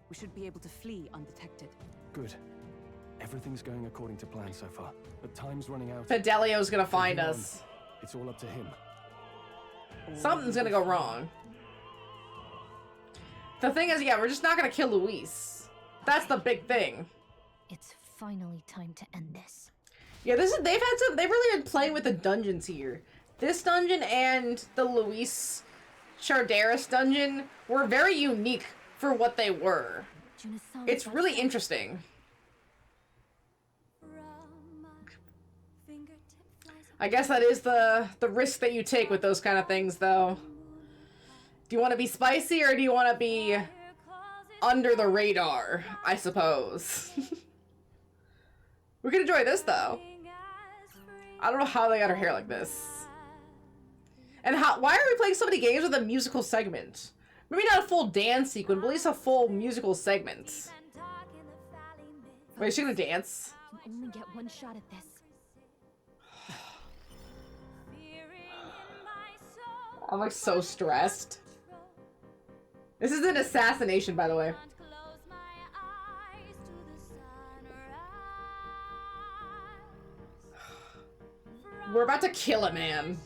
We should be able to flee undetected. Good. Everything's going according to plan so far, but time's running out. Fidelio's gonna find us. It's all up to him. Something's gonna go wrong. The thing is, yeah, we're just not gonna kill Luis. That's the big thing. It's finally time to end this. Yeah, they've really been playing with the dungeons here. This dungeon and the Luis Charderis dungeon were very unique for what they were. It's really interesting. I guess that is the risk that you take with those kind of things, though. Do you want to be spicy or do you want to be under the radar, I suppose? We can enjoy this, though. I don't know how they got her hair like this. And why are we playing so many games with a musical segment? Maybe not a full dance sequence, but at least a full musical segment. Wait, is she gonna dance? You only get one shot at this. I'm like so stressed. This is an assassination, by the way. We're about to kill a man.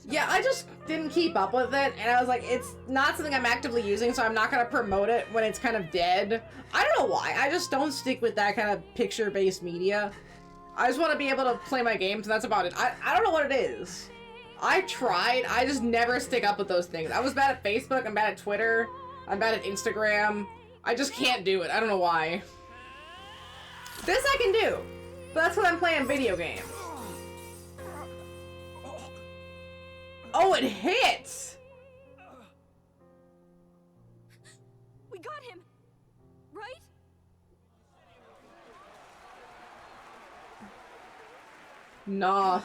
Yeah, I just didn't keep up with it, and I was like, it's not something I'm actively using, so I'm not gonna promote it when it's kind of dead. I don't know why, I just don't stick with that kind of picture-based media. I just want to be able to play my games, and that's about it. I don't know what it is. I tried, I just never stick up with those things. I was bad at Facebook, I'm bad at Twitter, I'm bad at Instagram. I just can't do it, I don't know why. This I can do, but that's when I'm playing video games. Oh, it hits! We got him, right? Nah.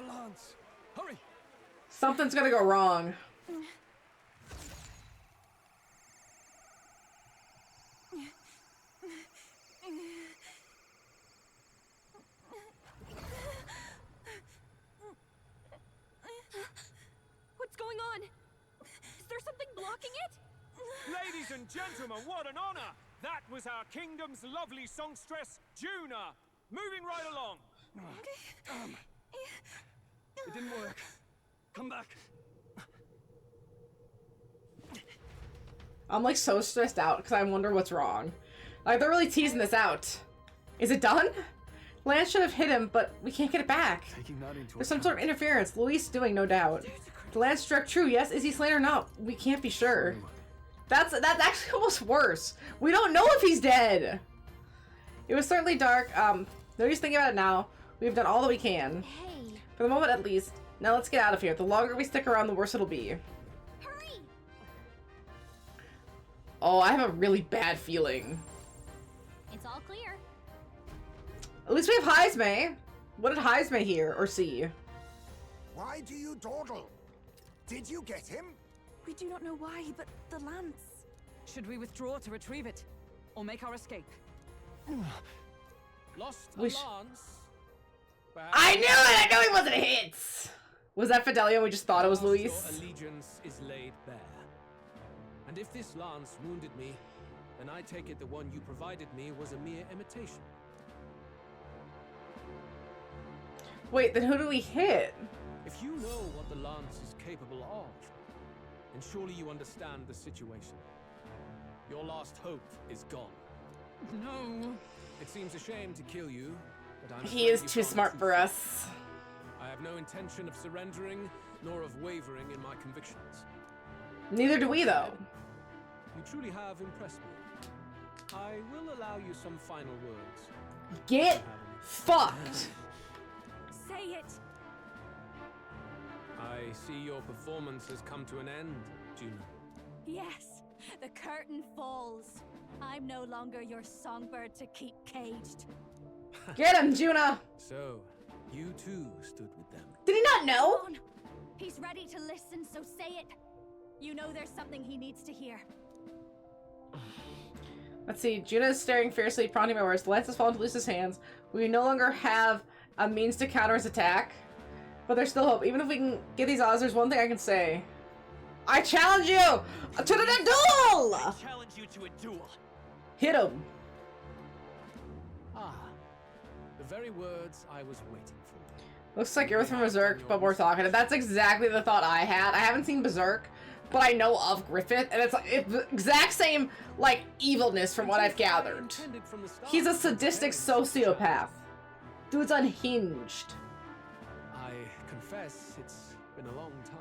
Lance, hurry! Something's gonna go wrong. What's going on? Is there something blocking it? Ladies and gentlemen, what an honor! That was our kingdom's lovely songstress, Juna. Moving right along. It didn't work. Come back. I'm like so stressed out because I wonder what's wrong. Like they're really teasing this out. Is it done? Lance should have hit him, but we can't get it back. There's some sort of interference. Luis doing, no doubt. The Lance struck true, yes. Is he slain or not? We can't be sure. That's actually almost worse. We don't know if he's dead. It was certainly dark. No use thinking about it now. We've done all that we can. Hey. For the moment, at least. Now let's get out of here. The longer we stick around, the worse it'll be. Hurry! Oh, I have a really bad feeling. It's all clear. At least we have Heisme. What did Heisme hear or see? Why do you dawdle? Did you get him? We do not know why, but the lance. Should we withdraw to retrieve it? Or make our escape? Lost a We lance. I knew it! I knew he wasn't hit! Was that Fidelio? We just thought it was Luis. Your allegiance is laid bare. And if this lance wounded me, then I take it the one you provided me was a mere imitation. Wait, then who do we hit? If you know what the lance is capable of, then surely you understand the situation. Your last hope is gone. No. It seems a shame to kill you, but I'm He afraid is you've too gone smart too for far. us. I have no intention of surrendering, nor of wavering in my convictions. Neither do we, though. You truly have impressed me. I will allow you some final words. Get fucked. Say it. I see your performance has come to an end, Juno. Yes, the curtain falls. I'm no longer your songbird to keep caged. Get him, Juno. So, you too stood with them. Did he not know? Come on. He's ready to listen, so say it. You know there's something he needs to hear. Let's see. Juno is staring fiercely, prompting my words. The lance has fallen to Luce's hands. We no longer have a means to counter his attack. But there's still hope. Even if we can get these odds, there's one thing I can say. I challenge you to the duel! I challenge you to a duel. Hit him. Ah, the very words I was waiting for. Looks like you're from Berserk, but we're talking. That's exactly the thought I had. I haven't seen Berserk, but I know of Griffith, and it's the exact same, like, evilness from what I've gathered. He's a sadistic sociopath. Dude's unhinged. I confess it's been a long time.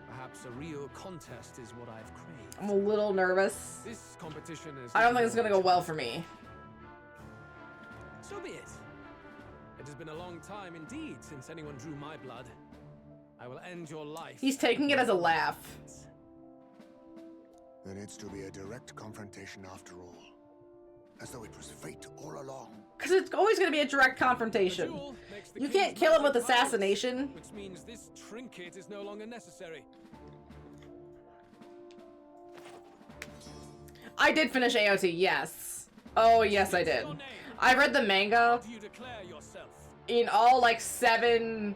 Perhaps a real contest is what I've craved. I'm a little nervous. This competition is... I don't think it's gonna go well for me. So be it. It has been a long time indeed since anyone drew my blood. I will end your life. He's taking it as a laugh. Then it's to be a direct confrontation after all. As though it was fate all along. Because it's always going to be a direct confrontation. You can't kill him with assassination. Which means this trinket is no longer necessary. I did finish AOT, yes. Oh, yes, I did. I read the manga in all, like, 7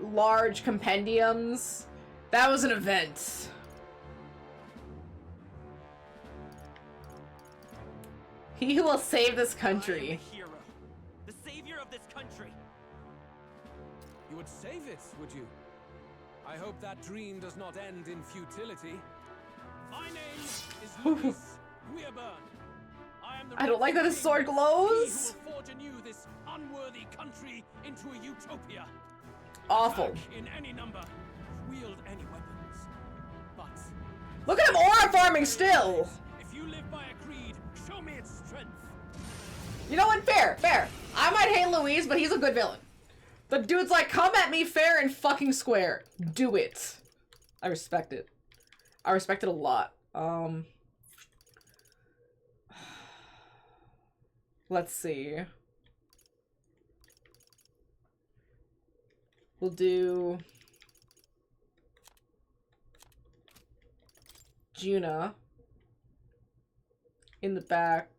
large compendiums. That was an event. He who will save this country. I am the hero, the savior of this country. You would save it, would you? I hope that dream does not end in futility. My name is Louis Weirburn. I don't like that his sword glows. He who will forge anew this unworthy country into a utopia. Awful. Attack in any number, wield any weapons. But look at him aura farming still. If you live by a creed, show me its strength. You know what? Fair, fair. I might hate Louise, but he's a good villain. The dude's like, come at me fair and fucking square. Do it. I respect it. I respect it a lot. Let's see. We'll do Juna in the back.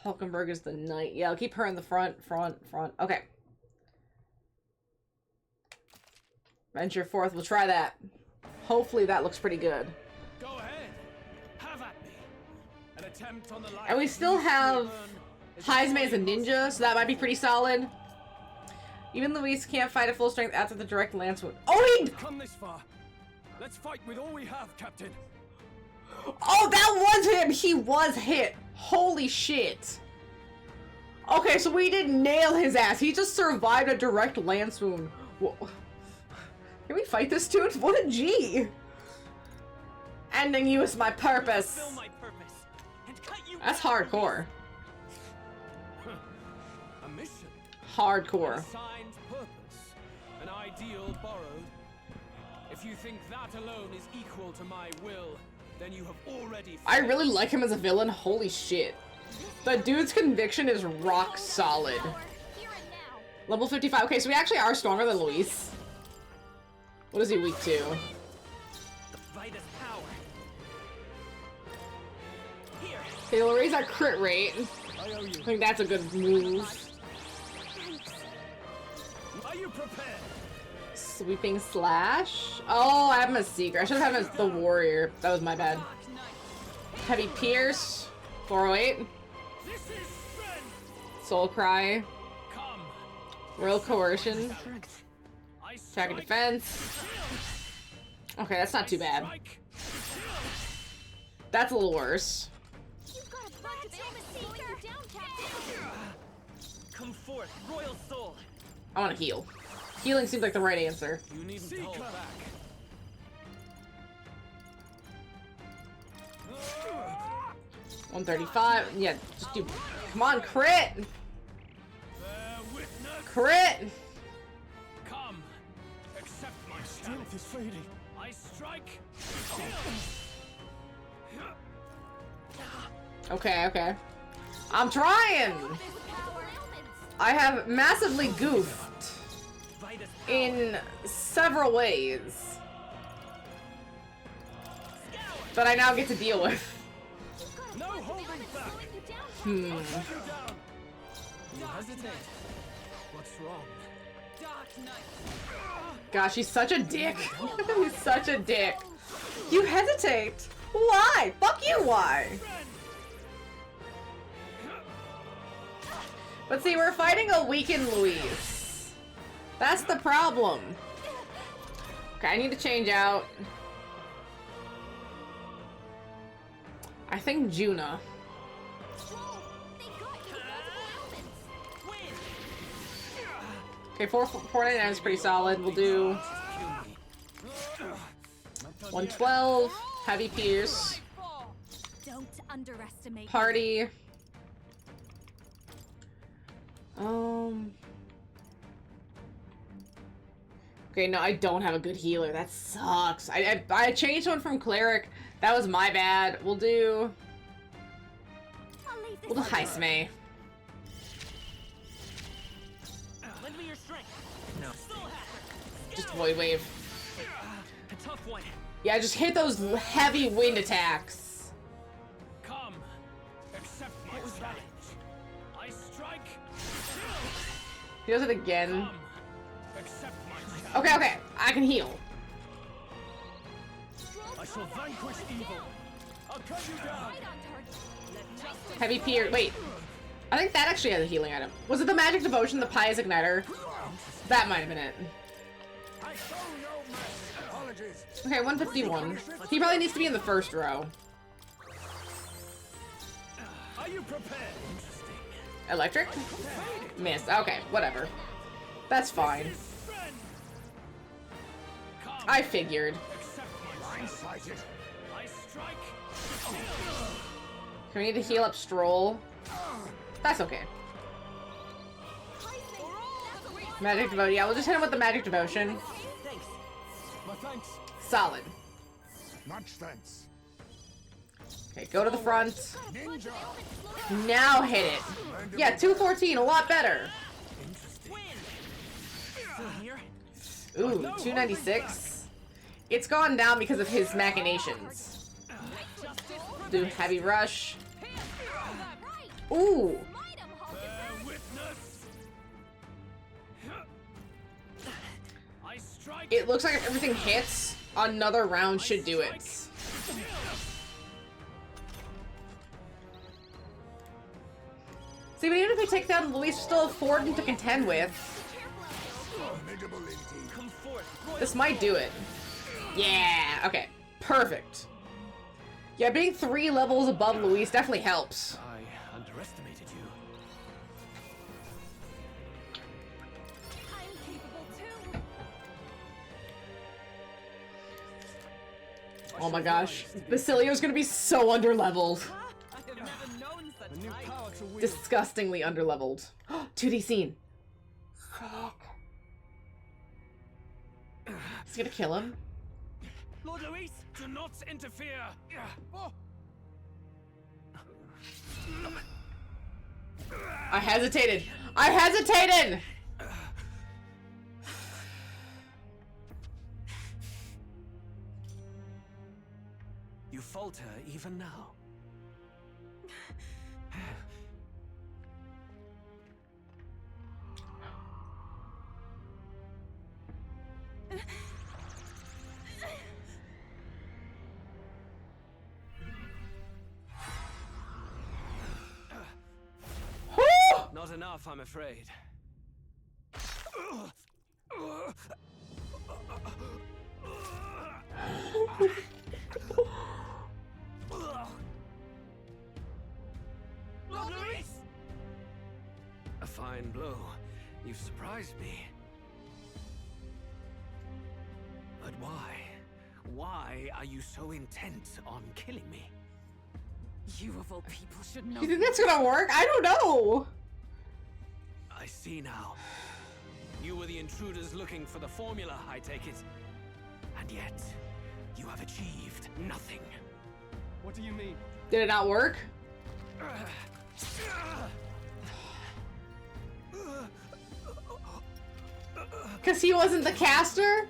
Hulkenberg is the knight. Yeah, I'll keep her in the front. Okay. Venture forth. We'll try that. Hopefully that looks pretty good. Go ahead. Have at me. An attempt on the life. And we still have Heisman as a ninja, so that might be pretty solid. Even Louise can't fight at full strength after the direct lance wound. Oh, he... Come this far. Let's fight with all we have, Captain. Oh, that was him! He was hit! Holy shit! Okay, so we didn't nail his ass. He just survived a direct lance wound. Whoa. Can we fight this dude? What a G! Ending you is my purpose. That's hardcore. A mission. Hardcore. An assigned purpose. An ideal borrowed. If you think that alone is equal to my will, then you have already failed. I really like him as a villain. Holy shit. The dude's conviction is rock solid. Level 55. Okay, so we actually are stronger than Luis. What is he weak to? Okay, we'll raise our crit rate. I think that's a good move. Are you prepared? Sweeping slash. Oh, I have him as Seeker. I should have him as the warrior. That was my bad. Heavy pierce. 408. Soul cry. Royal coercion. Attack and defense. Okay, that's not too bad. That's a little worse. Come forth, royal soul. I want to heal. Healing seems like the right answer. You needn't hold back. 135. Yeah, just do. Come on, crit! Crit! Come, accept my Strength is fading. I strike. Okay, okay. I'm trying! I have massively goofed in several ways that I now get to deal with. No holding back. Hmm. You hesitate. What's wrong? Gosh, he's such a dick. He's such a dick. You hesitate. Why? Fuck you, why? But see, we're fighting a weakened Luis. That's the problem. Okay, I need to change out. I think Juna. Okay, 499 is pretty solid. We'll do 112, heavy pierce, Don't underestimate party. Okay, no, I don't have a good healer. That sucks. I changed one from cleric. That was my bad. We'll do Heisme. Lend me your strength. No. Just void wave. A tough one. Yeah, just hit those heavy wind attacks. Come, accept my challenge. I strike. He does it again. Accept my challenge. Okay, okay. I can heal. I shall vanquish evil. I'll cut you down. Heavy pierce. Wait. I think that actually has a healing item. Was it the Magic Devotion, the Pious Igniter? That might have been it. I show no mercy. Apologies. Okay, 151. He probably needs to be in the first row. Are you prepared? Electric? Miss. Okay, whatever. That's fine. I figured. Blindsided. I strike. We need to heal up Stroll. That's okay. Magic Devotion. Yeah, we'll just hit him with the Magic Devotion. Thanks. My thanks. Solid. Much thanks. Okay, go to the front. Ninja. Now hit it. Yeah, 214, a lot better. Ooh, 296. It's gone down because of his machinations. Do heavy rush. Ooh. It looks like if everything hits, another round should do it. See, but even if we take down Luis, we're still affording to contend with. This might do it. Yeah, okay. Perfect. Yeah, being 3 levels above Luis definitely helps. I underestimated you. I'm capable too. Oh my gosh. Basilio's gonna be so underleveled. I have never known such light. Disgustingly underleveled. 2D scene. He's gonna kill him. Lord Luis, do not interfere. Oh. I hesitated. I hesitated! You falter even now. Not enough, I'm afraid. A fine blow. You've surprised me. But why? Why are you so intent on killing me? You of all people should know. You think that's gonna work? I don't know. I see now. You were the intruders looking for the formula, I take it. And yet, you have achieved nothing. What do you mean? Did it not work? Because he wasn't the caster?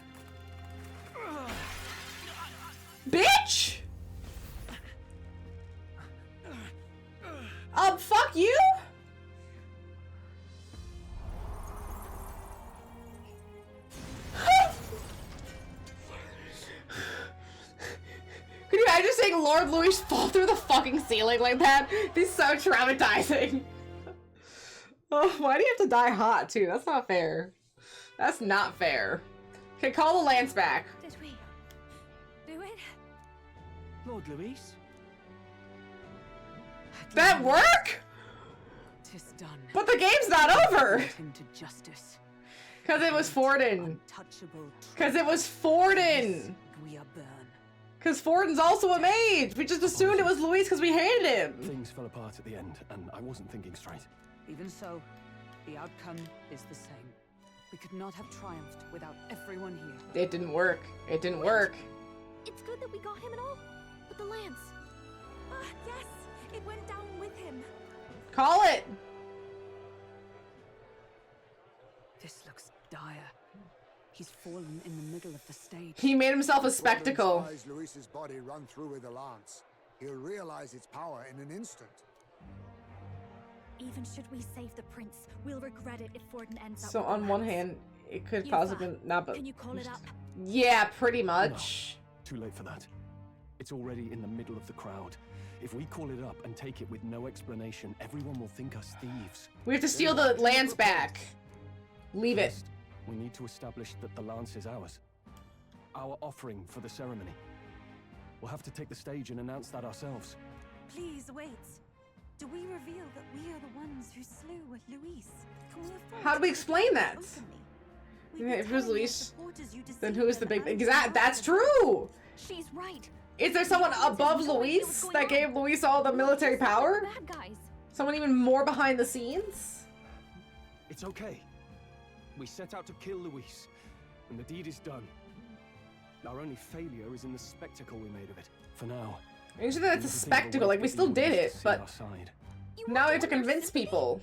Bitch! Fuck you? Could you imagine seeing Lord Louis fall through the fucking ceiling like that? This is so traumatizing. Oh, why do you have to die hot too? That's not fair. That's not fair. Okay, call the lance back. Did we do it? Lord Louis? That work? Tis done. But the game's not over. Him to justice. Cause it was Forden. Cause it was Forden. We are burned. Cause Forden's also a mage. We just assumed it was Luis because we hated him. Things fell apart at the end, and I wasn't thinking straight. Even so, the outcome is the same. We could not have triumphed without everyone here. It didn't work. It didn't work. It's good that we got him and all. With the lance. Yes, it went down with him. Call it. This looks dire. He's fallen in the middle of the stage. He made himself a spectacle. Luis's body run through with a lance. He'll realize its power in an instant. Even should we save the prince, we'll regret it if Forden ends up So with on the one lance. hand, it could Yufa, possibly not, but can you call it up? yeah, pretty much. No, too late for that. It's already in the middle of the crowd. If we call it up and take it with no explanation, everyone will think us thieves. We have to steal the lance back. Leave it. First, we need to establish that the lance is ours. Our offering for the ceremony. We'll have to take the stage and announce that ourselves. Please wait. Do we reveal that we are the ones who slew Luis? Can we afford How do we to explain that? If it was Luis, then who is the big? Exact. That's true. She's right. Is there someone above Luis that gave Luis all the military power? Bad guys. Someone even more behind the scenes? It's okay. We set out to kill Luis, and the deed is done. Our only failure is in the spectacle we made of it. For now. Usually that's a spectacle, like we still did it, but now we have to convince people.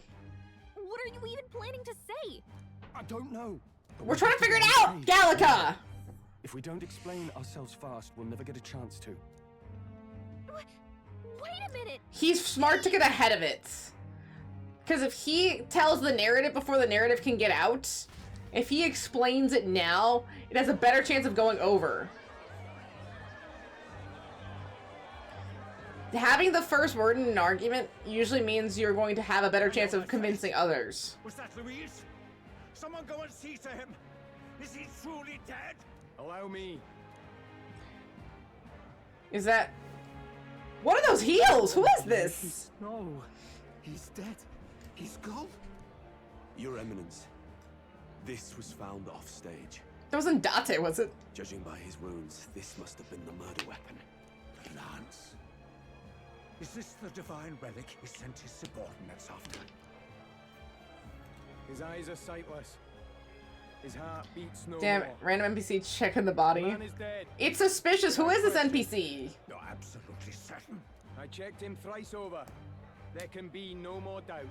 What are you even planning to say? I don't know. We're trying to figure it out, Gallica! If we don't explain ourselves fast, we'll never get a chance to. Wait a minute! He's smart to get ahead of it. Because if he tells the narrative before the narrative can get out, if he explains it now, it has a better chance of going over. Having the first word in an argument usually means you're going to have a better chance of convincing others. Was that Luis? Someone go and see to him. Is he truly dead? Allow me. Is that... What are those heels? Who is this? No, he's dead. He's gone. Your Eminence, this was found off stage. That wasn't Date, was it? Judging by his wounds, this must have been the murder weapon. The lance. Is this the divine relic he sent his subordinates after? His eyes are sightless. His heart beats no Damn more. it, random NPC checking the body. Man is dead. It's suspicious. Who is this NPC? You're absolutely certain. I checked him thrice over. There can be no more doubt.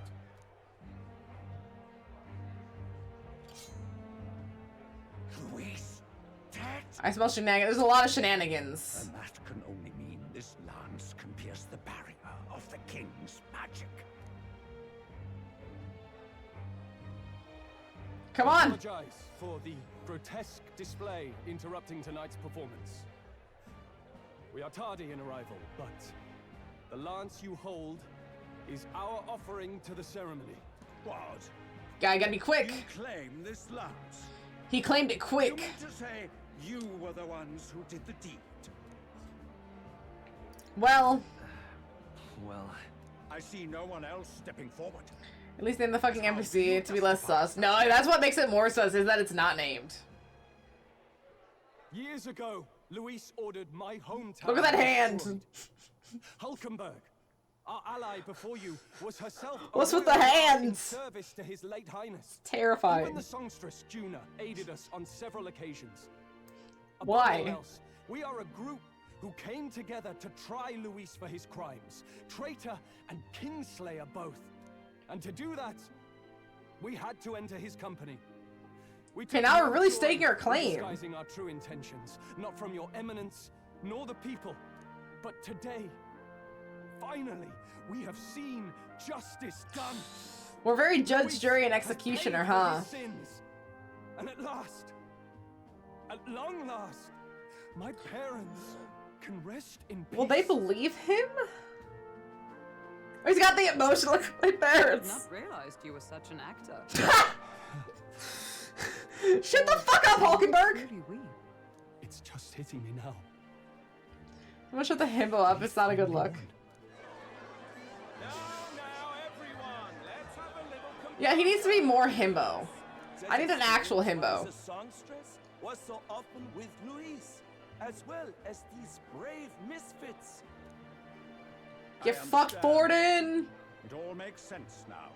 Luis, dead? I smell shenanigans. There's a lot of shenanigans. And that can only mean this lance can pierce the barrier of the king's magic. Come I on. apologize for the grotesque display interrupting tonight's performance. We are tardy in arrival, but the lance you hold is our offering to the ceremony. What? Guy gotta be quick. You claim this lance? He claimed it quick. You mean to say you were the ones who did the deed? Well... Well... I see no one else stepping forward. At least name the fucking NPC to be less sus. No, that's what makes it more sus, is that it's not named. Years ago, Luis ordered my hometown. Look at that hand. destroyed. Hulkenberg, our ally before you, was herself. What's with the in hands? service to His late Highness. Terrifying. Even the songstress Juna aided us on several occasions. Above Why? all else, we are a group who came together to try Luis for his crimes, traitor and kingslayer both. And to do that, we had to enter his company. Okay, now we're really staking our claim. Disguising our true intentions, not from your eminence, nor the people. But today, finally, we have seen justice done. We're very judge, jury, and executioner, huh? Sins. And at last, at long last, my parents can rest in peace. Will they believe him? He's got the emotion like my parents. Not realized you were such an actor. Shut the fuck up, Hulkenberg! It's just hitting me now. I'm gonna shut the himbo up, it's not a good look. Yeah, he needs to be more himbo. I need an actual himbo. The songstress was so often with Luis, as well as these brave misfits. Get fucked, Borden! It all makes sense now.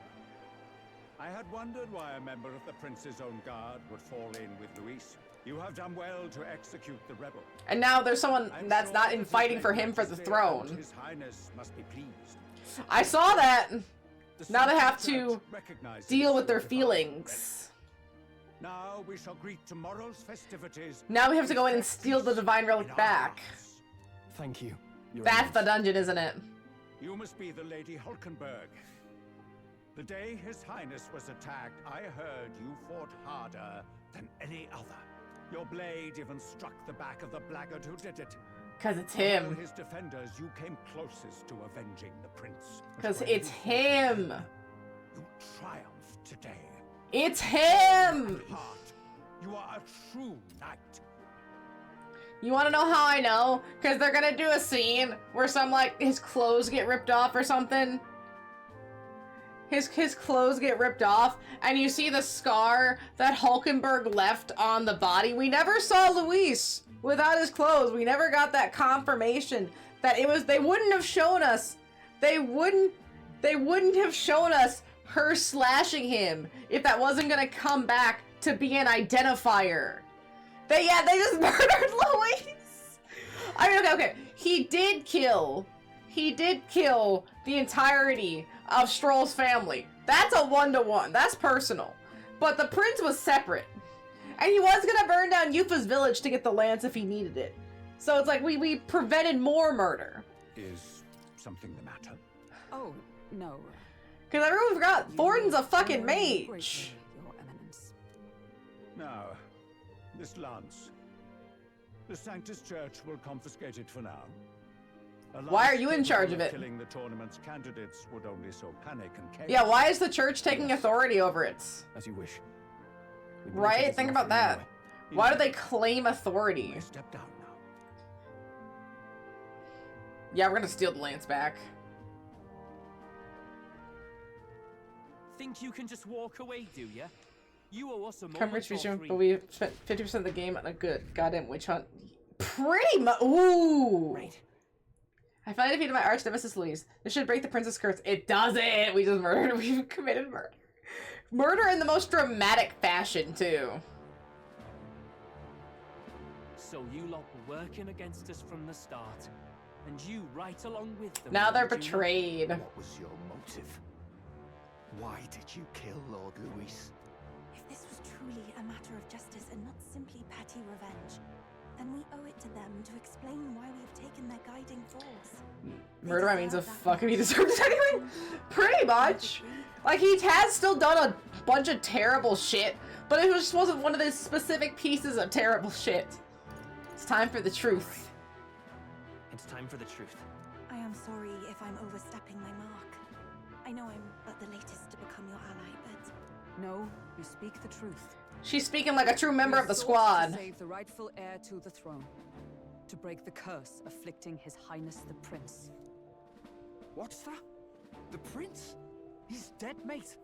I had wondered why a member of the Prince's own guard would fall in with Luis. You have done well to execute the rebel. And now there's someone that's not in fighting for him for the throne. His Highness must be pleased. I saw that! Now they have to deal with their feelings. Now we shall greet tomorrow's festivities. Now we have to go in and steal the Divine Relic back. Thank you. That's the dungeon, isn't it? You must be the Lady Hulkenberg. The day His Highness was attacked, I heard you fought harder than any other. Your blade even struck the back of the blackguard who did it. 'Cause it's Of all him. his defenders, you came closest to avenging the prince. 'Cause it's him. You triumphed today. It's him! At heart, you are a true knight. You wanna know how I know? 'Cause they're gonna do a scene where some, like, his clothes get ripped off or something. His clothes get ripped off, and you see the scar that Hulkenberg left on the body. We never saw Luis without his clothes. We never got that confirmation that it was. They wouldn't have shown us. They wouldn't have shown us her slashing him if that wasn't gonna come back to be an identifier. They just murdered Luis. I mean, okay. He did kill the entirety of Stroll's family. That's a 1-to-1. That's personal. But the prince was separate. And he was gonna burn down Yufa's village to get the lance if he needed it. So it's like we prevented more murder. Is something the matter? Oh, no. Because everyone forgot, Thornton's a fucking mage. Your Eminence. Now, this lance. The Sanctus Church will confiscate it for now. Why are you in charge of it? Killing the tournament's candidates would only sow panic and chaos. Yeah, why is the church taking authority over it? As you wish. Right? Think about that. Why do they claim authority? Step down now. Yeah, we're gonna steal the lance back. Think you can just walk away, do ya? You owe us a Come moment rich or vision, three. but we spent 50% of the game on a good goddamn witch hunt. Pretty much. Ooh. Right. I finally defeated my arch nemesis Luis. This should break the prince's curse. It doesn't. We just murdered. We've committed murder. Murder in the most dramatic fashion too. So you lot were working against us from the start, and you right along with them. Now they're weren't you? betrayed. What was your motive? Why did you kill Lord Luis? If this was truly a matter of justice and not simply petty revenge, then we owe it to them to explain why we have taken their guiding force. Murder means a fuck if he deserves it anyway. Pretty much. Like, he has still done a bunch of terrible shit, but it just wasn't one of those specific pieces of terrible shit. It's time for the truth. It's time for the truth. I am sorry if I'm overstepping my mark. I know I'm but the latest to become your ally, but... No, you speak the truth. She's speaking like a true member of the To squad. save the rightful heir to the throne. To break the curse afflicting His Highness the Prince. What's that? The prince? He's dead, mate.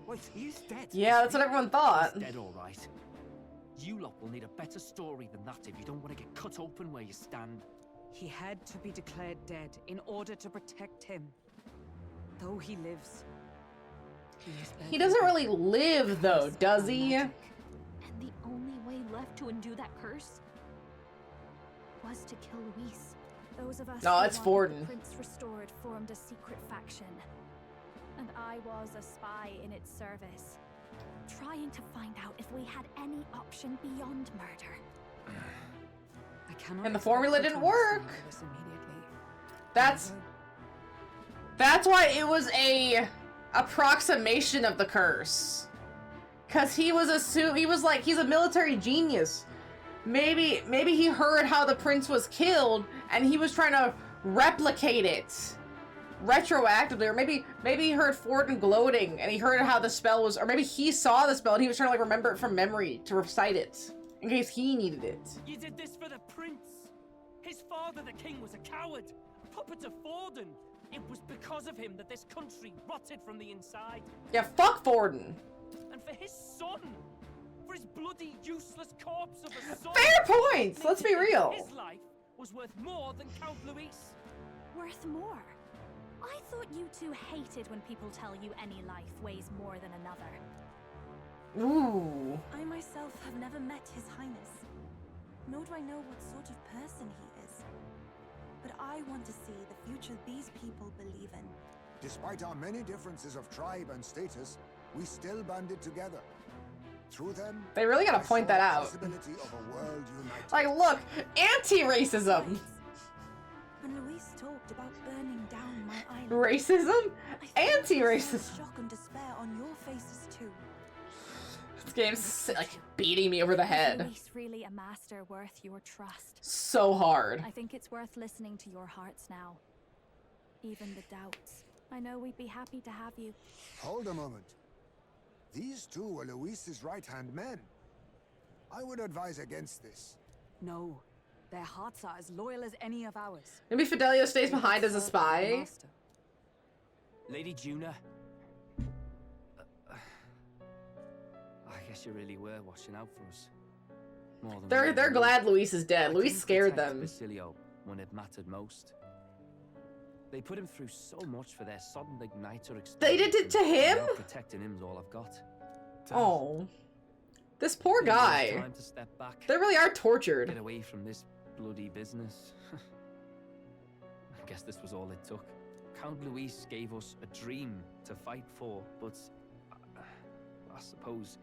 Wait, he's dead. Yeah, that's what everyone thought. He's dead, all right. You lot will need a better story than that if you don't want to get cut open where you stand. He had to be declared dead in order to protect him. Though he lives. He doesn't really live, though, does he? And the only way left to undo that curse was to kill Luis. Those of us No, who it's wanted Forden. the Prince restored formed a secret faction. And I was a spy in its service, trying to find out if we had any option beyond murder. I cannot And the expect formula you to didn't work. understand this immediately. That's why it was a approximation of the curse. Cause he was he's a military genius. Maybe he heard how the prince was killed and he was trying to replicate it retroactively, or maybe he heard Forden gloating and he heard how the spell was, or maybe he saw the spell and he was trying to like remember it from memory to recite it in case he needed it. You did this for the prince. His father, the king, was a coward, a puppet of Forden. It was because of him that this country rotted from the inside. Yeah, fuck Forden. And for his son, for his bloody useless corpse of a son. Fair points. Let's be real. His life was worth more than Count Luis. Worth more? I thought you two hated when people tell you any life weighs more than another. Ooh. I myself have never met His Highness, nor do I know what sort of person he is. But I want to see the future these people believe in. Despite our many differences of tribe and status, we still banded together. Through them, They really gotta point that out. possibility of a world united. Like, look, anti-racism. When Luis talked about burning down my island, Racism? Anti-racism. shock and despair on your faces too. This game's like beating me over the Is head Luis really a master worth your trust? so hard. I think it's worth listening to your hearts now. Even the doubts. I know we'd be happy to have you. Hold a moment. These two were Luis's right-hand men. I would advise against this. No, their hearts are as loyal as any of ours. Maybe Fidelio stays behind as a spy. Lady Juna. I guess you really were watching out for us. More than we They're knew. glad Luis is dead. I Luis couldn't scared protect them. Basilio when it mattered most. They put him through so much for their sudden igniter experience. They did it to him? Now protecting him's all I've got. Oh. This poor Maybe it's guy. time to step back. They really are tortured. Get away from this bloody business. I guess this was all it took. Count Luis gave us a dream to fight for, but I suppose.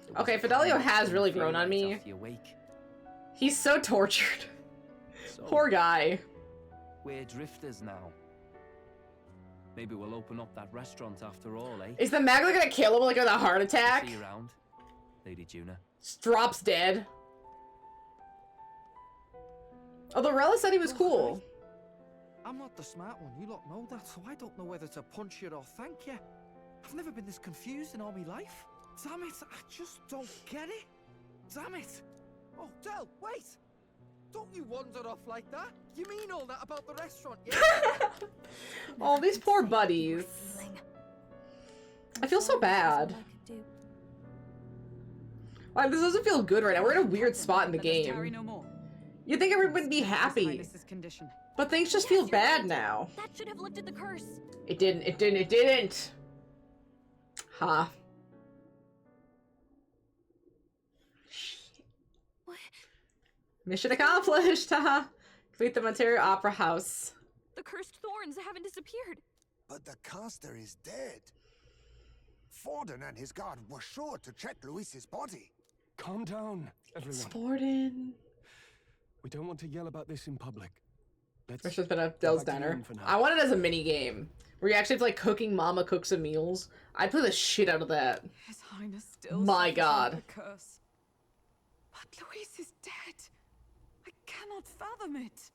it was Okay, a Fidelio final has really feeling grown on right me. after you wake. He's so tortured. So, Poor guy. we're drifters now. Maybe we'll open up that restaurant after all, eh? Is the Magna gonna kill him like with a heart attack? See you around, Lady Juna. Just drops dead. Although Rella said he was cool. I'm not the smart one, you lot know that, so I don't know whether to punch you or thank you. I've never been this confused in all my life. Damn it, I just don't get it. Damn it. Oh, Del, wait! Don't you wander off like that? You mean all that about the restaurant, yeah? Oh, these poor buddies. I feel so bad. Like, this doesn't feel good right now. We're in a weird spot in the game. You'd think everyone would be happy. But things just feel bad now. That should have lifted the curse. It didn't, it didn't, it didn't! Huh. Mission accomplished, haha. Complete the Monterio Opera House. The cursed thorns haven't disappeared. But the caster is dead. Forden and his guard were sure to check Luis's body. Calm down, everyone. Forden. We don't want to yell about this in public. Wish there's been a Dell's back to the Diner. inn for now. I want it as a mini game where you actually have to like cooking Mama cooks some meals. I'd play the shit out of that. His Highness still My suffers God. under the curse. But Luis is dead. I cannot fathom it.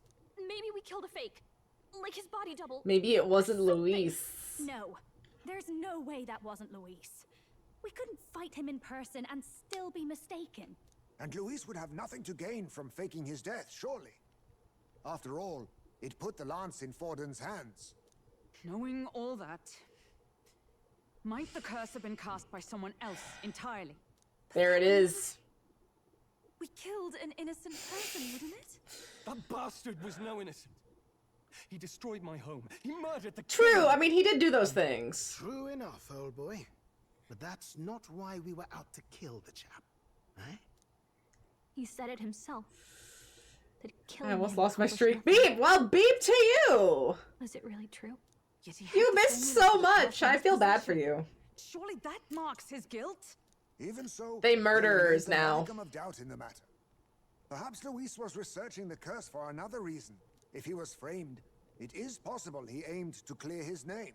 Maybe we killed a fake. Like his body double. Maybe it wasn't Luis. No. There's no way that wasn't Luis. We couldn't fight him in person and still be mistaken. And Luis would have nothing to gain from faking his death, surely. After all, it put the lance in Forden's hands. Knowing all that, Might the curse have been cast by someone else entirely? There it is. We killed an innocent person, wouldn't it? That bastard was no innocent. He destroyed my home. He murdered the True, king. I mean, he did do those things. True enough, old boy. But that's not why we were out to kill the chap, eh? He said it himself. That I almost lost my streak. Beep! Well, beep to you! Was it really true? You missed so much! I feel bad for you. Surely that marks his guilt? Even so, They murderers there is a now. modicum of doubt in the matter. Perhaps Luis was researching the curse for another reason. If he was framed, it is possible he aimed to clear his name.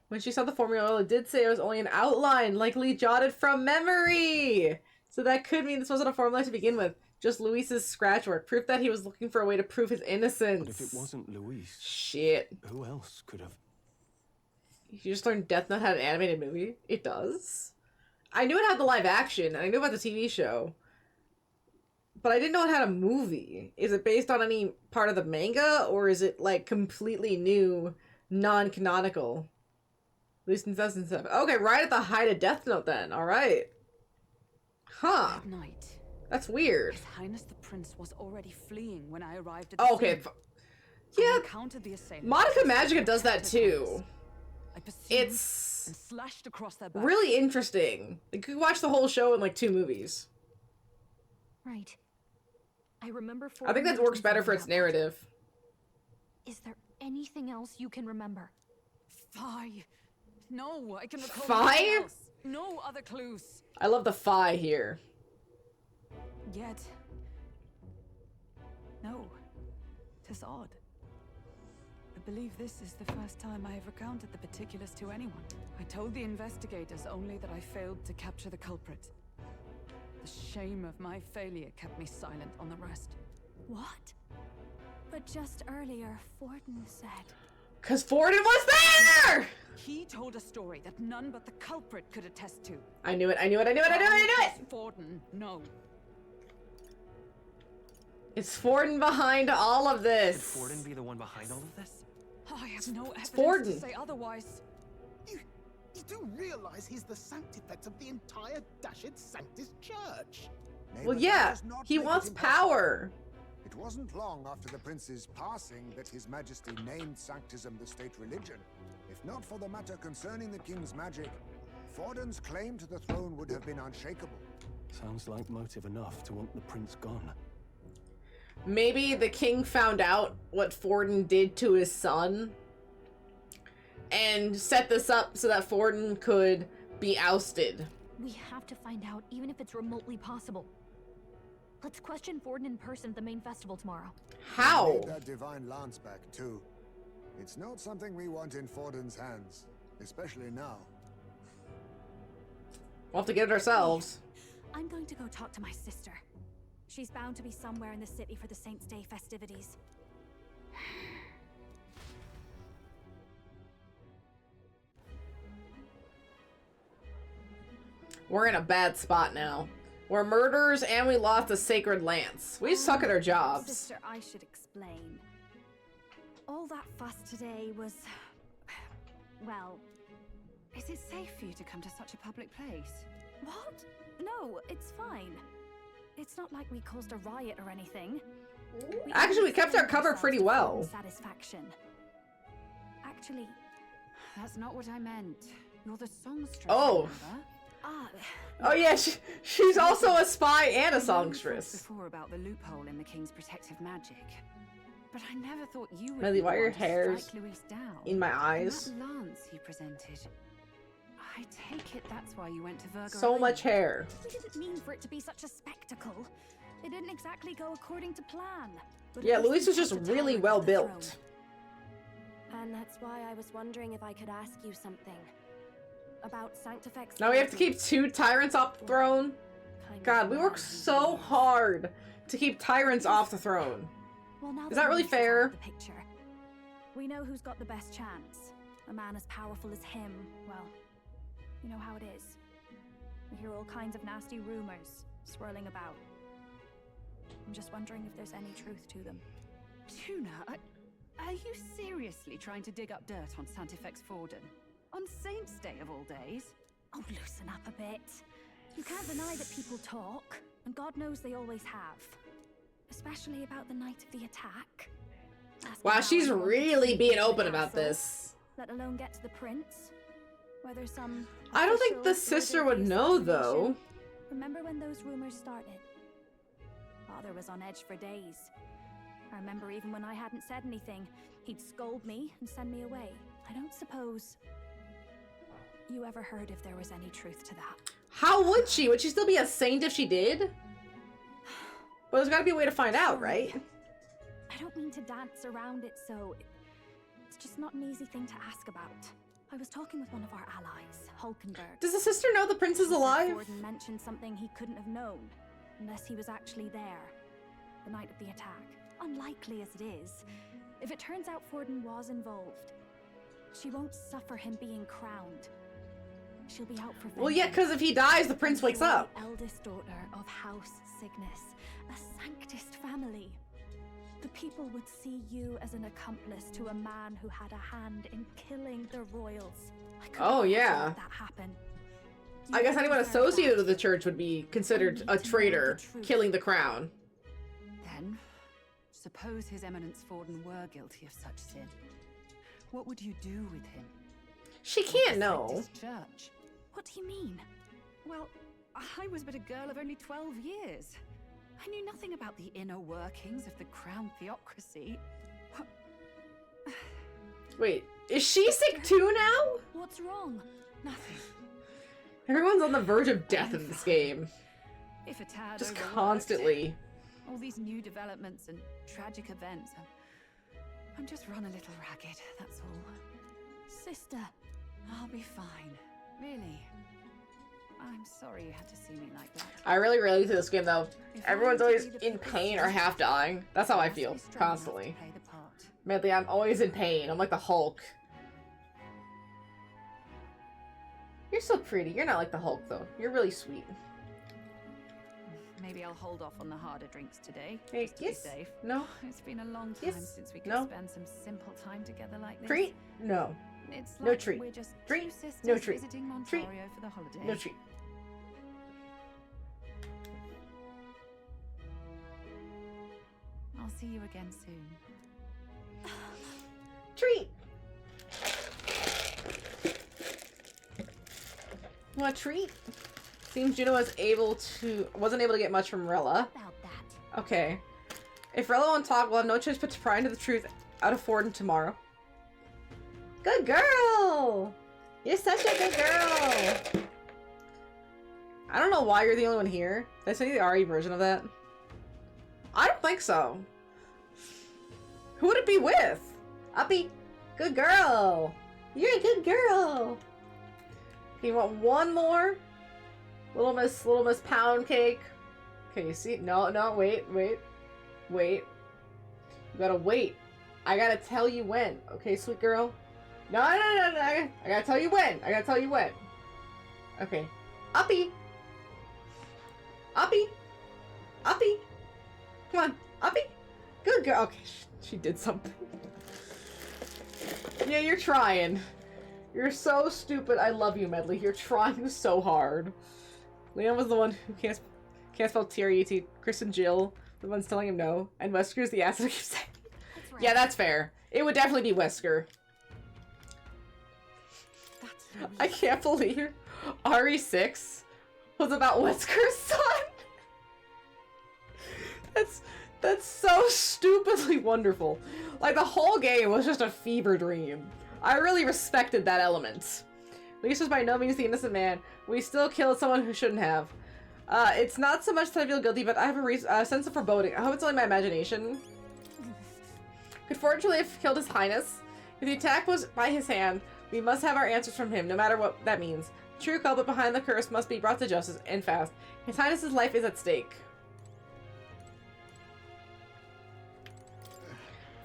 When she saw the formula, it did say it was only an outline, likely jotted from memory! So that could mean this wasn't a formula to begin with. Just Luis's scratch work. Proof that he was looking for a way to prove his innocence. But if it wasn't Luis... Shit. Who else could have... You just learned Death Note had an animated movie? It does? I knew it had the live action, and I knew about the TV show. But I didn't know it had a movie. Is it based on any part of the manga, or is it, like, completely new, non-canonical? At least in 2007. Okay, right at the height of Death Note then. Alright. Huh. That night. That's weird. His Highness the Prince was already fleeing when I arrived at the Oh, okay. scene. Yeah. I encountered the assailant. Monica Magica does that too. I pursued It's and slashed across their back. really interesting. You could watch the whole show in like 2 movies. Right. I remember. I think that works better for its narrative. Is there anything else you can remember? Phi. No, I can recall Phi? nothing else. No other clues. I love the phi here. Yet. No. 'Tis odd. I believe this is the first time I have recounted the particulars to anyone. I told the investigators only that I failed to capture the culprit. The shame of my failure kept me silent on the rest. What? But just earlier, Forden said... 'Cause Forden was there! He told a story that none but the culprit could attest to. I knew it, I knew it, I knew it, I knew it, I knew it! Forden, no. It's Forden behind all of Could this. Forden be the one behind all of this? I have no evidence Forden. to say otherwise. You do realize he's the sanctifex of the entire dashed Sanctus Church. Nay, Well, but that yeah, does not he make it wants impossible. power. It wasn't long after the prince's passing that His Majesty named Sanctism the state religion. If not for the matter concerning the king's magic, Forden's claim to the throne would have been unshakable. Sounds like motive enough to want the prince gone. Maybe the king found out what Forden did to his son and set this up so that Forden could be ousted. We have to find out, even if it's remotely possible. Let's question Forden in person at the main festival tomorrow. How? He made that divine lance back too. It's not something we want in Forden's hands, especially now. We'll have to get it ourselves. I'm going to go talk to my sister. She's bound to be somewhere in the city for the Saints' Day festivities. We're in a bad spot now. We're murderers and we lost a sacred lance. We suck at our jobs. Sister, I should explain. All that fuss today was... well... Is it safe for you to come to such a public place? What? No, it's fine. It's not like we caused a riot or anything. Actually, we kept our cover ourselves pretty to well. Forden's satisfaction. Actually... That's not what I meant. You're the songstress, Oh. remember? Ah... Oh yeah, she's also a spy and a songstress. Before about the loophole in the king's protective magic. But I never thought you would Melly, be the why are your one to hairs strike Luis down. in my And eyes? that lance he presented. I take it that's why you went to Virgo. So much hair. We didn't mean for it to be such a spectacle. It didn't exactly go according to plan. But Yeah, at least Luis we was just kept the really tower well of the throne. built. And that's why I was wondering if I could ask you something. About Sanctifex. Now we have to keep 2 tyrants off the throne? God, we work so hard to keep tyrants off the throne. Well, now Is that really Luis out fair? of the picture, we know who's got the best chance. A man as powerful as him, well, you know how it is. We hear all kinds of nasty rumors swirling about. I'm just wondering if there's any truth to them. Tuna, are you seriously trying to dig up dirt on Sanctifex Forden? On Saint's Day of all days. Oh, loosen up a bit. You can't deny that people talk, and God knows they always have. Especially about the night of the attack. Wow, she's really being open about this. Let alone get to the prince. Whether some I don't think the sister would know, though. Remember when those rumors started? Father was on edge for days. I remember even when I hadn't said anything, he'd scold me and send me away. I don't suppose you ever heard if there was any truth to that. How would she? Would she still be a saint if she did? Well, there's gotta be a way to find out, right? I don't mean to dance around it, so it's just not an easy thing to ask about. I was talking with one of our allies, Hulkenberg. Does the sister know the prince is alive? Gordon mentioned something he couldn't have known, unless he was actually there, the night of the attack. Unlikely as it is, if it turns out Forden was involved, she won't suffer him being crowned. She'll be out for vengeance. Well, yeah, because if he dies, the prince wakes up. The eldest daughter of House Cygnus, a Sanctist family. The people would see you as an accomplice to a man who had a hand in killing the royals. Oh, yeah. Let that happen. I guess anyone associated with the church would be considered a traitor, killing the crown. Then, suppose His Eminence Forden were guilty of such sin. What would you do with him? She can't know. His church. What do you mean? Well, I was but a girl of only 12 years. I knew nothing about the inner workings of the crown theocracy. Wait, is she sick too now? What's wrong? Nothing. Everyone's on the verge of death in this game. If a tad Just overworked. constantly. All these new developments and tragic events. I'm just run a little ragged, that's all. Sister. I'll be fine. Really. I'm sorry you had to see me like that. I really relate to this game, though. Everyone's always in pain or half dying. That's how I feel, constantly. Medley, I'm always in pain. I'm like the Hulk. You're so pretty. You're not like the Hulk, though. You're really sweet. Maybe I'll hold off on the harder drinks today. Hey, just to be safe. No. It's been a long time since we could No. spend some simple time together like this. Treat? No. It's No like treat. we're just Treat? two sisters No treat. visiting Treat? Ontario for the holiday. No treat. I'll see you again soon. Treat! You want a treat? Seems Juno wasn't able to get much from Rella. Okay. If Rella won't talk, we'll have no choice but to pry into the truth out of Forden tomorrow. Good girl! You're such a good girl! I don't know why you're the only one here. Did I send you the RE version of that? I don't think so. Who would it be with? Uppy! Good girl! You're a good girl! Okay, you want one more? Little Miss Pound Cake. Okay, you see? No, wait. You gotta wait. I gotta tell you when. Okay, sweet girl? No. I gotta tell you when. Okay. Uppy! Come on. Uppy! Good girl. Okay, she did something. Yeah, you're trying. You're so stupid. I love you, Medley. You're trying so hard. Leon was the one who can't spell T-R-E-T. Chris and Jill, the ones telling him no. And Wesker's the ass that keeps saying. Right. Yeah, that's fair. It would definitely be Wesker. I can't believe RE6 was about Wesker's son. That's so stupidly wonderful. Like, the whole game was just a fever dream. I really respected that element. Luis was by no means the innocent man. We still killed someone who shouldn't have. It's not so much that I feel guilty, but I have a sense of foreboding. I hope it's only my imagination. Could Forden truly have killed His Highness? If the attack was by his hand, we must have our answers from him, no matter what that means. The true culprit behind the curse must be brought to justice, and fast. His Highness's life is at stake.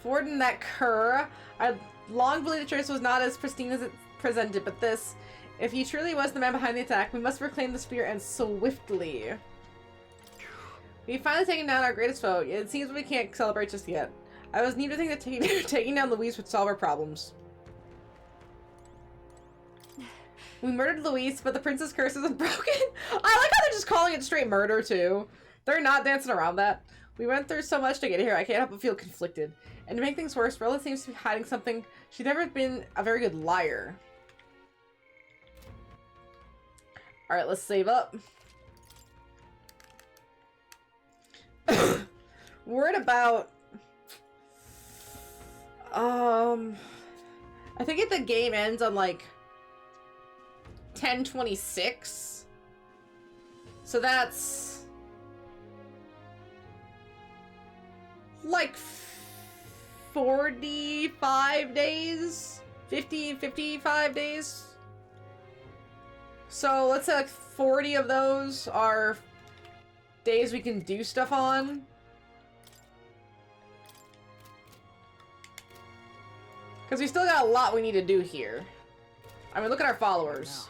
Forden, that cur. I long believed the choice was not as pristine as it presented, but this. If he truly was the man behind the attack, we must reclaim the spear and swiftly. We've finally taken down our greatest foe. It seems we can't celebrate just yet. I was needing to think that taking down Louise would solve our problems. We murdered Luis, but the prince's curse isn't broken. I like how they're just calling it straight murder, too. They're not dancing around that. We went through so much to get here, I can't help but feel conflicted. And to make things worse, Bella seems to be hiding something. She's never been a very good liar. Alright, let's save up. We're at about... I think if the game ends on, like, 10:26. So that's... like 45 days? 55 days? So let's say like 40 of those are days we can do stuff on. Because we still got a lot we need to do here. I mean, look at our followers.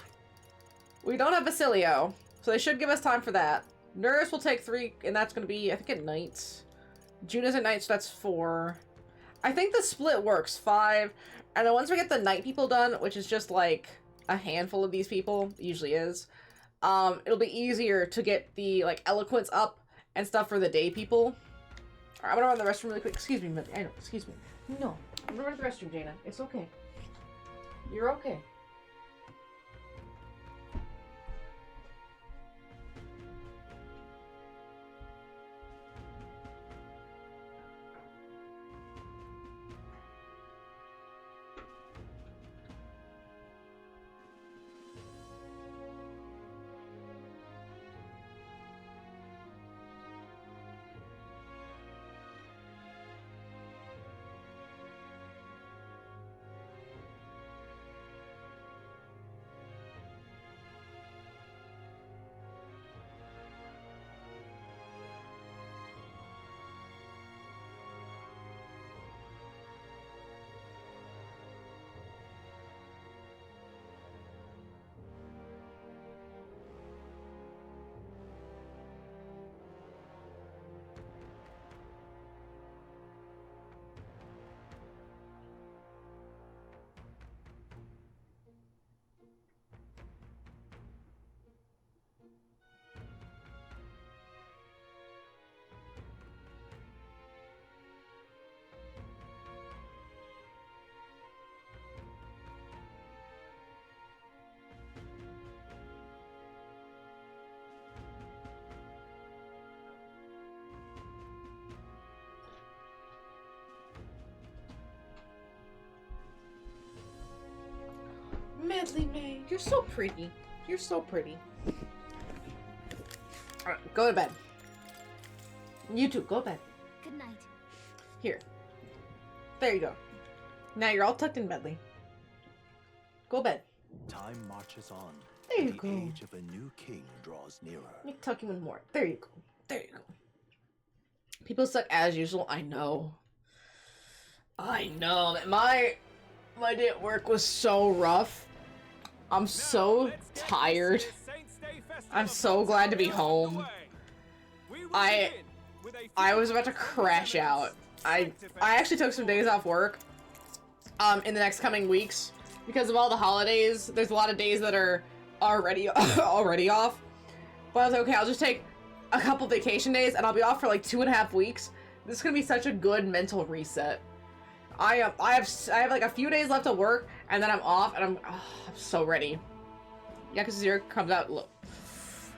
We don't have Basilio, so they should give us time for that. Nurse will take 3, and that's going to be, I think, at night. June is at night, so that's 4. I think the split works, 5. And then once we get the night people done, which is just like a handful of these people, it usually is, it'll be easier to get the like eloquence up and stuff for the day people. Alright, I'm gonna run to the restroom really quick. Excuse me, Millie. I know, excuse me. No, I'm gonna run to the restroom, Jaina. It's okay. You're okay. Medley May, you're so pretty. You're so pretty. Alright, go to bed. You too, go to bed. Good night. Here. There you go. Now you're all tucked in, Medley. Go to bed. Time marches on. There you the go. age of a new king draws nearer. You can tuck even more. There you go. There you go. People suck as usual. I know. I know. My day at work was so rough. I'm so tired. I'm so glad to be home. I was about to crash out. I actually took some days off work in the next coming weeks because of all the holidays. There's a lot of days that are already off. But I was like, okay, I'll just take a couple vacation days and I'll be off for like 2.5 weeks. This is gonna be such a good mental reset. I have like a few days left of work and then I'm off and I'm so ready. Yakuza 0 comes out. Look.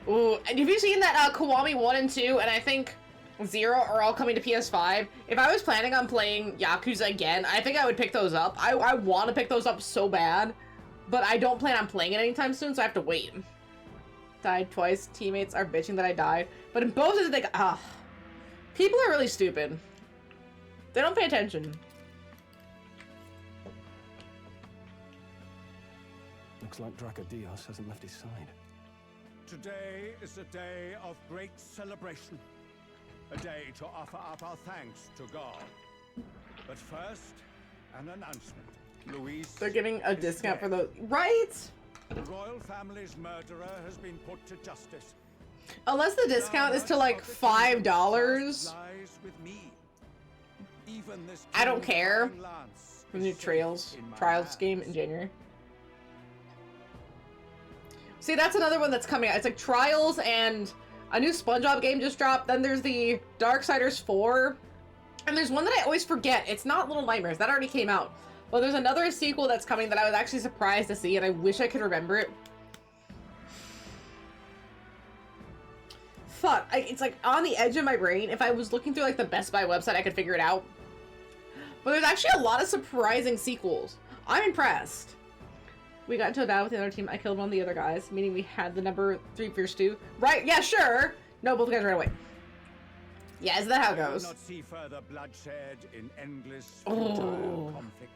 Ooh, and have you seen that Kiwami 1 and 2 and I think 0 are all coming to PS5? If I was planning on playing Yakuza again, I think I would pick those up. I want to pick those up so bad, but I don't plan on playing it anytime soon, so I have to wait. Died twice. Teammates are bitching that I died, but in both of them, people are really stupid. They don't pay attention. Looks like Dracodios hasn't left his side. Today is a day of great celebration. A day to offer up our thanks to God. But first, an announcement. Luis, they're giving a discount for those, right? The royal family's murderer has been put to justice. Unless the discount is to like $5. I don't care. For the new Trials game in January. See, that's another one that's coming out. It's like Trials and a new SpongeBob game just dropped. Then there's the Darksiders 4. And there's one that I always forget. It's not Little Nightmares. That already came out. But there's another sequel that's coming that I was actually surprised to see, and I wish I could remember it. Fuck. It's like on the edge of my brain. If I was looking through like the Best Buy website, I could figure it out. But there's actually a lot of surprising sequels. I'm impressed. We got into a battle with the other team. I killed one of the other guys, meaning we had the number 3 Fierce 2. Right? Yeah, sure. No, both guys ran away. Yeah, is that how it goes? Not see further bloodshed in endless futile conflict.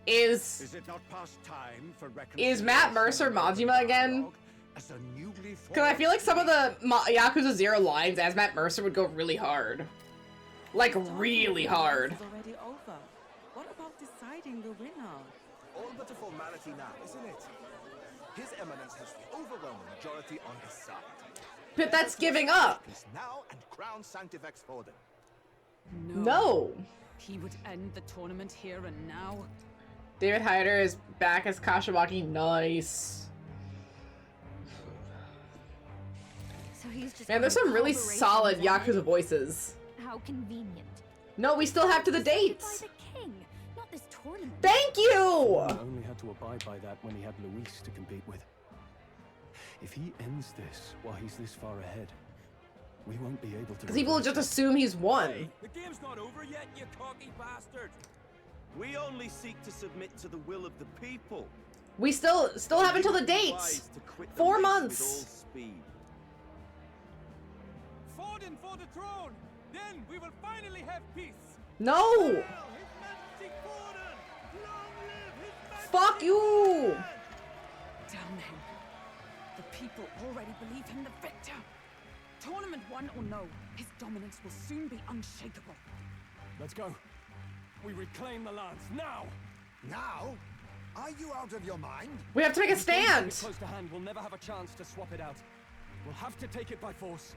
Is it not past time for Is Matt Mercer Majima again? Because I feel like some of the Yakuza 0 lines as Matt Mercer would go really hard. Like, really hard. Already over. What about deciding the winner? All but a formality now, isn't it? His Eminence has the overwhelming majority on his side. But that's giving up. Now and crown Sanctifex Vod. No. He would end the tournament here and now. David Hyder is back as Kashiwagi. Nice. So he's just Man, there's some really solid Yakuza voices. How convenient. No, we still have to the dates. By the king, not this tournament. Thank you! He only had to abide by that when he had Luis to compete with. If he ends this while he's this far ahead, we won't be able to... Because people will just assume he's won. Hey, the game's not over yet, you cocky bastard! We only seek to submit to the will of the people. We still have until the dates. 4 months. Forden for the throne! Then we will finally have peace! No! Fuck you! Damn him. The people already believe him the victor. Tournament won or no, his dominance will soon be unshakable. Let's go. We reclaim the lands now! Now? Are you out of your mind? We have to make a If things stand! get close to hand, we'll never have a chance to swap it out. We'll have to take it by force.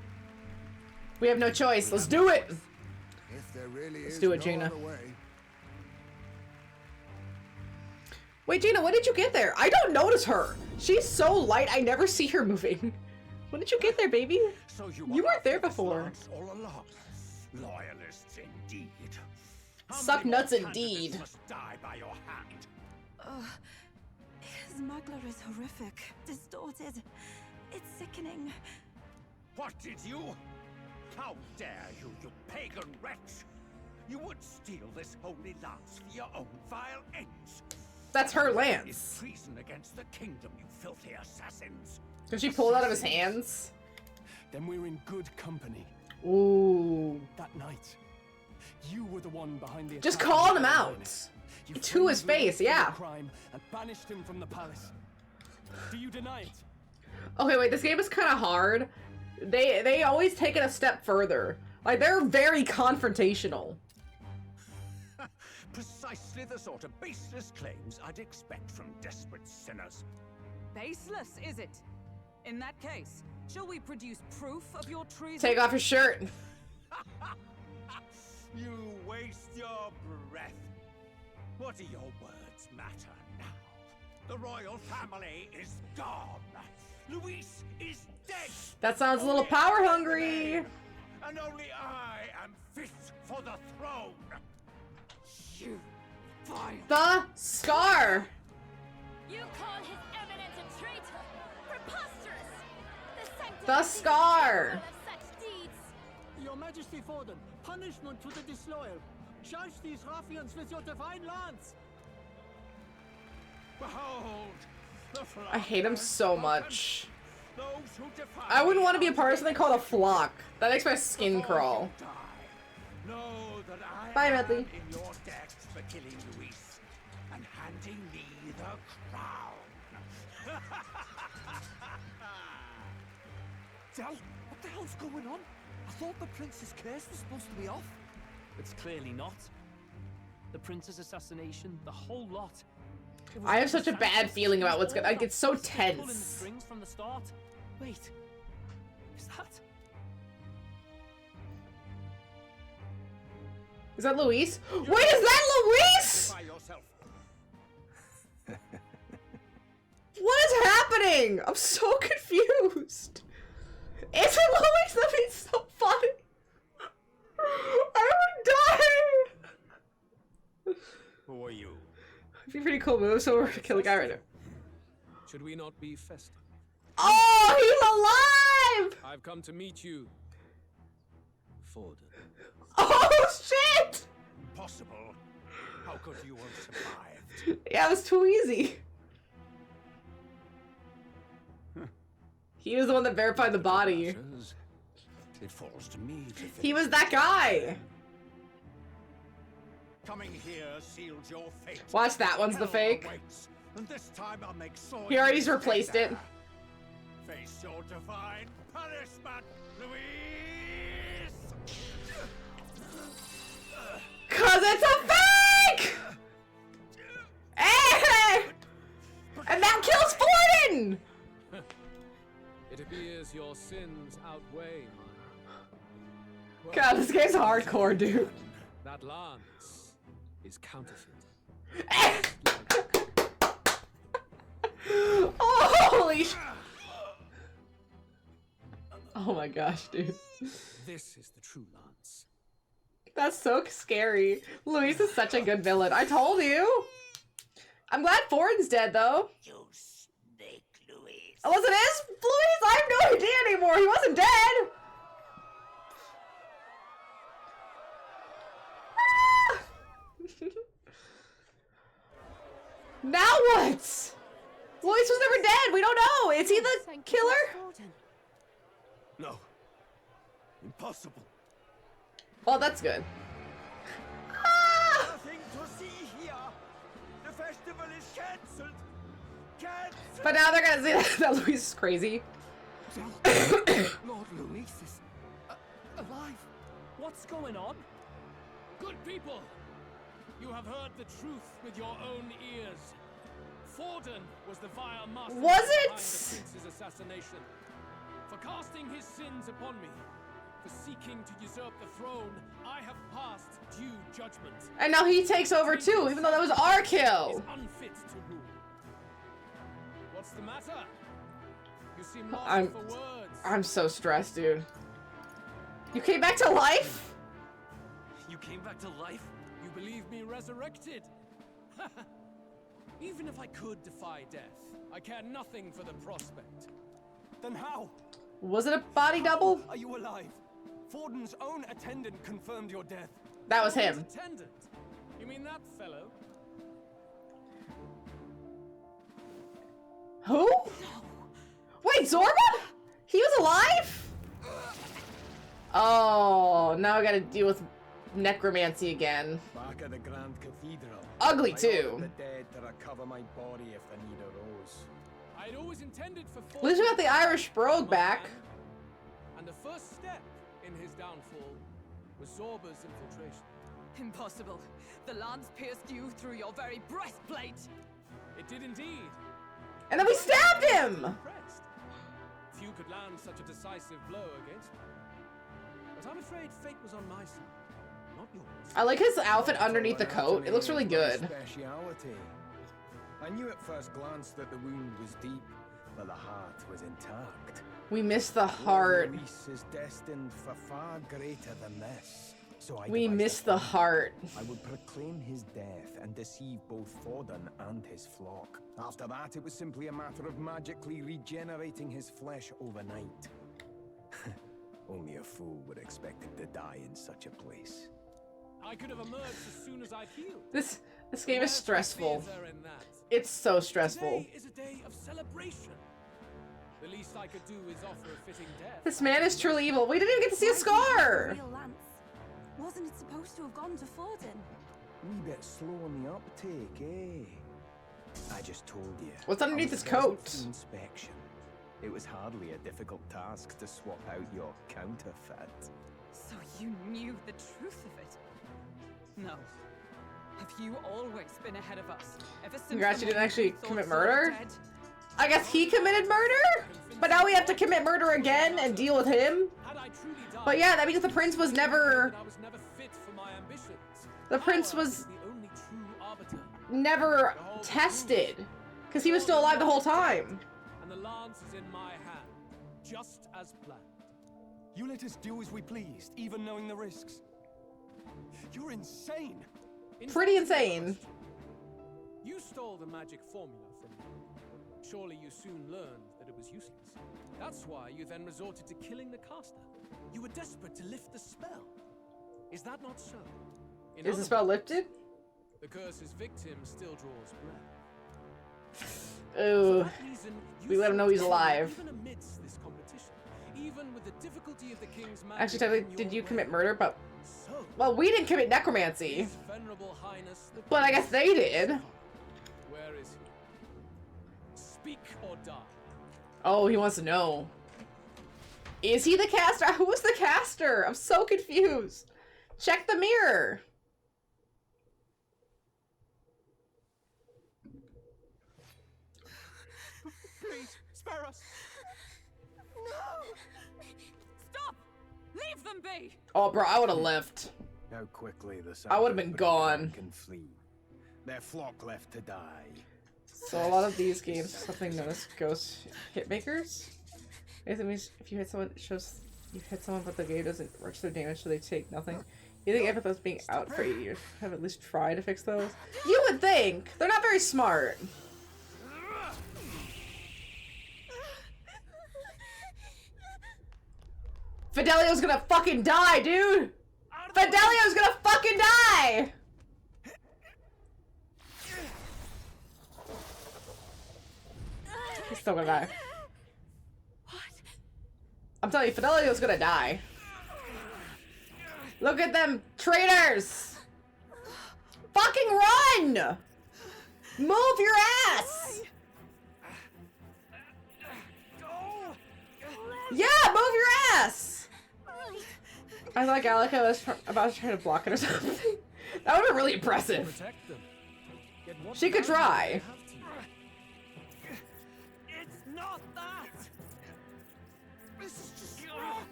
We have no choice. Let's do it! If there really Let's is do it, no Gina. other way. Wait, Gina, when did you get there? I don't notice her. She's so light, I never see her moving. When did you get there, baby? So You weren't there before. all along. Loyalists indeed. How Suck many nuts more indeed. candidates must die by your hand? His smuggler is horrific, distorted. It's sickening. What did you? How dare you, you pagan wretch! You would steal this holy lance for your own vile ends. That's her It's lance. treason against the kingdom, you filthy assassins. Did she pull it out of his hands? Then we're in good company. Ooh. That night, you were the one behind the Just attack calling on him the out. Lioness. You To his framed Luis face, for the yeah. crime and banished him from the palace. Do you deny it? Okay, wait, this game is kind of hard. They always take it a step further. Like, they're very confrontational. Precisely the sort of baseless claims I'd expect from desperate sinners. Baseless, is it? In that case, shall we produce proof of your treason? Take off your shirt. You waste your breath. What do your words matter now? The royal family is gone. Luis is dead. That sounds a little power hungry. And only I am fit for the throne. You vile. The Scar. You call his eminence a traitor? Preposterous! The Scar. Such deeds. Your Majesty Forden, punishment to the disloyal. Charge these ruffians with your divine lance. Behold, the I hate him so much. those who defy I wouldn't want to be a part of something called a flock. That makes my skin crawl. know that I Bye, am Medley. in your debt for killing Luis and handing me the crown. Del, what the hell's going on? I thought the prince's curse was supposed to be off. It's clearly not. The prince's assassination, the whole lot. It was I have such a Sanctus bad feeling about what's gonna. all Like, it's so that pulling the tense. strings from the start. Wait, is that? Is that Luis? Wait, is that Luis? By yourself. What is happening? I'm so confused. Isn't Louis? That be so funny. I would die. Who are you? It'd be a pretty cool move, so we're gonna kill the guy right now. Should we not be festive? Oh, he's alive! I've come to meet you, Forden. Oh shit! Impossible. How could you have survived? Yeah, it was too easy. He was the one that verified the body. It falls to me to He was that guy. Coming here seals your fate. Watch, that one's the fake. Awaits, and this time I'll make sure He already's replaced it. Face your divine punishment, Louise! Cause it's a fake! Hey! And that kills Forden! It appears your sins outweigh mine. God, this game's hardcore, dude. That lance is counterfeit. Holy sh... Oh my gosh, dude. This is the true lance. That's so scary. Luis is such a good villain. I told you. I'm glad Forden's dead, though. You snake, Louise. Unless it is Luis, I have no idea anymore. He wasn't dead. Now what? Luis was never dead. We don't know. Is he the killer? No. Impossible. Well, that's good. Nothing to see here. The festival is cancelled. Cancelled. But now they're gonna see that Luis is crazy. Lord Louis is alive. What's going on? Good people, you have heard the truth with your own ears. Forden was the vile master Was behind it? the prince's assassination. For casting his sins upon me, for seeking to usurp the throne, I have passed due judgment. And now he takes over too, even though that was our kill. Is unfit to rule. What's the matter? You seem lost for words. I'm so stressed, dude. You came back to life? You came back to life? You believe me resurrected? Even if I could defy death, I care nothing for the prospect. Then how? Was it a body double? Are you alive? Forden's own attendant confirmed your death. That was him. Attendant? You mean that fellow? Who? Wait, Zorba? He was alive? Oh, now I gotta deal with necromancy again. Back at the Grand Cathedral. Ugly, I too. ordered the dead to recover my body if the need arose. I'd always intended for At least we got the Irish brogue back. And the first step in his downfall was Zorba's infiltration. Impossible. The lance pierced you through your very breastplate. It did indeed. And then we stabbed him! Impressed. Few could land such a decisive blow against me. But I'm afraid fate was on my side, not yours. I like his outfit underneath the coat. It looks really good. Speciality. I knew at first glance that the wound was deep, but the heart was intact. We missed the heart. Luis is destined for far greater than this. So We missed the heart. I would proclaim his death and deceive both Forden and his flock. After that, it was simply a matter of magically regenerating his flesh overnight. Only a fool would expect him to die in such a place. I could have emerged as soon as I'd healed. This game is stressful. Fears are in that. It's so stressful. Today is a day of celebration. The least I could do is offer a fitting death. This man is truly evil. We didn't even get to see a scar. Real lance. Wasn't it supposed to have gone to Forden? Wee bit slow on the uptake, eh? I just told you. What's underneath I was his coat? present for inspection. It was hardly a difficult task to swap out your counterfeit. So you knew the truth of it? No. Have you always been ahead of us? Ever since Congrats, you the didn't moment actually we thought commit you were murder? dead? I guess he committed murder? But now we have to commit murder again and deal with him? But yeah, that means the prince was never... I was never fit for my ambitions. The prince was The only true arbiter. never tested. Because he was still alive the whole time. And the lance is in my hand, just as planned. You let us do as we pleased, even knowing the risks. You're insane. Pretty insane. You stole the magic formula from me. Surely you soon learned that it was useless. That's why you then resorted to killing the caster. You were desperate to lift the spell. Is that not so? Is the spell lifted? The curse's victim still draws breath. Ooh. We let him know he's alive. Even amidst this competition, even with the difficulty of the king's magic. Actually, technically, did you commit murder? But well, we didn't commit necromancy. But I guess they did. Where is he? Speak or die. Oh, he wants to know. Is he the caster? Who's the caster? I'm so confused. Check the mirror. Please, spare us. No! Stop! Leave them be! Oh, bro, I would have left. How quickly the I would have been gone. can flee. Their flock left to die. So a lot of these games, something known as ghost hitmakers. Basically means if you hit someone, it shows you hit someone, but the game doesn't register damage, so they take nothing. You think empathy being out for you have at least tried to fix those? You would think! They're not very smart. Fidelio's gonna fucking die, dude! Fidelio's gonna fucking die! He's still gonna die. I'm telling you, Fidelio's gonna die. Look at them traitors! Fucking run! Move your ass! Yeah, move your ass! I thought Gallica was about to try to block it or something. That would have been really impressive. She could try. It's not that! This is just strong!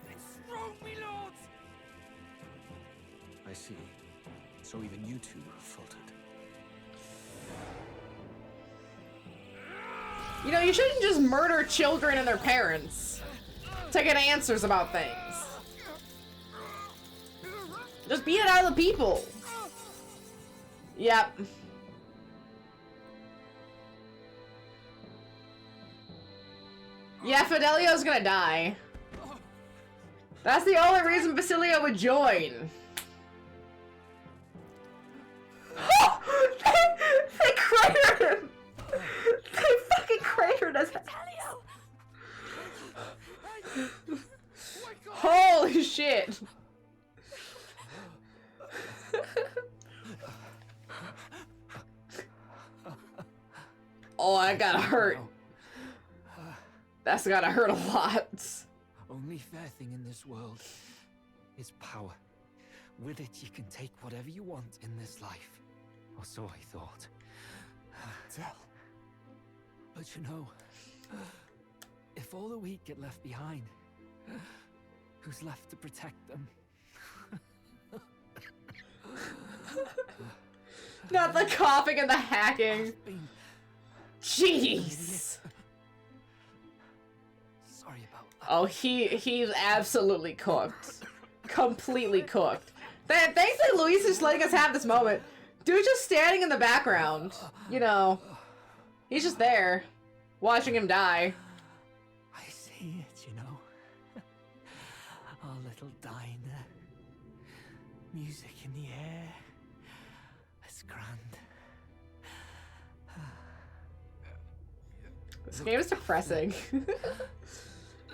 It's strong, me lords! I see. So even you two faltered. You know, you shouldn't just murder children and their parents to get answers about things. Just beat it out of the people. Yep. Yeah, Fidelio's gonna die. That's the only reason Basilio would join. They cratered him! They fucking cratered us! Holy shit! Oh, that gotta hurt. That's gotta hurt a lot. Only fair thing in this world is power. With it, you can take whatever you want in this life. Or so I thought. Tell. But you know, if all the weak get left behind, who's left to protect them? Not the coughing and the hacking. Jeez. Sorry about that. Oh, he's absolutely cooked. Completely cooked. Thankfully, Luis is letting us have this moment. Dude's just standing in the background. You know. He's just there. Watching him die. I see it, you know. Our little diner. Music in the air. It's grand. This game is depressing.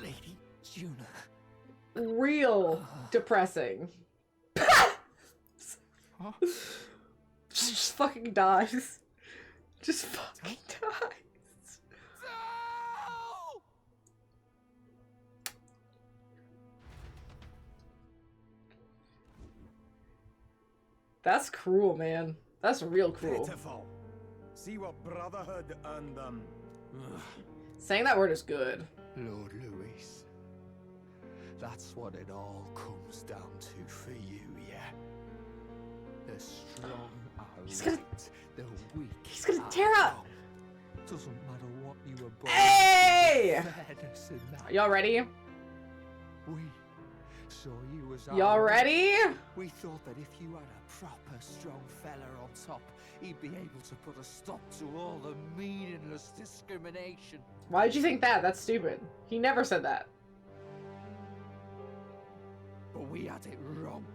Lady Juna. Real depressing. Just fucking dies. Just fucking dies. That's cruel, man. That's real cruel. Pitiful. See what brotherhood earned them. Saying that word is good. Lord Louis, that's what it all comes down to for you, yeah? The strong are He's gonna- right, the weak He's gonna are tear out. wrong. Doesn't matter what you were born. Hey! Fairness in that. Y'all ready? We saw you as our Y'all own. ready? We thought that if you had a proper strong fella on top, he'd be able to put a stop to all the meaningless discrimination. Why did you think that? That's stupid. He never said that. But we had it wrong.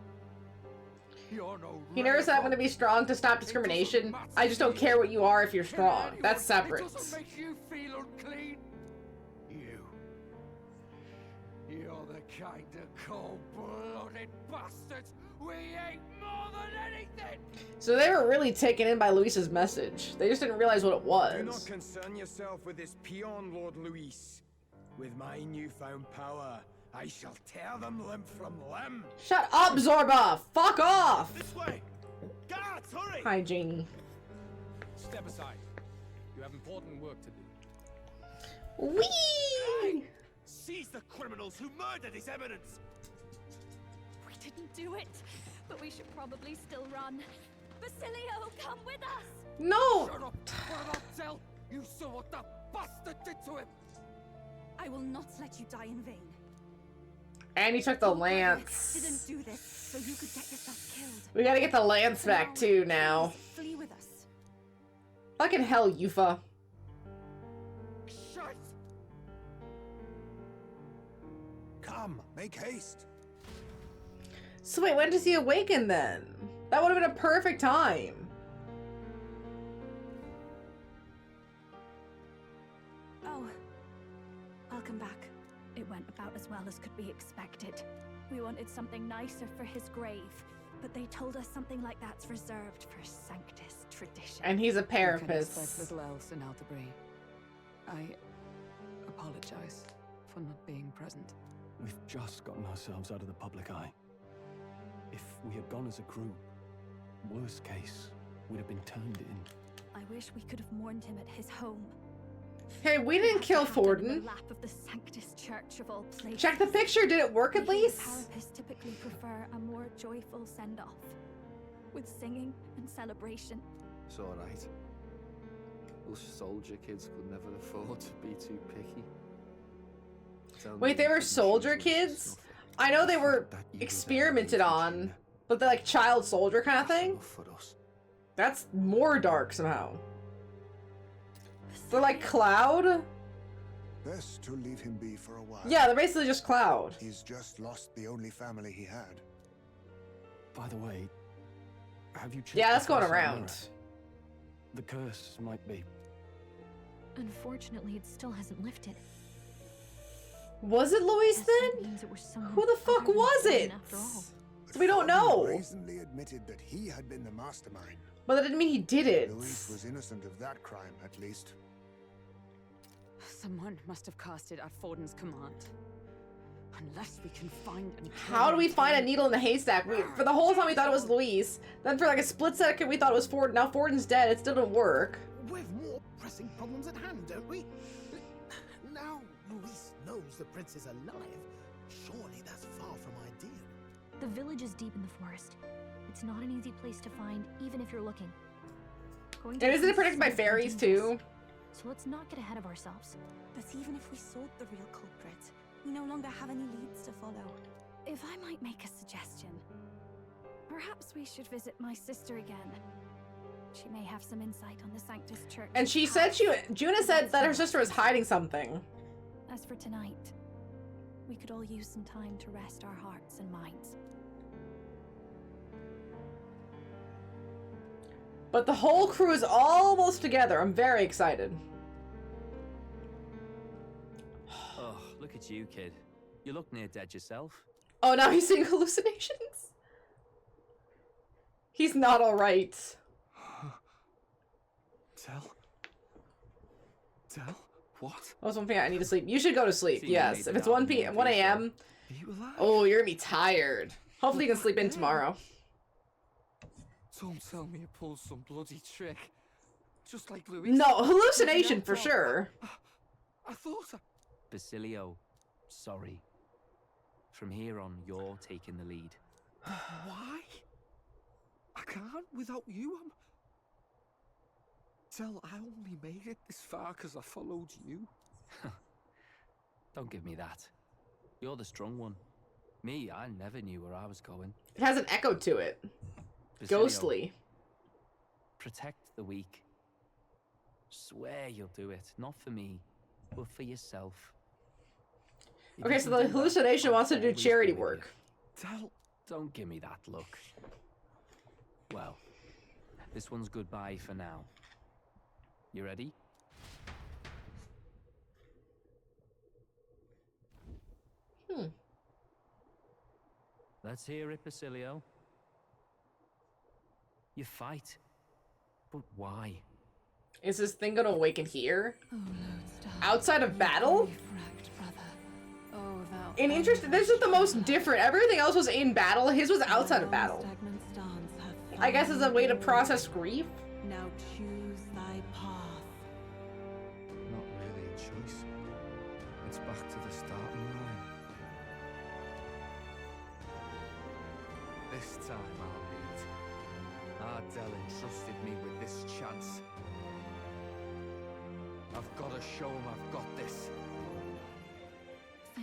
You're no He never said I'm gonna be strong to stop discrimination. I just don't care what you are if you're strong. That's separate. It doesn't make you feel unclean. You're the kind of cold-blooded bastards we hate more than anything. So they were really taken in by Luis's message. They just didn't realize what it Do not was. concern yourself with this peon, Lord Luis. With my newfound power, I shall tear them limb from limb. Shut up, Zorba! Fuck off! This way! Guards, hurry! Hi, Janie. Step aside. You have important work to do. Whee! Seize the criminals who murdered His Eminence! We didn't do it, but we should probably still run. Basilio, come with us! No! Shut up! What about Zell? You saw what that bastard did to him! I will not let you die in vain. And he took the lance. Didn't do this so you could get yourself killed. We gotta get the lance back too now. Flee with us. Fucking hell, Yufa. Shut! Come, make haste. So wait, when does he awaken then? That would have been a perfect time. Oh, I'll come back. It went about as well as could be expected. We wanted something nicer for his grave, but they told us something like that's reserved for Sanctus tradition. And he's a You can expect parapist. little else in Altabri. I apologize for not being present. We've just gotten ourselves out of the public eye. If we had gone as a group, worst case, we'd have been turned in. I wish we could have mourned him at his home. Hey, we didn't kill In Forden. the lap of the Sanctus Church of all places. Check the picture. Did it work at least? Parapists typically prefer a more joyful send-off, with singing and celebration. It's alright. Us soldier kids could never afford to be too picky. Tell Wait, me they you were couldn't soldier choose one kids? yourself. I know they were That you experimented on, but they're like child soldier kind of thing. enough for us. That's more dark somehow. They're like Cloud? Best to leave him be for a while. Yeah, they're basically just Cloud. He's just lost the only family he had. By the way, have you checked Yeah, the that's going curse on around. Mirror? The curse might be. Unfortunately, it still hasn't lifted. Was it Luis This then? means it was someone Who the fuck other than was Forden it? after all. We don't Forden know. brazenly admitted that he had been the mastermind. But that didn't mean he did it. Luis was innocent of that crime, at least. Someone must have cast it at Forden's command. Unless we can find and How do we find a needle in the haystack? For the whole time we thought it was Luis. Then for like a split second we thought it was Forden. Now Forden's dead. It still didn't work. We've more pressing problems at hand, don't we? Now Luis knows the prince is alive. Surely that's far from ideal. The village is deep in the forest. It's not an easy place to find, even if you're looking. And isn't it protected by fairies too? So let's not get ahead of ourselves. But even if we sought the real culprit, we no longer have any leads to follow. If I might make a suggestion, perhaps we should visit my sister again. She may have some insight on the Sanctus Church. And she said Juna said that her sister was hiding something. As for tonight, we could all use some time to rest our hearts and minds. But the whole crew is almost together. I'm very excited. Oh, look at you, kid. You look near dead yourself. Oh, now he's seeing hallucinations? He's not alright. Tell? What? Oh, something I need to sleep. You should go to sleep. See, you Yes. made If it it's out 1 in one p.m. 1 piece, a.m. Are you alive? Oh, you're gonna be tired. Hopefully you can sleep in tomorrow. Don't tell me you pulled some bloody trick. Just like Luis. No, hallucination for sure. I thought Basilio, sorry. From here on, you're taking the lead. Why? I can't without you. Tell, I only made it this far because I followed you. Don't give me that. You're the strong one. Me, I never knew where I was going. It has an echo to it. Basilio, Ghostly. Protect the weak. Swear you'll do it, not for me, but for yourself. If Okay, you so can the do that, hallucination I'll wants to do always be charity with you. work. Don't give me that look. Well, this one's goodbye for now. You ready? Let's hear it, Basilio. You fight. But why? Is this thing gonna awaken here? Oh, Lodestar. Outside of battle? Wrecked, brother. Oh, thou And interesting, this is the most different. Everything else was in battle. His was outside of battle. stagnant stance hath I guess as a way to process grief. Now choose thy path. Not really a choice. It's back to the starting line. This time I'll lead. Ardell entrusted me with this chance. I've got to show him I've got this.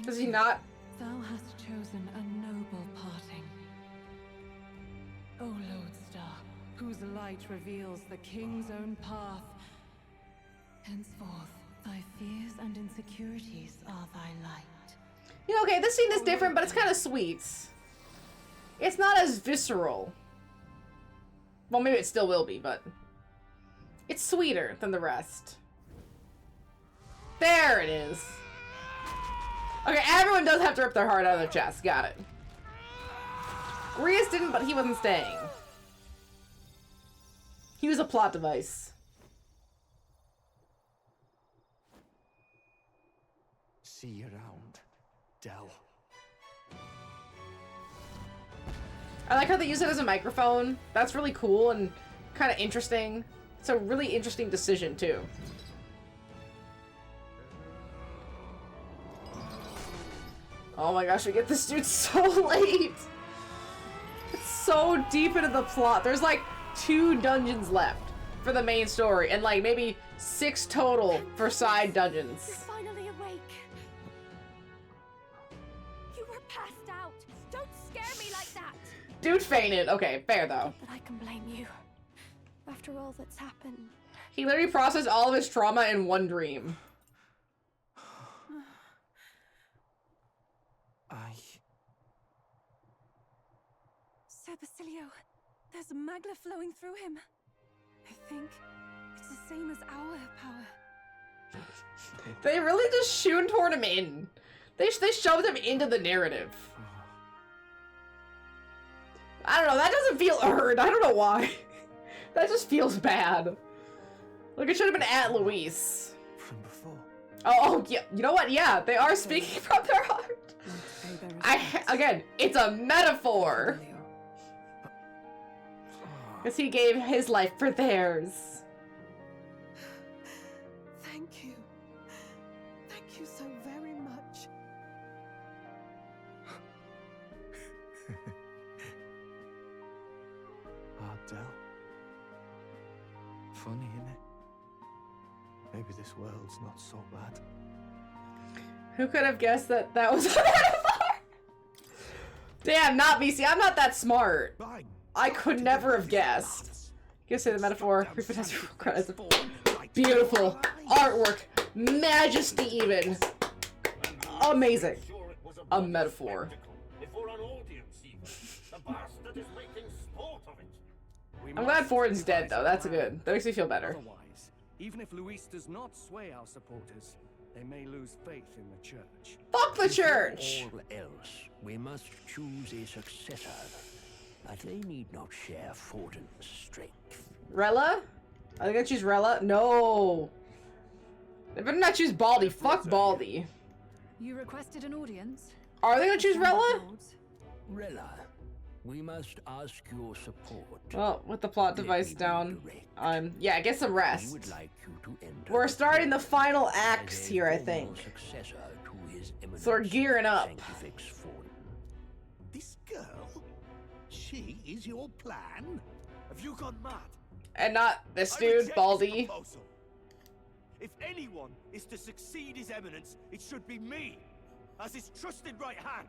Does he not? Thou hast chosen a noble parting. O Lodestar, whose light reveals the king's own path. Henceforth, thy fears and insecurities are thy light. You know, okay, this scene is different, but it's kind of sweet. It's not as visceral. Well, maybe it still will be, but it's sweeter than the rest. There it is. Okay, everyone does have to rip their heart out of their chest. Got it. Rias didn't, but he wasn't staying. He was a plot device. See you around, Dell. I like how they use it as a microphone. That's really cool and kind of interesting. It's a really interesting decision, too. Oh my gosh, we get this dude so late. It's so deep into the plot. There's like 2 dungeons left for the main story and like maybe 6 total for side dungeons. You're finally awake. You were passed out. Don't scare me like that. Dude fainted. Okay, fair though. But I can blame you. After all that's happened. He literally processed all of his trauma in one dream. Sir Basilio, there's magla flowing through him. I think it's the same as our power. They really just shoehorned him in. They shoved him into the narrative. I don't know, that doesn't feel earned. I don't know why. That just feels bad. Like, it should have been at Luis. From before. Oh, yeah. You know what? Yeah, they are speaking from their heart. Again, it's a metaphor. Because he gave his life for theirs. Thank you. Thank you so very much. Ardell. Funny, isn't it? Maybe this world's not so bad. Who could have guessed that that was a metaphor? Damn, not VC. I'm not that smart. I could never have guessed. You say the metaphor. Beautiful artwork, majesty, even amazing. A metaphor. I'm glad Ford's dead though. That's good. That makes me feel better. Otherwise, even if Luis does not sway our supporters, they may lose faith in the church. Fuck the church! All else, we must choose a successor, but they need not share Forden's strength. Rella? Are they gonna choose Rella? No. They better not choose Baldy. Fuck Baldy. You requested an audience? Are they gonna choose Rella? Rella, we must ask your support. Well, with the plot device down, yeah, get some We rest. would like you to enter We're starting the final acts here, I think. successor to his eminence, So we're gearing up. Sanctifex Forden. This girl? She is your plan? Have you gone mad? And not this I dude, reject this Baldy. proposal. If anyone is to succeed His Eminence, it should be me, as his trusted right hand.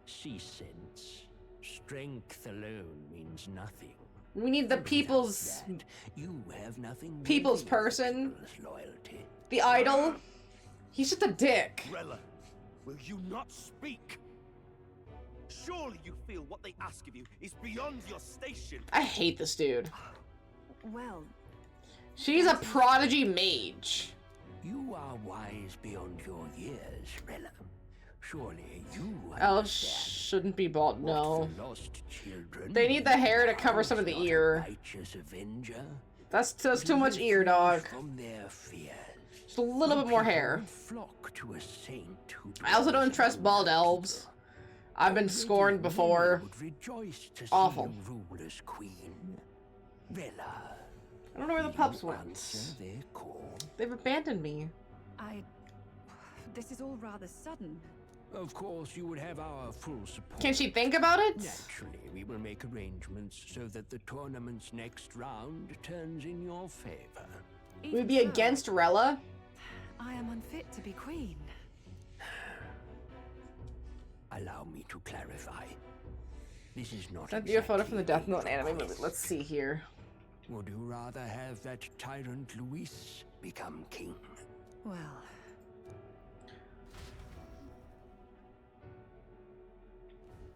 See sense. Strength alone means nothing. We need the people's You have nothing. people's worthy of person. people's loyalty. The idol. He's just a dick. Rella, will you not speak? Surely you feel what they ask of you is beyond your station. I hate this dude. Well, She's a prodigy mage. You are wise beyond your years, Rella. Surely you Elves shouldn't be bald. No. the lost children. They need the hair to cover some of the ear. Righteous avenger. That's too much ear, dog. From their fears. Just a little bit more hair. Flock to a saint who I also don't trust bald elves. I've been scorned before. would rejoice to Awful. see you rule as queen. Rella. I don't know where the pups went. Their call. They've abandoned me. This is all rather sudden. Of course, you would have our full support. Can she think about it? Naturally, we will make arrangements so that the tournament's next round turns in your favor. We'd be against Rella? I am unfit to be queen. Allow me to clarify. This is not Sent you a photo from the Death Note anime movie. Let's see here. Would you rather have that tyrant Luis become king? Well,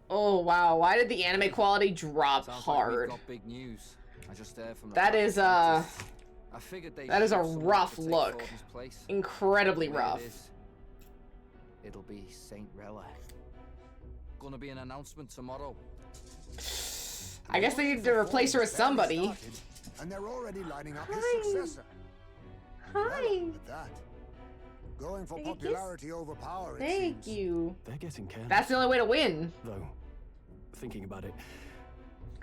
Oh wow, why did the anime quality drop Sounds hard? Like we've got big news. I just heard from the That is I figured they that is a shipped someone rough to take look. Thornton's place. Incredibly There rough. It is. It'll be Saint Rella. Gonna be an announcement tomorrow. I guess they need to replace her with somebody. And they're already lining up his Hi. successor. Hi. At that. Going for Take a kiss. popularity over power, it Thank seems. you. They're getting careless. That's the only way to win. Though, thinking about it,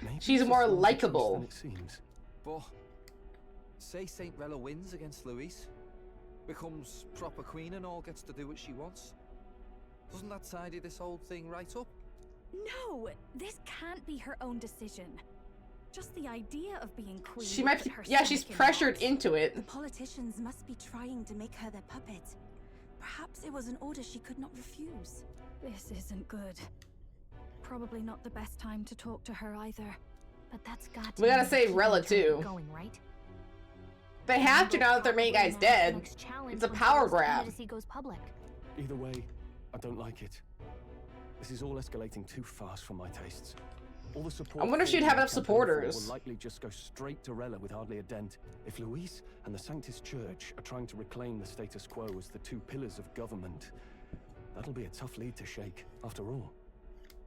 maybe She's it's more a smarter choice likable. than it seems. But say Saint Rella wins against Louise, becomes proper queen and all gets to do what she wants. Doesn't that tidy this whole thing right up? No, this can't be her own decision. Just the idea of being queen. She might put be, her yeah, she's stomach in pressured knots. into it. The politicians must be trying to make her their puppet. Perhaps it was an order she could not refuse. This isn't good. Probably not the best time to talk to her either. But that's got to We gotta mean save keep Rella the train too. Going, right? They have to now that their main guy's dead. It's a power grab. Candidacy goes public. Either way, I don't like it. This is all escalating too fast for my tastes. All the support I wonder if she'd Thornton have enough campaigned for supporters. will likely just go straight to Rella with hardly a dent. If Luis and the Sanctus Church are trying to reclaim the status quo as the two pillars of government, that'll be a tough lead to shake. After all,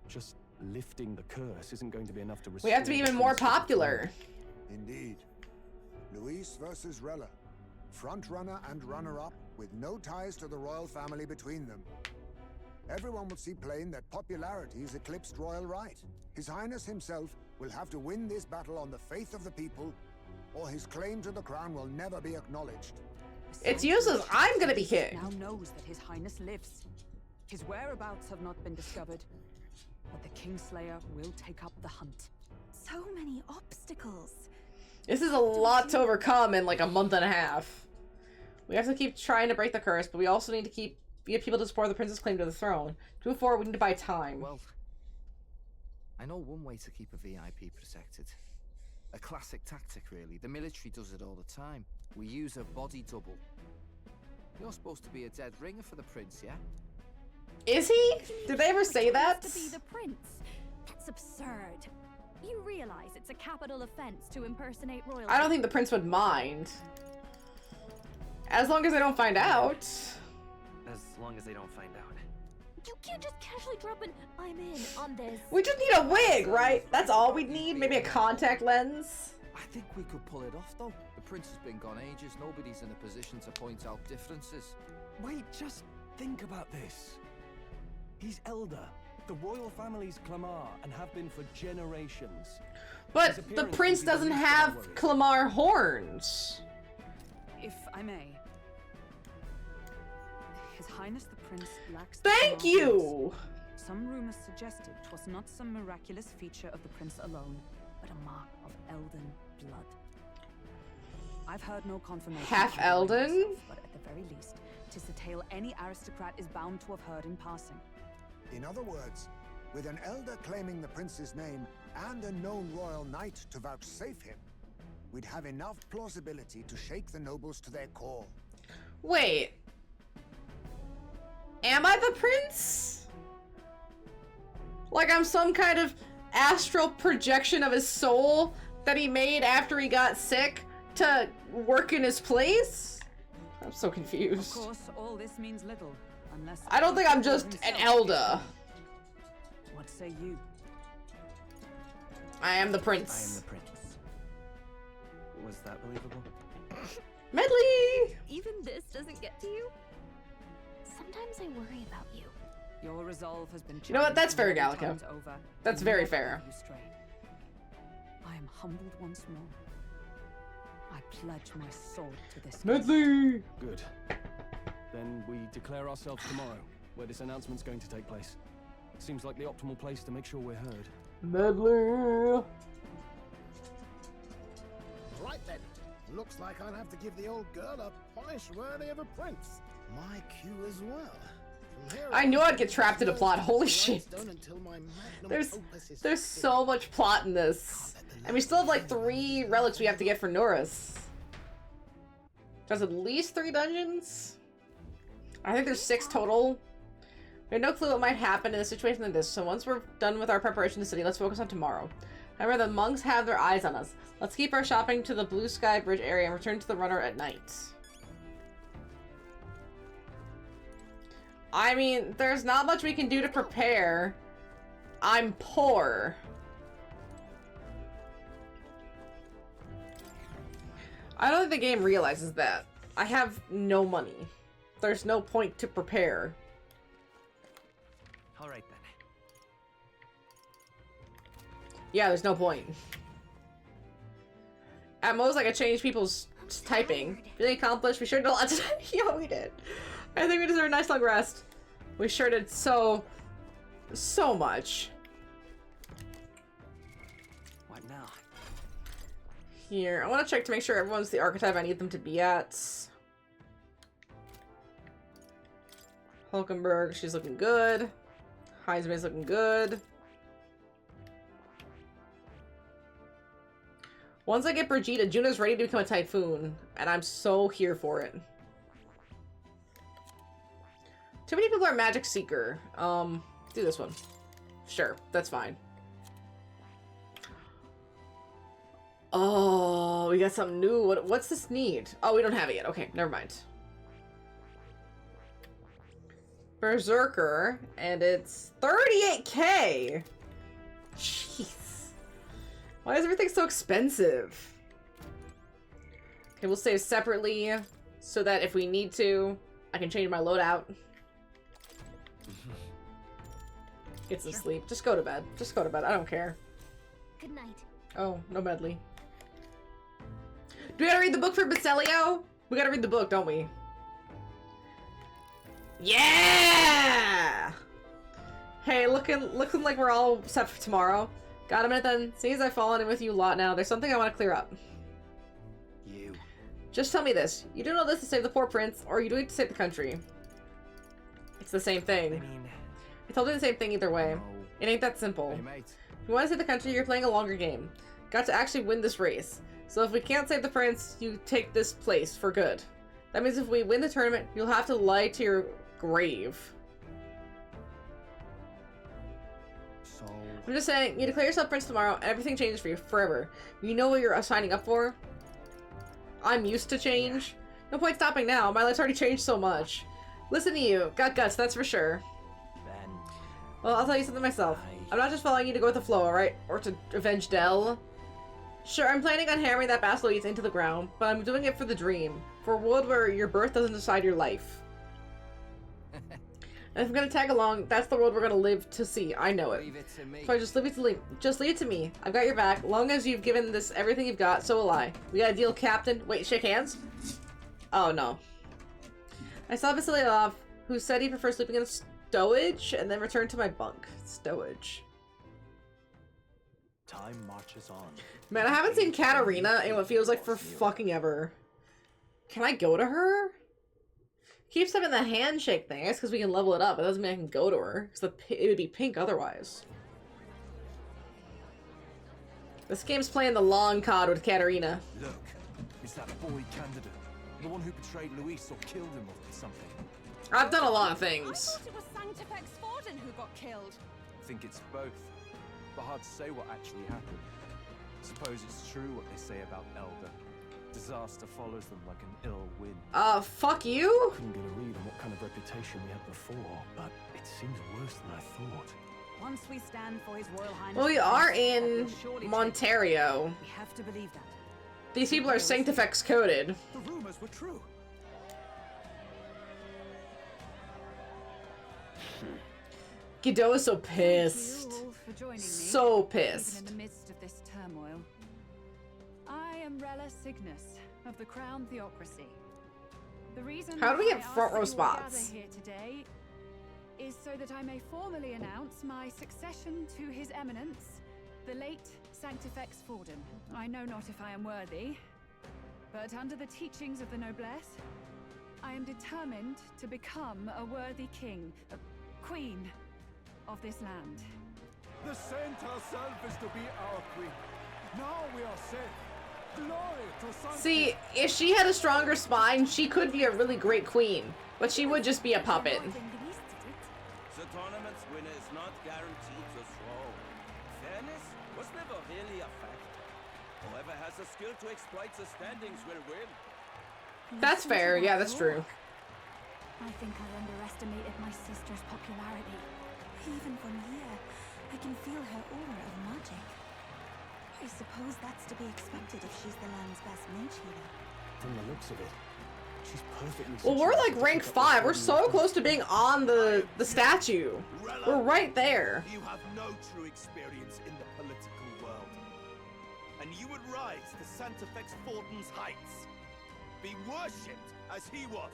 just lifting the curse isn't going to be enough to restore. We have to be even more popular. Indeed. Luis versus Rella. Front runner and runner-up with no ties to the royal family between them. Everyone will see plain that popularity's eclipsed royal right. His Highness himself will have to win this battle on the faith of the people, or his claim to the crown will never be acknowledged. It's useless. I'm gonna be hit. Now knows that His Highness lives. His whereabouts have not been discovered, but the Kingslayer will take up the hunt. So many obstacles. This is a lot to overcome in like a month and a half. We have to keep trying to break the curse, but we also need to get people to support the prince's claim to the throne. To move forward, we need to buy time. Well, I know one way to keep a VIP protected. A classic tactic, really. The military does it all the time. We use a body double. You're supposed to be a dead ringer for the prince, yeah? Is he? Did they ever say that? To be the prince? That's absurd. You realize it's a capital offense to impersonate royalty. I don't think the prince would mind. As long as they don't find out. As long as they don't find out. You can't just casually drop an "I'm in" on this. We just need a wig, right? That's all we need. Maybe a contact lens. I think we could pull it off, though. The prince has been gone ages. Nobody's in a position to point out differences. Wait, just think about this. He's elder. The royal family's Clamar and have been for generations. But the prince doesn't have Clamar horns. If I may. His Highness the Prince lacks the Thank Clamar you! horns. Some rumors suggested 'twas not some miraculous feature of the prince alone, but a mark of elden blood. I've heard no confirmation. Half either way Elden? myself, but at the very least, 'tis a tale any aristocrat is bound to have heard in passing. In other words, with an elder claiming the prince's name and a known royal knight to vouchsafe him, we'd have enough plausibility to shake the nobles to their core. Wait. Am I the prince? Like I'm some kind of astral projection of his soul that he made after he got sick to work in his place? I'm so confused. Of course, all this means little, unless... I don't think I'm just an elder. What say you? I am the I am prince. the prince. Was that believable? Medley! Even this doesn't get to you? Sometimes I worry about you. Your resolve has been You know what? That's fair, challenged Gallica. many times over. That's You very never fair. you strayed. I am humbled once more. I pledge my sword to this. Medley! Good. Then we declare ourselves tomorrow, where this announcement's going to take place. Seems like the optimal place to make sure we're heard. Medley! Right then. Looks like I'll have to give the old girl a polish worthy of a prince. My cue as well. From here I on, knew I'd get trapped in a plot. Holy shit. done until my magnum There's opus is there's so much plot in this. And we still have like 3 relics we have to get for Norris. There's at least 3 dungeons? I think there's 6 total. We have no clue what might happen in a situation like this, so once we're done with our preparation in the city, let's focus on tomorrow. Remember, the monks have their eyes on us. Let's keep our shopping to the Blue Sky Bridge area and return to the runner at night. I mean, there's not much we can do to prepare. I'm poor. I don't think the game realizes that. I have no money. There's no point to prepare. Alright then. Yeah, there's no point. At most, I could change people's typing. Feeling accomplished. We sure did a lot today. Yeah, we did. I think we deserve a nice long rest. We sure did so much. What now? Here, I want to check to make sure everyone's the archetype I need them to be at. Hulkenberg, she's looking good. Heisman's looking good. Once I get Brigitte, Juno's ready to become a typhoon, and I'm so here for it. Too many people are Magic Seeker. Do this one. Sure, that's fine. Oh, we got something new. What's this need? Oh, we don't have it yet. Okay, never mind. Berserker, and it's 38k. Jeez. Why is everything so expensive? Okay, we'll save separately so that if we need to, I can change my loadout. Get some sleep. Just go to bed. Just go to bed. I don't care. Good night. Oh, no medley. Do we gotta read the book for Basilio? We gotta read the book, don't we? Yeah! Hey, looking like we're all set for tomorrow. Got a minute then. Seeing as I've fallen in with you a lot now, there's something I want to clear up. You. Just tell me this. You do all this to save the poor prince, or are you doing it to save the country? It's the same thing. I mean... I told you the same thing either way. No. It ain't that simple. Hey, mate. If you want to save the country, you're playing a longer game. Got to actually win this race. So if we can't save the prince, you take this place for good. That means if we win the tournament, you'll have to lie to your grave. So... I'm just saying, you declare yourself prince tomorrow, and everything changes for you forever. You know what you're signing up for? I'm used to change. No point stopping now. My life's already changed so much. Listen to you. Got guts, that's for sure. Then... Well, I'll tell you something myself. I'm not just following you to go with the flow, alright? Or to avenge Dell. Sure, I'm planning on hammering that Basileus into the ground, but I'm doing it for the dream. For a world where your birth doesn't decide your life. And if I'm gonna tag along, that's the world we're gonna live to see. I know it. Leave it to me. So just leave it to me. I've got your back. Long as you've given this everything you've got, so will I. We got a deal, Captain. Wait, shake hands? Oh, no. I saw Vasiliov, who said he prefers sleeping in stowage, and then returned to my bunk. Stowage. Time marches on. Man, I haven't seen Katarina in what feels like for fucking ever. Can I go to her? Keeps having the handshake thing. I guess because we can level it up. It doesn't mean I can go to her. Because it would be pink otherwise. This game's playing the long card with Katarina. Look, it's that boy candidate. The one who betrayed Luis or killed him or something. I've done a lot of things. I thought it was Sanctifex Forden who got killed. I think it's both. But hard to say what actually happened. Suppose it's true what they say about Elder. Disaster follows them like an ill wind. Fuck you? Couldn't get a read on what kind of reputation we had before, but it seems worse than I thought. Once we stand for His Royal Highness, Well, we are in Montario. We have to believe that. These people are Sanctifex coded. The rumors were true. Guido is so pissed. Thank you all for joining me, So pissed. Even in the midst of this turmoil. I am Rella Cygnus of the Crown Theocracy. The reason How do we I get asked front row that you all gather spots? here today is so that I may formally announce my succession to His Eminence, the late Sanctifex Forden. I know not if I am worthy, but under the teachings of the noblesse, I am determined to become a worthy king, a queen of this land. The saint herself is to be our queen. Now we are safe. Glory to Sanctus. See, if she had a stronger spine, she could be a really great queen. But she would just be a puppet. The tournament's winner is not guaranteed the throne. Fairness was never really a fact. Whoever has the skill to exploit the standings will win. That's fair. Yeah, that's true. I think I underestimated my sister's popularity. Even from here, I can feel her aura of magic. I suppose that's to be expected if she's the land's best mage healer. From the looks of it, she's perfectly. Well, we're like rank 5. We're so close to being on the statue. We're right there. You have no true experience in the political world. And you would rise to Sanctifex Forden's heights. Be worshipped as he was.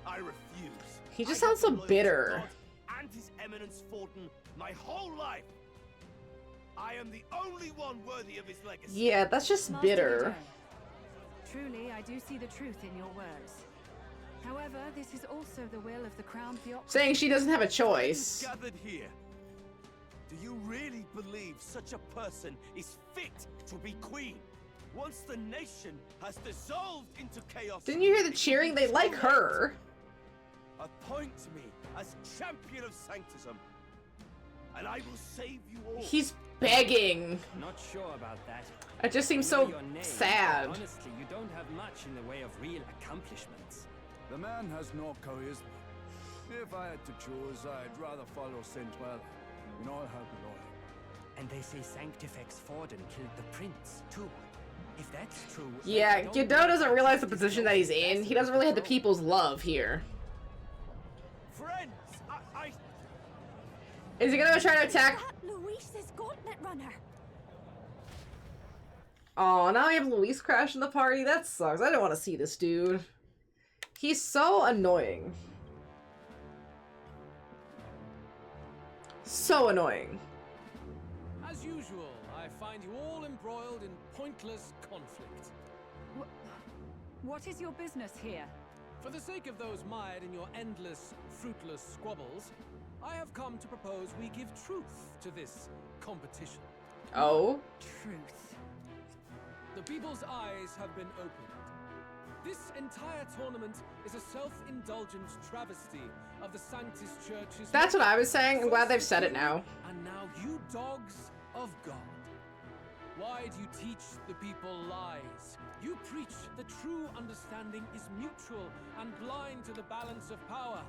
I refuse. He just sounds so bitter. And His Eminence Forden my whole life. I am the only one worthy of his legacy. Yeah, that's just Master bitter. Guido, truly, I do see the truth in your words. However, this is also the will of the Crown Theocracy. Saying she doesn't have a choice. Gathered here. Do you really believe such a person is fit to be queen? Once the nation has dissolved into chaos. Didn't you hear the cheering? They like her. Appoint me as champion of sanctism, and I will save you all. He's begging. Not sure about that. It just seems I know so your name, sad. but honestly, you don't have much in the way of real accomplishments. The man has no charisma. If I had to choose, I'd rather follow Saint Well in all her glory. And they say Sanctifex Forden killed the prince, too. If that's true... Yeah, Guido doesn't realize the position that he's in. He doesn't really have the people's love here. Friends, Is he gonna try to attack? Luis's gauntlet runner. Oh, now we have Luis crashing the party. That sucks. I don't want to see this dude. He's so annoying. So annoying. As usual, I find you all embroiled in pointless conflict. What is your business here? For the sake of those mired in your endless, fruitless squabbles, I have come to propose we give truth to this competition. Oh? Truth. The people's eyes have been opened. This entire tournament is a self-indulgent travesty of the Sanctus Church's... That's what I was saying. I'm glad they've said it now. And now you dogs of God. Why do you teach the people lies? You preach the true understanding is mutual and blind to the balance of power.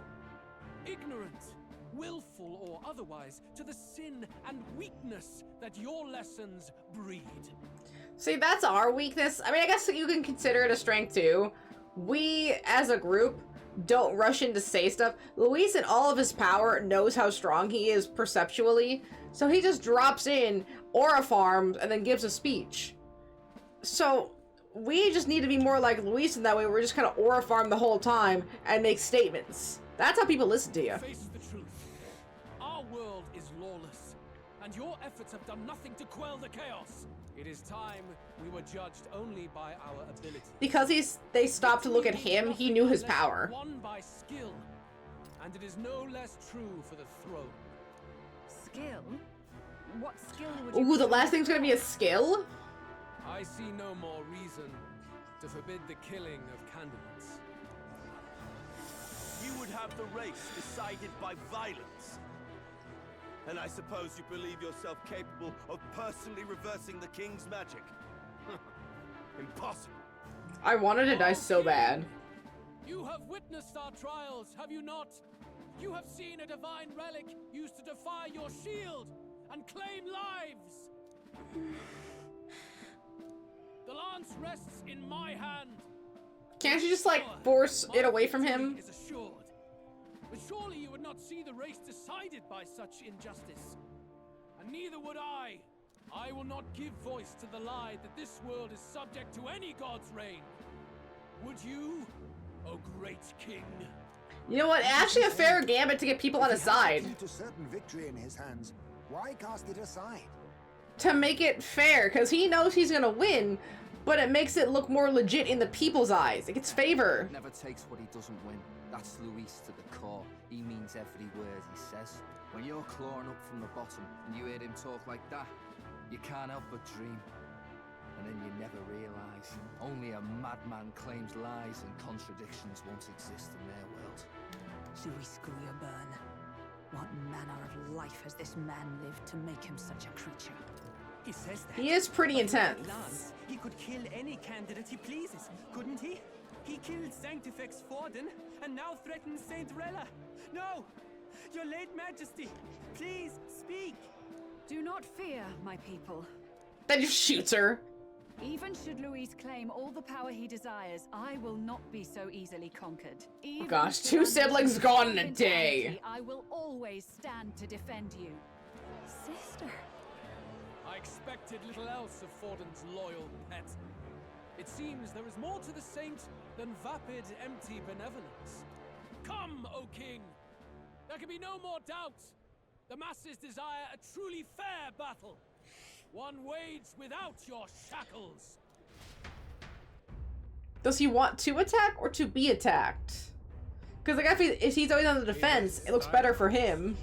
Ignorant, willful or otherwise, to the sin and weakness that your lessons breed. See, that's our weakness. I mean, I guess you can consider it a strength too. We, as a group, don't rush in to say stuff. Luis, in all of his power, knows how strong he is perceptually, so he just drops in, aura farms, and then gives a speech. So, we just need to be more like Luis in that way. We're just kind of aura farm the whole time and make statements. That's how people listen to you. Face the truth. Our world is lawless. and your efforts have done nothing to quell the chaos. It is time we were judged only by our ability. Because they stopped to look at him, he knew his power. Won by skill, and it is no less true for the throne. Skill? What skill would you... Ooh, the last thing's gonna be a skill? I see no more reason to forbid the killing of candidates. You would have the race decided by violence. And I suppose you believe yourself capable of personally reversing the king's magic? Impossible. I wanted to die so bad. You have witnessed our trials, have you not? You have seen a divine relic used to defy your shield and claim lives. The lance rests in my hand. Can't you just, like, force it away from him? Is assured. But surely you would not see the race decided by such injustice. And neither would I. I will not give voice to the lie that this world is subject to any god's reign. Would you, O great king? You know what? Actually a fair gambit to get people on his side. To certain victory in his hands, why cast it aside? To make it fair, because he knows he's gonna win, but it makes it look more legit in the people's eyes. It gets favor. Never takes what he doesn't win. That's Luis to the core. He means every word he says. When you're clawing up from the bottom and you hear him talk like that, you can't help but dream. And then you never realise. Only a madman claims lies and contradictions won't exist in their world. Luis Gruyerburn. What manner of life has this man lived to make him such a creature? He says that. He is pretty But at intense. last, he could kill any candidate he pleases, couldn't he? He killed Sanctifex Forden, and now threatens Saint Rella. No! Your late majesty, please, speak! Do not fear, my people. Then just shoots her. Even should Luis claim all the power he desires, I will not be so easily conquered. Even Gosh, should 2 I siblings lose gone in a insanity, day. I will always stand to defend you. Sister. I expected little else of Forden's loyal pet. It seems there is more to the saint than vapid, empty benevolence. Come, O king! There can be no more doubt. The masses desire a truly fair battle. One waged without your shackles. Does he want to attack or to be attacked? Because like if he's always on the defense, it looks better for him.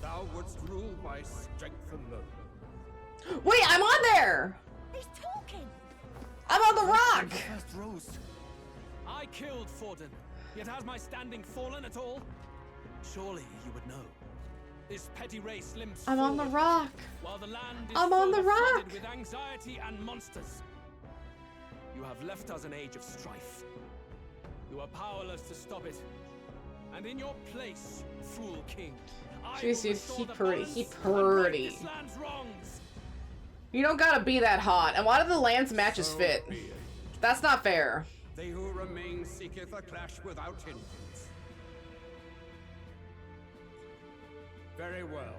Thou wouldst rule by strength alone. Wait, I'm on there! He's talking! I'm on the rock! I killed Forden, yet has my standing fallen at all? Surely you would know. This petty race limps I'm on the forward, rock. while the land is I'm on the full flooded rock. with anxiety and monsters. You have left us an age of strife. You are powerless to stop it. And in your place, fool king, I Jeez, will dude, restore he the pretty. balance He and right pretty. this land's wrongs. You don't gotta be that hot. And why do the lance matches fit? That's not fair. They who remain seeketh a clash without hindrance. Very well.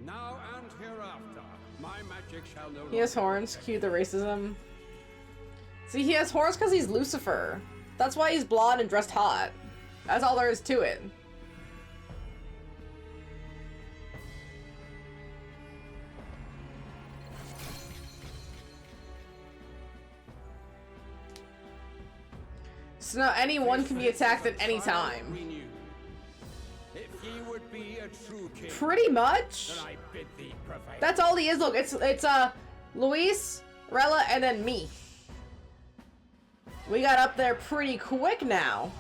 Now and hereafter, my magic shall no He has longer horns. Cue the racism. See, he has horns because he's Lucifer. That's why he's blonde and dressed hot. That's all there is to it. So now anyone can be attacked at any time. If ye would be a true king, Pretty much. then I bid thee prevail. That's all he is. Look, it's Luis, Rella, and then me. We got up there pretty quick now.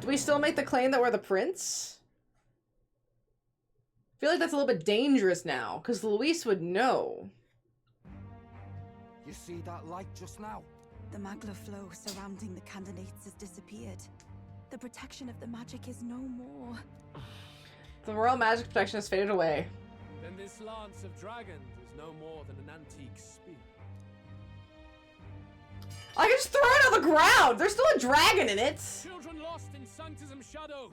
Do we still make the claim that we're the prince? I feel like that's a little bit dangerous now, because Luis would know. You see that light just now? The magla flow surrounding the candidates has disappeared. The protection of the magic is no more. The royal magic protection has faded away. Then this lance of dragons is no more than an antique spear. I can just throw it on the ground! There's still a dragon in it! Children lost in Sanctism's shadow.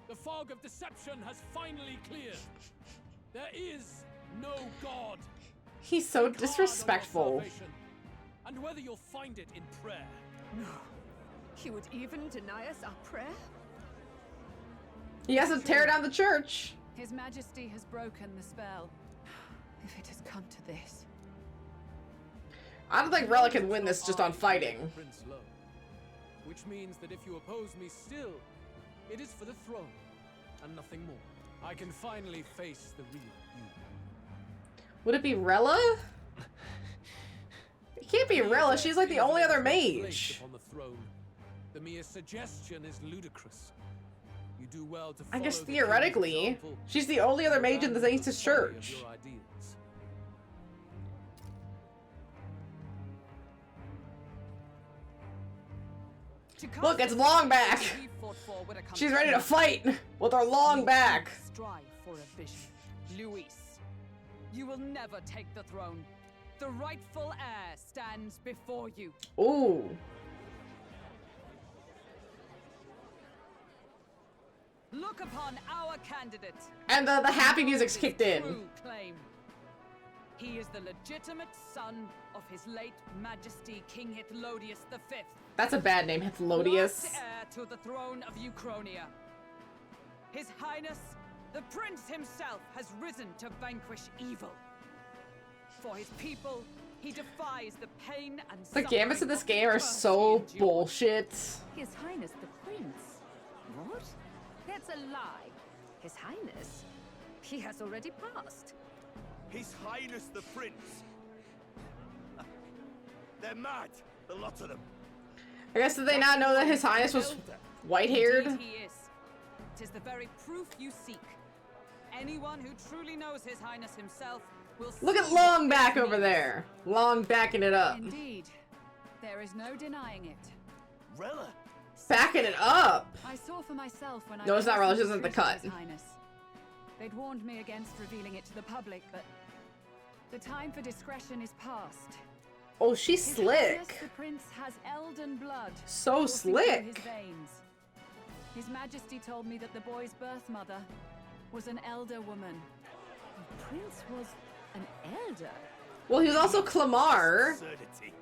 The fog of deception has finally cleared. There is no God. He's so disrespectful. And whether you'll find it in prayer. No. He would even deny us our prayer? He has to tear down the church. His Majesty has broken the spell. If it has come to this. I don't think Rella can win this just on fighting. Prince Lo, which means that if you oppose me still, it is for the throne and nothing more. I can finally face the real you. Would it be Rella? It can't be Rella. She's like the only other mage. Upon the throne. The mere suggestion is ludicrous. You do well to I guess follow the theoretically, king's example she's the only other mage in the and Saints' folly of church. your ideals. Look, it's Longback. She's ready to fight with her long back. Strive for a vision. Luis, you will never take the throne. The rightful heir stands before you. Ooh. Look upon our candidate. And the happy music's kicked in. True claim. He is the legitimate son of his late Majesty King Hithlodius V. That's a bad name, Hithlodius. Last heir to the throne of Uchronia. His Highness, the Prince himself, has risen to vanquish evil. For his people, he defies the pain and The gambits in this game are so bullshit. His Highness the Prince? What? That's a lie. His Highness? He has already passed. His Highness the Prince. They're mad, the lot of them. I guess did they not know that His Highness was white-haired? Indeed he is. 'Tis the very proof you seek. Anyone who truly knows His Highness himself will Look at see Longback what over he there. Long backing it up. Indeed. There is no denying it. Rella. Backing it up. I saw for myself when I No, it's not Rella, listened she doesn't have to the cut. His Highness. They'd warned me against revealing it to the public, but the time for discretion is past. Oh, she's His slick. Highness, the Prince has Elden blood. So coursing through slick. His veins. His Majesty told me that the boy's birth mother was an elder woman. The Prince was an elder? Well, he was also Clamar. Absurdity.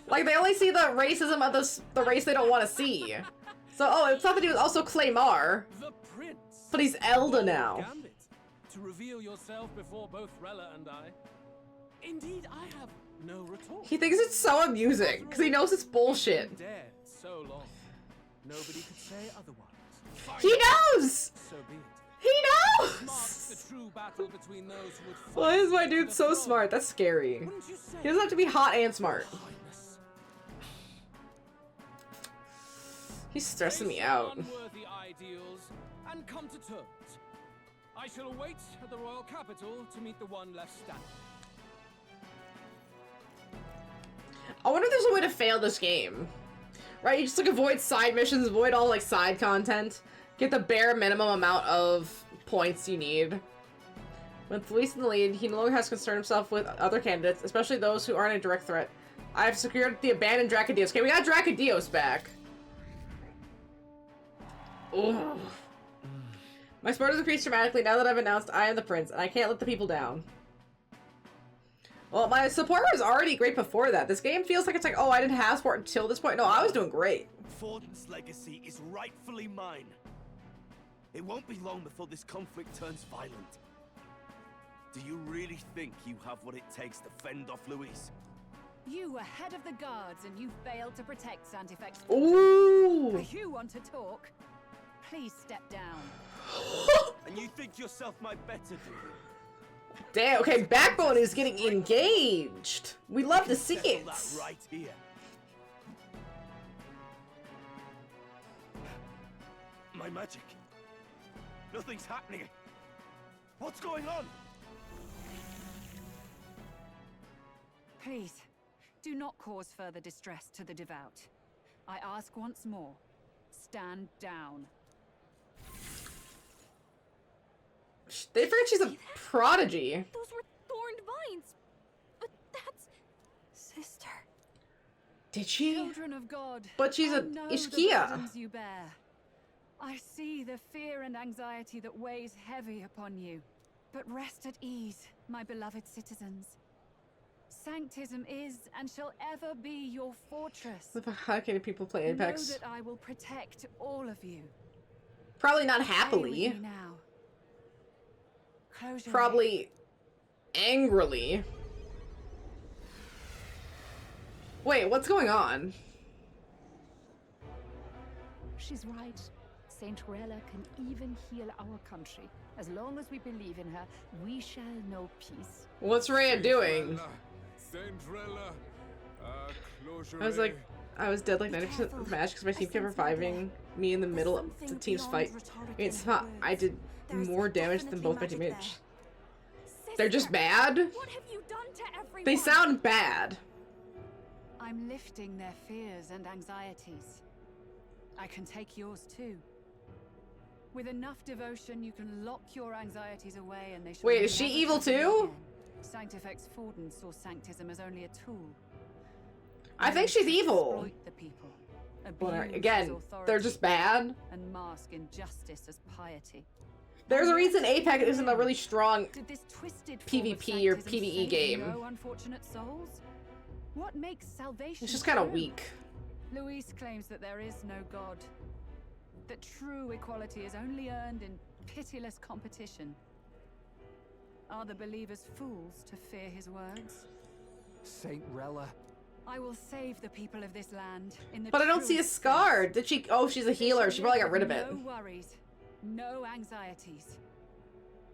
Like, they only see the racism of the race they don't want to see. So, oh, it's not that he was also Claymar. The Prince. But he's Elda now. Gambit, to reveal yourself before both Rella and I. Indeed, I have no retort. He thinks it's so amusing, because he knows it's bullshit. Dead so long. Nobody could say otherwise. He knows! So be it. He Marks knows! the true battle between those who would fight Why is my for dude the so throne. smart? That's scary. Wouldn't you say? He doesn't have to be hot and smart. He's stressing me Face out. unworthy ideals and come to terms. I shall await at the royal capital to meet the one left standing. I wonder if there's a way to fail this game. Right, you just like avoid side missions, avoid all like side content, get the bare minimum amount of points you need. With Luis in the lead, he no longer has to concern himself with other candidates, especially those who aren't a direct threat. I've secured the abandoned Dracodios. Okay, we got Dracodios back. Ugh. My support has increased dramatically now that I've announced I am the prince, and I can't let the people down. Well, my support was already great before that. This game feels like it's like, oh, I didn't have support until this point. No, I was doing great. Forden's legacy is rightfully mine. It won't be long before this conflict turns violent. Do you really think you have what it takes to fend off Luis? You were head of the guards and you failed to protect Santifex. Ooh! You want to talk? Please step down. And you think yourself my better, do you? Damn, okay, Backbone is getting engaged. We love to see it. That right here. My magic. Nothing's happening. What's going on? Please, do not cause further distress to the devout. I ask once more, stand down. They forget she's a prodigy. Those were thorned vines. But that's... Sister. Did she? Children of God, But she's I a know the Ishkia. burdens you bear. I see the fear and anxiety that weighs heavy upon you. But rest at ease, my beloved citizens. Sanctism is and shall ever be your fortress. How can people play Know Apex? that I will protect all of you. Probably not happily. Probably angrily. Wait, what's going on? She's right. Saint Rella can even heal our country. As long as we believe in her, we shall know peace. What's Rhea doing? Saint Rella, I was dead like 90% of the match because my team kept reviving me in the middle of the team's fight. I did more damage than both my teammates. They're just bad? What have you done to everyone? They sound bad. I'm lifting their fears and anxieties. I can take yours too. With enough devotion, you can lock your anxieties away and they shall. Wait, is she evil too? Sanctifex Forden saw sanctism as only a tool. I think she's evil. Exploit the people. But again, they're just bad. And mask injustice as piety. There's a reason Apex isn't a really strong PvP or PvE game. No unfortunate souls? What makes salvation? It's just kind of weak. Luis claims that there is no God. That true equality is only earned in pitiless competition. Are the believers fools to fear his words? Saint Rella. I will save the people of this land in the But I don't see a scar. Did she? Oh, she's a healer. She probably got rid of it. No worries, no anxieties.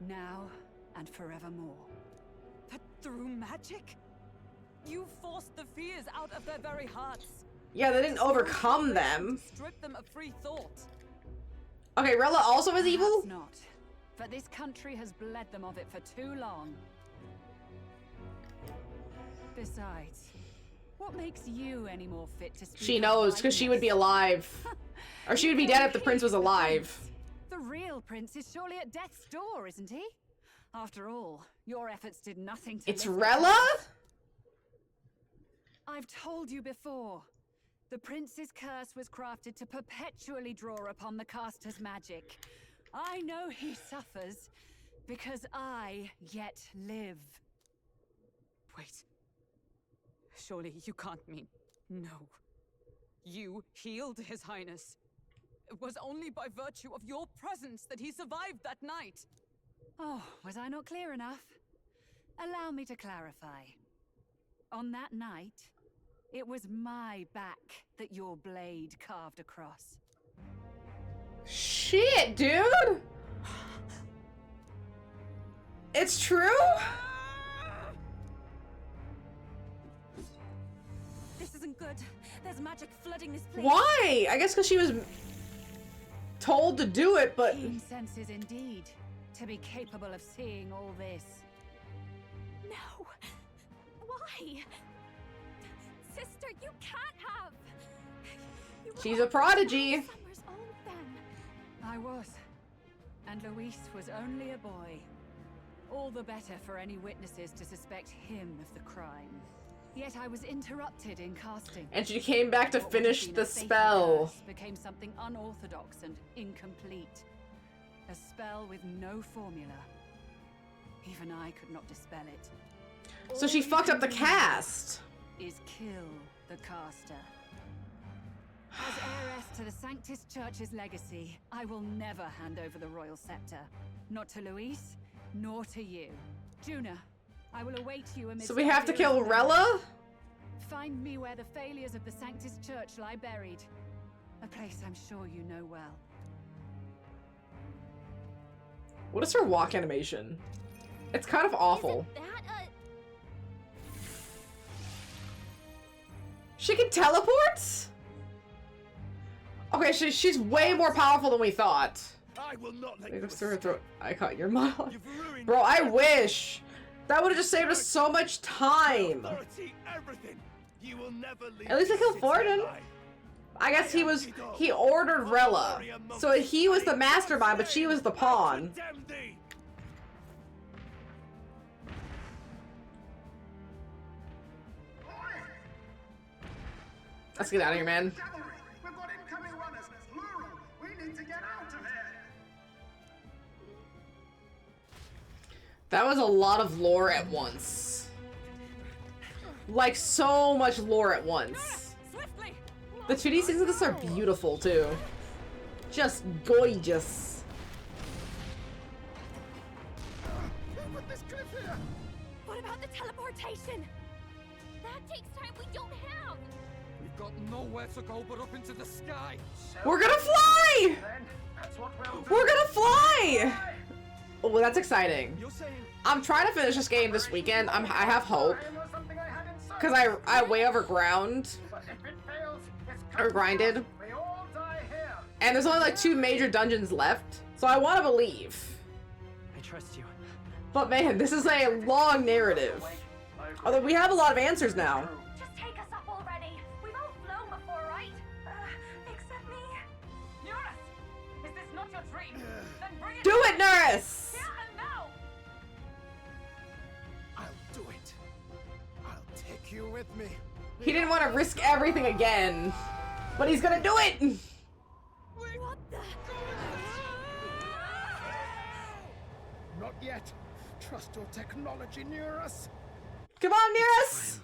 Now and forevermore. But through magic? You forced the fears out of their very hearts. Yeah, they didn't overcome them. Strip them of free thought. Okay, Rella also is evil? Perhaps not. But this country has bled them of it for too long. Besides, what makes you any more fit to speak? She knows, because she would be alive. Or she would be dead if the prince was alive. The real prince is surely at death's door, isn't he? After all, your efforts did nothing to It's lift Rella? I've told you before. The prince's curse was crafted to perpetually draw upon the caster's magic. I know he suffers because I yet live. Wait. Surely you can't mean... No. You healed His Highness. It was only by virtue of your presence that he survived that night. Oh, was I not clear enough? Allow me to clarify. On that night, it was my back that your blade carved across. Shit, dude! It's true? This isn't good. There's magic flooding this place. Why? I guess because she was told to do it, but... Keen senses indeed, to be capable of seeing all this. No. Why? Sister, you can't have. She's a prodigy. Summer's old then. I was. And Luis was only a boy. All the better for any witnesses to suspect him of the crime. Yet I was interrupted in casting. And she came back to finish the spell. Became something unorthodox and incomplete. A spell with no formula. Even I could not dispel it. So she fucked up the cast. Is kill the caster. As heiress to the Sanctus Church's legacy, I will never hand over the royal scepter. Not to Luis, nor to you. Juna, I will await you amidst... So we have to kill Rella? Find me where the failures of the Sanctus Church lie buried. A place I'm sure you know well. What is her walk animation? It's kind of awful. She can teleport? Okay, she's way more powerful than we thought. I will not let you through her throat. I caught your mouth. Bro, I wish. That would have just saved us so much time. At least I killed Forden. I guess he ordered Rella. So he was the mastermind, but she was the pawn. Let's get out of here, man. We've got incoming runners. Plural. We need to get out of here. That was a lot of lore at once. Like, so much lore at once. The 2D scenes of this are beautiful, too. Just gorgeous. With this cliff here. What about the teleportation? That takes time we don't have. We've got nowhere to go but up into the sky. We're gonna fly! That's what we'll do. We're gonna fly! Oh, that's exciting. You're saying I'm trying to finish this game this weekend. I have hope. Because I way overground. Or grinded. And there's only like 2 major dungeons left. So I want to believe. I trust you. But man, this is a long narrative. Although we have a lot of answers now. Just take us up already. We've all flown before, right? Except me. Eurus! Is this not your dream? Then bring it Do it, Nurse! here and now! I'll do it. I'll take you with me. He didn't want to risk everything again. But he's gonna do it! What the? Not yet. Trust your technology near us. Come on, Nearest!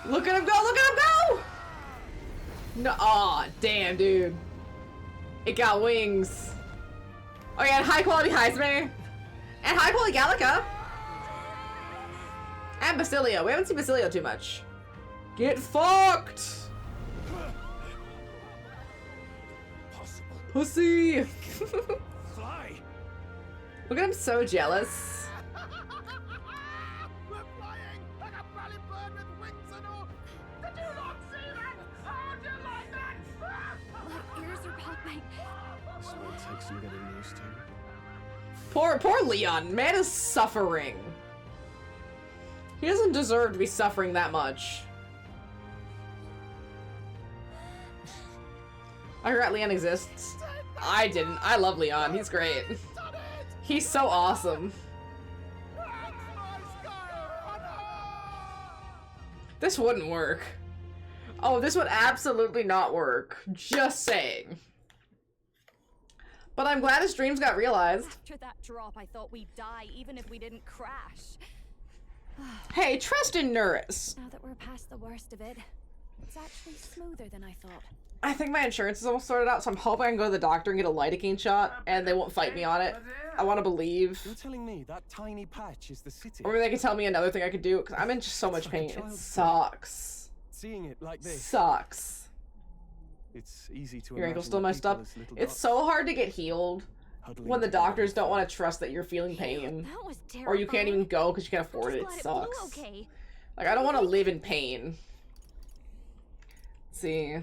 Look at him go! Look at him go! No, aw, damn, dude. It got wings. Oh yeah, and high quality Heisman. And high quality Gallica. And Basilio. We haven't seen Basilio too much. Get fucked! Pussy! fly? Look at him, so jealous. We're flying like a bally bird with wings and all. Did you not see that? How do you like that? My ears are popping. That's what it takes some getting used to. Poor Leon. Man is suffering. He doesn't deserve to be suffering that much. I forgot Leon exists. I didn't. I love Leon. He's great. He's so awesome. This wouldn't work. Oh, this would absolutely not work. Just saying. But I'm glad his dreams got realized. After that drop, I thought we'd die even if we didn't crash. Hey, trust in Nurse. Now that we're past the worst of it, it's actually smoother than I thought. I think my insurance is almost sorted out, so I'm hoping I can go to the doctor and get a lidocaine shot, and they won't fight me on it. I want to believe. You're telling me that tiny patch is the city? Or maybe they can tell me another thing I could do, because I'm in just so much pain. It sucks. Seeing it like this Sucks. It's easy to Your ankle's imagine still the messed people up. as little It's dots, so hard to get healed huddling when the together. doctors don't want to trust that you're feeling pain. That was Or you can't even go because you can't afford it. It sucks. Like, I don't want to live in pain. Let's see.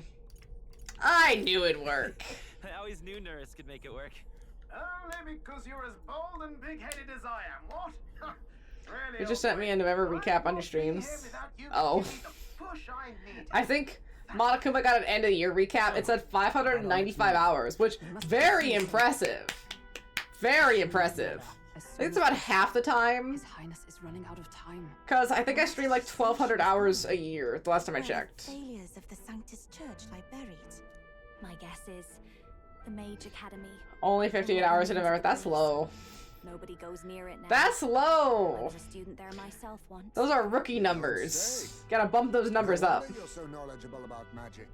I knew it'd work. I always knew Nurse could make it work. Only because you're as bold and big-headed as I am, what? Really, You just sent me a November recap on your streams. Oh. I think Monokuma got an end of the year recap. It said 595 hours, which very impressive. Very impressive. I think it's about half the time. His Highness is running out of time. Because I think I stream like 1,200 hours a year, the last time I checked. Failures of the Sanctus Church lie buried. My guess is the Mage Academy. Only 58 hours in November. That's low. Nobody goes near it now. That's low. I was a student there myself once. Those are rookie numbers. Gotta bump those numbers up. You're so knowledgeable about magic.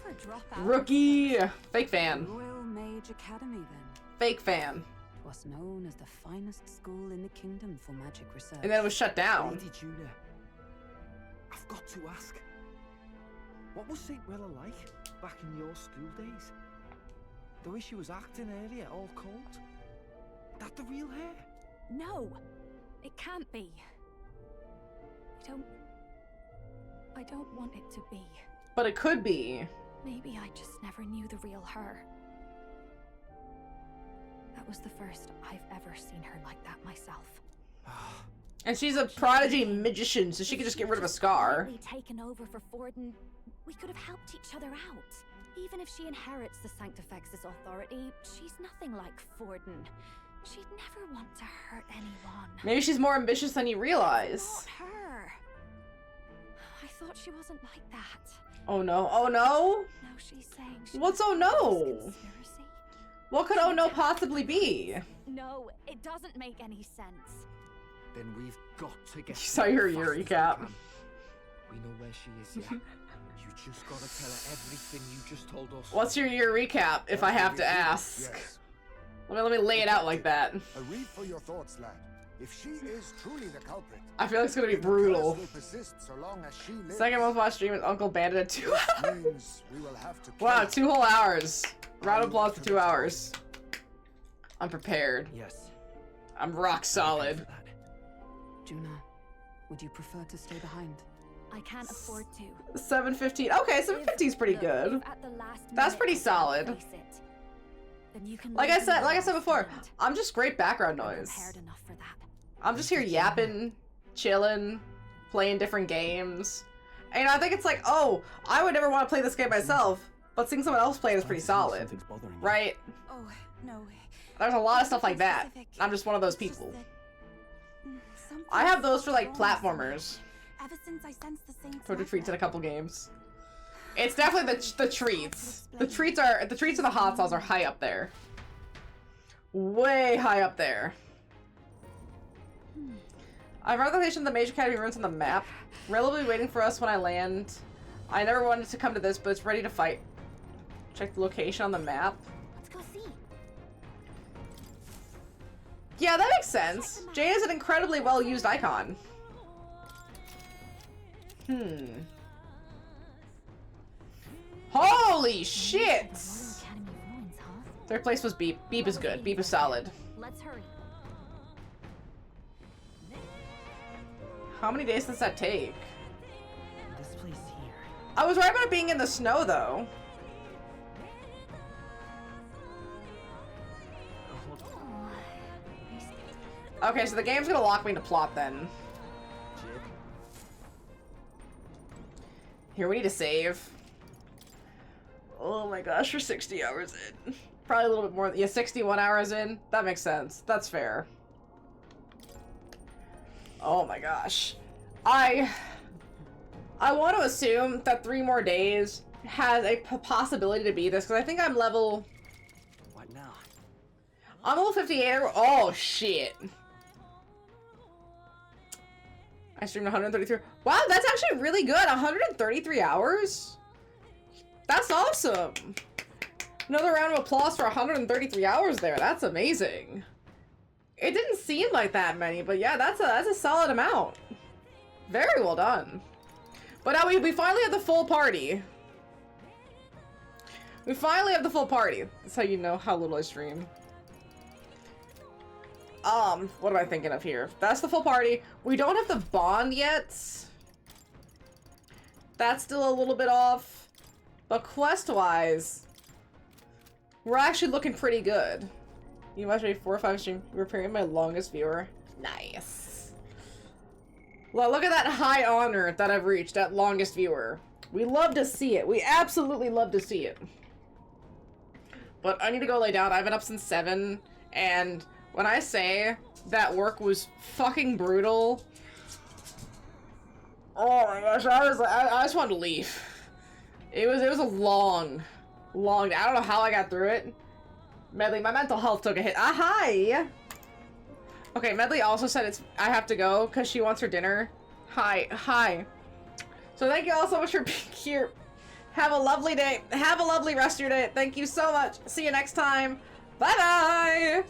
For a dropout. Rookie. Fake fan. Royal Mage Academy, then. Fake fan. Was known as the finest school in the kingdom for magic research. And then it was shut down. Lady Julia, I've got to ask, what was St. Rella like back in your school days? The way she was acting earlier, all cold? That the real hair? No, it can't be. I don't want it to be. But it could be. Maybe I just never knew the real her. That was the first I've ever seen her like that myself. And she's a prodigy magician, so she could just get rid of a scar. Completely taken over for Forden, we could have helped each other out. Even if she inherits the Sanctifex's authority, she's nothing like Forden. She'd never want to hurt anyone. Maybe she's more ambitious than you realize. Not her. I thought she wasn't like that. Oh no, oh no? Now she's saying she What's oh no? What could oh no possibly be? No, it doesn't make any sense. Then we've got to get. You saw your recap. We know where she is, yeah? You just gotta tell her everything you just told us. What's your year recap, if I have to ask? Yes. Let me lay it out like that. A read for your thoughts, lad. If she is truly the culprit, I feel like it's gonna be brutal. will persist so long as she lives. Second most watched stream with Uncle Bandit at 2 hours. Means we will have to Wow, 2 whole hours. Round of applause for 2 hours. I'm prepared. Yes. I'm rock solid. Juna, would you prefer to stay behind? I can't afford to. 7:15. Okay, 7:15 is pretty good. That's pretty solid. Like I said before, I'm just great background noise. I'm just here yapping, chilling, playing different games. And I think it's like, oh, I would never want to play this game myself, but seeing someone else play it is pretty solid, right? Oh, no. There's a lot of stuff like that. I'm just one of those people. I have those for like platformers. Ever since I sensed the same For the treats in a couple games. It's definitely the treats. The treats and the hot sauce are high up there. Way high up there. I've run the location of the Major Academy ruins on the map. Rel will be waiting for us when I land. I never wanted to come to this, but it's ready to fight. Check the location on the map. Let's go see. Yeah, that makes sense. Jane is an incredibly well-used icon. Holy shit! Third place was Beep. Beep is good. Beep is solid. Let's hurry. How many days does that take? This place here. I was right about it being in the snow, though. Okay, so the game's gonna lock me into plot then. Here, we need to save. Oh my gosh, we're 60 hours in. Probably a little bit more. Yeah, 61 hours in. That makes sense. That's fair. Oh my gosh. I want to assume that 3 more days has a possibility to be this, because I think I'm level... What now? I'm level 58. Oh, shit. I streamed 133. Wow, that's actually really good. 133 hours? That's awesome. Another round of applause for 133 hours there. That's amazing. It didn't seem like that many, but yeah, that's a solid amount. Very well done. But now we finally have the full party. We finally have the full party. That's how you know how little I stream. What am I thinking of here? That's the full party. We don't have the bond yet. That's still a little bit off. But quest-wise, we're actually looking pretty good. You must be 4 or 5 streams. You're appearing my longest viewer. Nice. Well, look at that high honor that I've reached, that longest viewer. We love to see it. We absolutely love to see it. But I need to go lay down. I've been up since 7, and when I say that work was fucking brutal, oh my gosh, I just wanted to leave. It was a long day. I don't know how I got through it. Medley, my mental health took a hit. Ah, hi! Okay, Medley also said I have to go because she wants her dinner. Hi. So thank you all so much for being here. Have a lovely day. Have a lovely rest of your day. Thank you so much. See you next time. Bye-bye!